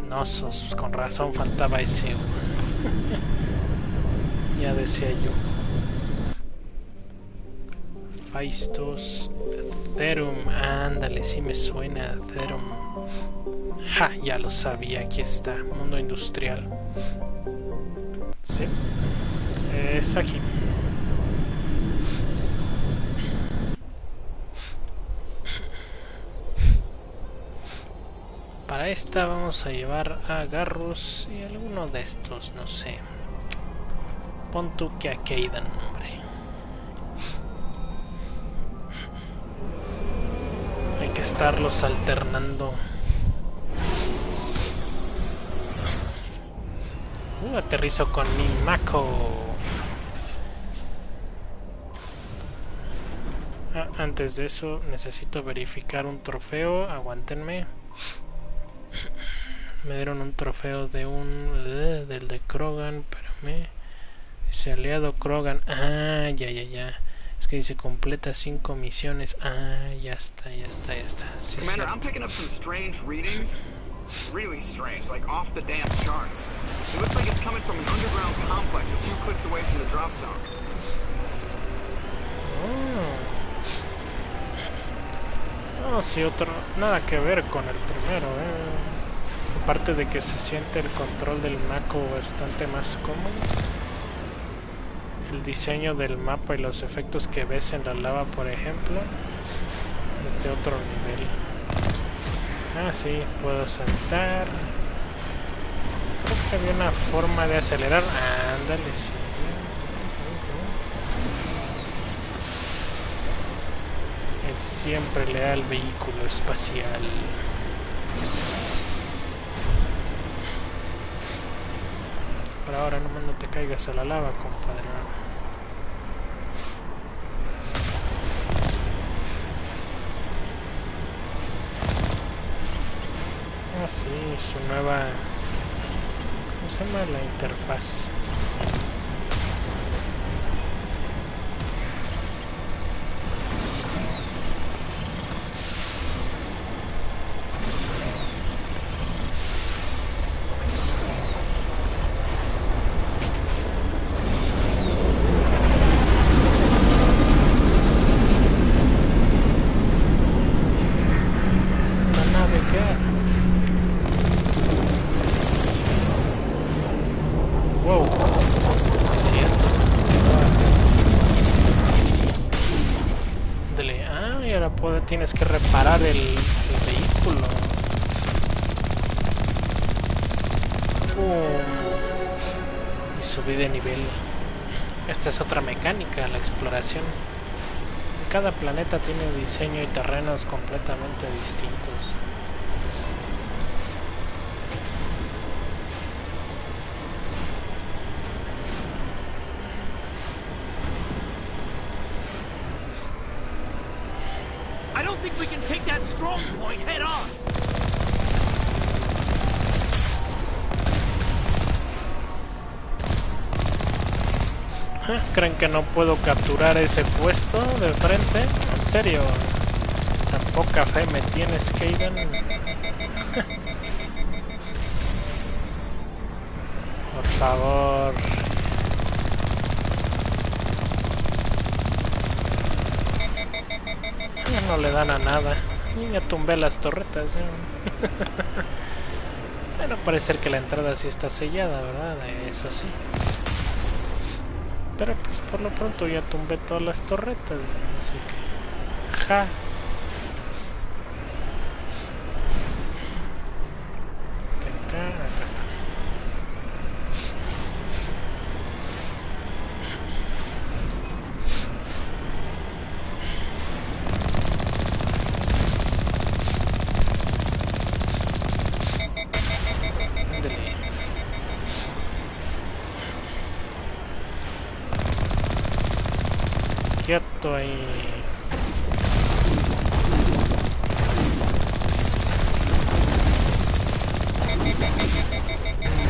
Nosos, pues con razón faltaba ese. Ya decía yo. Faistos, Therum, ándale, sí me suena Therum. Ja, ya lo sabía, aquí está, mundo industrial. Sí, es aquí. Para esta vamos a llevar a Garrus y alguno de estos, no sé. Pon tú que a Kaidan, hombre. Hay que estarlos alternando. Aterrizo con mi Mako. Antes de eso necesito verificar un trofeo. Aguántenme. Me dieron un trofeo de del de Krogan. Espérame. Dice aliado Krogan. Ah, ya. Es que dice completa 5 misiones. Ah, ya está. Sí, Commander, I'm picking up some strange readings. Really strange, like off the damn charts. It looks like it's coming from an underground complex a few clicks away from the drop zone. No, sí, otro. Nada que ver con el primero, Aparte de que se siente el control del Mako bastante más cómodo. El diseño del mapa y los efectos que ves en la lava, por ejemplo, es desde otro nivel. Ah, sí, puedo saltar. Creo que había una forma de acelerar. Ándale, sí. El siempre leal vehículo espacial. Pero ahora nomás no te caigas a la lava, compadre. Ah, sí, su nueva... ¿Cómo se llama? La interfaz. Tienes que reparar el vehículo. Y subí de nivel. Esta es otra mecánica, la exploración. Cada planeta tiene diseño y terrenos completamente distintos. ¿Creen que no puedo capturar ese puesto de frente? ¿En serio? ¿Tan poca fe me tienes, Kaden? Por favor. No le dan a nada. Ya tumbé las torretas. Bueno, parece que la entrada sí está sellada, ¿verdad? Eso sí. Pero pues por lo pronto ya tumbé todas las torretas, así que... ¡Ja! Acá está. Quieto ahí.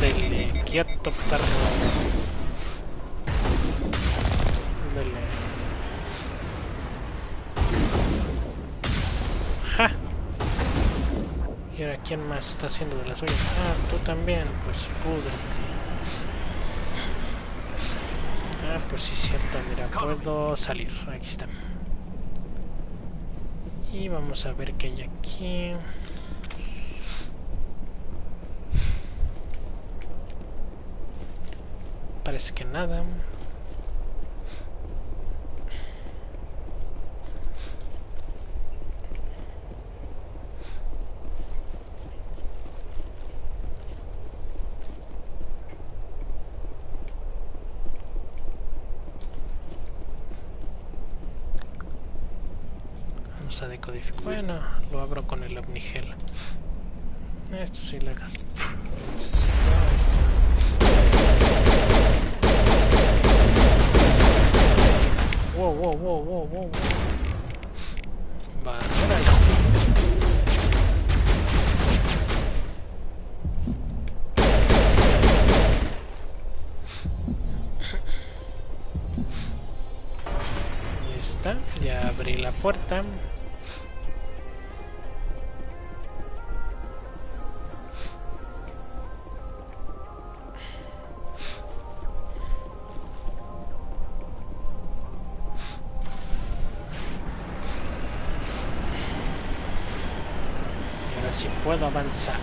Dele, quieto, perro. Dele. ¡Ja! ¿Y ahora quién más está haciendo de las suyas? Ah, tú también, pues púdrete. Ah, pues sí, cierto, mira, puedo salir, aquí está. Y vamos a ver qué hay aquí. Parece que nada. A decodificar. Bueno, lo abro con el omnigel. Esto sí le gasto. Wow. Va, ahí está, ya abrí la puerta. Si puedo avanzar.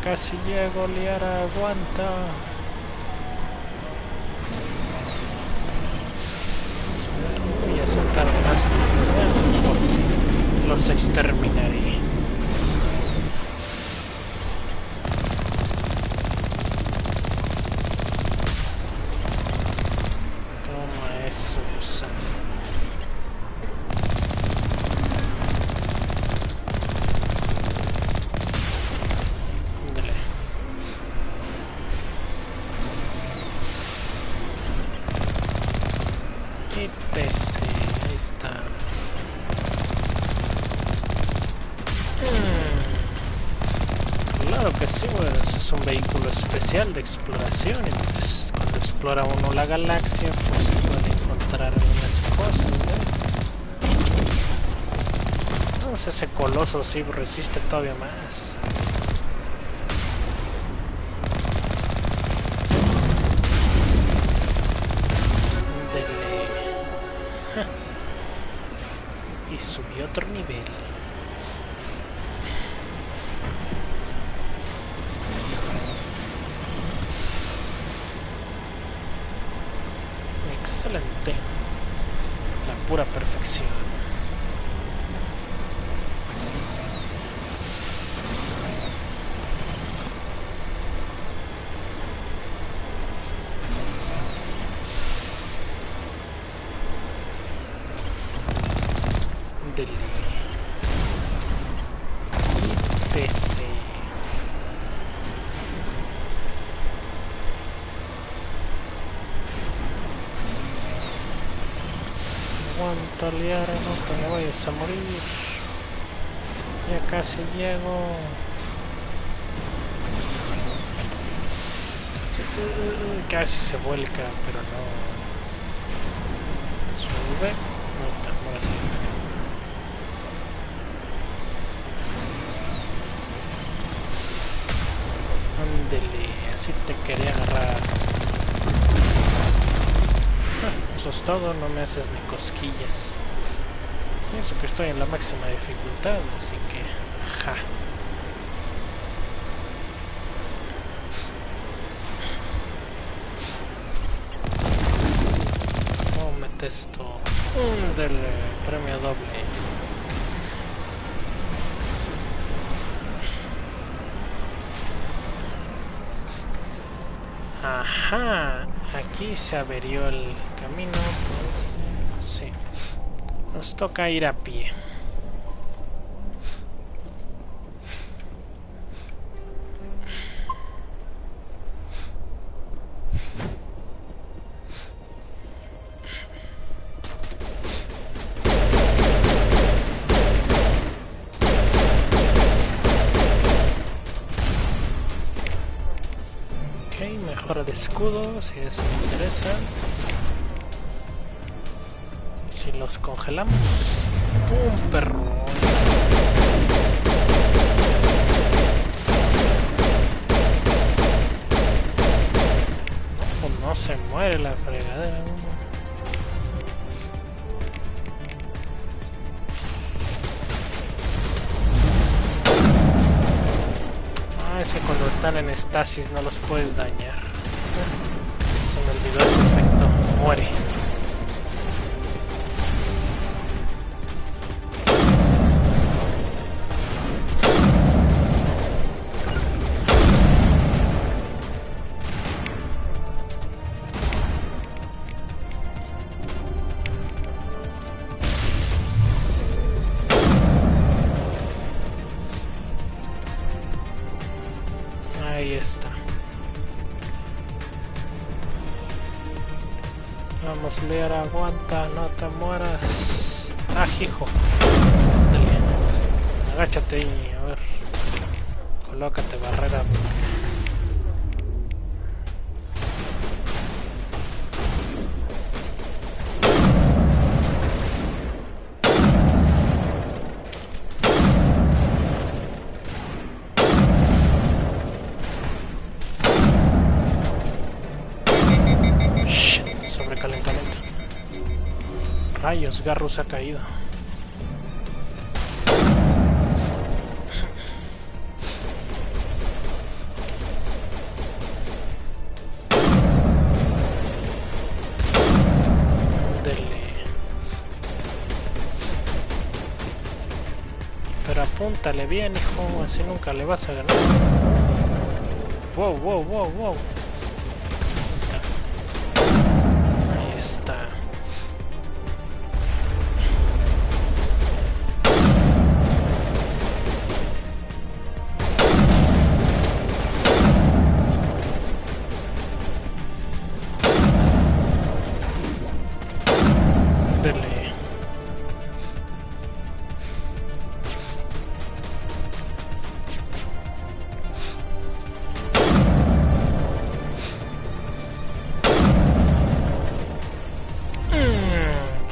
casi llego, Liara, aguanta. Voy a soltar más. Los exterminaré. Toma eso, gusano. Ahí está. Claro que sí, pues es un vehículo especial de exploración y pues cuando explora uno la galaxia pues se puede encontrar algunas cosas, ¿no? No sé, ese coloso sí resiste todavía más. Y subió otro nivel. Excelente. La pura perfección. Aguanta, Liara, no te me vayas a morir. Ya casi llego. Casi se vuelca, pero no. Sube. No, ahora sí. Ándele, así te quería agarrar. Eso es todo, no me haces ni cosquillas. Pienso que estoy en la máxima dificultad, así que... ja. ¿Cómo metes esto? Del premio doble. Ajá, aquí se averió el camino. Sí, nos toca ir a pie. Mejora de escudo, si eso me interesa. Y si los congelamos, ¡pum, perro! No, pues no se muere la fregadera. Es que cuando están en estasis no los puedes dañar. Se me olvidó ese efecto. Muere. Ahí está. Vamos, Liara, aguanta, no te mueras. Ah, hijo. Dale. Agáchate y a ver. Colócate barrera. Sobrecalentamiento. Rayos, Garrus ha caído. Pero apúntale bien, hijo, así nunca le vas a ganar. Wow, wow, wow, wow. Ahí está.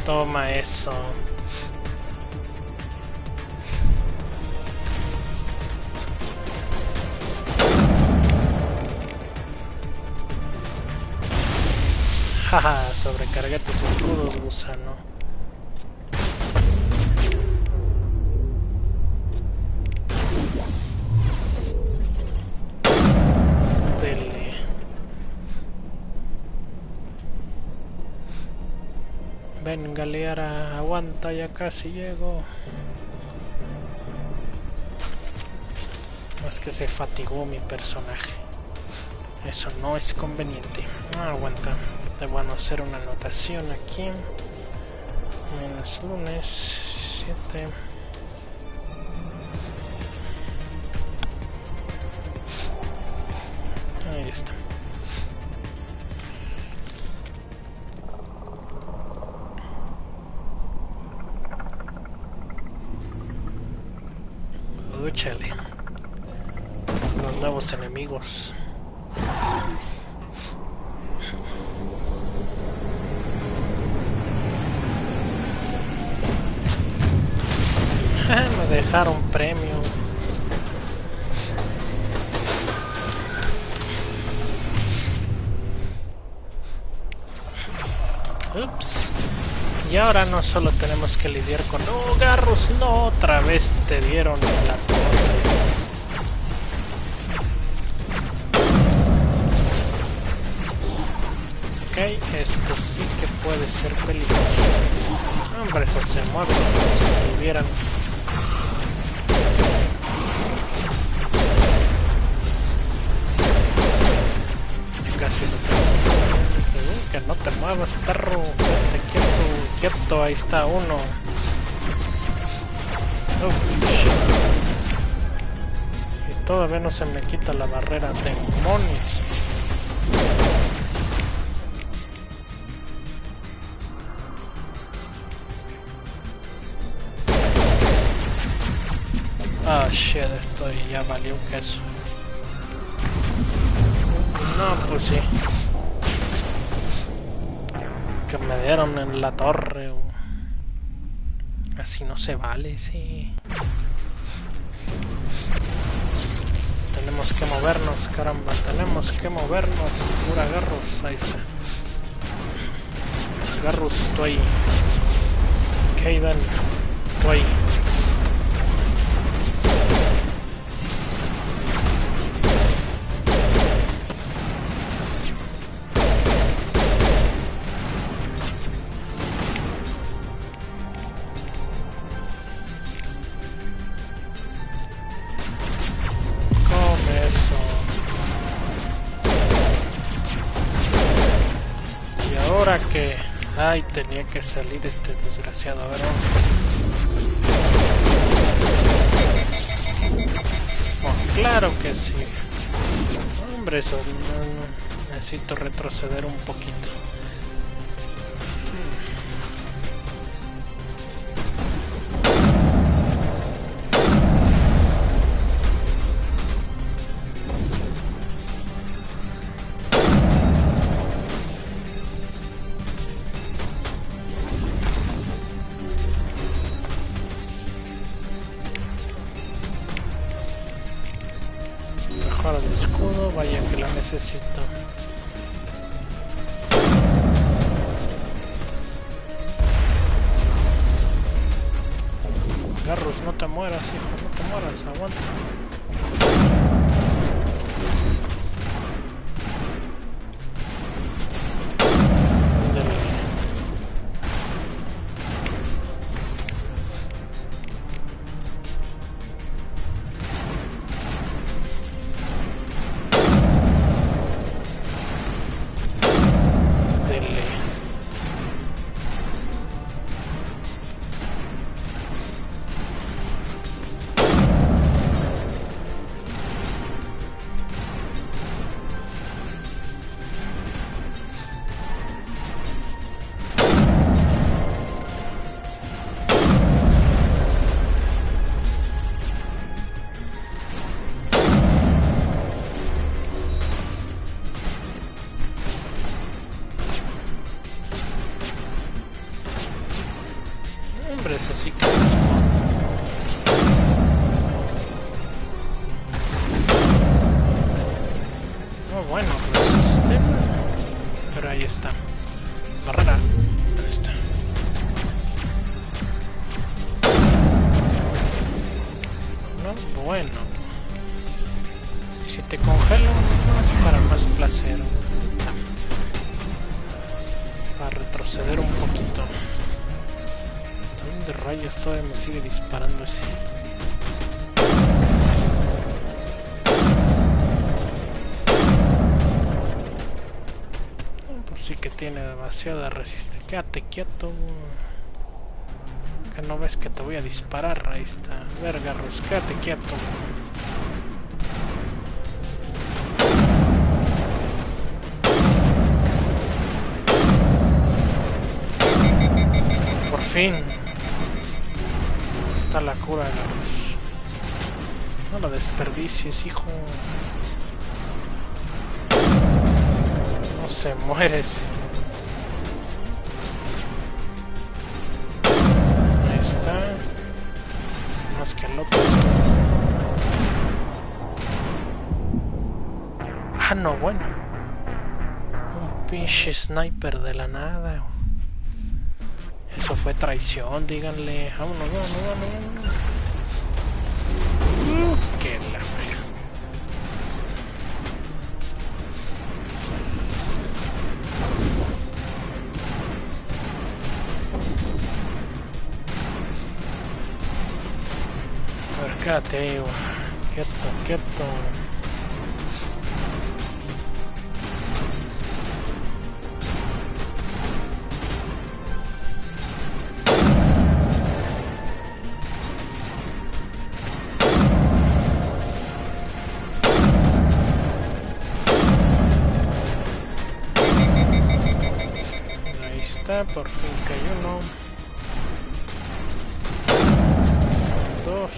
Toma eso. Jaja, sobrecargué tus escudos, gusano. Ven, Galeara, aguanta, ya casi llego. No es que se fatigó mi personaje. Eso no es conveniente. Aguanta. Debo hacer una anotación aquí. Menos lunes 7. Ahí está. Chale. Los nuevos enemigos. Me dejaron premio. Ups. Y ahora no solo tenemos que lidiar con... ¡Oh, Garrus! ¡No! Otra vez te dieron la torre. Ok, esto sí que puede ser peligroso. Hombre, eso se mueve como si estuvieran... Casi lo tengo. Que no te muevas, perro. Quédate quieto, quieto. Ahí está uno. Oh, shit. Y todavía no se me quita la barrera. Demonios. Ah, shit, esto ya valió queso. No, pues sí. Que me dieron en la torre. Así no se vale, sí. Tenemos que movernos, caramba. Tenemos que movernos. Pura Garrus, ahí está. Garrus, estoy. Kaiden, estoy. Que ay, tenía que salir este desgraciado. A ver, oh, claro que sí. Hombre, eso no, necesito retroceder un poquito. Vaya que la necesito. Garrus, no te mueras, hijo, no te mueras, aguanta. Hombre, eso sí que se esconde. Oh, bueno, resisten. Pero ahí está. Barrera. Ahí está. No, bueno. Y si te congelo, más para más placer. Para retroceder un poquito. También de rayos todavía me sigue disparando ese. Pues sí que tiene demasiada resistencia. Quédate quieto. Que no ves que te voy a disparar. Ahí está. Vergarros, quédate quieto. Por fin. Está la cura de la luz. No la desperdicies, hijo. No se muere ese. Ahí está. Más que el otro. Ah, no, bueno. Un pinche sniper de la nada. Eso fue traición, díganle. Vámonos, vámonos. Que la fea. A ver, quédate, quieto, quieto. Por fin cayó uno. Dos.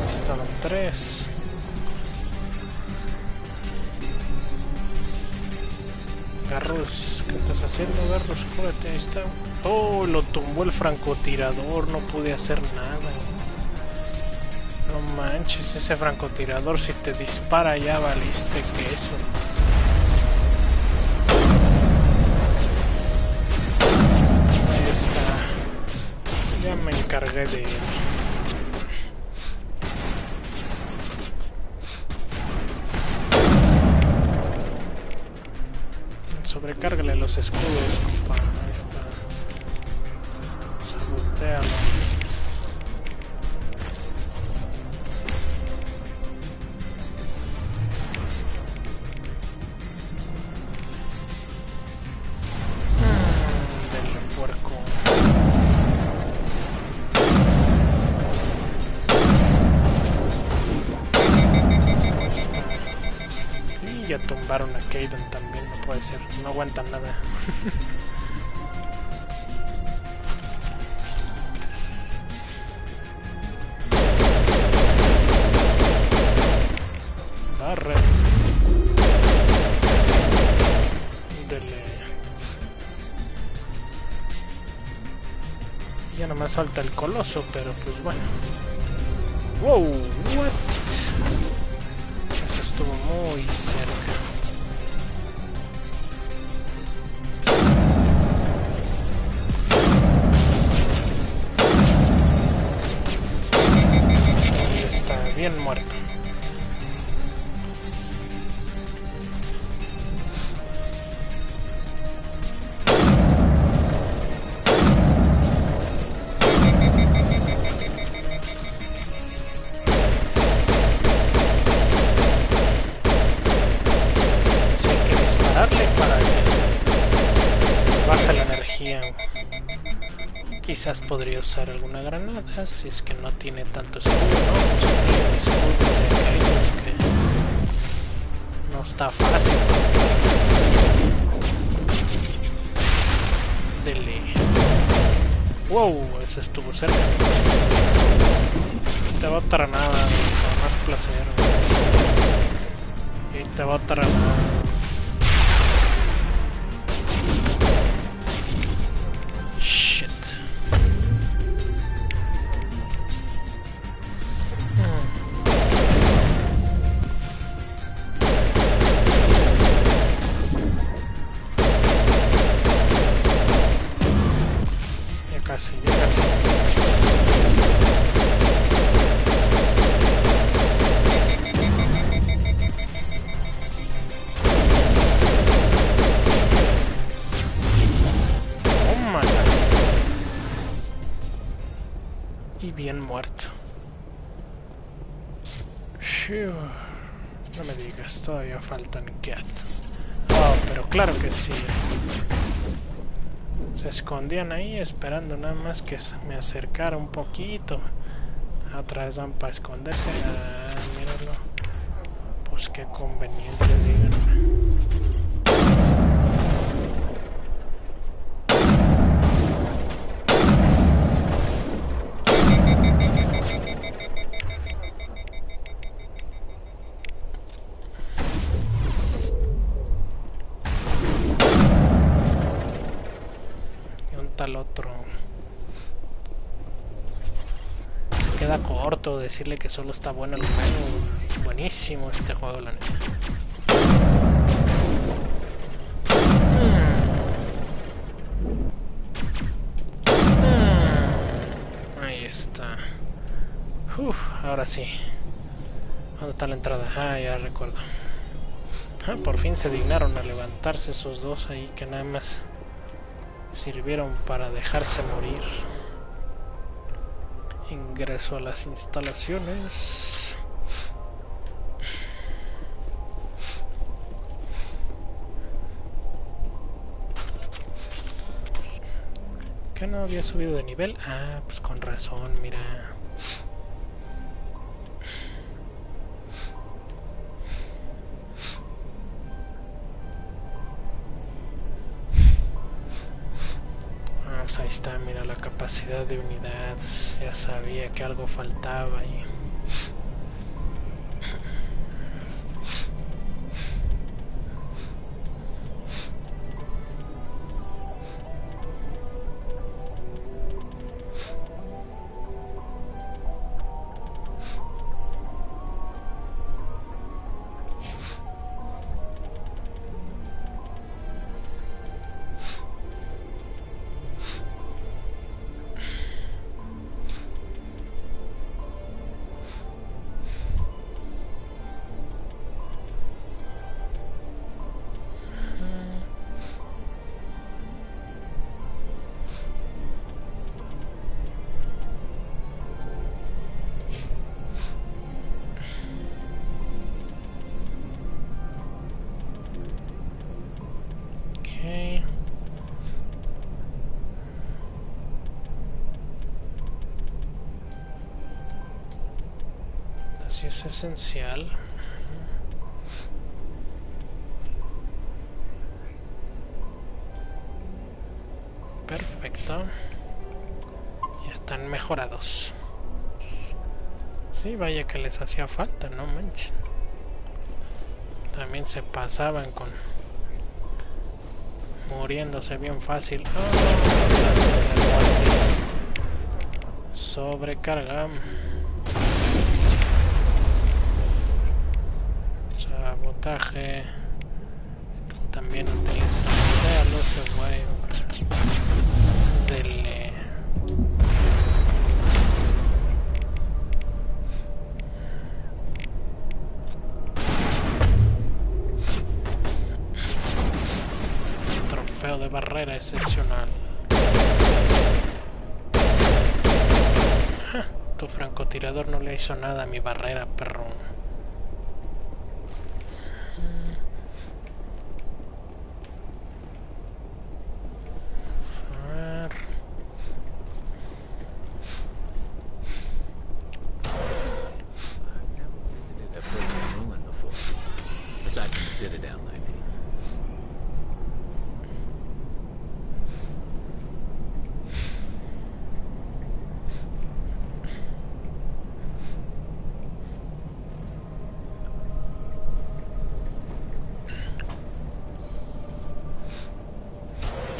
Estaban tres. Garrus, ¿qué estás haciendo, Garrus? Cúrate, ahí está. Oh, lo tumbó el francotirador, no pude hacer nada. No manches, ese francotirador si te dispara ya valiste queso. Ahí está. Ya me encargué de él. Sobrecárgale los escudos, compa. Ahí está. Sabotealo. Denle puerco. Y ya tumbaron a Kaden también, no puede ser, no aguantan nada. Barre. Dele. Ya no me falta el coloso, pero pues bueno. Wow, what? Eso estuvo muy cerca. Ahí está, bien muerto. Quizás podría usar alguna granada si es que no tiene tanto escudo, ¿no? Escudo de aquellos que no está fácil. Dele. Wow, ese estuvo cerca. Te va otra nada, con más placer. Y te va otra nada. Shit. Ya casi. Y bien muerto. No me digas, todavía faltan Geth. Oh, pero claro que sí. Se escondían ahí esperando nada más que me acercara un poquito. Atrás van para esconderse. Ah, míralo. Pues qué conveniente, díganme. Al otro se queda corto decirle que solo está bueno el juego. Buenísimo este juego, la neta. Ahí está. Ahora sí. ¿Dónde está la entrada? Ah, ya recuerdo. Por fin se dignaron a levantarse esos dos ahí que nada más sirvieron para dejarse morir. Ingreso a las instalaciones. ¿Qué no había subido de nivel? Ah, pues con razón, mira. Ahí está, mira la capacidad de unidad. Ya sabía que algo faltaba ahí. Es esencial. Perfecto. Ya están mejorados. Sí, vaya que les hacía falta, no manches. También se pasaban con muriéndose bien fácil. Sobrecarga. Sabotaje. También utiliza ese güey. Dele. Trofeo de barrera excepcional. Tu francotirador no le hizo nada a mi barrera, perro.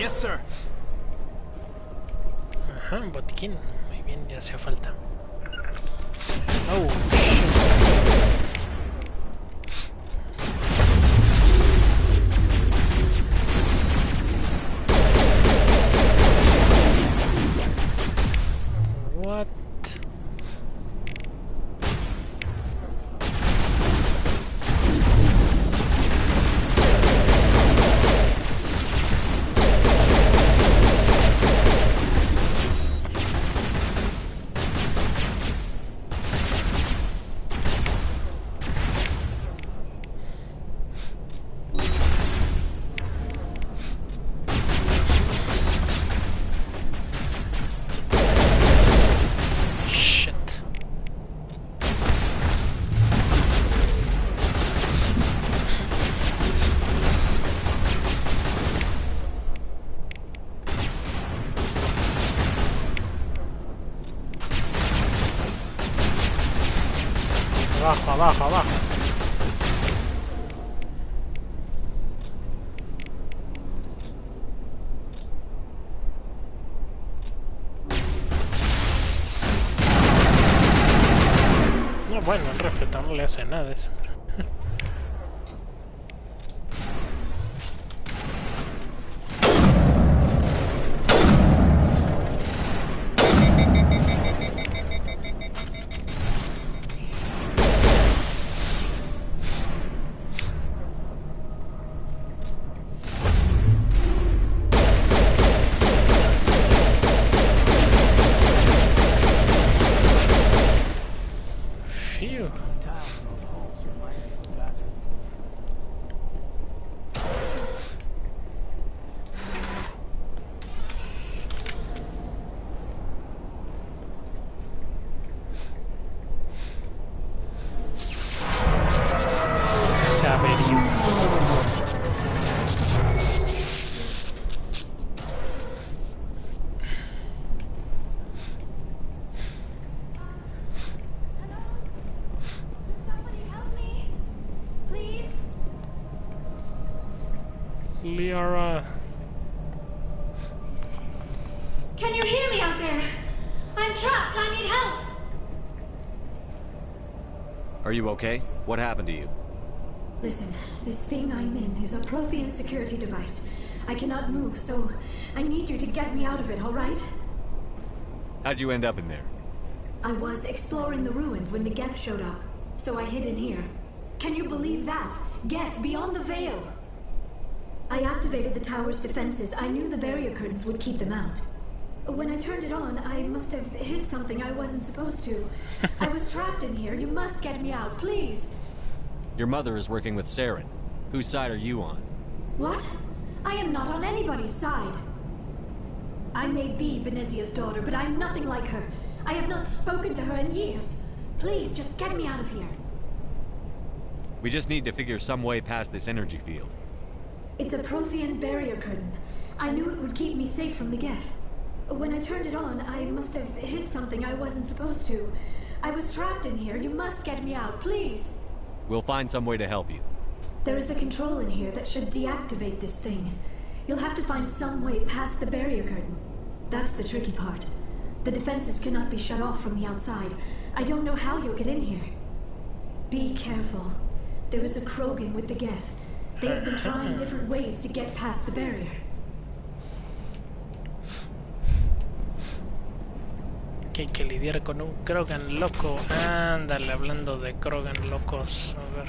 Yes, sir. Ajá, un botiquín. Muy bien, ya hacía falta. Oh, shit. What? Abajo, abajo, abajo. No, bueno, el respeto no le hace nada eso. Liara. Can you hear me out there? I'm trapped. I need help. Are you okay? What happened to you? Listen, this thing I'm in is a Prothean security device. I cannot move, so I need you to get me out of it, all right? How'd you end up in there? I was exploring the ruins when the Geth showed up, so I hid in here. Can you believe that? Geth, beyond the veil! I activated the tower's defenses. I knew the barrier curtains would keep them out. When I turned it on, I must have hit something I wasn't supposed to. I was trapped in here. You must get me out, please. Your mother is working with Saren. Whose side are you on? What? I am not on anybody's side. I may be Benezia's daughter, but I'm nothing like her. I have not spoken to her in years. Please, just get me out of here. We just need to figure some way past this energy field. It's a Prothean barrier curtain. I knew it would keep me safe from the Geth. When I turned it on, I must have hit something I wasn't supposed to. I was trapped in here. You must get me out, please. We'll find some way to help you. There is a control in here that should deactivate this thing. You'll have to find some way past the barrier curtain. That's the tricky part. The defenses cannot be shut off from the outside. I don't know how you'll get in here. Be careful. There is a Krogan with the Geth. They have been trying different ways to get past the barrier. Que hay que lidiar con un Krogan loco. Ándale, hablando de Krogan locos. A ver.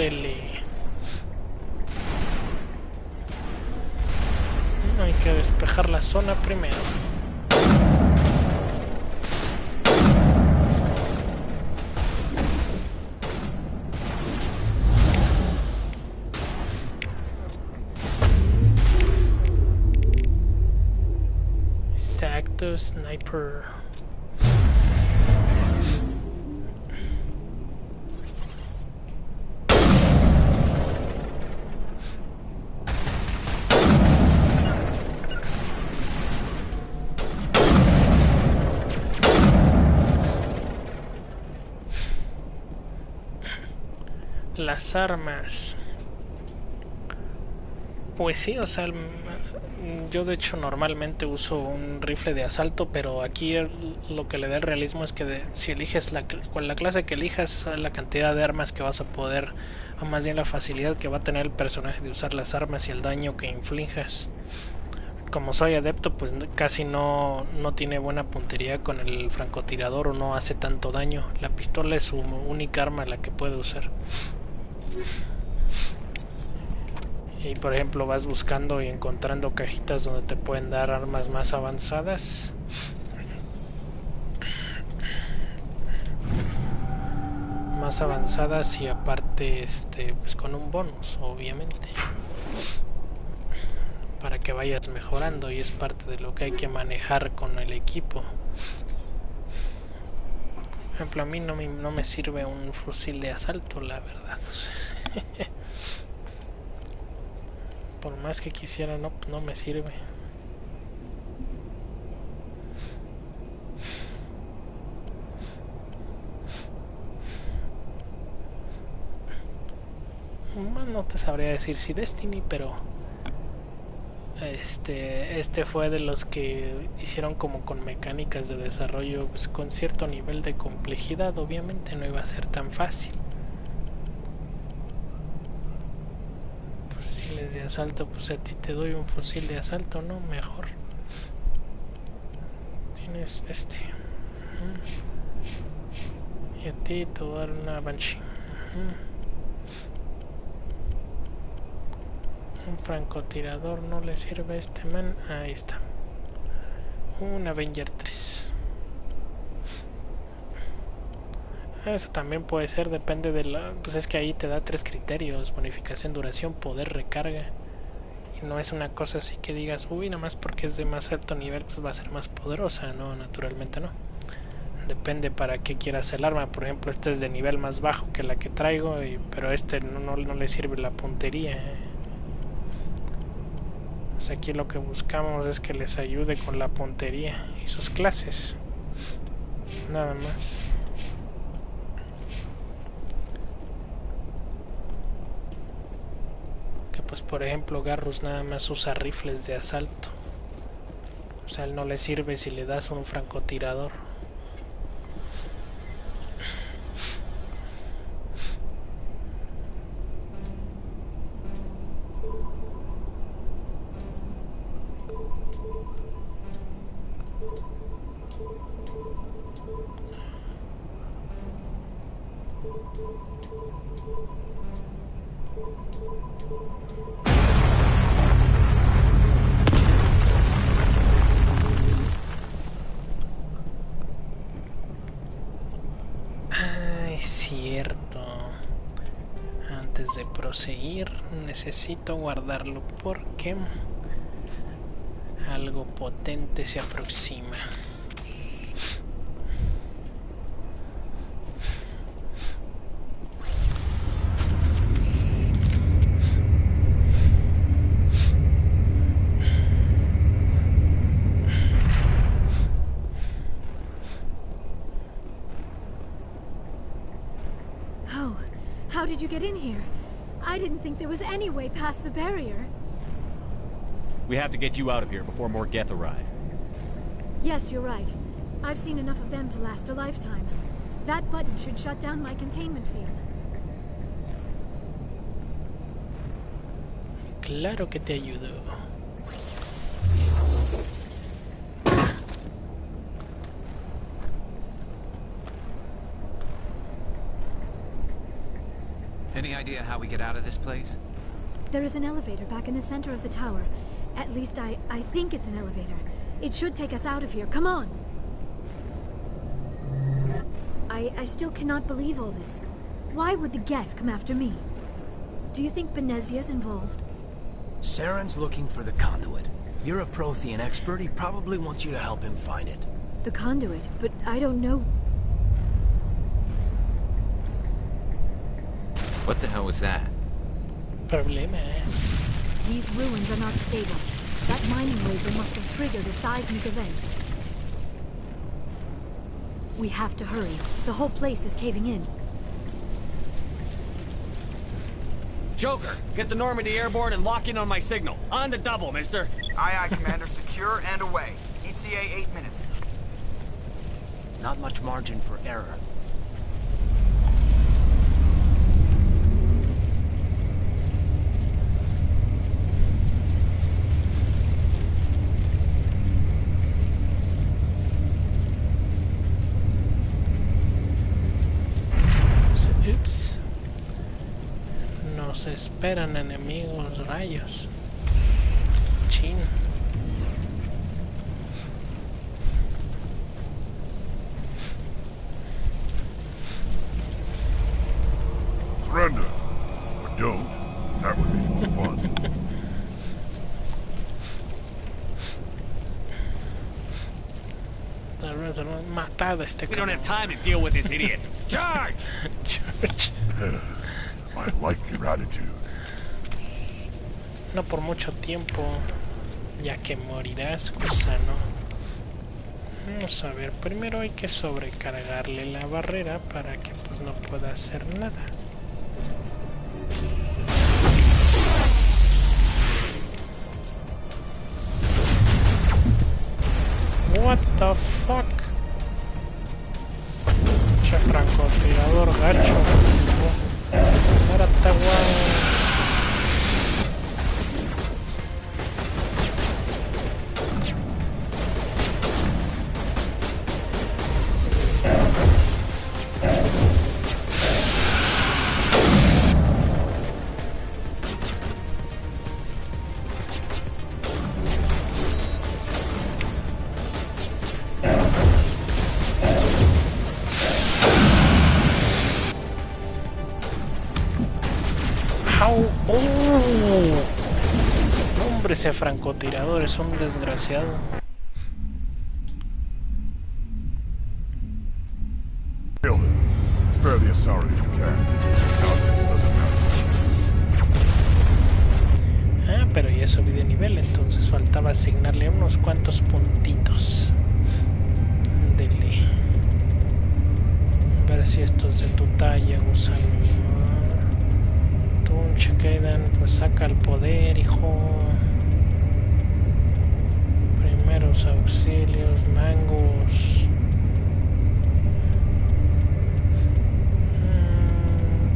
Ándele. Hay que despejar la zona primero. Exacto, sniper. Las armas, pues sí, o sea, yo de hecho normalmente uso un rifle de asalto, pero aquí lo que le da el realismo es que si eliges la clase que elijas, la cantidad de armas que vas a poder, o más bien la facilidad que va a tener el personaje de usar las armas y el daño que infliges. Como soy adepto, pues casi no tiene buena puntería con el francotirador o no hace tanto daño. La pistola es su única arma la que puede usar. Y por ejemplo vas buscando y encontrando cajitas donde te pueden dar armas más avanzadas. Y aparte pues con un bonus, obviamente, para que vayas mejorando, y es parte de lo que hay que manejar con el equipo. Por ejemplo, a mí no me sirve un fusil de asalto, la verdad. Por más que quisiera, no me sirve. No te sabría decir si Destiny, pero este fue de los que hicieron como con mecánicas de desarrollo, pues con cierto nivel de complejidad. Obviamente no iba a ser tan fácil. Fusiles de asalto, pues a ti te doy un fusil de asalto, ¿no? Mejor. Tienes y a ti te voy a dar una Banshee. Un francotirador no le sirve a este man. Ahí está. Un Avenger 3. Eso también puede ser, depende de la... Pues es que ahí te da 3 criterios: bonificación, duración, poder, recarga. Y no es una cosa así que digas, uy, nada más porque es de más alto nivel pues va a ser más poderosa. No, naturalmente no. Depende para qué quieras el arma. Por ejemplo, este es de nivel más bajo que la que traigo, pero no le sirve la puntería. Pues aquí lo que buscamos es que les ayude con la puntería y sus clases. Nada más. Que pues por ejemplo Garrus nada más usa rifles de asalto. O sea, él no le sirve si le das un francotirador. Proseguir, necesito guardarlo porque algo potente se aproxima. Oh, how did you get in here? I didn't think there was any way past the barrier. We have to get you out of here before more Geth arrive. Yes, you're right. I've seen enough of them to last a lifetime. That button should shut down my containment field. Claro que te ayudo. Any idea how we get out of this place? There is an elevator back in the center of the tower. At least I think it's an elevator. It should take us out of here. Come on! I still cannot believe all this. Why would the Geth come after me? Do you think Benezia's involved? Saren's looking for the conduit. You're a Prothean expert. He probably wants you to help him find it. The conduit? But I don't know. What the hell was that? Problemas. These ruins are not stable. That mining laser must have triggered a seismic event. We have to hurry. The whole place is caving in. Joker, get the Normandy airborne and lock in on my signal. On the double, mister. Aye, aye, Commander. Secure and away. ETA 8 minutes. Not much margin for error. Ups. Nos esperan enemigos, rayos. Chin. Surrender. Or don't. That would be more fun. Matado este We don't have time to deal with this idiot. Charge! Charge. I like your attitude. No por mucho tiempo, ya que morirás, gusano. Vamos a ver, primero hay que sobrecargarle la barrera para que pues no pueda hacer nada. What the fuck? Che francotirador gacho. Ahora está guay. Hombre, ese francotirador es un desgraciado. Ah, pero ya subí de nivel, entonces faltaba asignarle unos cuantos puntitos. Dele. A ver si esto es de tu talla, gusano. Quedan, pues saca el poder, hijo. Primeros auxilios, mangos.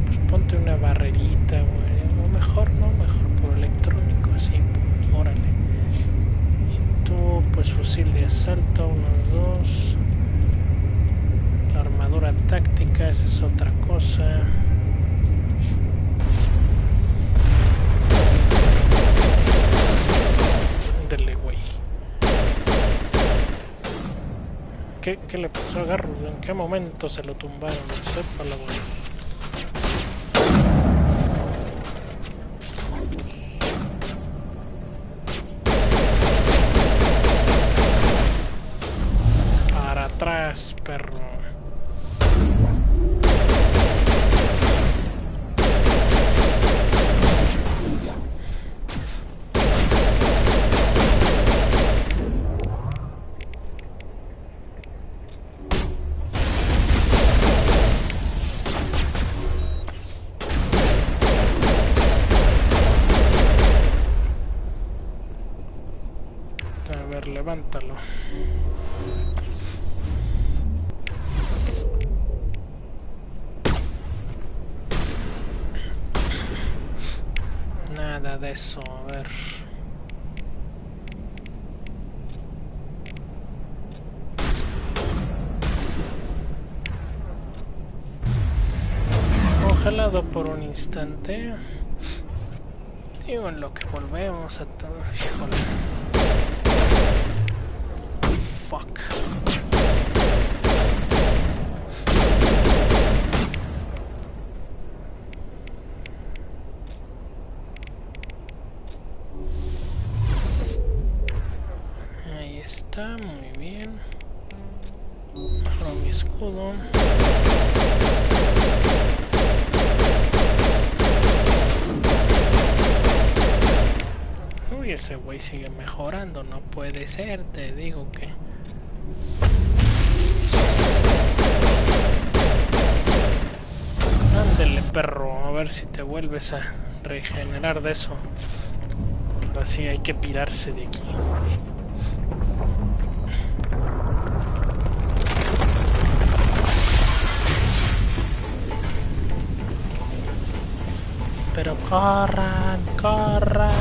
Pues ponte una barrerita, güey. O mejor, no, mejor por electrónico, sí. Órale. Y tú, pues fusil de asalto, unos dos. La armadura táctica, esa es otra cosa. ¿Qué le pasó a Garrus? ¿En qué momento se lo tumbaron? Sepa la bola. Para atrás, perro. Levántalo. Nada de eso, a ver. congelado por un instante. Digo, en lo que volvemos a todo. Híjole. Fuck. Ahí está, muy bien. Mejoro mi escudo. Uy, ese güey sigue mejorando, no puede ser, te digo que... Ándele, perro, a ver si te vuelves a regenerar de eso. Ahora sí hay que pirarse de aquí. Pero corran, corran.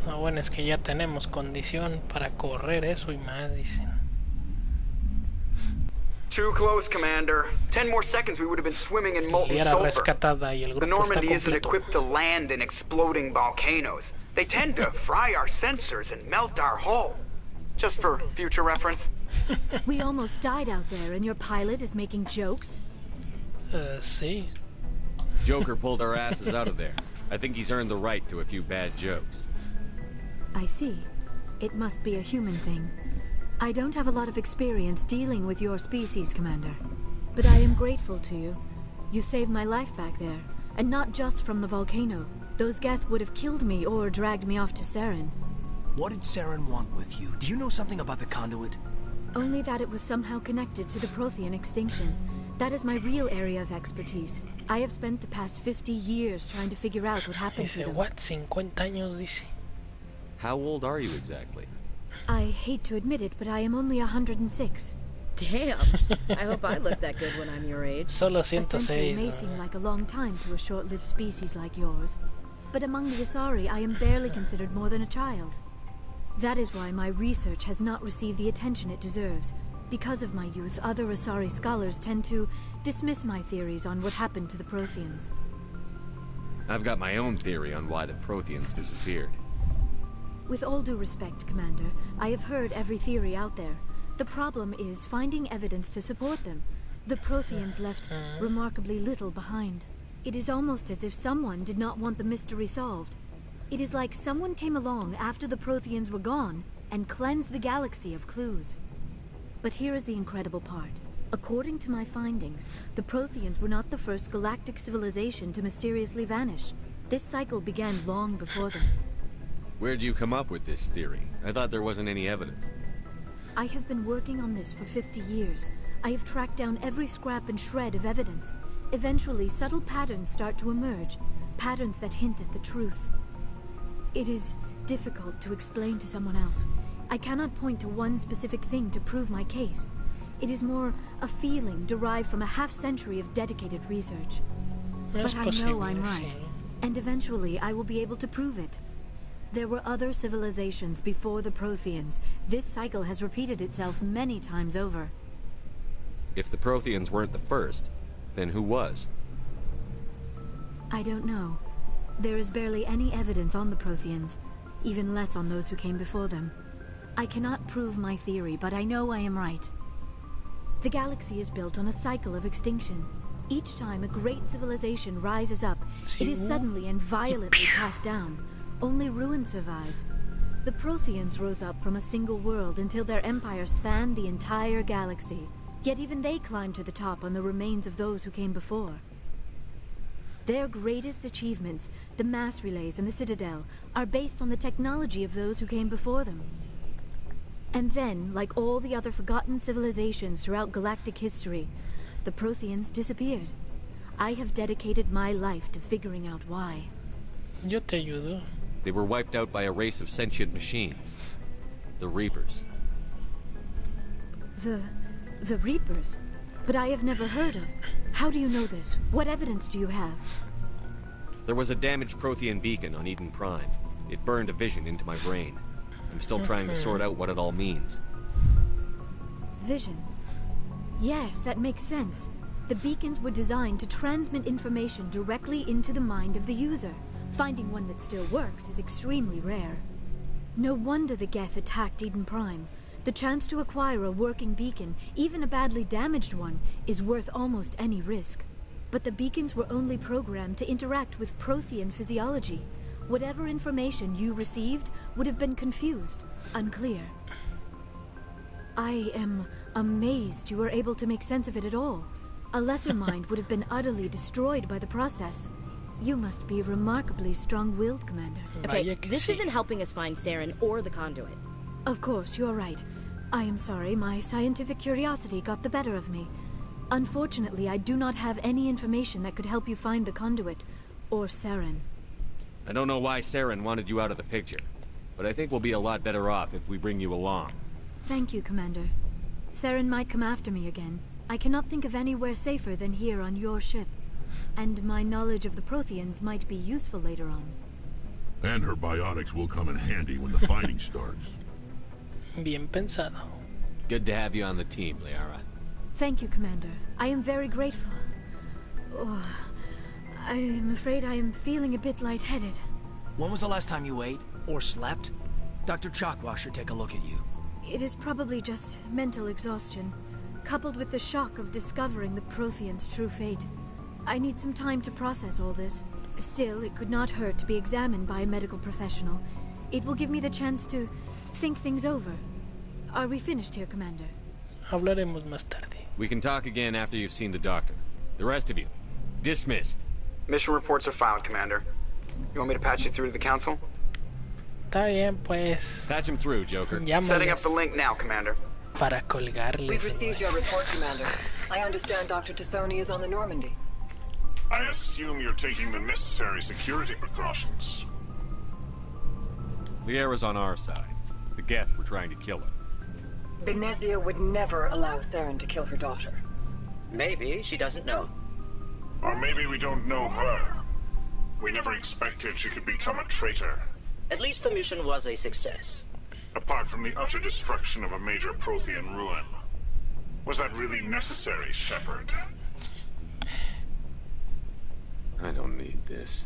No, bueno, es que ya tenemos condición para correr eso y más, dicen. Too close, Commander. 10 more seconds we would have been swimming in molten sulfur. Rescatada y el The grupo está Normandy isn't completo. equipped to land in exploding volcanoes. They tend to fry our sensors and melt our hull. Just for future reference. We almost died out there and your pilot is making jokes? Sí. Joker pulled our asses out of there. I think he's earned the right to a few bad jokes. I see. It must be a human thing. I don't have a lot of experience dealing with your species, Commander. But I am grateful to you. You saved my life back there. And not just from the volcano. Those Geth would have killed me or dragged me off to Saren. What did Saren want with you? Do you know something about the conduit? Only that it was somehow connected to the Prothean extinction. That is my real area of expertise. I have spent the past 50 years trying to figure out what happened to them. What? 50 años, dice. How old are you exactly? I hate to admit it, but I am only 106. Damn! I hope I look that good when I'm your age. Solo A century 106. may seem like a long time to a short-lived species like yours, but among the Asari, I am barely considered more than a child. That is why my research has not received the attention it deserves. Because of my youth, other Asari scholars tend to dismiss my theories on what happened to the Protheans. I've got my own theory on why the Protheans disappeared. With all due respect, Commander, I have heard every theory out there. The problem is finding evidence to support them. The Protheans left remarkably little behind. It is almost as if someone did not want the mystery solved. It is like someone came along after the Protheans were gone and cleansed the galaxy of clues. But here is the incredible part. According to my findings, the Protheans were not the first galactic civilization to mysteriously vanish. This cycle began long before them. Where'd you come up with this theory? I thought there wasn't any evidence. I have been working on this for 50 years. I have tracked down every scrap and shred of evidence. Eventually, subtle patterns start to emerge, patterns that hint at the truth. It is difficult to explain to someone else. I cannot point to one specific thing to prove my case. It is more a feeling derived from a half-century of dedicated research. But I know I'm right, and eventually I will be able to prove it. There were other civilizations before the Protheans. This cycle has repeated itself many times over. If the Protheans weren't the first, then who was? I don't know. There is barely any evidence on the Protheans, even less on those who came before them. I cannot prove my theory, but I know I am right. The galaxy is built on a cycle of extinction. Each time a great civilization rises up, it is suddenly and violently cast down. Only ruins survive. The Protheans rose up from a single world until their empire spanned the entire galaxy. Yet even they climbed to the top on the remains of those who came before. Their greatest achievements, the mass relays and the Citadel, are based on the technology of those who came before them. And then, like all the other forgotten civilizations throughout galactic history, the Protheans disappeared. I have dedicated my life to figuring out why. Yo te ayudo. They were wiped out by a race of sentient machines. The Reapers. The Reapers? But I have never heard of. How do you know this? What evidence do you have? There was a damaged Prothean beacon on Eden Prime. It burned a vision into my brain. I'm still trying to sort out what it all means. Visions. Yes, that makes sense. The beacons were designed to transmit information directly into the mind of the user. Finding one that still works is extremely rare. No wonder the Geth attacked Eden Prime. The chance to acquire a working beacon, even a badly damaged one, is worth almost any risk. But the beacons were only programmed to interact with Prothean physiology. Whatever information you received would have been confused, unclear. I am amazed you were able to make sense of it at all. A lesser mind would have been utterly destroyed by the process. You must be remarkably strong-willed, Commander. Okay, this isn't helping us find Saren or the conduit. Of course, you're right. I am sorry, my scientific curiosity got the better of me. Unfortunately, I do not have any information that could help you find the conduit, or Saren. I don't know why Saren wanted you out of the picture, but I think we'll be a lot better off if we bring you along. Thank you, Commander. Saren might come after me again. I cannot think of anywhere safer than here on your ship. And my knowledge of the Protheans might be useful later on. And her biotics will come in handy when the fighting starts. Bien pensado. Good to have you on the team, Liara. Thank you, Commander. I am very grateful. Oh, I am afraid I am feeling a bit lightheaded. When was the last time you ate or slept? Dr. Chakwa should take a look at you. It is probably just mental exhaustion, coupled with the shock of discovering the Protheans' true fate. I need some time to process all this. Still, it could not hurt to be examined by a medical professional. It will give me the chance to think things over. Are we finished here, Commander? Hablaremos más tarde. We can talk again after you've seen the doctor. The rest of you, dismissed. Mission reports are filed, Commander. You want me to patch you through to the Council? Está bien, pues. Patch him through, Joker. Llámales. Setting up the link now, Commander. Para colgarles. We've received your report, Commander. I understand Dr. Tassoni is on the Normandy. I assume you're taking the necessary security precautions. Liara's on our side. The Geth were trying to kill her. Benezia would never allow Saren to kill her daughter. Maybe she doesn't know. Or maybe we don't know her. We never expected she could become a traitor. At least the mission was a success. Apart from the utter destruction of a major Prothean ruin. Was that really necessary, Shepard? I don't need this.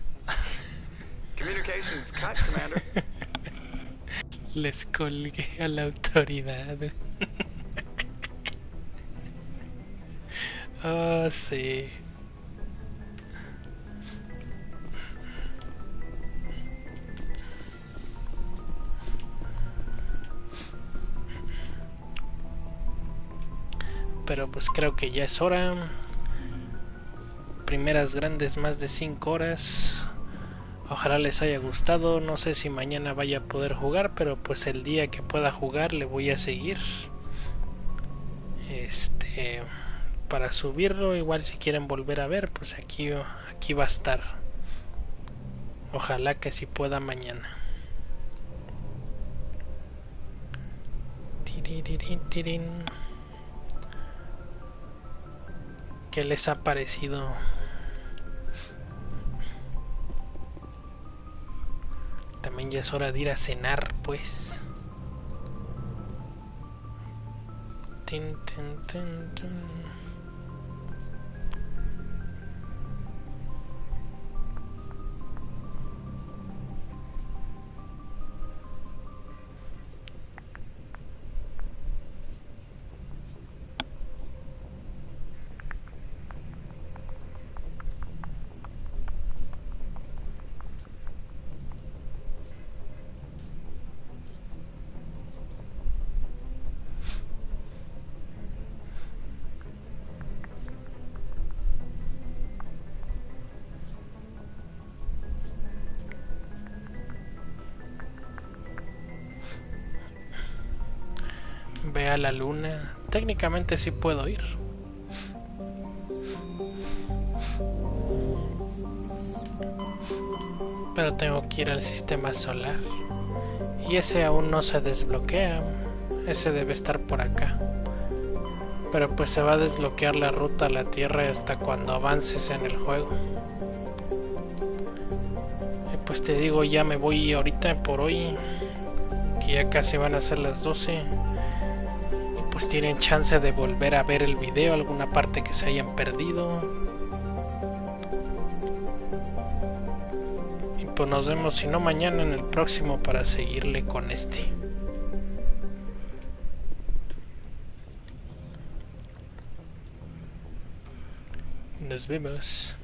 Communications cut, Commander. Les colgué a la autoridad. Oh, sí. Pero pues creo que ya es hora. Primeras grandes más de 5 horas. Ojalá les haya gustado. No sé si mañana vaya a poder jugar, pero pues el día que pueda jugar le voy a seguir. Para subirlo, igual si quieren volver a ver, pues aquí va a estar. Ojalá que sí pueda mañana. ¿Qué les ha parecido? También ya es hora de ir a cenar, pues. Tin, tin, tin, tin. a la luna. Técnicamente sí puedo ir. Pero tengo que ir al sistema solar. Y ese aún no se desbloquea. Ese debe estar por acá. Pero pues se va a desbloquear la ruta a la Tierra hasta cuando avances en el juego. Y pues te digo, ya me voy ahorita por hoy, que ya casi van a ser las 12. Y pues tienen chance de volver a ver el video, alguna parte que se hayan perdido. Y pues nos vemos, si no mañana, en el próximo para seguirle con este. Nos vemos.